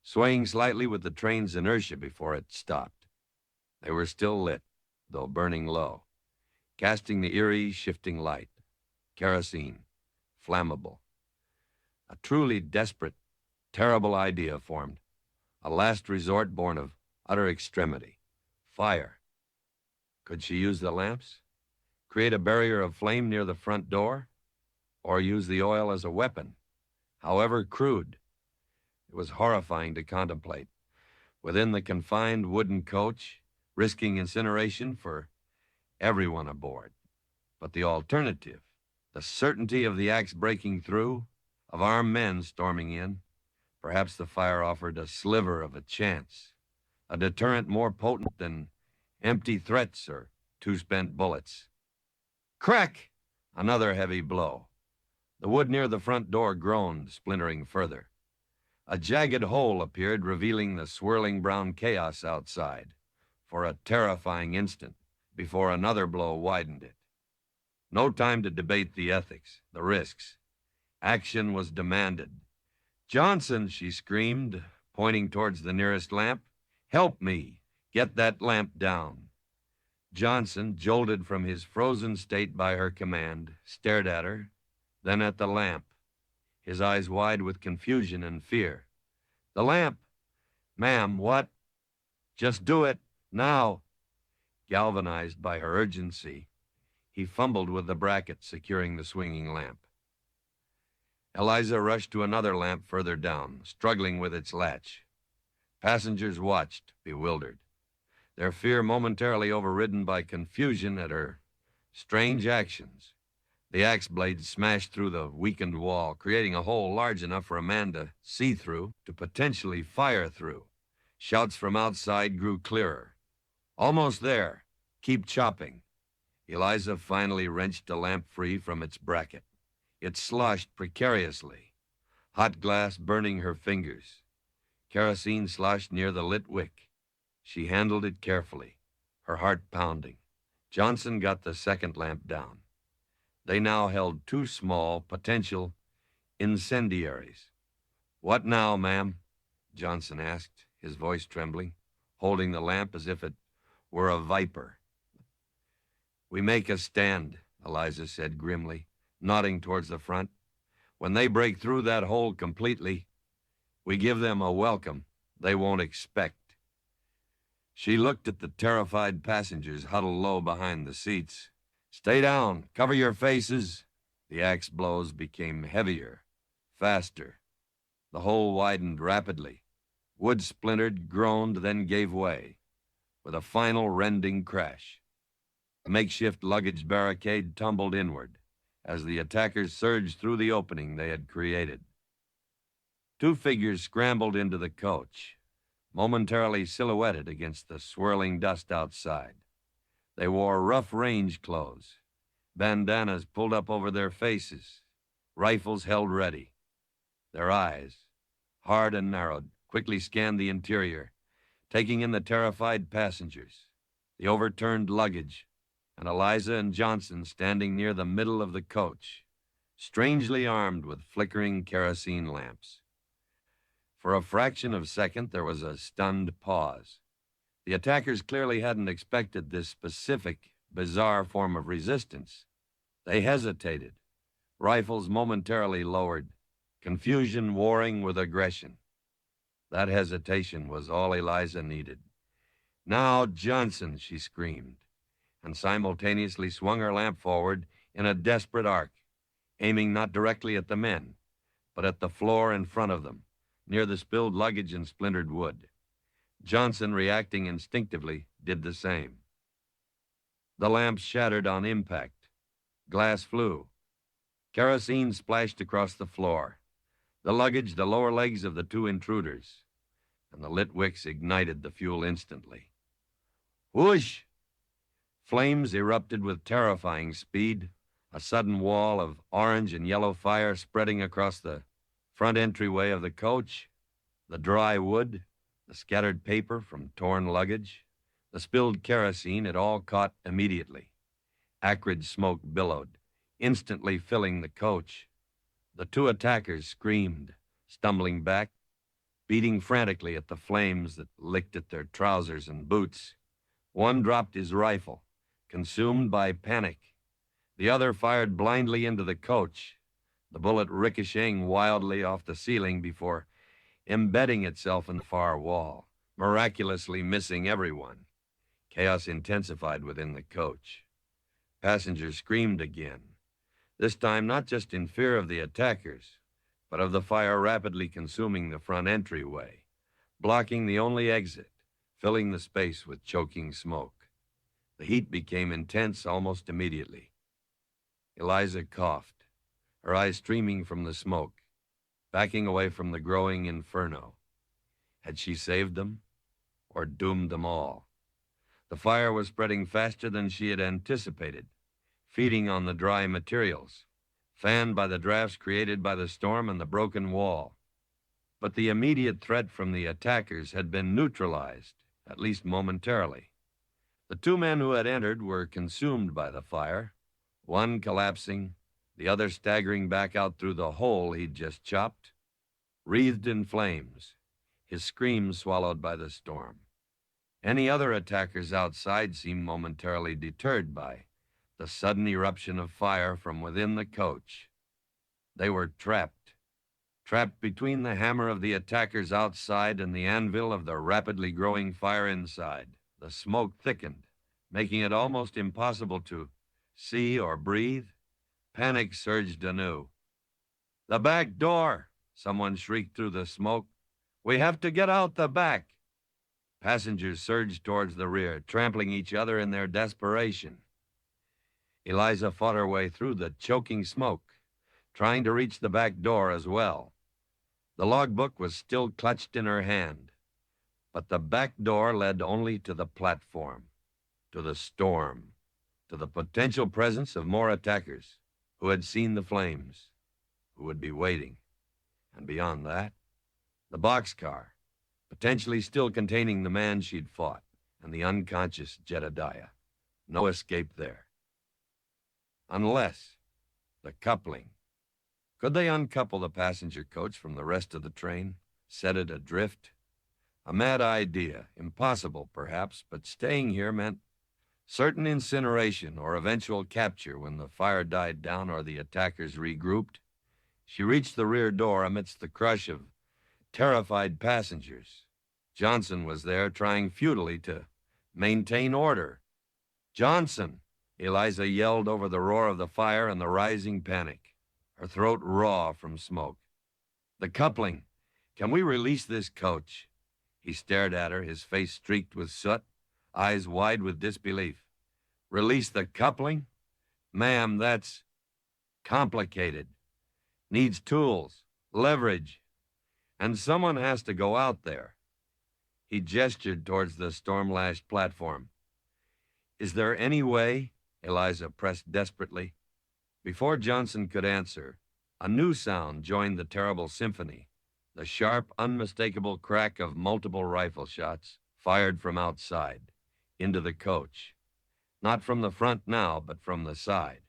swaying slightly with the train's inertia before it stopped. They were still lit, though burning low, casting the eerie, shifting light. Kerosene, flammable. A truly desperate, terrible idea formed, a last resort born of utter extremity. Fire. Could she use the lamps? Create a barrier of flame near the front door? Or use the oil as a weapon, however crude? It was horrifying to contemplate. Within the confined wooden coach, risking incineration for everyone aboard. But the alternative, the certainty of the axe breaking through, of armed men storming in, perhaps the fire offered a sliver of a chance, a deterrent more potent than empty threats or two spent bullets. Crack! Another heavy blow. The wood near the front door groaned, splintering further. A jagged hole appeared, revealing the swirling brown chaos outside, for a terrifying instant, before another blow widened it. No time to debate the ethics, the risks. Action was demanded. "Johnson," she screamed, pointing towards the nearest lamp. "Help me. Get that lamp down." Johnson, jolted from his frozen state by her command, stared at her, then at the lamp, his eyes wide with confusion and fear. "The lamp! Ma'am, what?" "Just do it, now." Galvanized by her urgency, he fumbled with the bracket securing the swinging lamp. Eliza rushed to another lamp further down, struggling with its latch. Passengers watched, bewildered, their fear momentarily overridden by confusion at her strange actions. The axe blade smashed through the weakened wall, creating a hole large enough for a man to see through, to potentially fire through. Shouts from outside grew clearer. "Almost there. Keep chopping." Eliza finally wrenched the lamp free from its bracket. It sloshed precariously, hot glass burning her fingers. Kerosene sloshed near the lit wick. She handled it carefully, her heart pounding. Johnson got the second lamp down. They now held two small, potential incendiaries. "What now, ma'am?" Johnson asked, his voice trembling, holding the lamp as if it were a viper. "We make a stand," Eliza said grimly, nodding towards the front. "When they break through that hole completely, we give them a welcome they won't expect." She looked at the terrified passengers huddled low behind the seats. "Stay down. Cover your faces." The axe blows became heavier, faster. The hole widened rapidly. Wood splintered, groaned, then gave way, with a final rending crash. The makeshift luggage barricade tumbled inward as the attackers surged through the opening they had created. Two figures scrambled into the coach, momentarily silhouetted against the swirling dust outside. They wore rough range clothes, bandanas pulled up over their faces, rifles held ready. Their eyes, hard and narrowed, quickly scanned the interior, taking in the terrified passengers, the overturned luggage, and Eliza and Johnson standing near the middle of the coach, strangely armed with flickering kerosene lamps. For a fraction of a second, there was a stunned pause. The attackers clearly hadn't expected this specific bizarre form of resistance. They hesitated, rifles momentarily lowered, confusion warring with aggression. That hesitation was all Eliza needed. "Now, Johnson," she screamed, and simultaneously swung her lamp forward in a desperate arc, aiming not directly at the men, but at the floor in front of them, near the spilled luggage and splintered wood. Johnson, reacting instinctively, did the same. The lamp shattered on impact. Glass flew. Kerosene splashed across the floor, the luggage, the lower legs of the two intruders, and the lit wicks ignited the fuel instantly. Whoosh! Flames erupted with terrifying speed, a sudden wall of orange and yellow fire spreading across the front entryway of the coach, the dry wood, the scattered paper from torn luggage, the spilled kerosene. It all caught immediately. Acrid smoke billowed, instantly filling the coach. The two attackers screamed, stumbling back, beating frantically at the flames that licked at their trousers and boots. One dropped his rifle, consumed by panic. The other fired blindly into the coach, the bullet ricocheting wildly off the ceiling before embedding itself in the far wall, miraculously missing everyone. Chaos intensified within the coach. Passengers screamed again, this time not just in fear of the attackers, but of the fire rapidly consuming the front entryway, blocking the only exit, filling the space with choking smoke. The heat became intense almost immediately. Eliza coughed, her eyes streaming from the smoke, backing away from the growing inferno. Had she saved them, or doomed them all? The fire was spreading faster than she had anticipated, feeding on the dry materials, fanned by the drafts created by the storm and the broken wall. But the immediate threat from the attackers had been neutralized, at least momentarily. The two men who had entered were consumed by the fire, one collapsing, the other staggering back out through the hole he'd just chopped, wreathed in flames, his screams swallowed by the storm. Any other attackers outside seemed momentarily deterred by the sudden eruption of fire from within the coach. They were trapped between the hammer of the attackers outside and the anvil of the rapidly growing fire inside. The smoke thickened, making it almost impossible to see or breathe. Panic surged anew. "The back door!" someone shrieked through the smoke. "We have to get out the back!" Passengers surged towards the rear, trampling each other in their desperation. Eliza fought her way through the choking smoke, trying to reach the back door as well. The logbook was still clutched in her hand, but the back door led only to the platform, to the storm, to the potential presence of more attackers who had seen the flames, who would be waiting. And beyond that, the boxcar, potentially still containing the man she'd fought and the unconscious Jedediah. No escape there. Unless the coupling. Could they uncouple the passenger coach from the rest of the train, set it adrift? A mad idea, impossible perhaps, but staying here meant certain incineration or eventual capture when the fire died down or the attackers regrouped. She reached the rear door amidst the crush of terrified passengers. Johnson was there, trying futilely to maintain order. "Johnson!" Eliza yelled over the roar of the fire and the rising panic, her throat raw from smoke. "The coupling! Can we release this coach?" He stared at her, his face streaked with soot, eyes wide with disbelief. "Release the coupling? Ma'am, that's complicated. Needs tools, leverage, and someone has to go out there." He gestured towards the storm-lashed platform. "Is there any way?" Eliza pressed desperately. Before Johnson could answer, a new sound joined the terrible symphony, the sharp, unmistakable crack of multiple rifle shots fired from outside, into the coach. Not from the front now, but from the side.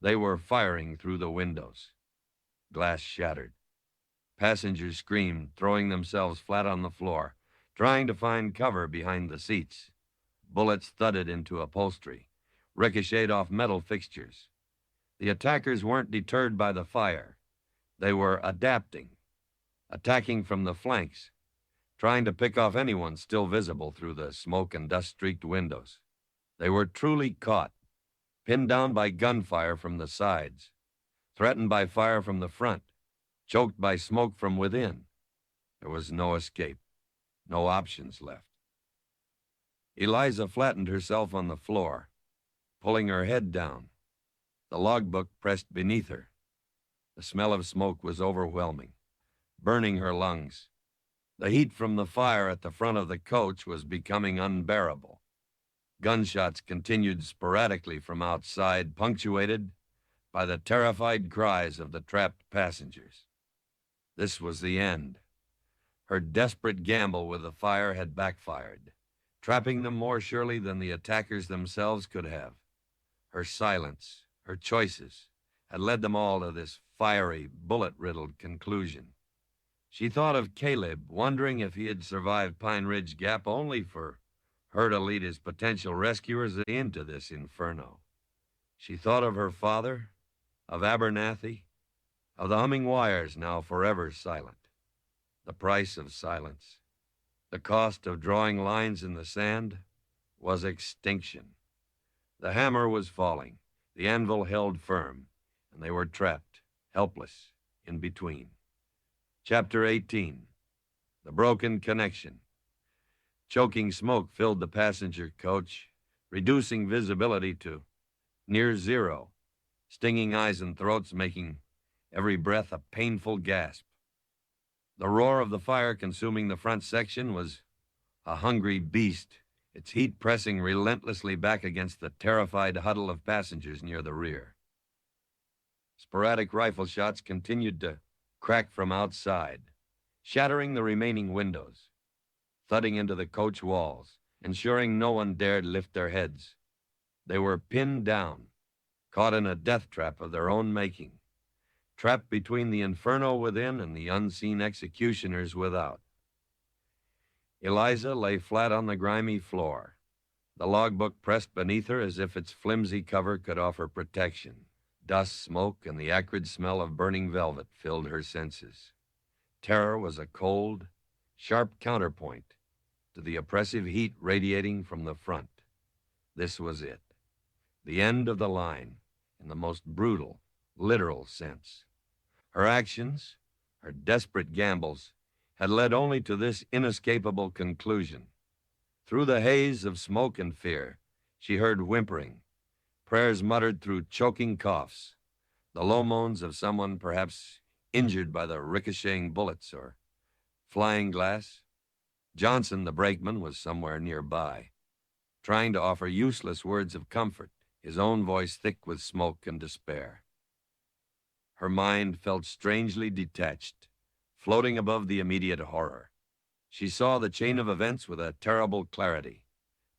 They were firing through the windows. Glass shattered. Passengers screamed, throwing themselves flat on the floor, trying to find cover behind the seats. Bullets thudded into upholstery, ricocheted off metal fixtures. The attackers weren't deterred by the fire. They were adapting, attacking from the flanks, trying to pick off anyone still visible through the smoke and dust-streaked windows. They were truly caught, pinned down by gunfire from the sides, threatened by fire from the front, choked by smoke from within. There was no escape, no options left. Eliza flattened herself on the floor, pulling her head down, the logbook pressed beneath her. The smell of smoke was overwhelming, burning her lungs. The heat from the fire at the front of the coach was becoming unbearable. Gunshots continued sporadically from outside, punctuated by the terrified cries of the trapped passengers. This was the end. Her desperate gamble with the fire had backfired, trapping them more surely than the attackers themselves could have. Her silence, her choices, had led them all to this fiery, bullet-riddled conclusion. She thought of Caleb, wondering if he had survived Pine Ridge Gap only for her to lead his potential rescuers into this inferno. She thought of her father, of Abernathy, of the humming wires now forever silent. The price of silence, the cost of drawing lines in the sand, was extinction. The hammer was falling, the anvil held firm, and they were trapped, helpless, in between. Chapter 18, The Broken Connection. Choking smoke filled the passenger coach, reducing visibility to near zero, stinging eyes and throats making every breath a painful gasp. The roar of the fire consuming the front section was a hungry beast, its heat pressing relentlessly back against the terrified huddle of passengers near the rear. Sporadic rifle shots continued to crack from outside, shattering the remaining windows, thudding into the coach walls, ensuring no one dared lift their heads. They were pinned down, caught in a death trap of their own making, trapped between the inferno within and the unseen executioners without. Eliza lay flat on the grimy floor, the logbook pressed beneath her as if its flimsy cover could offer protection. Dust, smoke, and the acrid smell of burning velvet filled her senses. Terror was a cold, sharp counterpoint to the oppressive heat radiating from the front. This was it, the end of the line, in the most brutal, literal sense. Her actions, her desperate gambles, had led only to this inescapable conclusion. Through the haze of smoke and fear, she heard whimpering, prayers muttered through choking coughs, the low moans of someone perhaps injured by the ricocheting bullets or flying glass. Johnson, the brakeman, was somewhere nearby, trying to offer useless words of comfort, his own voice thick with smoke and despair. Her mind felt strangely detached, floating above the immediate horror. She saw the chain of events with a terrible clarity,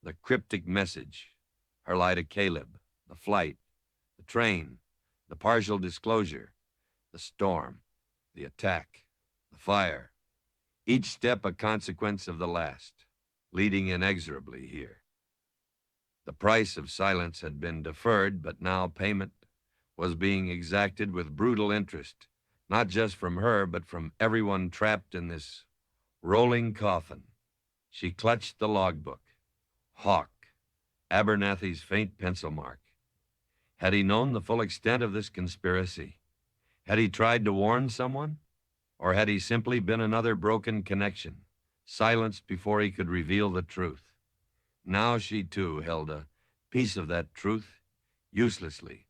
the cryptic message, her lie to Caleb, the flight, the train, the partial disclosure, the storm, the attack, the fire, each step a consequence of the last, leading inexorably here. The price of silence had been deferred, but now payment was being exacted with brutal interest, not just from her, but from everyone trapped in this rolling coffin. She clutched the logbook. Hawk, Abernathy's faint pencil mark. Had he known the full extent of this conspiracy? Had he tried to warn someone? Or had he simply been another broken connection, silenced before he could reveal the truth? Now she, too, held a piece of that truth, uselessly,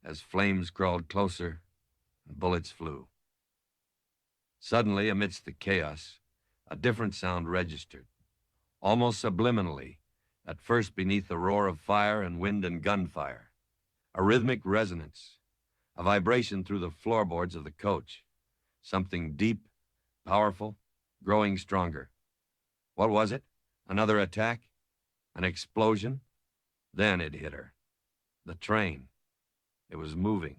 as flames crawled closer and bullets flew. Suddenly, amidst the chaos, a different sound registered, almost subliminally, at first beneath the roar of fire and wind and gunfire. A rhythmic resonance, a vibration through the floorboards of the coach. Something deep, powerful, growing stronger. What was it? Another attack? An explosion? Then it hit her. The train. It was moving.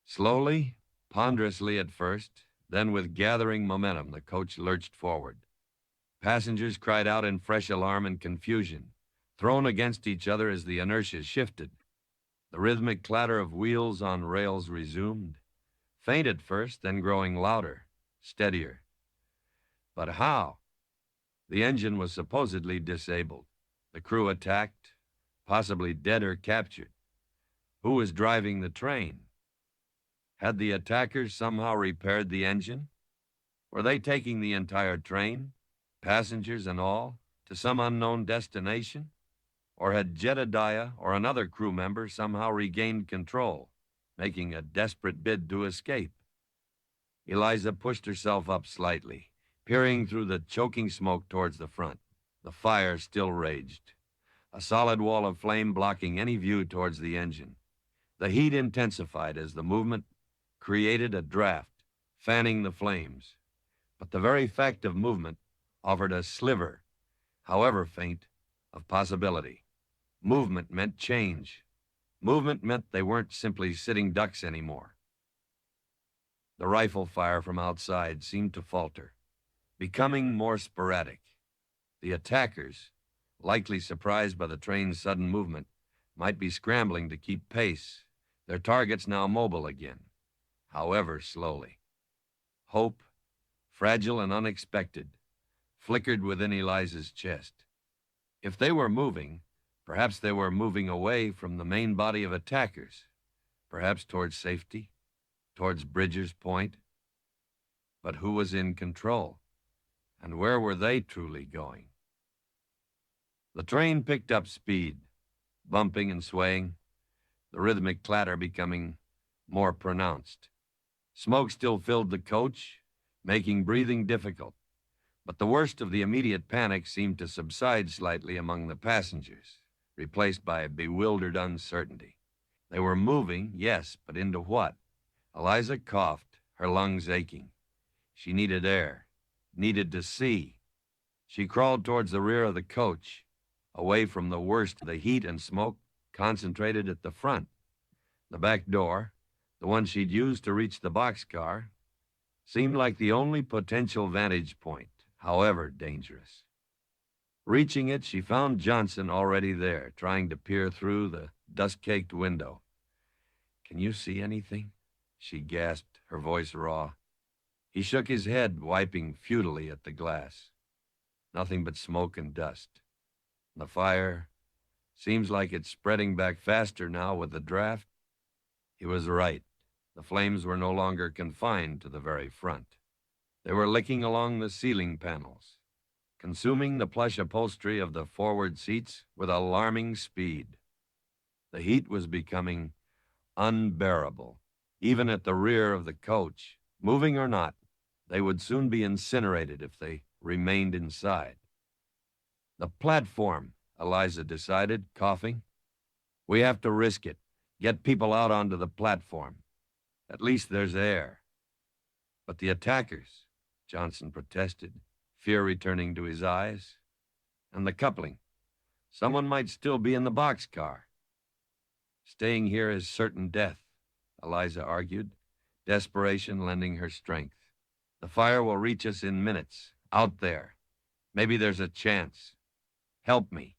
Slowly, ponderously at first, then with gathering momentum, the coach lurched forward. Passengers cried out in fresh alarm and confusion, thrown against each other as the inertia shifted. The rhythmic clatter of wheels on rails resumed, faint at first, then growing louder, steadier. But how? The engine was supposedly disabled. The crew attacked, possibly dead or captured. Who was driving the train? Had the attackers somehow repaired the engine? Were they taking the entire train, passengers and all, to some unknown destination? Or had Jedediah or another crew member somehow regained control, making a desperate bid to escape? Eliza pushed herself up slightly, peering through the choking smoke towards the front. The fire still raged, a solid wall of flame blocking any view towards the engine. The heat intensified as the movement created a draft, fanning the flames. But the very fact of movement offered a sliver, however faint, of possibility. Movement meant change. Movement meant they weren't simply sitting ducks anymore. The rifle fire from outside seemed to falter, becoming more sporadic. The attackers, likely surprised by the train's sudden movement, might be scrambling to keep pace, their targets now mobile again, however slowly. Hope, fragile and unexpected, flickered within Eliza's chest. If they were moving, perhaps they were moving away from the main body of attackers, perhaps towards safety, towards Bridger's Point. But who was in control? And where were they truly going? The train picked up speed, bumping and swaying, the rhythmic clatter becoming more pronounced. Smoke still filled the coach, making breathing difficult. But the worst of the immediate panic seemed to subside slightly among the passengers, replaced by bewildered uncertainty. They were moving, yes, but into what? Eliza coughed, her lungs aching. She needed air, needed to see. She crawled towards the rear of the coach, away from the worst of the heat and smoke concentrated at the front. The back door, the one she'd used to reach the boxcar, seemed like the only potential vantage point, however dangerous. Reaching it, she found Johnson already there, trying to peer through the dust-caked window. "Can you see anything?" she gasped, her voice raw. He shook his head, wiping futilely at the glass. Nothing but smoke and dust. The fire seems like it's spreading back faster now with the draft. He was right. The flames were no longer confined to the very front. They were licking along the ceiling panels, consuming the plush upholstery of the forward seats with alarming speed. The heat was becoming unbearable, even at the rear of the coach. Moving or not, they would soon be incinerated if they remained inside. The platform, Eliza decided, coughing. We have to risk it. Get people out onto the platform. At least there's air. But the attackers, Johnson protested, fear returning to his eyes. And the coupling. Someone might still be in the boxcar. Staying here is certain death, Eliza argued, desperation lending her strength. The fire will reach us in minutes, out there. Maybe there's a chance. Help me.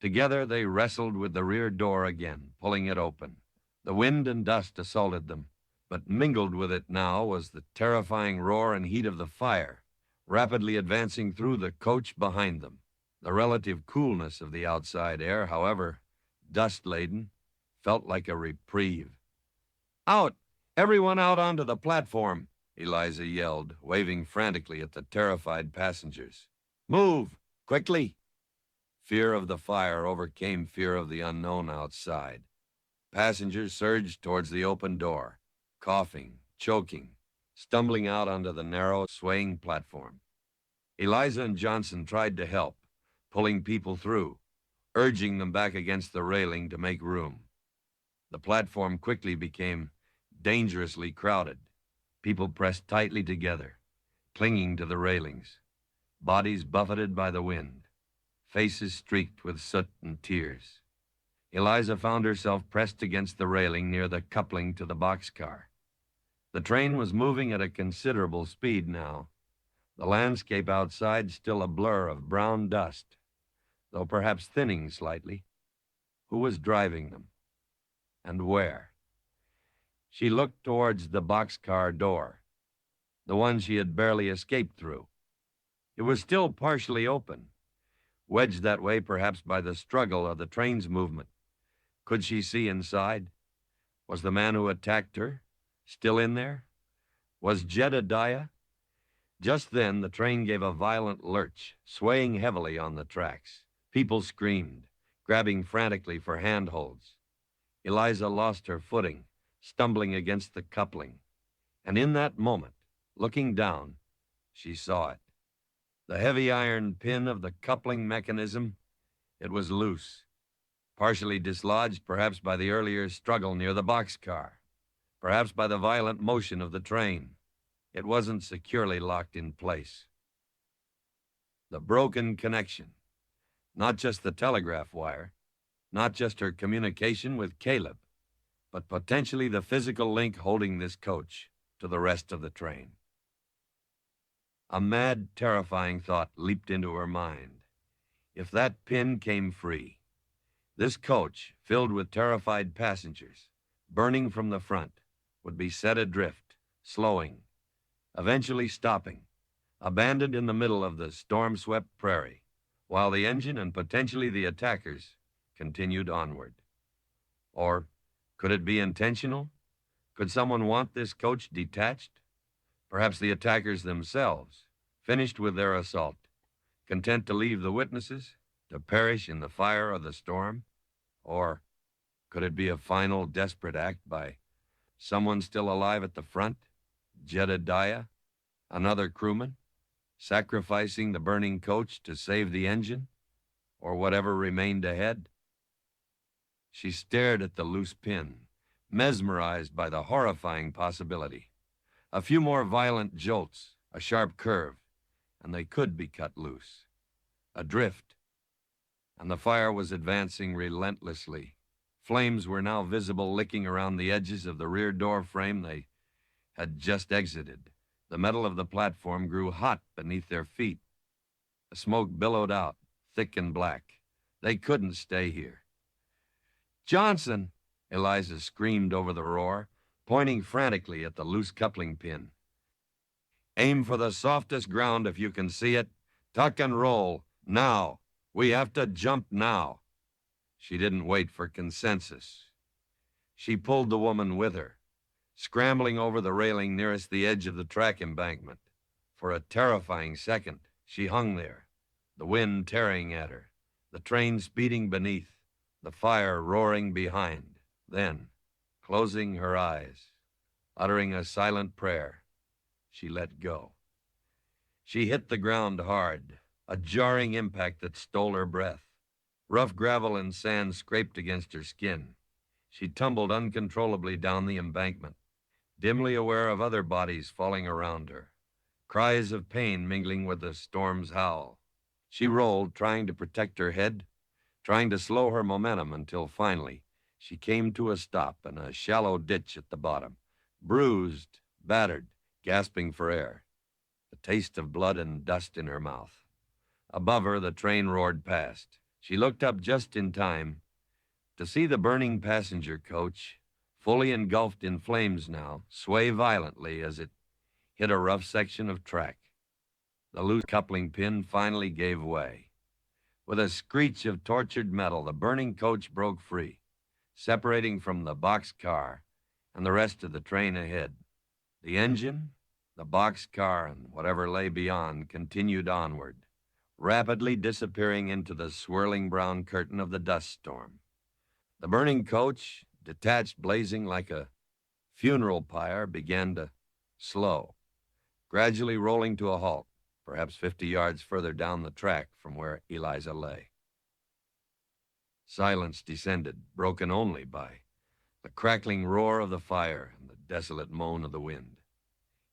Together they wrestled with the rear door again, pulling it open. The wind and dust assaulted them, but mingled with it now was the terrifying roar and heat of the fire, rapidly advancing through the coach behind them. The relative coolness of the outside air, however dust-laden, felt like a reprieve. Out! Everyone out onto the platform, Eliza yelled, waving frantically at the terrified passengers. Move! Quickly! Fear of the fire overcame fear of the unknown outside. Passengers surged towards the open door, coughing, choking, stumbling out onto the narrow, swaying platform. Eliza and Johnson tried to help, pulling people through, urging them back against the railing to make room. The platform quickly became dangerously crowded. People pressed tightly together, clinging to the railings, bodies buffeted by the wind, faces streaked with soot and tears. Eliza found herself pressed against the railing near the coupling to the boxcar. The train was moving at a considerable speed now, the landscape outside still a blur of brown dust. though perhaps thinning slightly. Who was driving them? And where? She looked towards the boxcar door, the one she had barely escaped through. It was still partially open, wedged that way perhaps by the struggle of the train's movement. Could she see inside? Was the man who attacked her still in there? Was Jedediah? Just then, the train gave a violent lurch, swaying heavily on the tracks. People screamed, grabbing frantically for handholds. Eliza lost her footing, stumbling against the coupling. And in that moment, looking down, she saw it. The heavy iron pin of the coupling mechanism, it was loose, partially dislodged perhaps by the earlier struggle near the boxcar, perhaps by the violent motion of the train. It wasn't securely locked in place. The broken connection, not just the telegraph wire, not just her communication with Caleb, but potentially the physical link holding this coach to the rest of the train. A mad, terrifying thought leaped into her mind. If that pin came free, this coach, filled with terrified passengers, burning from the front, would be set adrift, slowing, eventually stopping, abandoned in the middle of the storm-swept prairie, while the engine and potentially the attackers continued onward. Or could it be intentional? Could someone want this coach detached? Perhaps the attackers themselves, finished with their assault, content to leave the witnesses to perish in the fire of the storm? Or could it be a final desperate act by someone still alive at the front, Jedediah, another crewman, sacrificing the burning coach to save the engine, or whatever remained ahead? She stared at the loose pin, mesmerized by the horrifying possibility. A few more violent jolts, a sharp curve, and they could be cut loose. Adrift, and the fire was advancing relentlessly. Flames were now visible licking around the edges of the rear door frame they had just exited. The metal of the platform grew hot beneath their feet. The smoke billowed out, thick and black. They couldn't stay here. "Johnson!" Eliza screamed over the roar, pointing frantically at the loose coupling pin. "Aim for the softest ground if you can see it. Tuck and roll, now. We have to jump now." She didn't wait for consensus. She pulled the woman with her, scrambling over the railing nearest the edge of the track embankment. For a terrifying second, she hung there, the wind tearing at her, the train speeding beneath, the fire roaring behind. Then, closing her eyes, uttering a silent prayer, she let go. She hit the ground hard, a jarring impact that stole her breath. Rough gravel and sand scraped against her skin. She tumbled uncontrollably down the embankment, dimly aware of other bodies falling around her, cries of pain mingling with the storm's howl. She rolled, trying to protect her head, trying to slow her momentum until finally she came to a stop in a shallow ditch at the bottom, bruised, battered, gasping for air, the taste of blood and dust in her mouth. Above her, the train roared past. She looked up just in time to see the burning passenger coach, fully engulfed in flames now, sway violently as it hit a rough section of track. The loose coupling pin finally gave way. With a screech of tortured metal, the burning coach broke free, separating from the boxcar and the rest of the train ahead. The engine, the boxcar, and whatever lay beyond continued onward, rapidly disappearing into the swirling brown curtain of the dust storm. The burning coach, detached, blazing like a funeral pyre, began to slow, gradually rolling to a halt, perhaps 50 yards further down the track from where Eliza lay. Silence descended, broken only by the crackling roar of the fire and the desolate moan of the wind.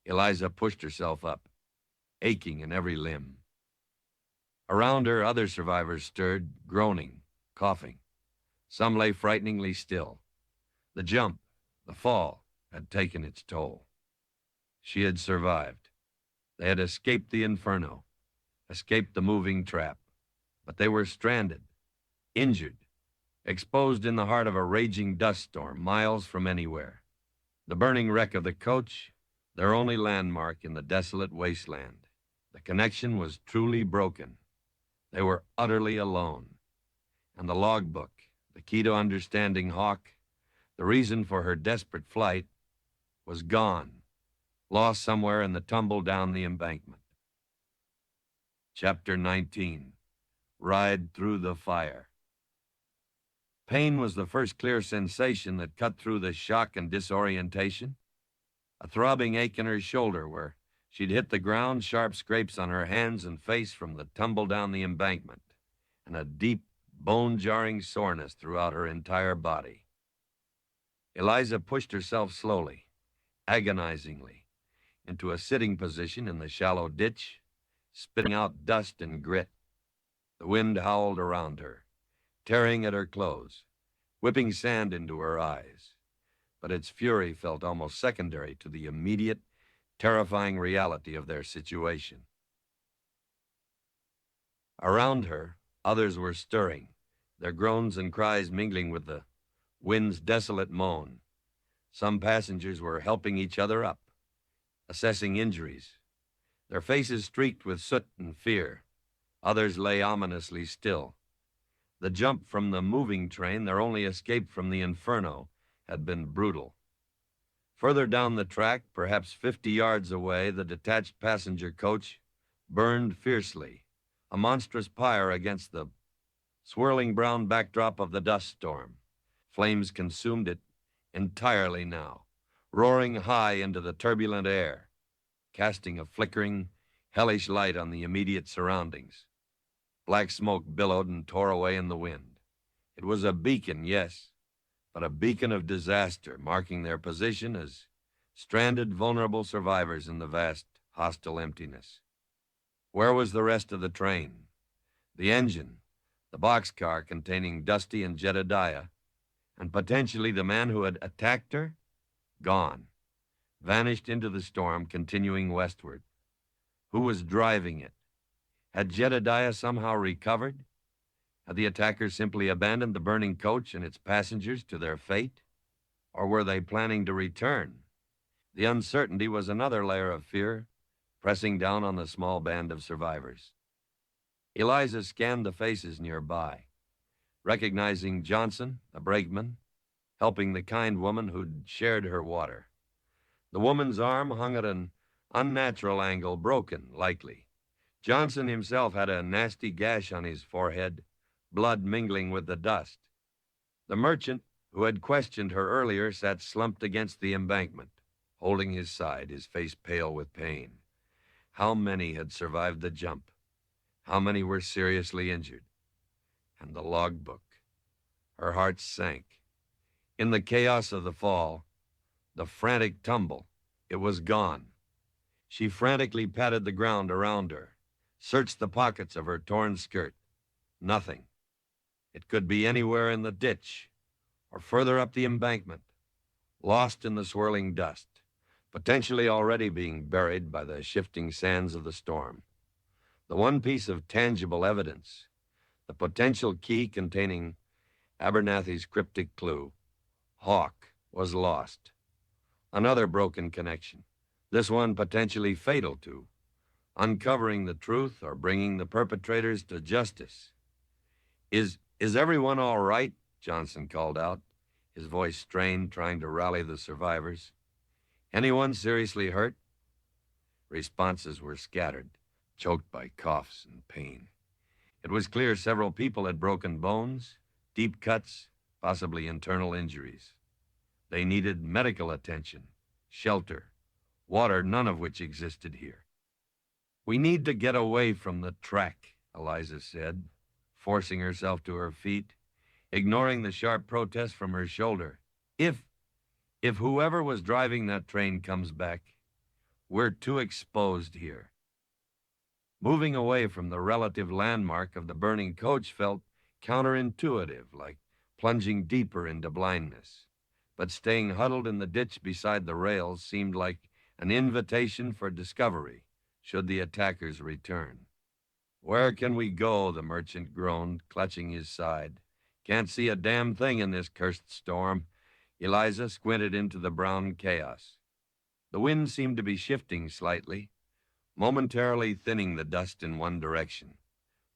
Eliza pushed herself up, aching in every limb. Around her, other survivors stirred, groaning, coughing. Some lay frighteningly still. The jump, the fall, had taken its toll. She had survived. They had escaped the inferno, escaped the moving trap. But they were stranded, injured, exposed in the heart of a raging dust storm, miles from anywhere. The burning wreck of the coach, their only landmark in the desolate wasteland. The connection was truly broken. They were utterly alone. And the logbook, the key to understanding Hawk, the reason for her desperate flight, was gone, lost somewhere in the tumble down the embankment. Chapter 19, Ride Through the Fire. Pain was the first clear sensation that cut through the shock and disorientation. A throbbing ache in her shoulder where she'd hit the ground, sharp scrapes on her hands and face from the tumble down the embankment, and a deep, bone-jarring soreness throughout her entire body. Eliza pushed herself slowly, agonizingly, into a sitting position in the shallow ditch, spitting out dust and grit. The wind howled around her, tearing at her clothes, whipping sand into her eyes. But its fury felt almost secondary to the immediate, terrifying reality of their situation. Around her, others were stirring, their groans and cries mingling with the wind's desolate moan. Some passengers were helping each other up, assessing injuries, their faces streaked with soot and fear. Others lay ominously still. The jump from the moving train, their only escape from the inferno, had been brutal. Further down the track, perhaps 50 yards away, the detached passenger coach burned fiercely, a monstrous pyre against the swirling brown backdrop of the dust storm. Flames consumed it entirely now, roaring high into the turbulent air, casting a flickering, hellish light on the immediate surroundings. Black smoke billowed and tore away in the wind. It was a beacon, yes, but a beacon of disaster, marking their position as stranded, vulnerable survivors in the vast, hostile emptiness. Where was the rest of the train? The engine, the boxcar containing Dusty and Jedediah, and potentially the man who had attacked her? Gone. Vanished into the storm, continuing westward. Who was driving it? Had Jedediah somehow recovered? Had the attackers simply abandoned the burning coach and its passengers to their fate? Or were they planning to return? The uncertainty was another layer of fear, pressing down on the small band of survivors. Eliza scanned the faces nearby, recognizing Johnson, a brakeman, helping the kind woman who'd shared her water. The woman's arm hung at an unnatural angle, broken, likely. Johnson himself had a nasty gash on his forehead, blood mingling with the dust. The merchant, who had questioned her earlier, sat slumped against the embankment, holding his side, his face pale with pain. How many had survived the jump? How many were seriously injured? And the logbook. Her heart sank. In the chaos of the fall, the frantic tumble, it was gone. She frantically patted the ground around her, searched the pockets of her torn skirt. Nothing. It could be anywhere in the ditch or further up the embankment, lost in the swirling dust, potentially already being buried by the shifting sands of the storm. The one piece of tangible evidence, the potential key containing Abernathy's cryptic clue, Hawk, was lost. Another broken connection, this one potentially fatal to uncovering the truth or bringing the perpetrators to justice. Is everyone all right? Johnson called out, his voice strained, trying to rally the survivors. Anyone seriously hurt? Responses were scattered, choked by coughs and pain. It was clear several people had broken bones, deep cuts, possibly internal injuries. They needed medical attention, shelter, water, none of which existed here. We need to get away from the track, Eliza said, forcing herself to her feet, ignoring the sharp protest from her shoulder. If whoever was driving that train comes back, we're too exposed here. Moving away from the relative landmark of the burning coach felt counterintuitive, like plunging deeper into blindness. But staying huddled in the ditch beside the rails seemed like an invitation for discovery, should the attackers return. Where can we go? The merchant groaned, clutching his side. Can't see a damn thing in this cursed storm. Eliza squinted into the brown chaos. The wind seemed to be shifting slightly, momentarily thinning the dust in one direction.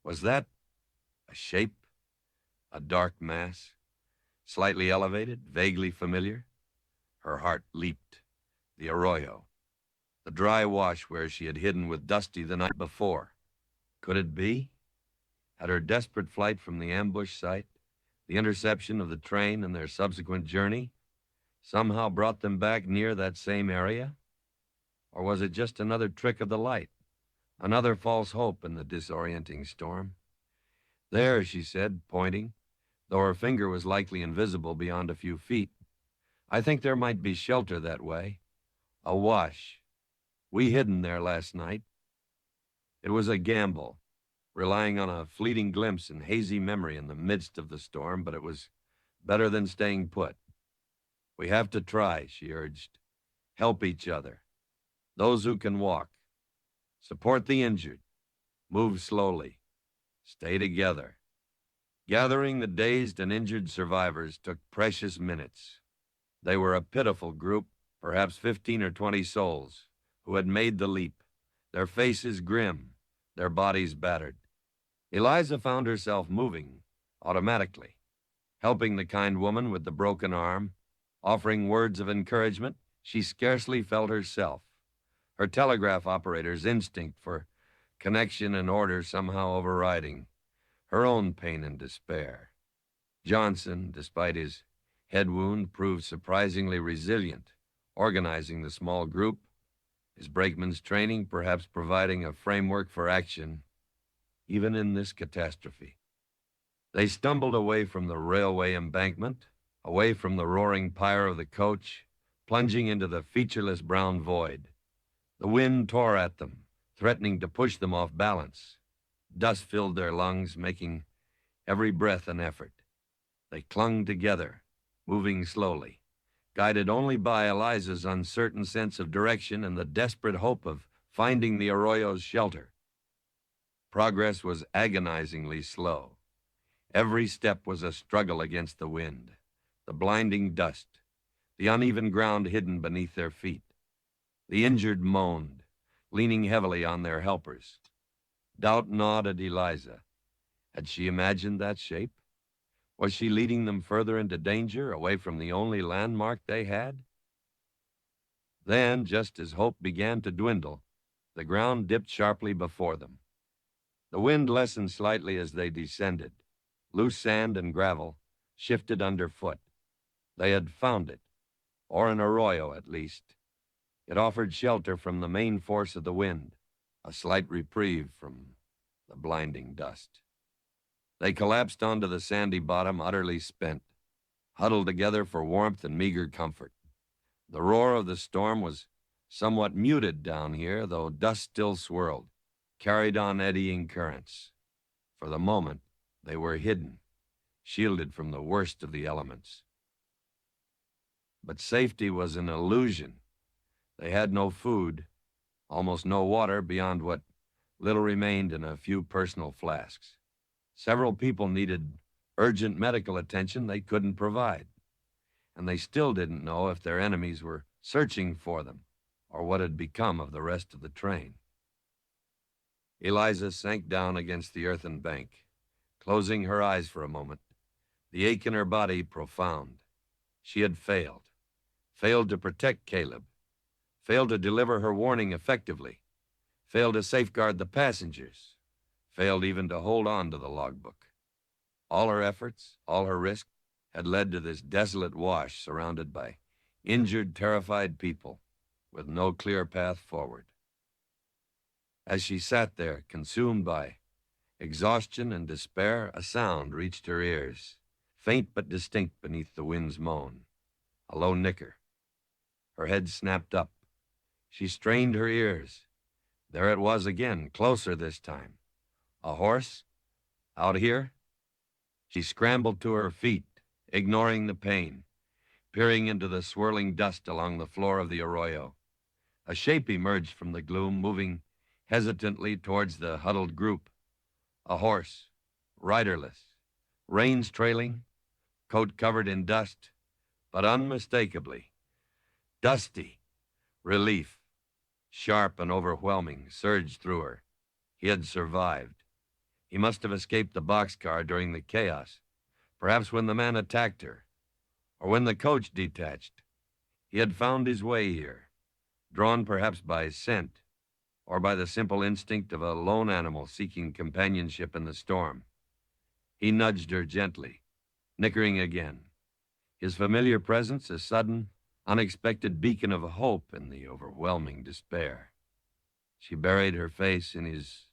Was that a shape? A dark mass? Slightly elevated, vaguely familiar? Her heart leaped. The arroyo. The dry wash where she had hidden with Dusty the night before. Could it be? Had her desperate flight from the ambush site, the interception of the train and their subsequent journey, somehow brought them back near that same area? Or was it just another trick of the light, another false hope in the disorienting storm? There, she said, pointing, though her finger was likely invisible beyond a few feet. I think there might be shelter that way. A wash. We hidden there last night. It was a gamble, relying on a fleeting glimpse and hazy memory in the midst of the storm, but it was better than staying put. We have to try, she urged. Help each other. Those who can walk. Support the injured. Move slowly. Stay together. Gathering the dazed and injured survivors took precious minutes. They were a pitiful group, perhaps 15 or 20 souls, who had made the leap, their faces grim, their bodies battered. Eliza found herself moving automatically, helping the kind woman with the broken arm, offering words of encouragement she scarcely felt herself, her telegraph operator's instinct for connection and order somehow overriding her own pain and despair. Johnson, despite his head wound, proved surprisingly resilient, organizing the small group, his brakeman's training perhaps providing a framework for action, even in this catastrophe. They stumbled away from the railway embankment, away from the roaring pyre of the coach, plunging into the featureless brown void. The wind tore at them, threatening to push them off balance. Dust filled their lungs, making every breath an effort. They clung together, moving slowly, guided only by Eliza's uncertain sense of direction and the desperate hope of finding the arroyo's shelter. Progress was agonizingly slow. Every step was a struggle against the wind, the blinding dust, the uneven ground hidden beneath their feet. The injured moaned, leaning heavily on their helpers. Doubt gnawed at Eliza. Had she imagined that shape? Was she leading them further into danger, away from the only landmark they had? Then, just as hope began to dwindle, the ground dipped sharply before them. The wind lessened slightly as they descended. Loose sand and gravel shifted underfoot. They had found it, or an arroyo at least. It offered shelter from the main force of the wind, a slight reprieve from the blinding dust. They collapsed onto the sandy bottom, utterly spent, huddled together for warmth and meager comfort. The roar of the storm was somewhat muted down here, though dust still swirled, carried on eddying currents. For the moment, they were hidden, shielded from the worst of the elements. But safety was an illusion. They had no food, almost no water beyond what little remained in a few personal flasks. Several people needed urgent medical attention they couldn't provide, and they still didn't know if their enemies were searching for them or what had become of the rest of the train. Eliza sank down against the earthen bank, closing her eyes for a moment, the ache in her body profound. She had failed to protect Caleb, failed to deliver her warning effectively, failed to safeguard the passengers, failed even to hold on to the logbook. All her efforts, all her risk, had led to this desolate wash surrounded by injured, terrified people with no clear path forward. As she sat there, consumed by exhaustion and despair, a sound reached her ears, faint but distinct beneath the wind's moan, a low nicker. Her head snapped up. She strained her ears. There it was again, closer this time. A horse? Out here? She scrambled to her feet, ignoring the pain, peering into the swirling dust along the floor of the arroyo. A shape emerged from the gloom, moving hesitantly towards the huddled group, A horse, riderless, reins trailing, coat covered in dust, but unmistakably dusty. Relief, sharp and overwhelming, surged through her. He had survived. He must have escaped the boxcar during the chaos, perhaps when the man attacked her, or when the coach detached. He had found his way here, drawn perhaps by scent, or by the simple instinct of a lone animal seeking companionship in the storm. He nudged her gently, nickering again, his familiar presence a sudden, unexpected beacon of hope in the overwhelming despair. She buried her face in his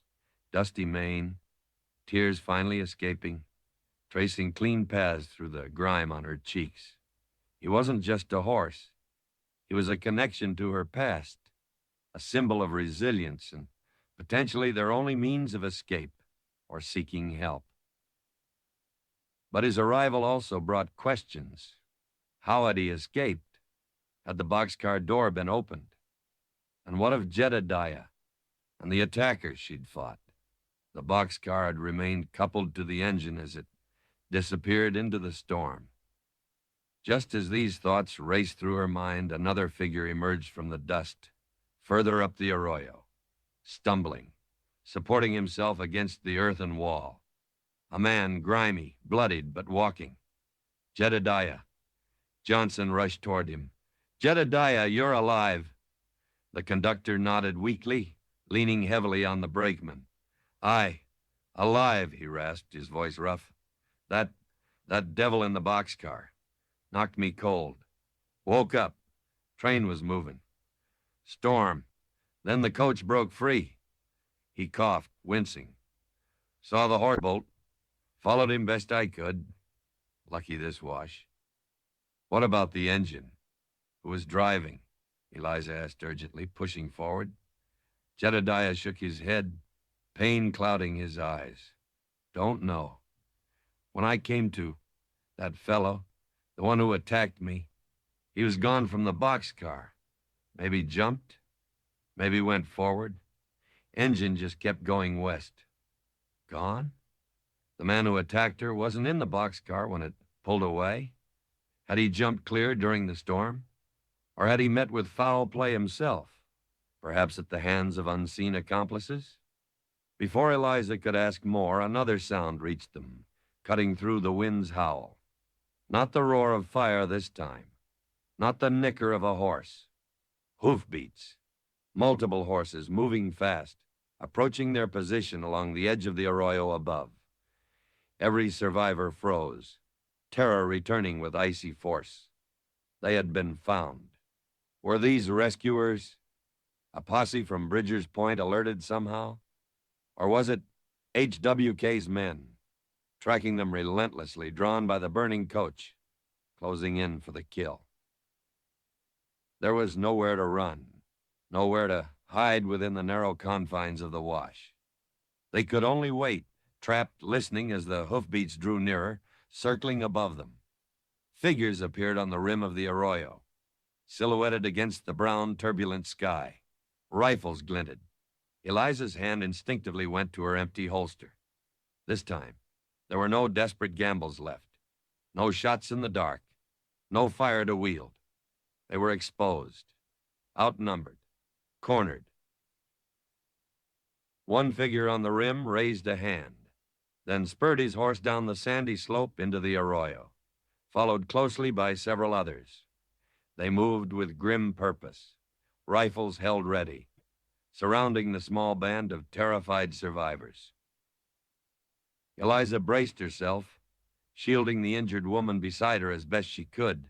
dusty mane, tears finally escaping, tracing clean paths through the grime on her cheeks. He wasn't just a horse. He was a connection to her past, a symbol of resilience and potentially their only means of escape or seeking help. But his arrival also brought questions. How had he escaped? Had the boxcar door been opened? And what of Jedediah and the attackers she'd fought? The boxcar had remained coupled to the engine as it disappeared into the storm. Just as these thoughts raced through her mind, another figure emerged from the dust, further up the arroyo, stumbling, supporting himself against the earthen wall. A man, grimy, bloodied, but walking. Jedediah. Johnson rushed toward him. Jedediah, you're alive. The conductor nodded weakly, leaning heavily on the brakeman. Aye, alive, he rasped, his voice rough. That devil in the boxcar. Knocked me cold. Woke up. Train was moving. Storm. Then the coach broke free. He coughed, wincing. Saw the horse bolt. Followed him best I could. Lucky this wash. What about the engine? Who was driving? Eliza asked urgently, pushing forward. Jedediah shook his head, pain clouding his eyes. Don't know. When I came to, that fellow, the one who attacked me, he was gone from the boxcar. Maybe jumped, maybe went forward. Engine just kept going west. Gone? The man who attacked her wasn't in the boxcar when it pulled away. Had he jumped clear during the storm? Or had he met with foul play himself, perhaps at the hands of unseen accomplices? Before Eliza could ask more, another sound reached them, cutting through the wind's howl. Not the roar of fire this time. Not the nicker of a horse. Hoofbeats. Multiple horses moving fast, approaching their position along the edge of the arroyo above. Every survivor froze, terror returning with icy force. They had been found. Were these rescuers? A posse from Bridger's Point alerted somehow? Or was it HWK's men, tracking them relentlessly, drawn by the burning coach, closing in for the kill? There was nowhere to run, nowhere to hide within the narrow confines of the wash. They could only wait, trapped, listening as the hoofbeats drew nearer, circling above them. Figures appeared on the rim of the arroyo, silhouetted against the brown, turbulent sky. Rifles glinted. Eliza's hand instinctively went to her empty holster. This time, there were no desperate gambles left. No shots in the dark. No fire to wield. They were exposed, outnumbered, cornered. One figure on the rim raised a hand, then spurred his horse down the sandy slope into the arroyo, followed closely by several others. They moved with grim purpose, rifles held ready, surrounding the small band of terrified survivors. Eliza braced herself, shielding the injured woman beside her as best she could,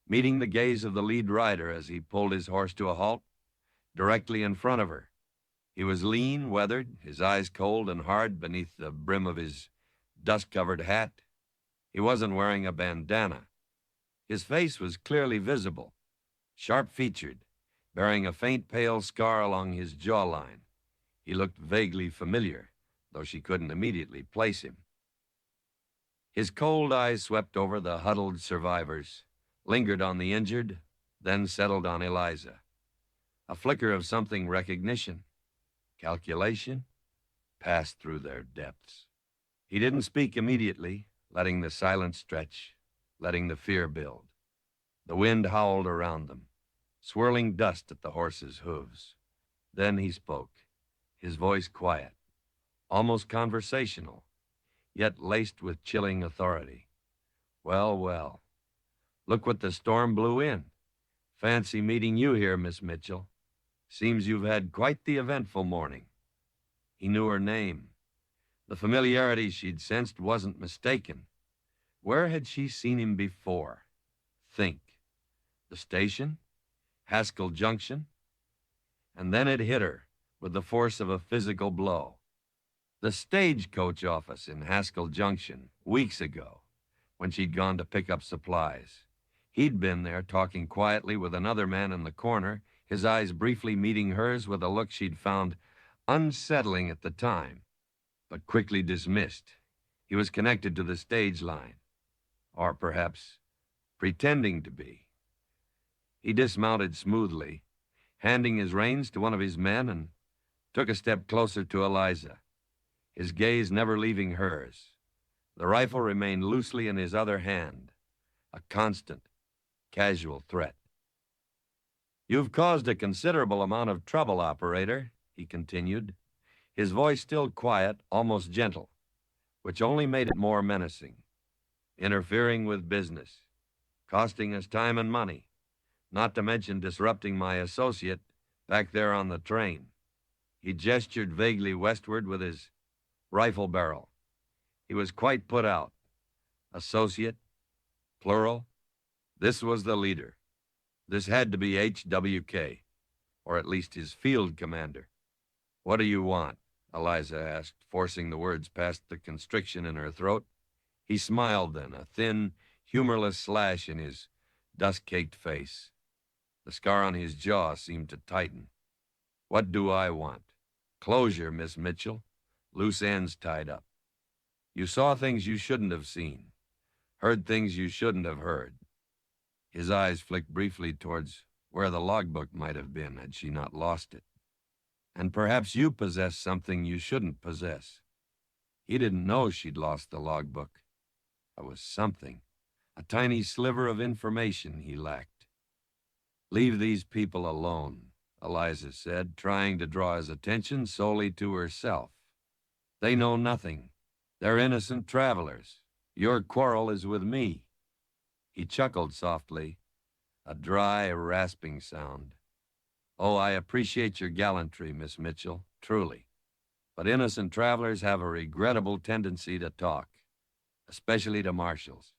meeting the gaze of the lead rider as he pulled his horse to a halt, directly in front of her. He was lean, weathered, his eyes cold and hard beneath the brim of his dust-covered hat. He wasn't wearing a bandana. His face was clearly visible, sharp-featured, bearing a faint pale scar along his jawline. He looked vaguely familiar, though she couldn't immediately place him. His cold eyes swept over the huddled survivors, lingered on the injured, then settled on Eliza. A flicker of something recognition, calculation, passed through their depths. He didn't speak immediately, letting the silence stretch, letting the fear build. The wind howled around them, swirling dust at the horses' hooves. Then he spoke, his voice quiet, almost conversational, yet laced with chilling authority. Well, well, look what the storm blew in. Fancy meeting you here, Miss Mitchell. Seems you've had quite the eventful morning. He knew her name. The familiarity she'd sensed wasn't mistaken. Where had she seen him before? Think. The station? Haskell Junction? And then it hit her with the force of a physical blow. The stagecoach office in Haskell Junction, weeks ago, when she'd gone to pick up supplies. He'd been there talking quietly with another man in the corner, his eyes briefly meeting hers with a look she'd found unsettling at the time, but quickly dismissed. He was connected to the stage line, or perhaps pretending to be. He dismounted smoothly, handing his reins to one of his men, and took a step closer to Eliza, his gaze never leaving hers. The rifle remained loosely in his other hand, a constant, casual threat. "You've caused a considerable amount of trouble, operator," he continued, his voice still quiet, almost gentle, which only made it more menacing. "Interfering with business, costing us time and money, not to mention disrupting my associate back there on the train." He gestured vaguely westward with his rifle barrel. He was quite put out. Associate? Plural? This was the leader. This had to be HWK, or at least his field commander. "What do you want?" Eliza asked, forcing the words past the constriction in her throat. He smiled then, a thin, humorless slash in his dust-caked face. The scar on his jaw seemed to tighten. "What do I want? Closure, Miss Mitchell. Loose ends tied up. You saw things you shouldn't have seen, heard things you shouldn't have heard." His eyes flicked briefly towards where the logbook might have been had she not lost it. "And perhaps you possess something you shouldn't possess." He didn't know she'd lost the logbook. There was something, a tiny sliver of information he lacked. "Leave these people alone," Eliza said, trying to draw his attention solely to herself. "They know nothing. They're innocent travelers. Your quarrel is with me." He chuckled softly, a dry, rasping sound. "Oh, I appreciate your gallantry, Miss Mitchell, truly. But innocent travelers have a regrettable tendency to talk, especially to marshals.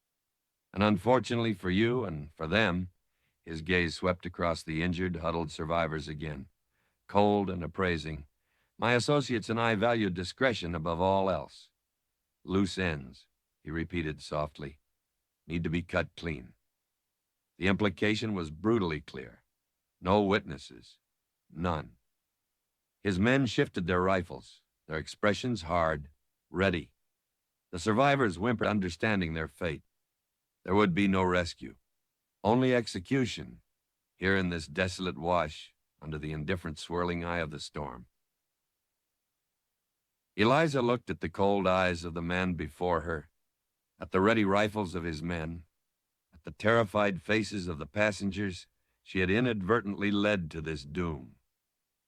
And unfortunately for you and for them," his gaze swept across the injured, huddled survivors again, cold and appraising, "my associates and I value discretion above all else. Loose ends," he repeated softly, "need to be cut clean." The implication was brutally clear. No witnesses. None. His men shifted their rifles, their expressions hard, ready. The survivors whimpered, understanding their fate. There would be no rescue. Only execution, here in this desolate wash, under the indifferent swirling eye of the storm. Eliza looked at the cold eyes of the man before her, at the ready rifles of his men, at the terrified faces of the passengers she had inadvertently led to this doom.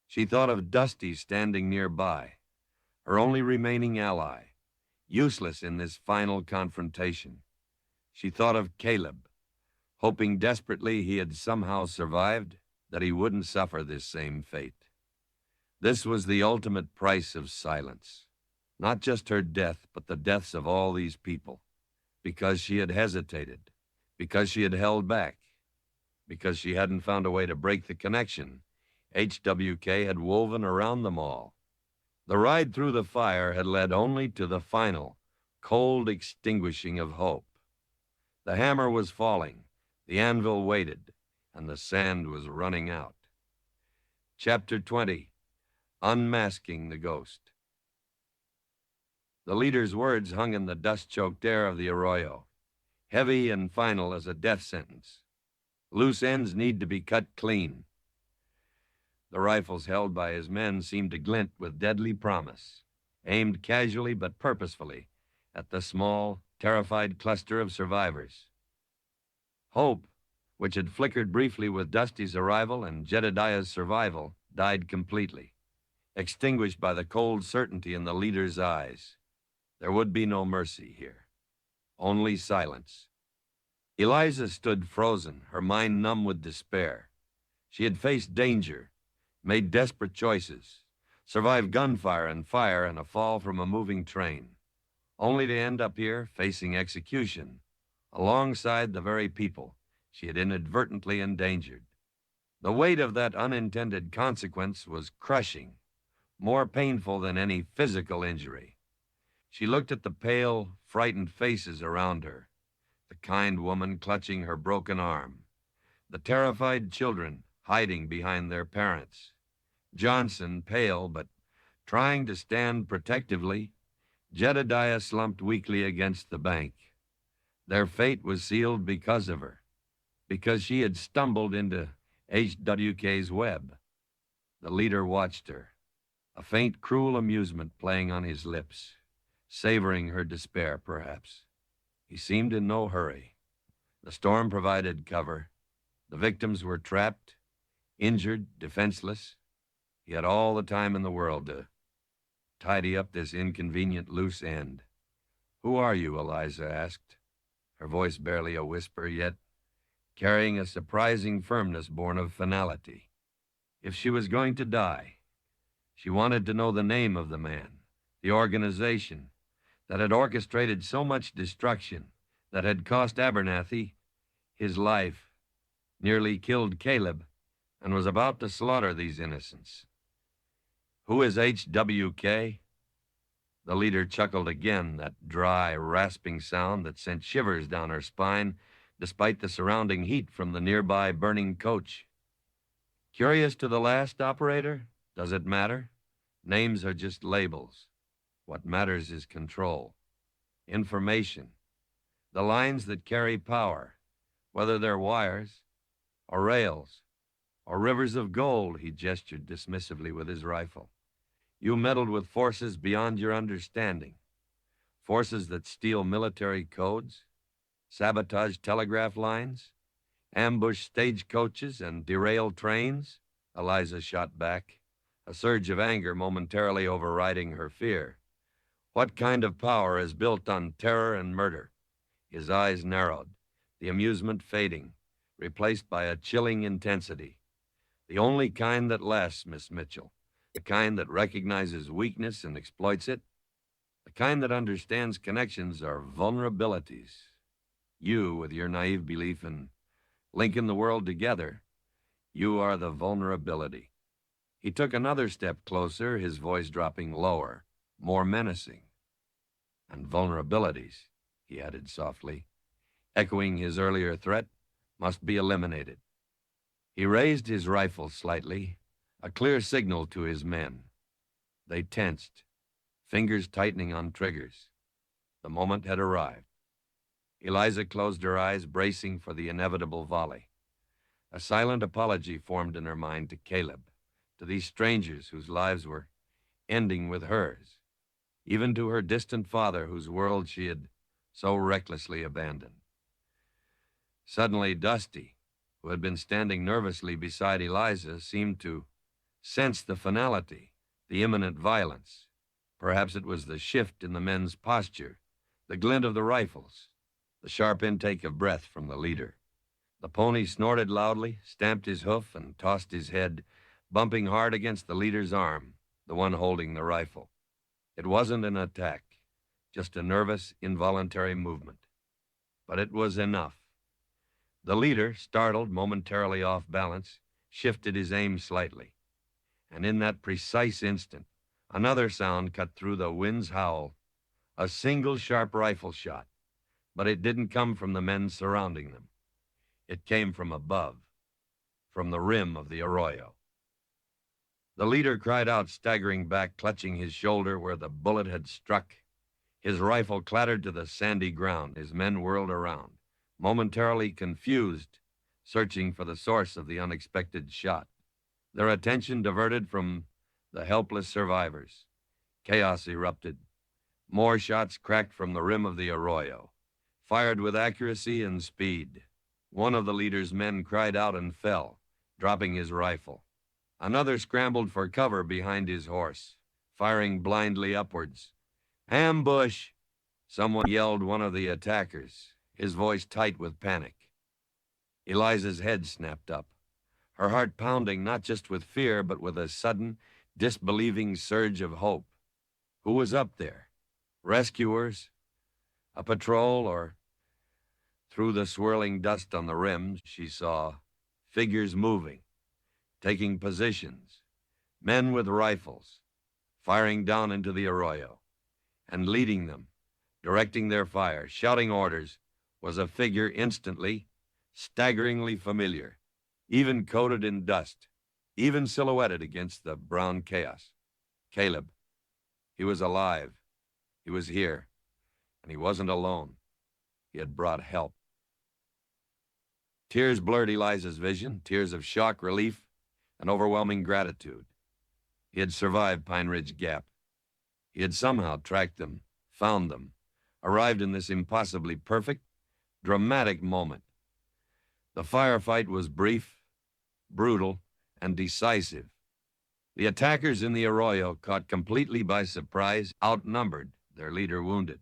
She thought of Dusty standing nearby, her only remaining ally, useless in this final confrontation. She thought of Caleb, hoping desperately he had somehow survived, that he wouldn't suffer this same fate. This was the ultimate price of silence. Not just her death, but the deaths of all these people. Because she had hesitated, because she had held back, because she hadn't found a way to break the connection HWK had woven around them all. The ride through the fire had led only to the final, cold extinguishing of hope. The hammer was falling, the anvil waited, and the sand was running out. Chapter 20, Unmasking the Ghost. The leader's words hung in the dust-choked air of the arroyo, heavy and final as a death sentence. Loose ends need to be cut clean. The rifles held by his men seemed to glint with deadly promise, aimed casually but purposefully, at the small, terrified cluster of survivors. Hope, which had flickered briefly with Dusty's arrival and Jedediah's survival, died completely, extinguished by the cold certainty in the leader's eyes. There would be no mercy here, only silence. Eliza stood frozen, her mind numb with despair. She had faced danger, made desperate choices, survived gunfire and fire and a fall from a moving train, only to end up here facing execution, alongside the very people she had inadvertently endangered. The weight of that unintended consequence was crushing, more painful than any physical injury. She looked at the pale, frightened faces around her, the kind woman clutching her broken arm, the terrified children hiding behind their parents, Johnson, pale but trying to stand protectively, Jedediah slumped weakly against the bank. Their fate was sealed because of her, because she had stumbled into HWK's web. The leader watched her, a faint, cruel amusement playing on his lips, savoring her despair, perhaps. He seemed in no hurry. The storm provided cover. The victims were trapped, injured, defenseless. He had all the time in the world to tidy up this inconvenient loose end. "Who are you?" Eliza asked, her voice barely a whisper, yet carrying a surprising firmness born of finality. If she was going to die, she wanted to know the name of the man, the organization that had orchestrated so much destruction, that had cost Abernathy his life, nearly killed Caleb, and was about to slaughter these innocents. "Who is HWK? The leader chuckled again, that dry, rasping sound that sent shivers down her spine despite the surrounding heat from the nearby burning coach. "Curious to the last, operator? Does it matter? Names are just labels. What matters is control, information, the lines that carry power, whether they're wires or rails or rivers of gold," he gestured dismissively with his rifle. "You meddled with forces beyond your understanding, forces that steal military codes, sabotage telegraph lines, ambush stagecoaches, and derail trains," Eliza shot back, a surge of anger momentarily overriding her fear. "What kind of power is built on terror and murder?" His eyes narrowed, the amusement fading, replaced by a chilling intensity. "The only kind that lasts, Miss Mitchell. The kind that recognizes weakness and exploits it. The kind that understands connections are vulnerabilities. You, with your naive belief in linking the world together, you are the vulnerability." He took another step closer, his voice dropping lower, more menacing. "And vulnerabilities," he added softly, echoing his earlier threat, "must be eliminated." He raised his rifle slightly, a clear signal to his men. They tensed, fingers tightening on triggers. The moment had arrived. Eliza closed her eyes, bracing for the inevitable volley. A silent apology formed in her mind to Caleb, to these strangers whose lives were ending with hers, even to her distant father whose world she had so recklessly abandoned. Suddenly, Dusty, who had been standing nervously beside Eliza, seemed to sense the finality, the imminent violence. Perhaps it was the shift in the men's posture, the glint of the rifles, the sharp intake of breath from the leader. The pony snorted loudly, stamped his hoof, and tossed his head, bumping hard against the leader's arm, the one holding the rifle. It wasn't an attack, just a nervous, involuntary movement. But it was enough. The leader, startled, momentarily off balance, shifted his aim slightly. And in that precise instant, another sound cut through the wind's howl, a single sharp rifle shot. But it didn't come from the men surrounding them. It came from above, from the rim of the arroyo. The leader cried out, staggering back, clutching his shoulder where the bullet had struck. His rifle clattered to the sandy ground. His men whirled around, momentarily confused, searching for the source of the unexpected shot. Their attention diverted from the helpless survivors. Chaos erupted. More shots cracked from the rim of the arroyo, fired with accuracy and speed. One of the leader's men cried out and fell, dropping his rifle. Another scrambled for cover behind his horse, firing blindly upwards. "Ambush!" Someone yelled one of the attackers, his voice tight with panic. Eliza's head snapped up, her heart pounding not just with fear, but with a sudden, disbelieving surge of hope. Who was up there? Rescuers? A patrol? Or... Through the swirling dust on the rim, she saw figures moving, taking positions, men with rifles, firing down into the arroyo, and leading them, directing their fire, shouting orders, was a figure instantly, staggeringly familiar, even coated in dust, even silhouetted against the brown chaos. Caleb. He was alive. He was here. And he wasn't alone. He had brought help. Tears blurred Eliza's vision, tears of shock, relief, and overwhelming gratitude. He had survived Pine Ridge Gap. He had somehow tracked them, found them, arrived in this impossibly perfect, dramatic moment. The firefight was brief, brutal, and decisive. The attackers in the arroyo, caught completely by surprise, outnumbered, their leader wounded,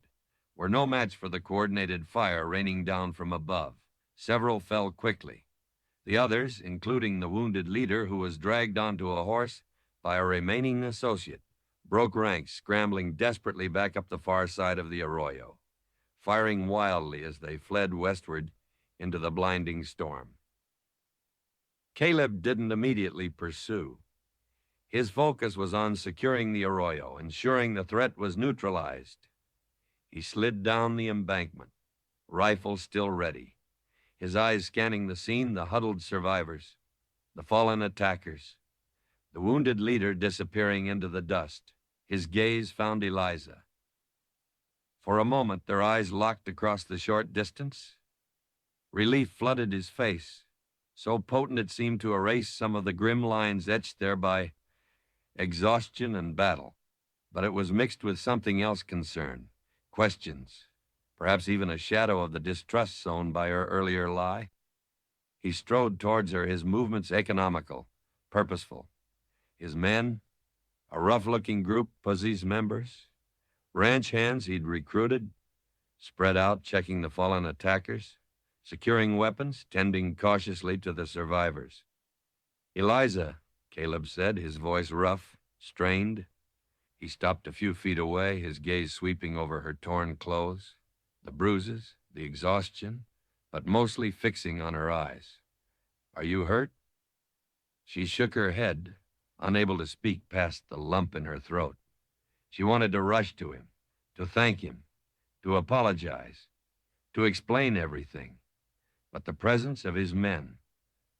were no match for the coordinated fire raining down from above. Several fell quickly. The others, including the wounded leader who was dragged onto a horse by a remaining associate, broke ranks, scrambling desperately back up the far side of the arroyo, firing wildly as they fled westward into the blinding storm. Caleb didn't immediately pursue. His focus was on securing the arroyo, ensuring the threat was neutralized. He slid down the embankment, rifle still ready, his eyes scanning the scene, the huddled survivors, the fallen attackers, the wounded leader disappearing into the dust. His gaze found Eliza. For a moment, their eyes locked across the short distance. Relief flooded his face, so potent it seemed to erase some of the grim lines etched there by exhaustion and battle. But it was mixed with something else: concern, questions, perhaps even a shadow of the distrust sown by her earlier lie. He strode towards her, his movements economical, purposeful. His men, a rough-looking group, Pussy's members, ranch hands he'd recruited, spread out, checking the fallen attackers, securing weapons, tending cautiously to the survivors. "Eliza," Caleb said, his voice rough, strained. He stopped a few feet away, his gaze sweeping over her torn clothes, the bruises, the exhaustion, but mostly fixing on her eyes. "Are you hurt?" She shook her head, unable to speak past the lump in her throat. She wanted to rush to him, to thank him, to apologize, to explain everything. But the presence of his men,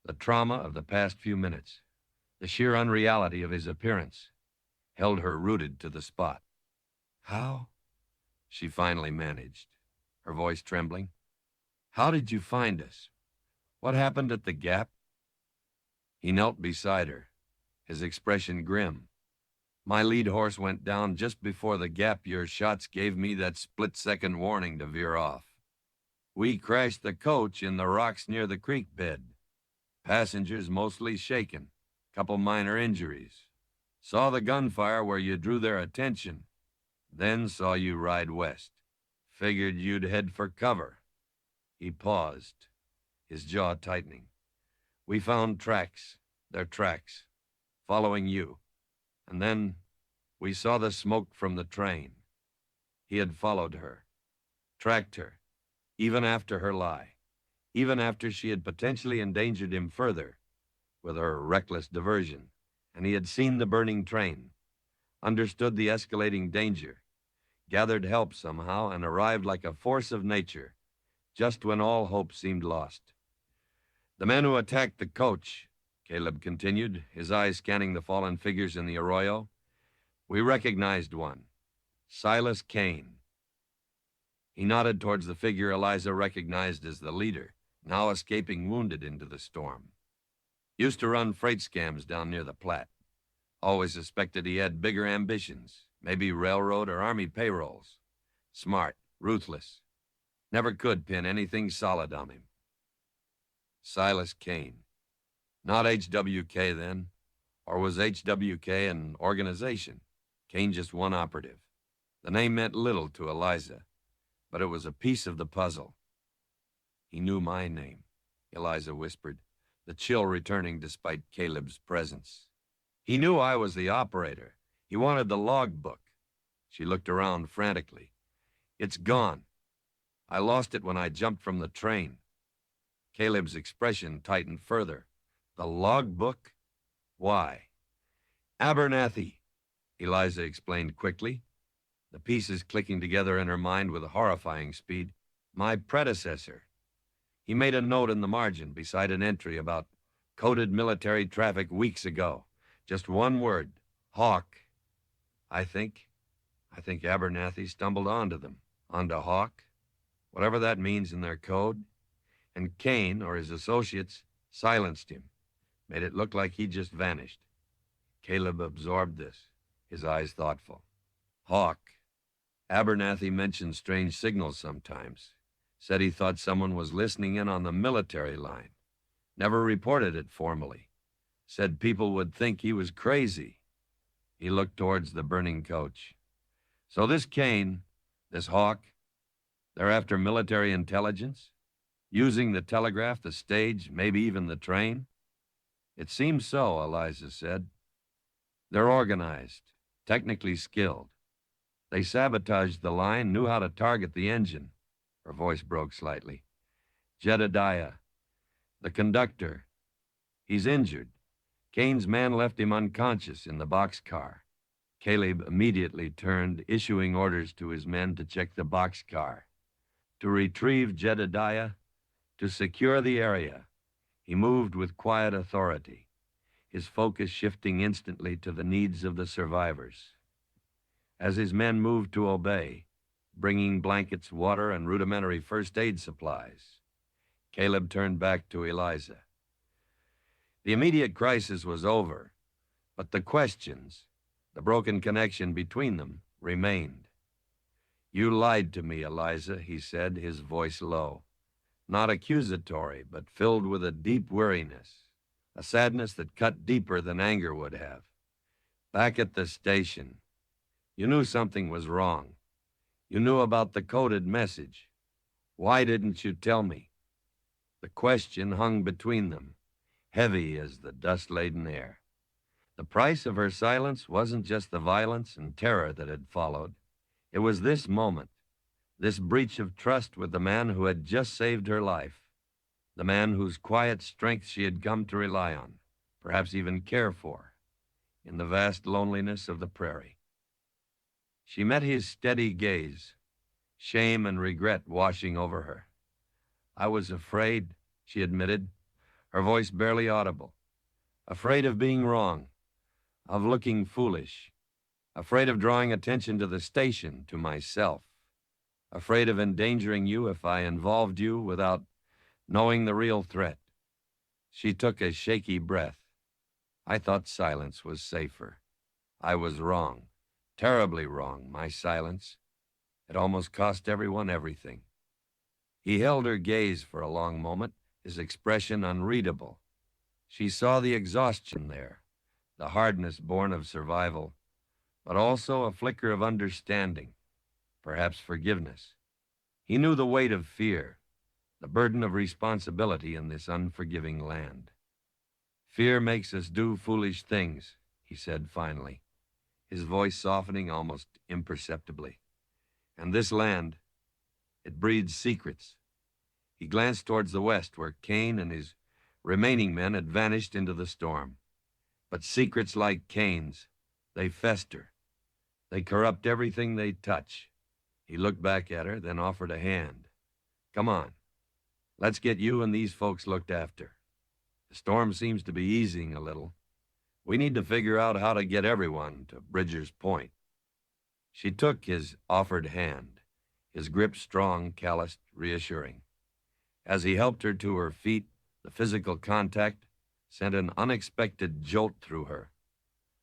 the trauma of the past few minutes, the sheer unreality of his appearance, held her rooted to the spot. "How?" she finally managed, her voice trembling. "How did you find us? What happened at the gap?" He knelt beside her, his expression grim. "My lead horse went down just before the gap your shots gave me that split-second warning to veer off. We crashed the coach in the rocks near the creek bed. Passengers mostly shaken, couple minor injuries. Saw the gunfire where you drew their attention, then saw you ride west. Figured you'd head for cover." He paused, his jaw tightening. "We found tracks, their tracks, following you. And then we saw the smoke from the train." He had followed her, tracked her, even after her lie, even after she had potentially endangered him further with her reckless diversion. And he had seen the burning train, understood the escalating danger, gathered help somehow, and arrived like a force of nature, just when all hope seemed lost. "The men who attacked the coach," Caleb continued, his eyes scanning the fallen figures in the arroyo, "we recognized one, Silas Kane." He nodded towards the figure Eliza recognized as the leader, now escaping wounded into the storm. "Used to run freight scams down near the Platte. Always suspected he had bigger ambitions, maybe railroad or army payrolls. Smart, ruthless. Never could pin anything solid on him. Silas Kane. Not HWK then. Or was HWK an organization? Kane just one operative. The name meant little to Eliza, but it was a piece of the puzzle. He knew my name, Eliza whispered, the chill returning despite Caleb's presence. He knew I was the operator. He wanted the logbook. She looked around frantically. It's gone. I lost it when I jumped from the train. Caleb's expression tightened further. The logbook? Why? Abernathy, Eliza explained quickly, the pieces clicking together in her mind with a horrifying speed. My predecessor. He made a note in the margin beside an entry about coded military traffic weeks ago. Just one word, Hawk. I think Abernathy stumbled onto them, onto Hawk, whatever that means in their code, and Kane, or his associates, silenced him, made it look like he'd just vanished. Caleb absorbed this, his eyes thoughtful. Hawk. Abernathy mentioned strange signals sometimes. Said he thought someone was listening in on the military line. Never reported it formally. Said people would think he was crazy. He looked towards the burning coach. So this Kane, this Hawk, they're after military intelligence? Using the telegraph, the stage, maybe even the train? It seems so, Eliza said. They're organized, technically skilled. They sabotaged the line, knew how to target the engine. Her voice broke slightly. Jedediah, the conductor, he's injured. Kane's man left him unconscious in the boxcar. Caleb immediately turned, issuing orders to his men to check the boxcar, to retrieve Jedediah, to secure the area. He moved with quiet authority, his focus shifting instantly to the needs of the survivors. As his men moved to obey, bringing blankets, water, and rudimentary first aid supplies, Caleb turned back to Eliza. The immediate crisis was over, but the questions, the broken connection between them, remained. You lied to me, Eliza, he said, his voice low. Not accusatory, but filled with a deep weariness, a sadness that cut deeper than anger would have. Back at the station, you knew something was wrong. You knew about the coded message. Why didn't you tell me? The question hung between them, heavy as the dust-laden air. The price of her silence wasn't just the violence and terror that had followed. It was this moment, this breach of trust with the man who had just saved her life, the man whose quiet strength she had come to rely on, perhaps even care for, in the vast loneliness of the prairie. She met his steady gaze, shame and regret washing over her. I was afraid, she admitted, her voice barely audible. Afraid of being wrong, of looking foolish, afraid of drawing attention to the station, to myself, afraid of endangering you if I involved you without knowing the real threat. She took a shaky breath. I thought silence was safer. I was wrong, terribly wrong, my silence. It almost cost everyone everything. He held her gaze for a long moment, his expression unreadable. She saw the exhaustion there, the hardness born of survival, but also a flicker of understanding, perhaps forgiveness. He knew the weight of fear, the burden of responsibility in this unforgiving land. Fear makes us do foolish things, he said finally, his voice softening almost imperceptibly. And this land, it breeds secrets. He glanced towards the west, where Kane and his remaining men had vanished into the storm. But secrets like Kane's, they fester. They corrupt everything they touch. He looked back at her, then offered a hand. Come on. Let's get you and these folks looked after. The storm seems to be easing a little. We need to figure out how to get everyone to Bridger's Point. She took his offered hand, his grip strong, calloused, reassuring. As he helped her to her feet, the physical contact sent an unexpected jolt through her,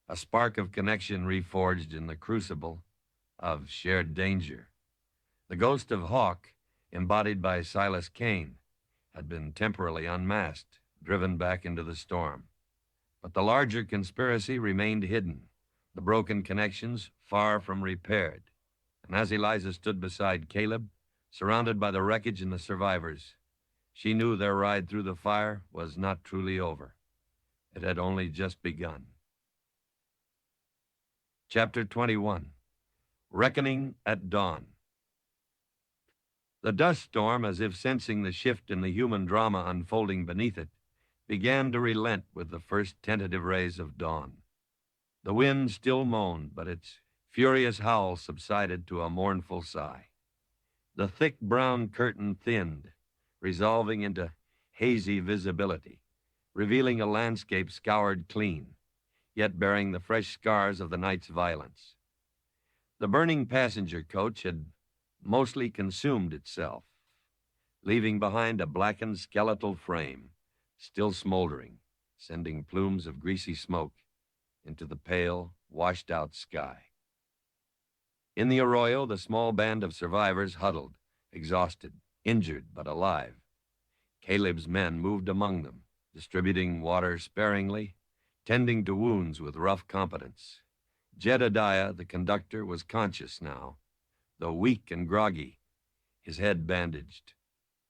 a spark of connection reforged in the crucible of shared danger. The ghost of Hawk, embodied by Silas Kane, had been temporarily unmasked, driven back into the storm. But the larger conspiracy remained hidden, the broken connections far from repaired. And as Eliza stood beside Caleb, surrounded by the wreckage and the survivors, she knew their ride through the fire was not truly over. It had only just begun. Chapter 21, Reckoning at Dawn. The dust storm, as if sensing the shift in the human drama unfolding beneath it, began to relent with the first tentative rays of dawn. The wind still moaned, but its furious howl subsided to a mournful sigh. The thick brown curtain thinned, resolving into hazy visibility, revealing a landscape scoured clean, yet bearing the fresh scars of the night's violence. The burning passenger coach had mostly consumed itself, leaving behind a blackened skeletal frame, still smoldering, sending plumes of greasy smoke into the pale, washed-out sky. In the arroyo, the small band of survivors huddled, exhausted, injured but alive. Caleb's men moved among them, distributing water sparingly, tending to wounds with rough competence. Jedediah, the conductor, was conscious now, though weak and groggy, his head bandaged.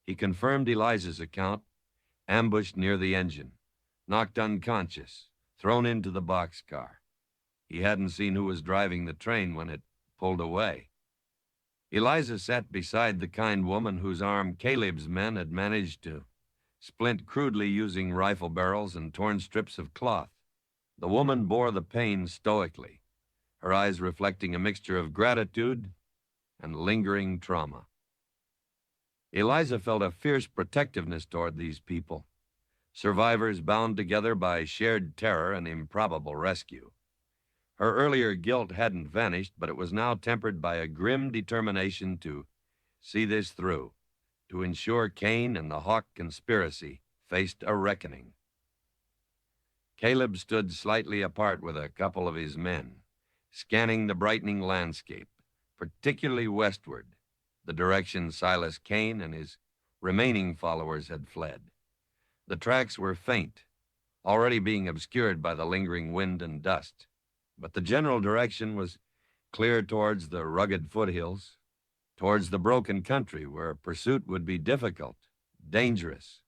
He confirmed Eliza's account, ambushed near the engine, knocked unconscious, thrown into the boxcar. He hadn't seen who was driving the train when it pulled away. Eliza sat beside the kind woman whose arm Caleb's men had managed to splint crudely using rifle barrels and torn strips of cloth. The woman bore the pain stoically, her eyes reflecting a mixture of gratitude and lingering trauma. Eliza felt a fierce protectiveness toward these people, survivors bound together by shared terror and improbable rescue. Her earlier guilt hadn't vanished, but it was now tempered by a grim determination to see this through, to ensure Kane and the Hawk conspiracy faced a reckoning. Caleb stood slightly apart with a couple of his men, scanning the brightening landscape, particularly westward, the direction Silas Kane and his remaining followers had fled. The tracks were faint, already being obscured by the lingering wind and dust, but the general direction was clear towards the rugged foothills, towards the broken country where pursuit would be difficult, dangerous.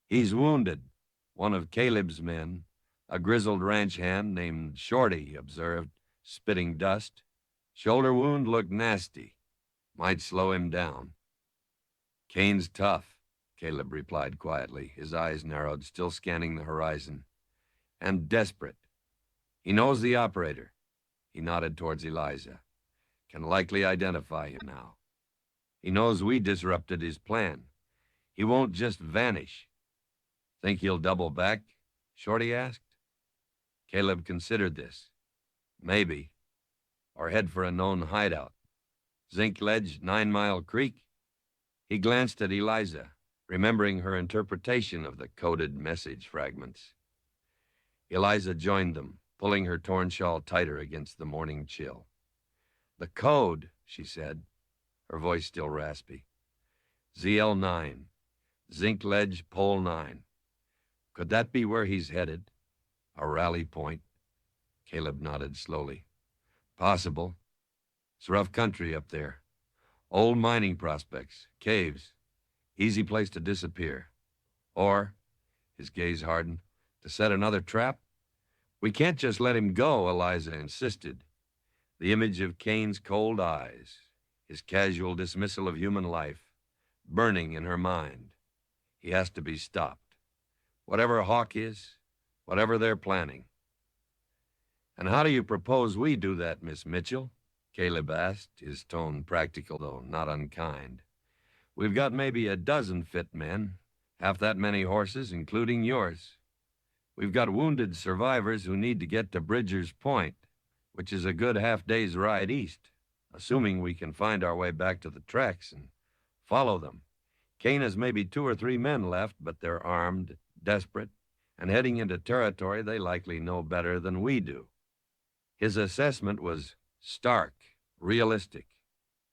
"He's wounded," one of Caleb's men, a grizzled ranch hand named Shorty, observed, spitting dust. "Shoulder wound looked nasty. Might slow him down." "Kane's tough," Caleb replied quietly, his eyes narrowed, still scanning the horizon. "And desperate. He knows the operator." He nodded towards Eliza. "Can likely identify him now. He knows we disrupted his plan. He won't just vanish." "Think he'll double back?" Shorty asked. Caleb considered this. Maybe. Or head for a known hideout. Zinc Ledge, 9 Mile Creek? He glanced at Eliza, remembering her interpretation of the coded message fragments. Eliza joined them, pulling her torn shawl tighter against the morning chill. "The code," she said, her voice still raspy. "ZL9, Zinc Ledge, Pole 9. Could that be where he's headed? A rally point?" Caleb nodded slowly. "Possible. It's rough country up there. Old mining prospects, caves. Easy place to disappear. Or," his gaze hardened, "to set another trap? We can't just let him go," Eliza insisted. The image of Kane's cold eyes, his casual dismissal of human life, burning in her mind. He has to be stopped. Whatever Hawk is, whatever they're planning. "And how do you propose we do that, Miss Mitchell?" Caleb asked, his tone practical, though not unkind. "We've got maybe a dozen fit men, half that many horses, including yours. We've got wounded survivors who need to get to Bridger's Point, which is a good half-day's ride east, assuming we can find our way back to the tracks and follow them. Kane has maybe 2 or 3 men left, but they're armed, desperate, and heading into territory they likely know better than we do." His assessment was stark, realistic.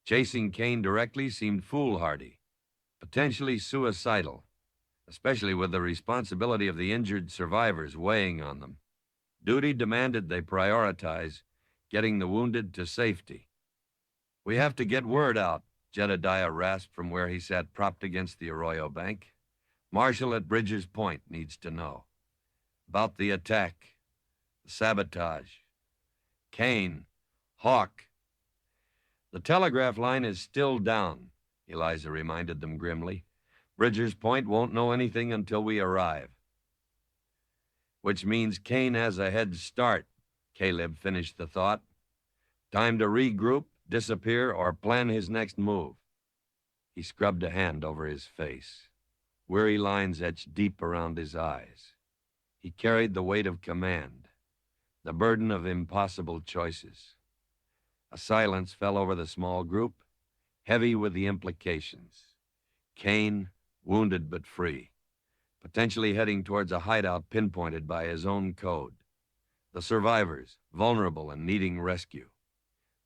Chasing Kane directly seemed foolhardy, potentially suicidal, especially with the responsibility of the injured survivors weighing on them. Duty demanded they prioritize getting the wounded to safety. "We have to get word out," Jedediah rasped from where he sat propped against the arroyo bank. "Marshall at Bridger's Point needs to know. About the attack, the sabotage. Kane, Hawk." "The telegraph line is still down," Eliza reminded them grimly. "Bridger's Point won't know anything until we arrive." "Which means Kane has a head start," Caleb finished the thought. "Time to regroup, disappear, or plan his next move." He scrubbed a hand over his face. Weary lines etched deep around his eyes. He carried the weight of command, the burden of impossible choices. A silence fell over the small group, heavy with the implications. Kane, wounded but free, potentially heading towards a hideout pinpointed by his own code. The survivors, vulnerable and needing rescue.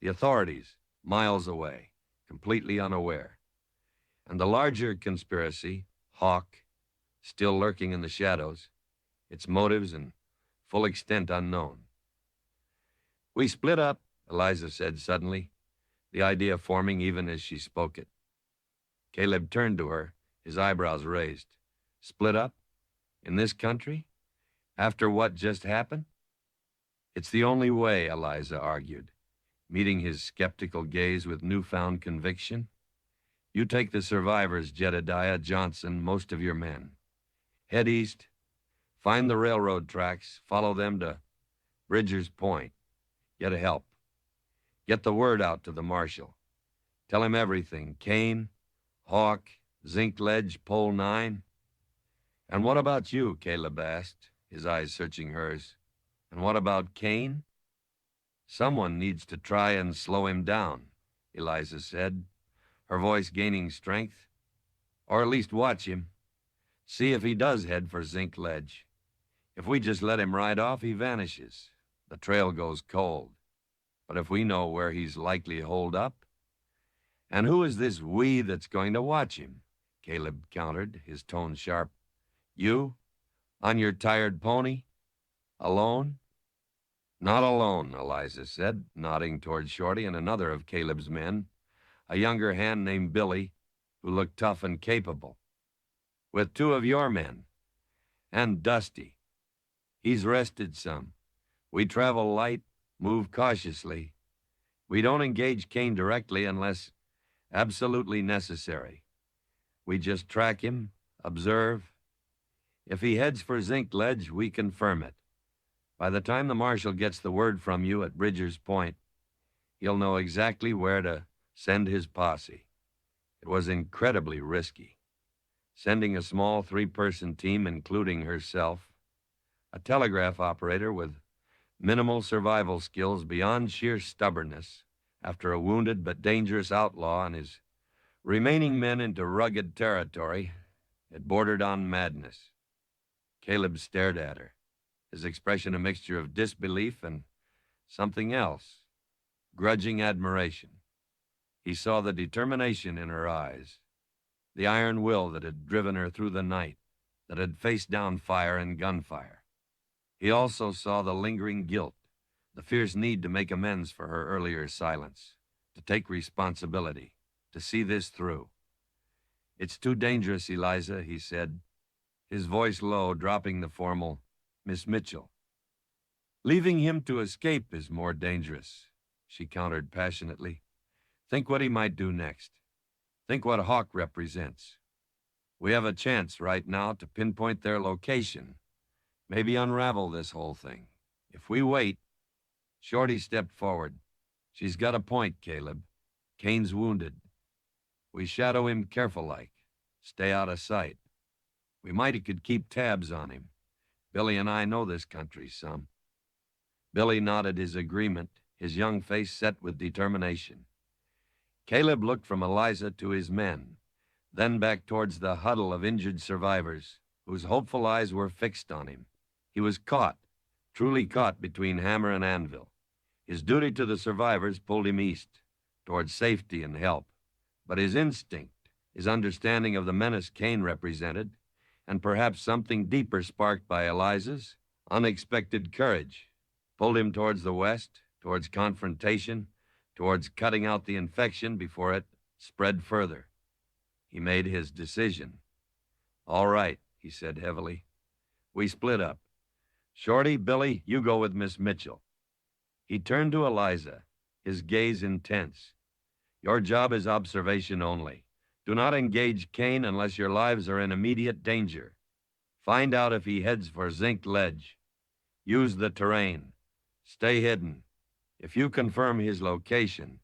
The authorities, miles away, completely unaware. And the larger conspiracy, Hawk, still lurking in the shadows, its motives and full extent unknown. "We split up," Eliza said suddenly, the idea forming even as she spoke it. Caleb turned to her, his eyebrows raised. "Split up? In this country? After what just happened?" "It's the only way," Eliza argued, meeting his skeptical gaze with newfound conviction. "You take the survivors, Jedediah, Johnson, most of your men. Head east, find the railroad tracks, follow them to Bridger's Point. Get help. Get the word out to the marshal. Tell him everything. Kane, Hawk, Zinc Ledge, Pole 9. "And what about you?" Caleb asked, his eyes searching hers. "And what about Kane?" "Someone needs to try and slow him down," Eliza said, her voice gaining strength. "Or at least watch him. See if he does head for Zinc Ledge. If we just let him ride off, he vanishes. The trail goes cold. But if we know where he's likely to hold up..." "And who is this we that's going to watch him?" Caleb countered, his tone sharp. "You? On your tired pony? Alone?" "Not alone," Eliza said, nodding toward Shorty and another of Caleb's men, a younger hand named Billy, who looked tough and capable. "With two of your men. And Dusty. He's rested some. We travel light, move cautiously. We don't engage Kane directly unless absolutely necessary. We just track him, observe. If he heads for Zinc Ledge, we confirm it. By the time the marshal gets the word from you at Bridger's Point, he'll know exactly where to send his posse." It was incredibly risky. Sending a small 3-person team, including herself, a telegraph operator with minimal survival skills beyond sheer stubbornness, after a wounded but dangerous outlaw and his remaining men into rugged territory, it bordered on madness. Caleb stared at her, his expression a mixture of disbelief and something else, grudging admiration. He saw the determination in her eyes, the iron will that had driven her through the night, that had faced down fire and gunfire. He also saw the lingering guilt, the fierce need to make amends for her earlier silence, to take responsibility, to see this through. "It's too dangerous, Eliza," he said, his voice low, dropping the formal, "Miss Mitchell." "Leaving him to escape is more dangerous," she countered passionately. "Think what he might do next. Think what Hawk represents. We have a chance right now to pinpoint their location, maybe unravel this whole thing. If we wait..." Shorty stepped forward. "She's got a point, Caleb. Kane's wounded. We shadow him careful-like. Stay out of sight. We mighty could keep tabs on him. Billy and I know this country some." Billy nodded his agreement, his young face set with determination. Caleb looked from Eliza to his men, then back towards the huddle of injured survivors, whose hopeful eyes were fixed on him. He was caught, truly caught between hammer and anvil. His duty to the survivors pulled him east, towards safety and help, but his instinct, his understanding of the menace Kane represented, and perhaps something deeper sparked by Eliza's unexpected courage, pulled him towards the west, towards confrontation, towards cutting out the infection before it spread further. He made his decision. "All right," he said heavily. "We split up. Shorty, Billy, you go with Miss Mitchell." He turned to Eliza, his gaze intense. "Your job is observation only. Do not engage Kane unless your lives are in immediate danger. Find out if he heads for Zinc Ledge. Use the terrain. Stay hidden. If you confirm his location,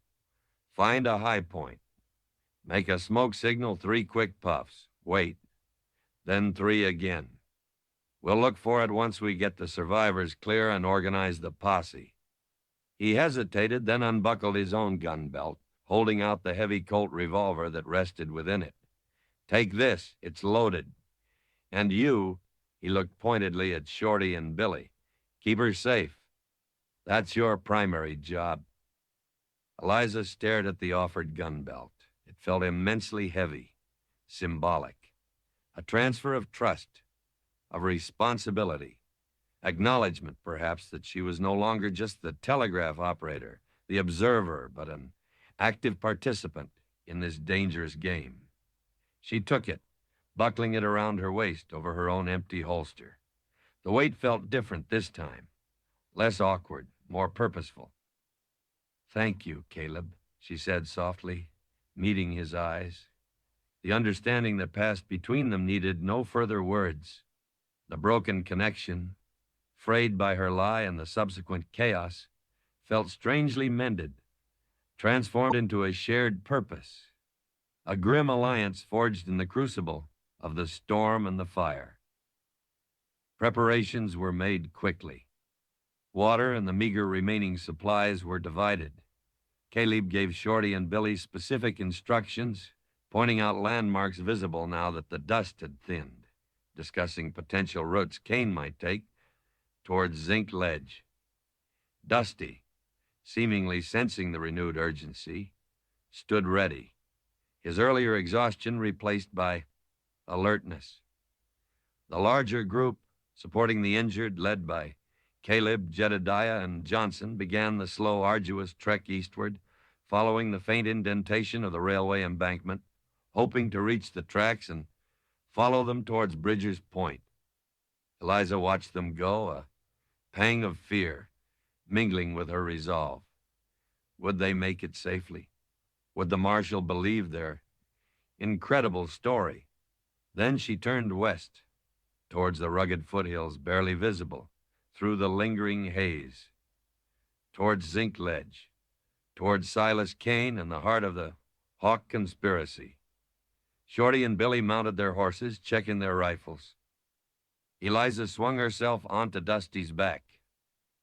find a high point. Make a smoke signal 3 quick puffs. Wait. Then 3 again. We'll look for it once we get the survivors clear and organize the posse." He hesitated, then unbuckled his own gun belt, holding out the heavy Colt revolver that rested within it. "Take this. It's loaded. And you," he looked pointedly at Shorty and Billy, "keep her safe. That's your primary job." Eliza stared at the offered gun belt. It felt immensely heavy, symbolic. A transfer of trust, of responsibility, acknowledgement, perhaps, that she was no longer just the telegraph operator, the observer, but an active participant in this dangerous game. She took it, buckling it around her waist over her own empty holster. The weight felt different this time, less awkward, more purposeful. "Thank you, Caleb," she said softly, meeting his eyes. The understanding that passed between them needed no further words. The broken connection, frayed by her lie and the subsequent chaos, felt strangely mended, transformed into a shared purpose, a grim alliance forged in the crucible of the storm and the fire. Preparations were made quickly. Water and the meager remaining supplies were divided. Caleb gave Shorty and Billy specific instructions, pointing out landmarks visible now that the dust had thinned, discussing potential routes Kane might take towards Zinc Ledge. Dusty, seemingly sensing the renewed urgency, stood ready, his earlier exhaustion replaced by alertness. The larger group, supporting the injured, led by Caleb, Jedediah, and Johnson, began the slow, arduous trek eastward, following the faint indentation of the railway embankment, hoping to reach the tracks and follow them towards Bridger's Point. Eliza watched them go, a pang of fear mingling with her resolve. Would they make it safely? Would the marshal believe their incredible story? Then she turned west, towards the rugged foothills barely visible through the lingering haze, towards Zinc Ledge, towards Silas Kane and the heart of the Hawk conspiracy. Shorty and Billy mounted their horses, checking their rifles. Eliza swung herself onto Dusty's back,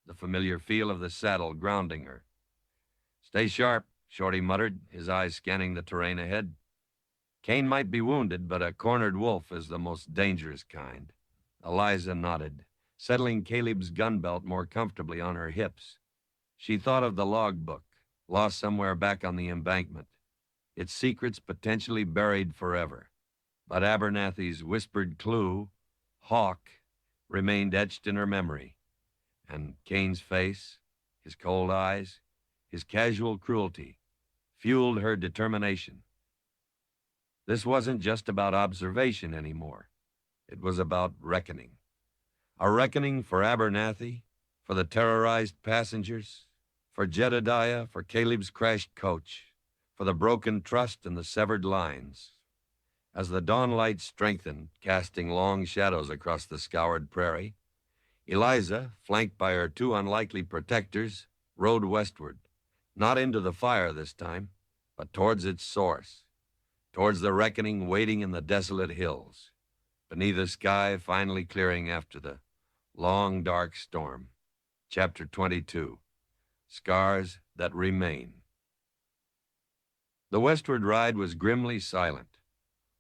the familiar feel of the saddle grounding her. "Stay sharp," Shorty muttered, his eyes scanning the terrain ahead. Kane might be wounded, but a cornered wolf is the most dangerous kind. Eliza nodded, settling Caleb's gun belt more comfortably on her hips. She thought of the logbook, lost somewhere back on the embankment, its secrets potentially buried forever. But Abernathy's whispered clue, Hawk, remained etched in her memory. And Kane's face, his cold eyes, his casual cruelty, fueled her determination. This wasn't just about observation anymore. It was about reckoning. A reckoning for Abernathy, for the terrorized passengers, for Jedediah, for Caleb's crashed coach, for the broken trust and the severed lines. As the dawn light strengthened, casting long shadows across the scoured prairie, Eliza, flanked by her 2 unlikely protectors, rode westward, not into the fire this time, but towards its source, towards the reckoning waiting in the desolate hills, beneath a sky finally clearing after the long, dark storm. Chapter 22, Scars That Remain. The westward ride was grimly silent,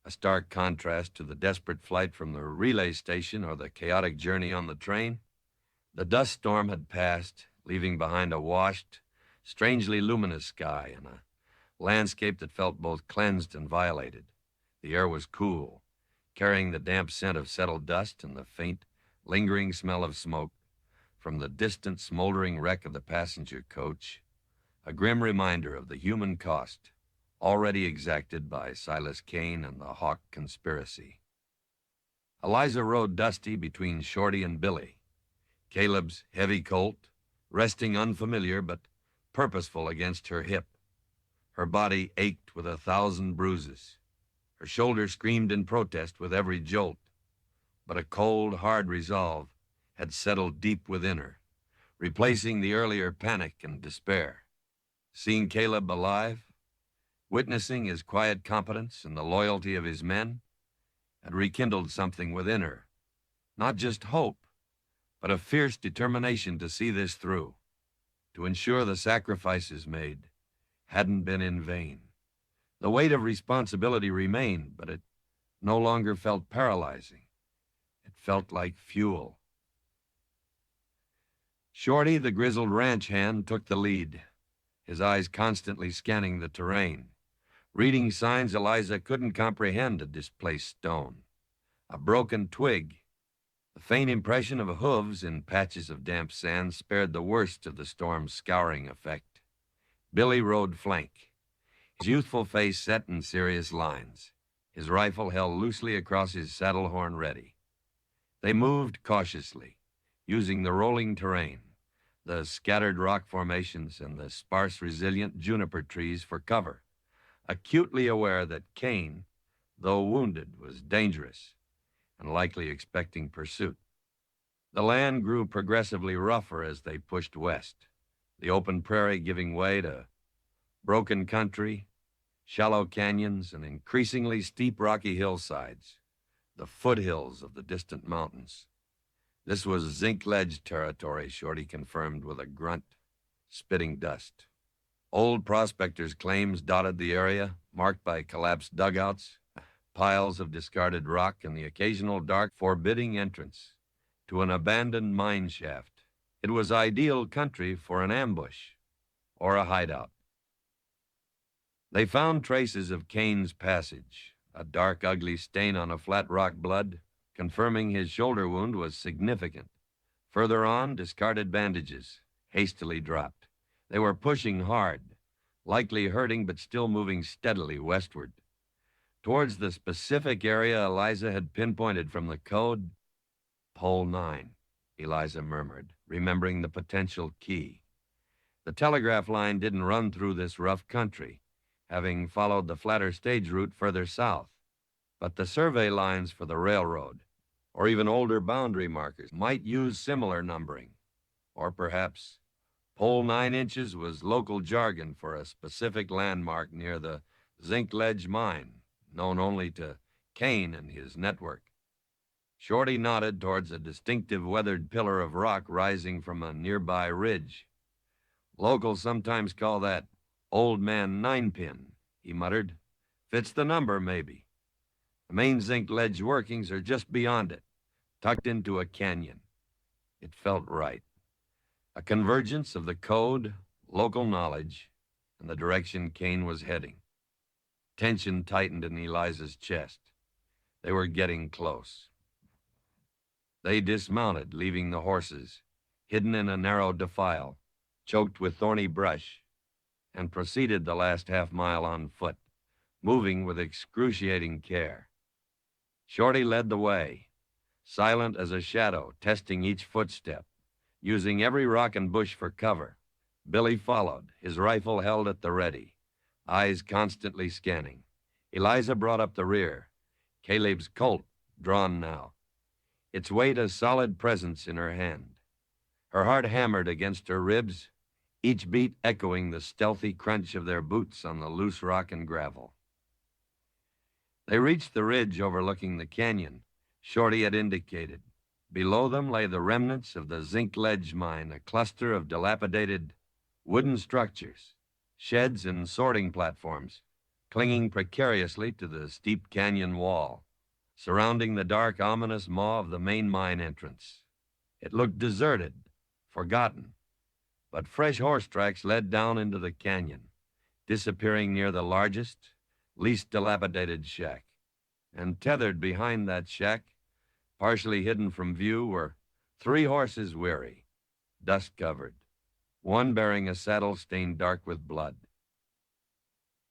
a stark contrast to the desperate flight from the relay station or the chaotic journey on the train. The dust storm had passed, leaving behind a washed, strangely luminous sky and a landscape that felt both cleansed and violated. The air was cool, carrying the damp scent of settled dust and the faint, lingering smell of smoke from the distant, smoldering wreck of the passenger coach, a grim reminder of the human cost already exacted by Silas Kane and the Hawk conspiracy. Eliza rode Dusty between Shorty and Billy, Caleb's heavy colt, resting unfamiliar but purposeful against her hip. Her body ached with 1,000 bruises. Her shoulder screamed in protest with every jolt, but a cold, hard resolve had settled deep within her, replacing the earlier panic and despair. Seeing Caleb alive, witnessing his quiet competence and the loyalty of his men, had rekindled something within her. Not just hope, but a fierce determination to see this through, to ensure the sacrifices made hadn't been in vain. The weight of responsibility remained, but it no longer felt paralyzing. It felt like fuel. Shorty, the grizzled ranch hand, took the lead, his eyes constantly scanning the terrain, reading signs Eliza couldn't comprehend: a displaced stone, a broken twig. The faint impression of hooves in patches of damp sand spared the worst of the storm's scouring effect. Billy rode flank, his youthful face set in serious lines, his rifle held loosely across his saddle horn ready. They moved cautiously, using the rolling terrain, the scattered rock formations and the sparse, resilient juniper trees for cover, acutely aware that Kane, though wounded, was dangerous and likely expecting pursuit. The land grew progressively rougher as they pushed west, the open prairie giving way to broken country, shallow canyons, and increasingly steep rocky hillsides, the foothills of the distant mountains. This was Zinc Ledge territory, Shorty confirmed with a grunt, spitting dust. Old prospectors' claims dotted the area, marked by collapsed dugouts, piles of discarded rock, and the occasional dark, forbidding entrance to an abandoned mine shaft. It was ideal country for an ambush or a hideout. They found traces of Kane's passage, a dark, ugly stain on a flat rock blood, confirming his shoulder wound was significant. Further on, discarded bandages, hastily dropped. They were pushing hard, likely hurting but still moving steadily westward. Towards the specific area Eliza had pinpointed from the code. Pole 9, Eliza murmured, remembering the potential key. The telegraph line didn't run through this rough country, having followed the flatter stage route further south. But the survey lines for the railroad, or even older boundary markers, might use similar numbering. Or perhaps pole 9 inches was local jargon for a specific landmark near the Zinc Ledge mine, known only to Kane and his network. Shorty nodded towards a distinctive weathered pillar of rock rising from a nearby ridge. Locals sometimes call that Old Man Ninepin, he muttered. Fits the number, maybe. The main Zinc Ledge workings are just beyond it, tucked into a canyon. It felt right. A convergence of the code, local knowledge, and the direction Kane was heading. Tension tightened in Eliza's chest. They were getting close. They dismounted, leaving the horses hidden in a narrow defile, choked with thorny brush, and proceeded the last half-mile on foot, moving with excruciating care. Shorty led the way, silent as a shadow, testing each footstep, using every rock and bush for cover. Billy followed, his rifle held at the ready, eyes constantly scanning. Eliza brought up the rear, Caleb's Colt drawn now, its weight a solid presence in her hand. Her heart hammered against her ribs, each beat echoing the stealthy crunch of their boots on the loose rock and gravel. They reached the ridge overlooking the canyon Shorty had indicated. Below them lay the remnants of the Zinc Ledge mine, a cluster of dilapidated wooden structures, sheds and sorting platforms, clinging precariously to the steep canyon wall, surrounding the dark, ominous maw of the main mine entrance. It looked deserted, forgotten, but fresh horse tracks led down into the canyon, disappearing near the largest, least dilapidated shack. And tethered behind that shack, partially hidden from view, were 3 horses weary, dust-covered, one bearing a saddle stained dark with blood.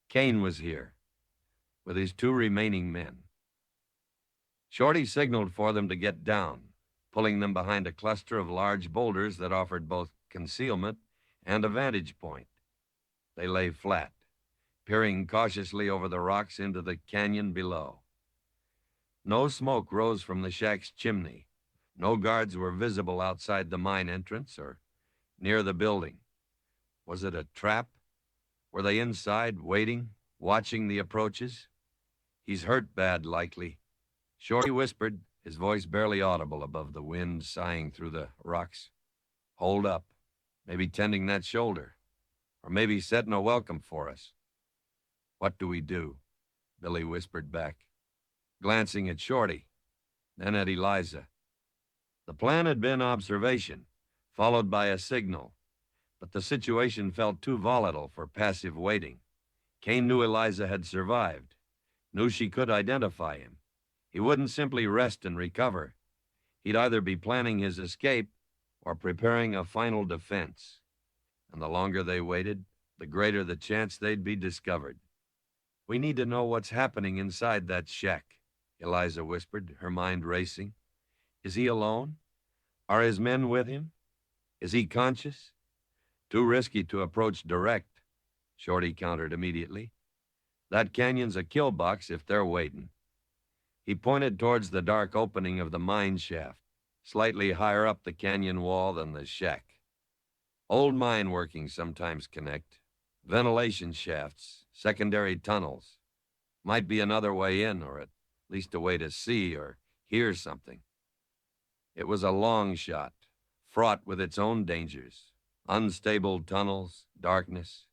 Kane was here, with his 2 remaining men. Shorty signaled for them to get down, pulling them behind a cluster of large boulders that offered both concealment and a vantage point. They lay flat, peering cautiously over the rocks into the canyon below. No smoke rose from the shack's chimney. No guards were visible outside the mine entrance or near the building. Was it a trap? Were they inside, waiting, watching the approaches? He's hurt bad, likely. Shorty whispered, his voice barely audible above the wind sighing through the rocks. Hold up. Maybe tending that shoulder. Or maybe setting a welcome for us. What do we do? Billy whispered back, glancing at Shorty, then at Eliza. The plan had been observation, followed by a signal, but the situation felt too volatile for passive waiting. Kane knew Eliza had survived, knew she could identify him. He wouldn't simply rest and recover. He'd either be planning his escape or preparing a final defense. And the longer they waited, the greater the chance they'd be discovered. We need to know what's happening inside that shack, Eliza whispered, her mind racing. Is he alone? Are his men with him? Is he conscious? Too risky to approach direct, Shorty countered immediately. That canyon's a kill box if they're waiting. He pointed towards the dark opening of the mine shaft, slightly higher up the canyon wall than the shack. Old mine workings sometimes connect. Ventilation shafts, secondary tunnels. Might be another way in, or at least a way to see or hear something. It was a long shot, fraught with its own dangers. Unstable tunnels, darkness,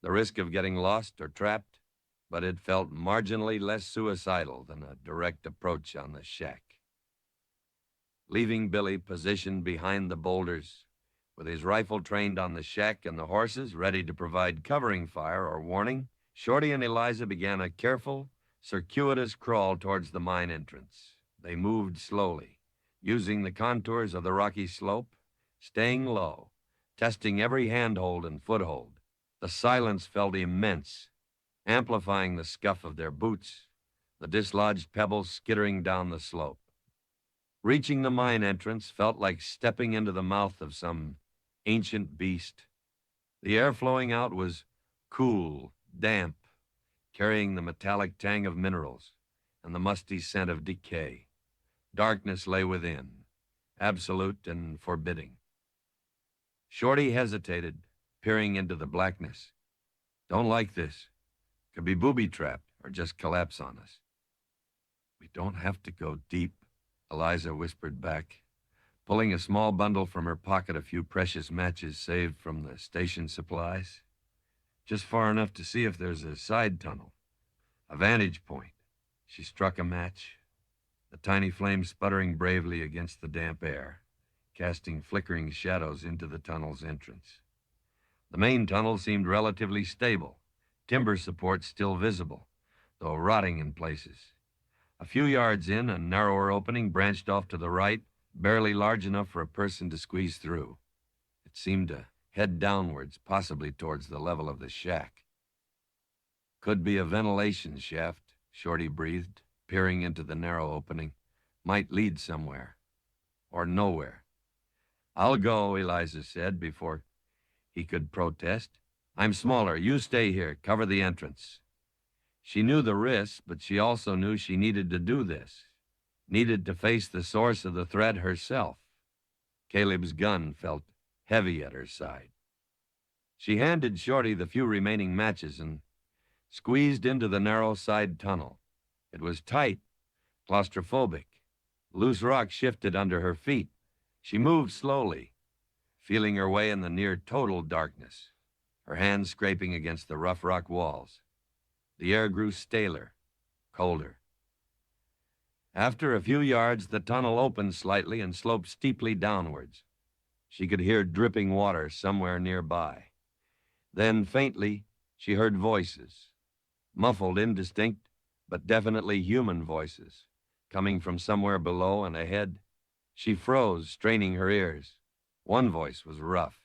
the risk of getting lost or trapped, but it felt marginally less suicidal than a direct approach on the shack. Leaving Billy positioned behind the boulders, with his rifle trained on the shack and the horses ready to provide covering fire or warning, Shorty and Eliza began a careful, circuitous crawl towards the mine entrance. They moved slowly, using the contours of the rocky slope, staying low, testing every handhold and foothold. The silence felt immense, amplifying the scuff of their boots, the dislodged pebbles skittering down the slope. Reaching the mine entrance felt like stepping into the mouth of some ancient beast. The air flowing out was cool, damp, carrying the metallic tang of minerals and the musty scent of decay. Darkness lay within, absolute and forbidding. Shorty hesitated, peering into the blackness. Don't like this. Could be booby-trapped or just collapse on us. We don't have to go deep, Eliza whispered back, pulling a small bundle from her pocket, a few precious matches saved from the station supplies. Just far enough to see if there's a side tunnel, a vantage point. She struck a match, the tiny flame sputtering bravely against the damp air, casting flickering shadows into the tunnel's entrance. The main tunnel seemed relatively stable, timber supports still visible, though rotting in places. A few yards in, a narrower opening branched off to the right, barely large enough for a person to squeeze through. It seemed to head downwards, possibly towards the level of the shack. Could be a ventilation shaft, Shorty breathed, peering into the narrow opening. Might lead somewhere. Or nowhere. I'll go, Eliza said before he could protest. I'm smaller. You stay here. Cover the entrance. She knew the risks, but she also knew she needed to do this. Needed to face the source of the threat herself. Caleb's gun felt heavy at her side. She handed Shorty the few remaining matches and squeezed into the narrow side tunnel. It was tight, claustrophobic. Loose rock shifted under her feet. She moved slowly, feeling her way in the near-total darkness, her hands scraping against the rough rock walls. The air grew staler, colder. After a few yards, the tunnel opened slightly and sloped steeply downwards. She could hear dripping water somewhere nearby. Then, faintly, She heard voices, muffled, indistinct, but definitely human voices, coming from somewhere below and ahead. She froze, straining her ears. One voice was rough,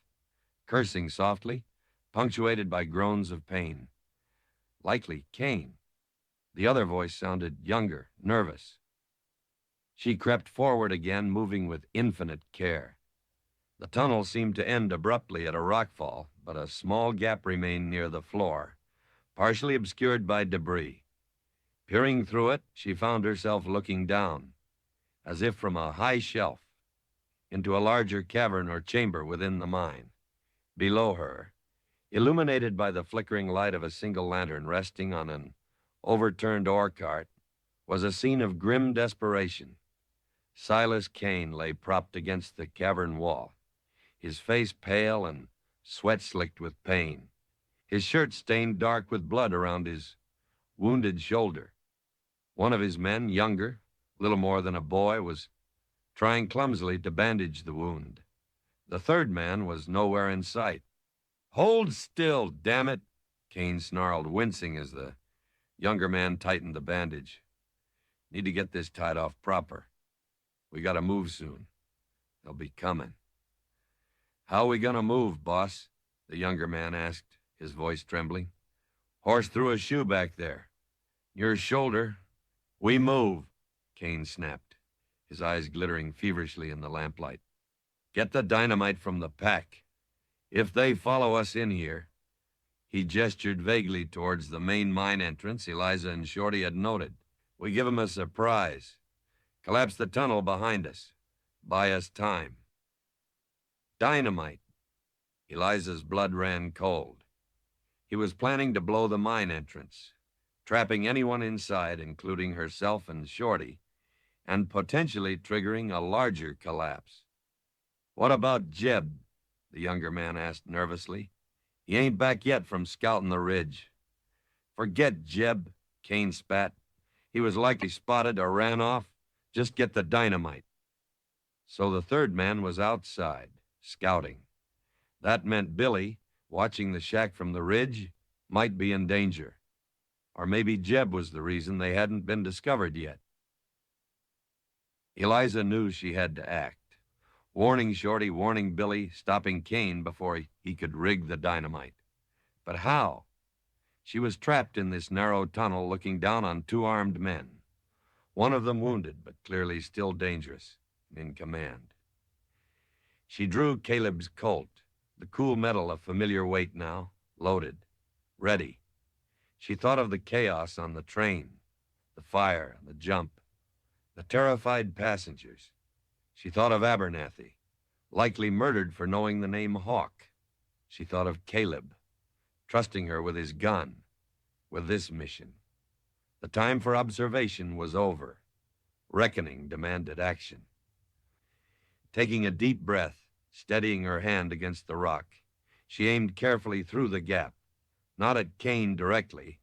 cursing softly, punctuated by groans of pain. Likely Kane. The other voice sounded younger, nervous. She crept forward again, moving with infinite care. The tunnel seemed to end abruptly at a rockfall, but a small gap remained near the floor, partially obscured by debris. Peering through it, she found herself looking down, as if from a high shelf, into a larger cavern or chamber within the mine. Below her, illuminated by the flickering light of a single lantern resting on an overturned ore cart, was a scene of grim desperation. Silas Kane lay propped against the cavern wall, his face pale and sweat-slicked with pain, his shirt stained dark with blood around his wounded shoulder. One of his men, younger, little more than a boy, was trying clumsily to bandage the wound. The third man was nowhere in sight. "Hold still, damn it!" Kane snarled, wincing as the younger man tightened the bandage. "Need to get this tied off proper. We gotta move soon. They'll be coming." "How we gonna move, boss?" the younger man asked, his voice trembling. "Horse threw a shoe back there. Your shoulder." "We move," Kane snapped, his eyes glittering feverishly in the lamplight. "Get the dynamite from the pack. If they follow us in here—" He gestured vaguely towards the main mine entrance Eliza and Shorty had noted. "We give 'em a surprise. Collapse the tunnel behind us. Buy us time." Dynamite. Eliza's blood ran cold. He was planning to blow the mine entrance, trapping anyone inside, including herself and Shorty, and potentially triggering a larger collapse. "What about Jeb?" the younger man asked nervously. "He ain't back yet from scouting the ridge." "Forget Jeb," Kane spat. "He was likely spotted or ran off. Just get the dynamite." So the third man was outside, scouting. That meant Billy, watching the shack from the ridge, might be in danger. Or maybe Jeb was the reason they hadn't been discovered yet. Eliza knew she had to act. Warning Shorty, warning Billy, stopping Kane before he could rig the dynamite. But how? She was trapped in this narrow tunnel looking down on two armed men. One of them wounded, but clearly still dangerous, in command. She drew Caleb's Colt, the cool metal of familiar weight now, loaded, ready. She thought of the chaos on the train, the fire, the jump, the terrified passengers. She thought of Abernathy, likely murdered for knowing the name Hawk. She thought of Caleb, trusting her with his gun, with this mission. The time for observation was over. Reckoning demanded action. Taking a deep breath, steadying her hand against the rock, she aimed carefully through the gap, not at Kane directly,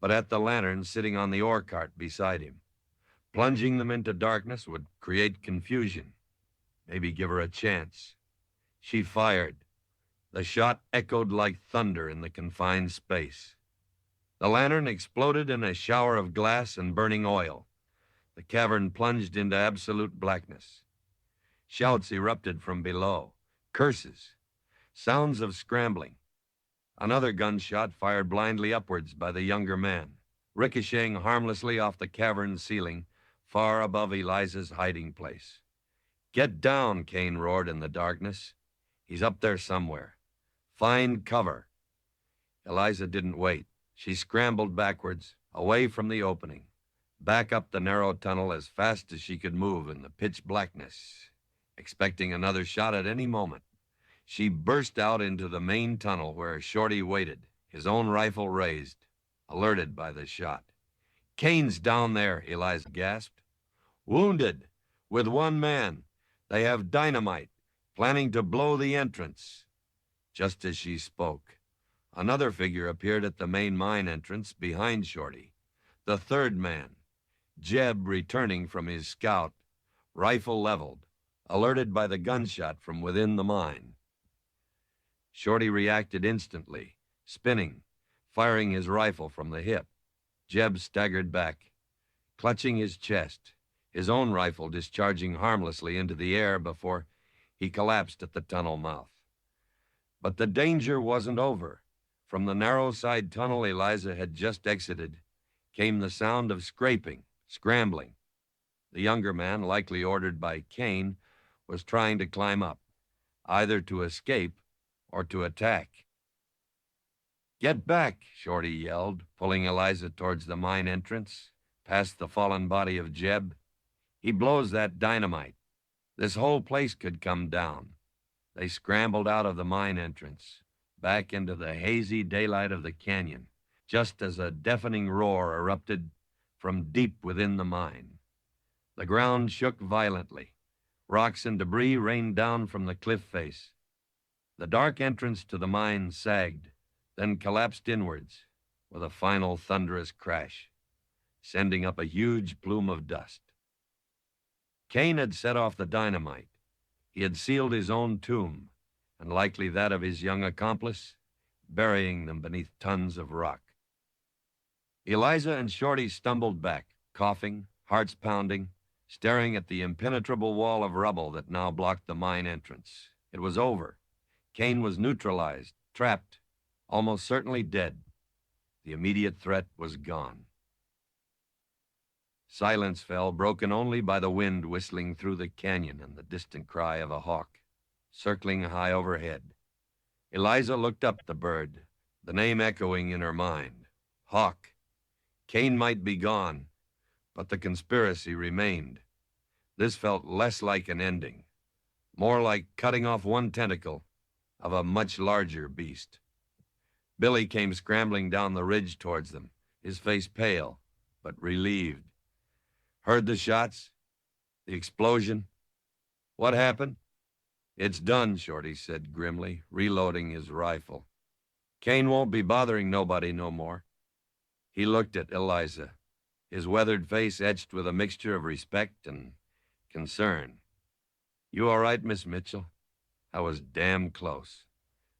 but at the lantern sitting on the ore cart beside him. Plunging them into darkness would create confusion, maybe give her a chance. She fired. The shot echoed like thunder in the confined space. The lantern exploded in a shower of glass and burning oil. The cavern plunged into absolute blackness. Shouts erupted from below, curses, sounds of scrambling. Another gunshot fired blindly upwards by the younger man, ricocheting harmlessly off the cavern's ceiling, far above Eliza's hiding place. "Get down," Kane roared in the darkness. "He's up there somewhere. Find cover." Eliza didn't wait. She scrambled backwards, away from the opening, back up the narrow tunnel as fast as she could move in the pitch blackness, expecting another shot at any moment. She burst out into the main tunnel where Shorty waited, his own rifle raised, alerted by the shot. "Kane's down there," Eliza gasped. "Wounded, with one man. They have dynamite, planning to blow the entrance." Just as she spoke, another figure appeared at the main mine entrance behind Shorty. The third man, Jeb, returning from his scout, rifle leveled, alerted by the gunshot from within the mine. Shorty reacted instantly, spinning, firing his rifle from the hip. Jeb staggered back, clutching his chest, his own rifle discharging harmlessly into the air before he collapsed at the tunnel mouth. But the danger wasn't over. From the narrow side tunnel Eliza had just exited came the sound of scraping, scrambling. The younger man, likely ordered by Kane, was trying to climb up, either to escape or to attack. "Get back," Shorty yelled, pulling Eliza towards the mine entrance, past the fallen body of Jeb. "He blows that dynamite. This whole place could come down." They scrambled out of the mine entrance, back into the hazy daylight of the canyon, just as a deafening roar erupted from deep within the mine. The ground shook violently. Rocks and debris rained down from the cliff face. The dark entrance to the mine sagged, then collapsed inwards with a final thunderous crash, sending up a huge plume of dust. Kane had set off the dynamite. He had sealed his own tomb, and likely that of his young accomplice, burying them beneath tons of rock. Eliza and Shorty stumbled back, coughing, hearts pounding, staring at the impenetrable wall of rubble that now blocked the mine entrance. It was over. Kane was neutralized, trapped, almost certainly dead. The immediate threat was gone. Silence fell, broken only by the wind whistling through the canyon and the distant cry of a hawk, circling high overhead. Eliza looked up the bird, the name echoing in her mind. Hawk. Kane might be gone, but the conspiracy remained. This felt less like an ending, more like cutting off one tentacle of a much larger beast. Billy came scrambling down the ridge towards them, his face pale, but relieved. "Heard the shots? The explosion? What happened?" "It's done," Shorty said grimly, reloading his rifle. "Kane won't be bothering nobody no more." He looked at Eliza, his weathered face etched with a mixture of respect and concern. "You all right, Miss Mitchell?" "I was damn close."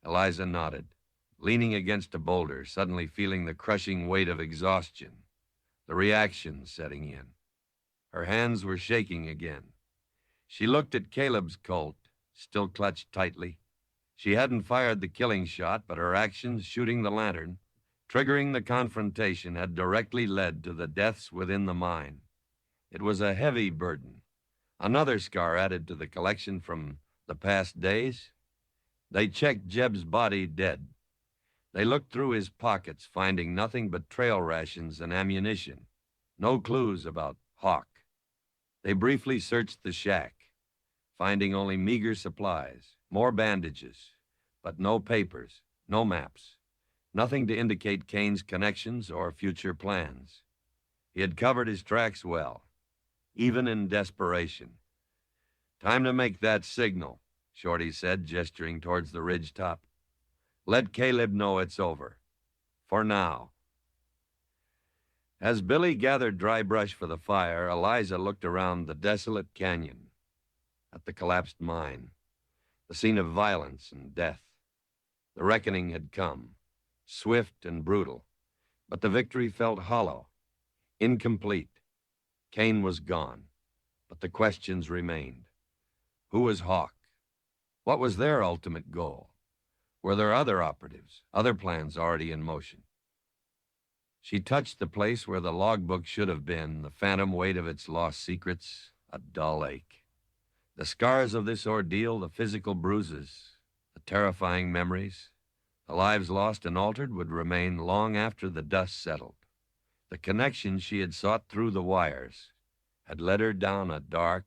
Eliza nodded, leaning against a boulder, suddenly feeling the crushing weight of exhaustion, the reaction setting in. Her hands were shaking again. She looked at Caleb's Colt, still clutched tightly. She hadn't fired the killing shot, but her actions shooting the lantern, triggering the confrontation, had directly led to the deaths within the mine. It was a heavy burden, another scar added to the collection from the past days. They checked Jeb's body dead. They looked through his pockets, finding nothing but trail rations and ammunition. No clues about Hawk. They briefly searched the shack, finding only meager supplies, more bandages, but no papers, no maps, nothing to indicate Kane's connections or future plans. He had covered his tracks well, even in desperation. "Time to make that signal," Shorty said, gesturing towards the ridge top. "Let Caleb know it's over. For now." As Billy gathered dry brush for the fire, Eliza looked around the desolate canyon, at the collapsed mine, the scene of violence and death. The reckoning had come, swift and brutal, but the victory felt hollow, incomplete. Kane was gone, but the questions remained. Who was Hawk? What was their ultimate goal? Were there other operatives, other plans already in motion? She touched the place where the logbook should have been, the phantom weight of its lost secrets, a dull ache. The scars of this ordeal, the physical bruises, the terrifying memories, the lives lost and altered would remain long after the dust settled. The connection she had sought through the wires had led her down a dark,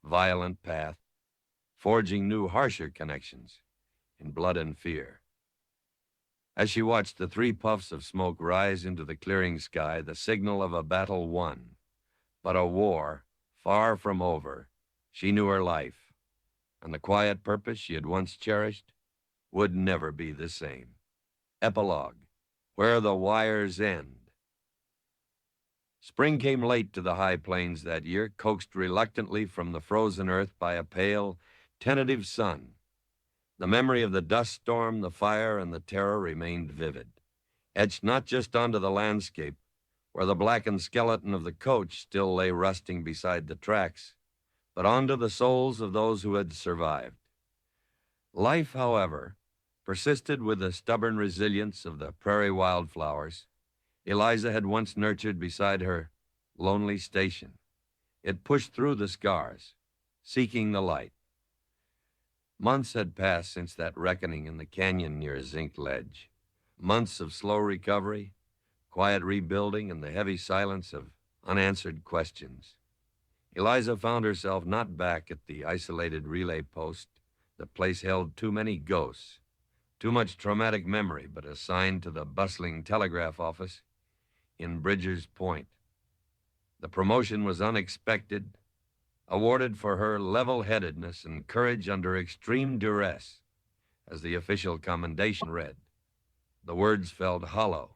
violent path, forging new, harsher connections in blood and fear. As she watched the 3 puffs of smoke rise into the clearing sky, the signal of a battle won, but a war far from over, she knew her life, and the quiet purpose she had once cherished would never be the same. Epilogue, Where the Wires End. Spring came late to the high plains that year, coaxed reluctantly from the frozen earth by a pale, tentative sun. The memory of the dust storm, the fire, and the terror remained vivid. etched not just onto the landscape, where the blackened skeleton of the coach still lay rusting beside the tracks, but onto the souls of those who had survived. Life, however, persisted with the stubborn resilience of the prairie wildflowers Eliza had once nurtured beside her lonely station. It pushed through the scars, seeking the light. Months had passed since that reckoning in the canyon near Zinc Ledge. Months of slow recovery, quiet rebuilding, and the heavy silence of unanswered questions. Eliza found herself not back at the isolated relay post. The place held too many ghosts, too much traumatic memory, but assigned to the bustling telegraph office in Bridger's Point. The promotion was unexpected, awarded for her level-headedness and courage under extreme duress, as the official commendation read. The words felt hollow,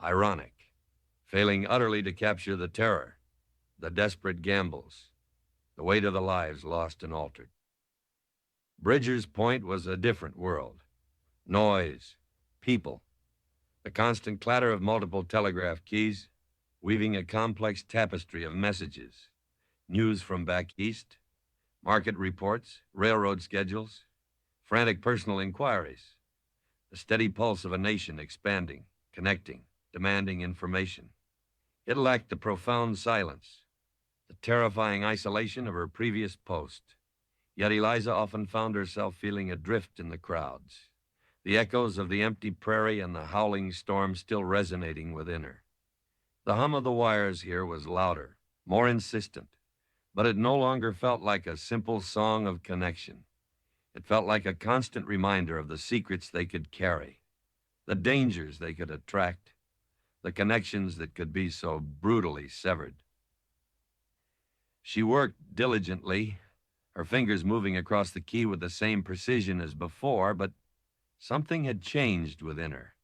ironic, failing utterly to capture the terror, the desperate gambles, the weight of the lives lost and altered. Bridger's Point was a different world. Noise, people, the constant clatter of multiple telegraph keys, weaving a complex tapestry of messages, news from back east, market reports, railroad schedules, frantic personal inquiries, the steady pulse of a nation expanding, connecting, demanding information. It lacked the profound silence, the terrifying isolation of her previous post. Yet Eliza often found herself feeling adrift in the crowds, the echoes of the empty prairie and the howling storm still resonating within her. The hum of the wires here was louder, more insistent, but it no longer felt like a simple song of connection. It felt like a constant reminder of the secrets they could carry, the dangers they could attract, the connections that could be so brutally severed. She worked diligently, her fingers moving across the key with the same precision as before, but something had changed within her.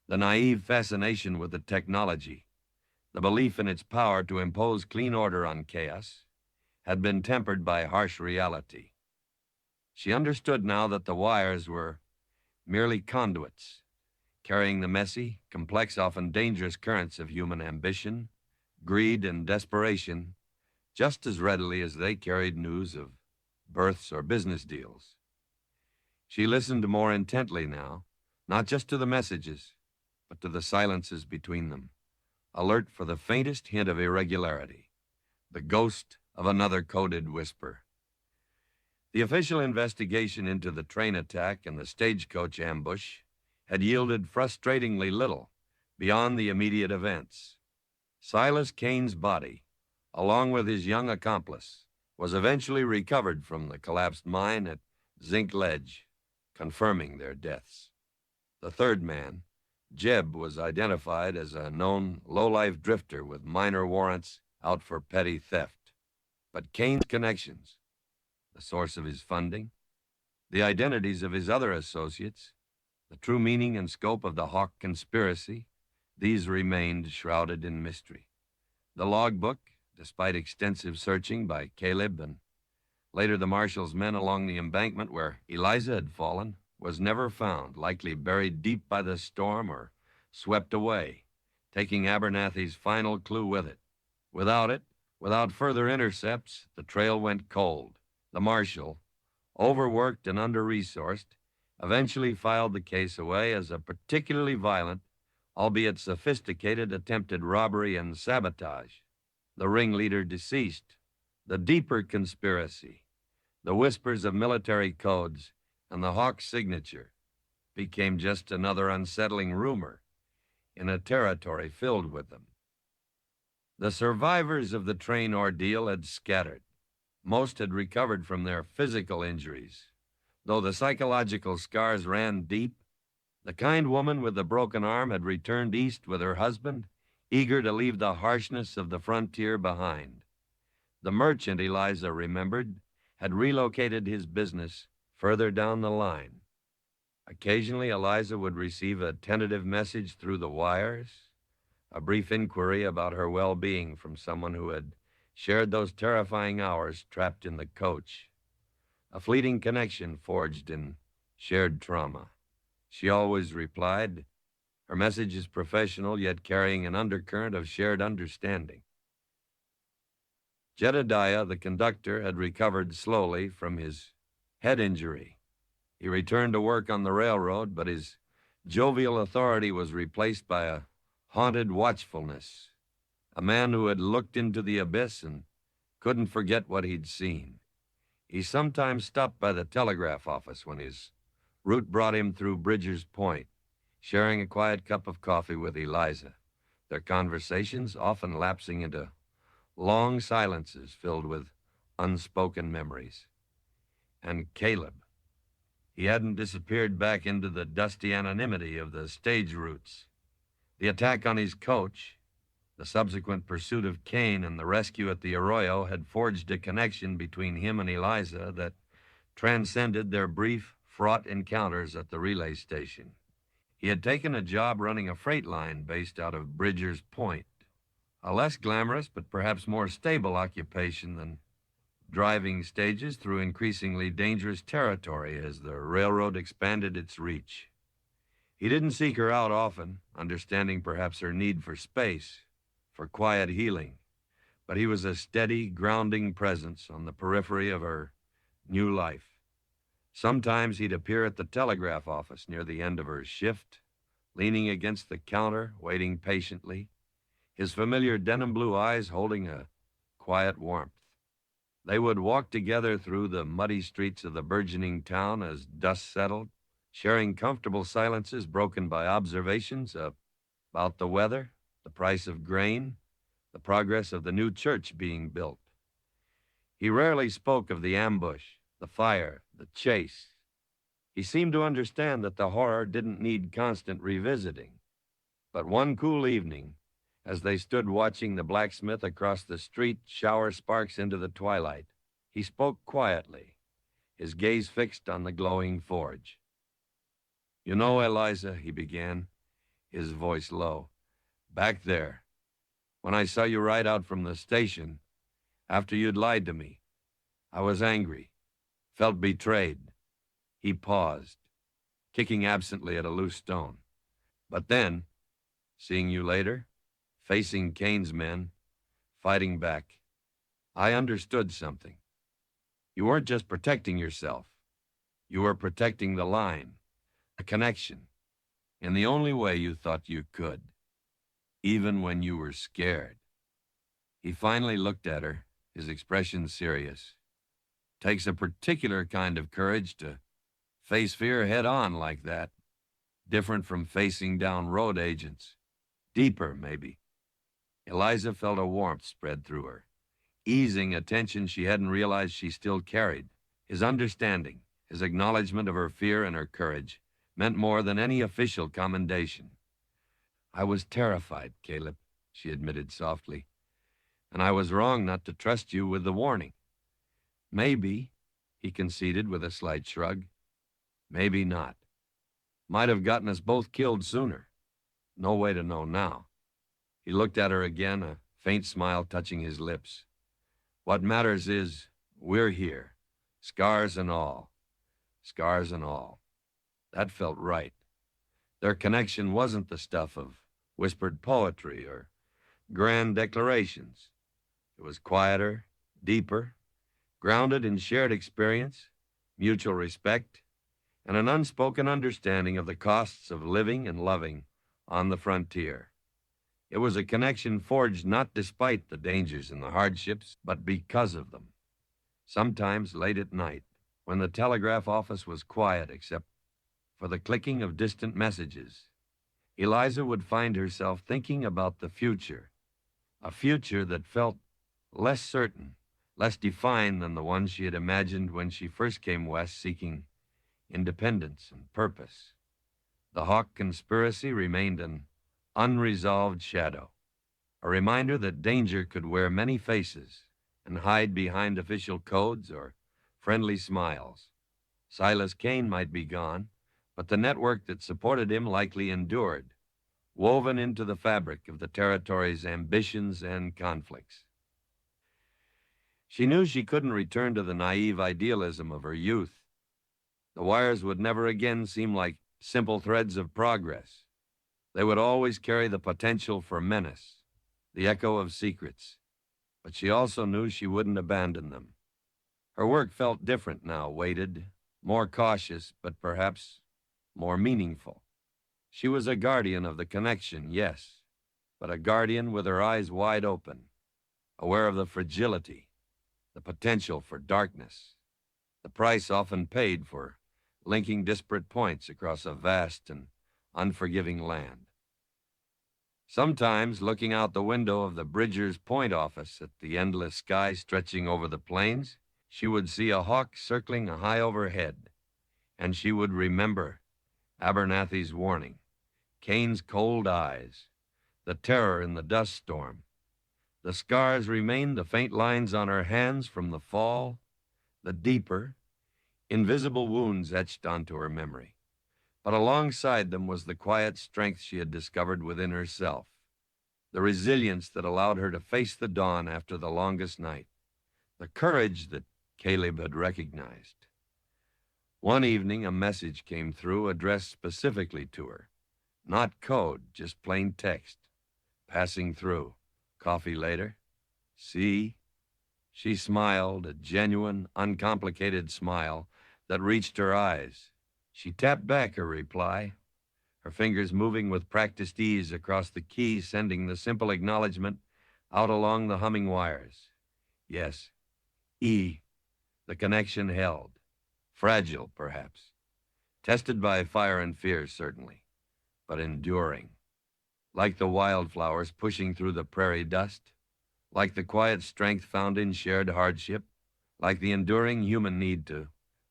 The naive fascination with the technology, the belief in its power to impose clean order on chaos, had been tempered by harsh reality. She understood now that the wires were merely conduits, carrying the messy, complex, often dangerous currents of human ambition, greed, and desperation just as readily as they carried news of births or business deals. She listened more intently now, not just to the messages, but to the silences between them, alert for the faintest hint of irregularity, the ghost of another coded whisper. The official investigation into the train attack and the stagecoach ambush had yielded frustratingly little beyond the immediate events. Silas Kane's body, along with his young accomplice, was eventually recovered from the collapsed mine at Zinc Ledge, confirming their deaths. The third man, Jeb, was identified as a known low-life drifter with minor warrants out for petty theft. But Kane's connections, the source of his funding, the identities of his other associates, the true meaning and scope of the Hawk conspiracy, these remained shrouded in mystery. The logbook, despite extensive searching by Caleb and later the marshal's men along the embankment where Eliza had fallen, was never found, likely buried deep by the storm or swept away, taking Abernathy's final clue with it. Without it, without further intercepts, the trail went cold. The marshal, overworked and under-resourced, eventually filed the case away as a particularly violent, albeit sophisticated, attempted robbery and sabotage. The ringleader deceased. The deeper conspiracy, the whispers of military codes, and the Hawk signature became just another unsettling rumor in a territory filled with them. The survivors of the train ordeal had scattered. Most had recovered from their physical injuries. Though the psychological scars ran deep, the kind woman with the broken arm had returned east with her husband, eager to leave the harshness of the frontier behind. The merchant, Eliza remembered, had relocated his business further down the line. Occasionally, Eliza would receive a tentative message through the wires, a brief inquiry about her well-being from someone who had shared those terrifying hours trapped in the coach, a fleeting connection forged in shared trauma. She always replied, Her message is professional, yet carrying an undercurrent of shared understanding. Jedediah, the conductor, had recovered slowly from his head injury. He returned to work on the railroad, but his jovial authority was replaced by a haunted watchfulness, a man who had looked into the abyss and couldn't forget what he'd seen. He sometimes stopped by the telegraph office when his route brought him through Bridger's Point, sharing a quiet cup of coffee with Eliza, their conversations often lapsing into long silences filled with unspoken memories. And Caleb. He hadn't disappeared back into the dusty anonymity of the stage routes. The attack on his coach, the subsequent pursuit of Kane, and the rescue at the arroyo had forged a connection between him and Eliza that transcended their brief, fraught encounters at the relay station. He had taken a job running a freight line based out of Bridger's Point, a less glamorous but perhaps more stable occupation than driving stages through increasingly dangerous territory as the railroad expanded its reach. He didn't seek her out often, understanding perhaps her need for space, for quiet healing, but he was a steady, grounding presence on the periphery of her new life. Sometimes he'd appear at the telegraph office near the end of her shift, leaning against the counter, waiting patiently, his familiar denim blue eyes holding a quiet warmth. They would walk together through the muddy streets of the burgeoning town as dust settled, sharing comfortable silences broken by observations about the weather, the price of grain, the progress of the new church being built. He rarely spoke of the ambush, the fire, the chase. He seemed to understand that the horror didn't need constant revisiting. But one cool evening, as they stood watching the blacksmith across the street shower sparks into the twilight, he spoke quietly, his gaze fixed on the glowing forge. "You know, Eliza," he began, his voice low, "back there, when I saw you ride out from the station, after you'd lied to me, I was angry, felt betrayed." He paused, kicking absently at a loose stone. "But then, seeing you later, facing Kane's men, fighting back, I understood something. You weren't just protecting yourself. You were protecting the line, a connection, in the only way you thought you could, even when you were scared." He finally looked at her, his expression serious. "Takes a particular kind of courage to face fear head on like that. Different from facing down road agents. Deeper, maybe." Eliza felt a warmth spread through her, easing a tension she hadn't realized she still carried. His understanding, his acknowledgement of her fear and her courage, meant more than any official commendation. "I was terrified, Caleb," she admitted softly, "and I was wrong not to trust you with the warning. Maybe," he conceded with a slight shrug, "maybe not. Might have gotten us both killed sooner. No way to know now." He looked at her again, a faint smile touching his lips. "What matters is we're here, scars and all. Scars and all." That felt right. Their connection wasn't the stuff of whispered poetry or grand declarations. It was quieter, deeper, grounded in shared experience, mutual respect, and an unspoken understanding of the costs of living and loving on the frontier. It was a connection forged not despite the dangers and the hardships, but because of them. Sometimes late at night, when the telegraph office was quiet except for the clicking of distant messages, Eliza would find herself thinking about the future, a future that felt less certain, less defined than the one she had imagined when she first came west seeking independence and purpose. The Hawk conspiracy remained an unresolved shadow, a reminder that danger could wear many faces and hide behind official codes or friendly smiles. Silas Kane might be gone, but the network that supported him likely endured, woven into the fabric of the territory's ambitions and conflicts. She knew she couldn't return to the naive idealism of her youth. The wires would never again seem like simple threads of progress. They would always carry the potential for menace, the echo of secrets, but she also knew she wouldn't abandon them. Her work felt different now, weighted, more cautious, but perhaps more meaningful. She was a guardian of the connection, yes, but a guardian with her eyes wide open, aware of the fragility, the potential for darkness, the price often paid for linking disparate points across a vast and unforgiving land. Sometimes, looking out the window of the Bridger's Point office at the endless sky stretching over the plains, she would see a hawk circling high overhead, and she would remember Abernathy's warning, Cain's cold eyes, the terror in the dust storm. The scars remained, the faint lines on her hands from the fall, the deeper, invisible wounds etched onto her memory. But alongside them was the quiet strength she had discovered within herself, the resilience that allowed her to face the dawn after the longest night, the courage that Caleb had recognized. One evening, a message came through addressed specifically to her. Not code, just plain text. Passing through. Coffee later? See? She smiled, a genuine, uncomplicated smile that reached her eyes. She tapped back her reply, her fingers moving with practiced ease across the keys, sending the simple acknowledgement out along the humming wires. Yes, E. The connection held. Fragile, perhaps. Tested by fire and fear, certainly, but enduring. Like the wildflowers pushing through the prairie dust, like the quiet strength found in shared hardship, like the enduring human need to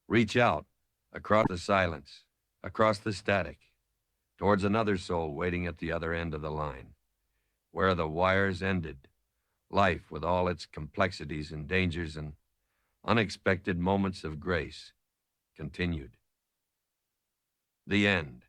reach out across the silence, across the static, towards another soul waiting at the other end of the line, where the wires ended, life with all its complexities and dangers and unexpected moments of grace continued. The end.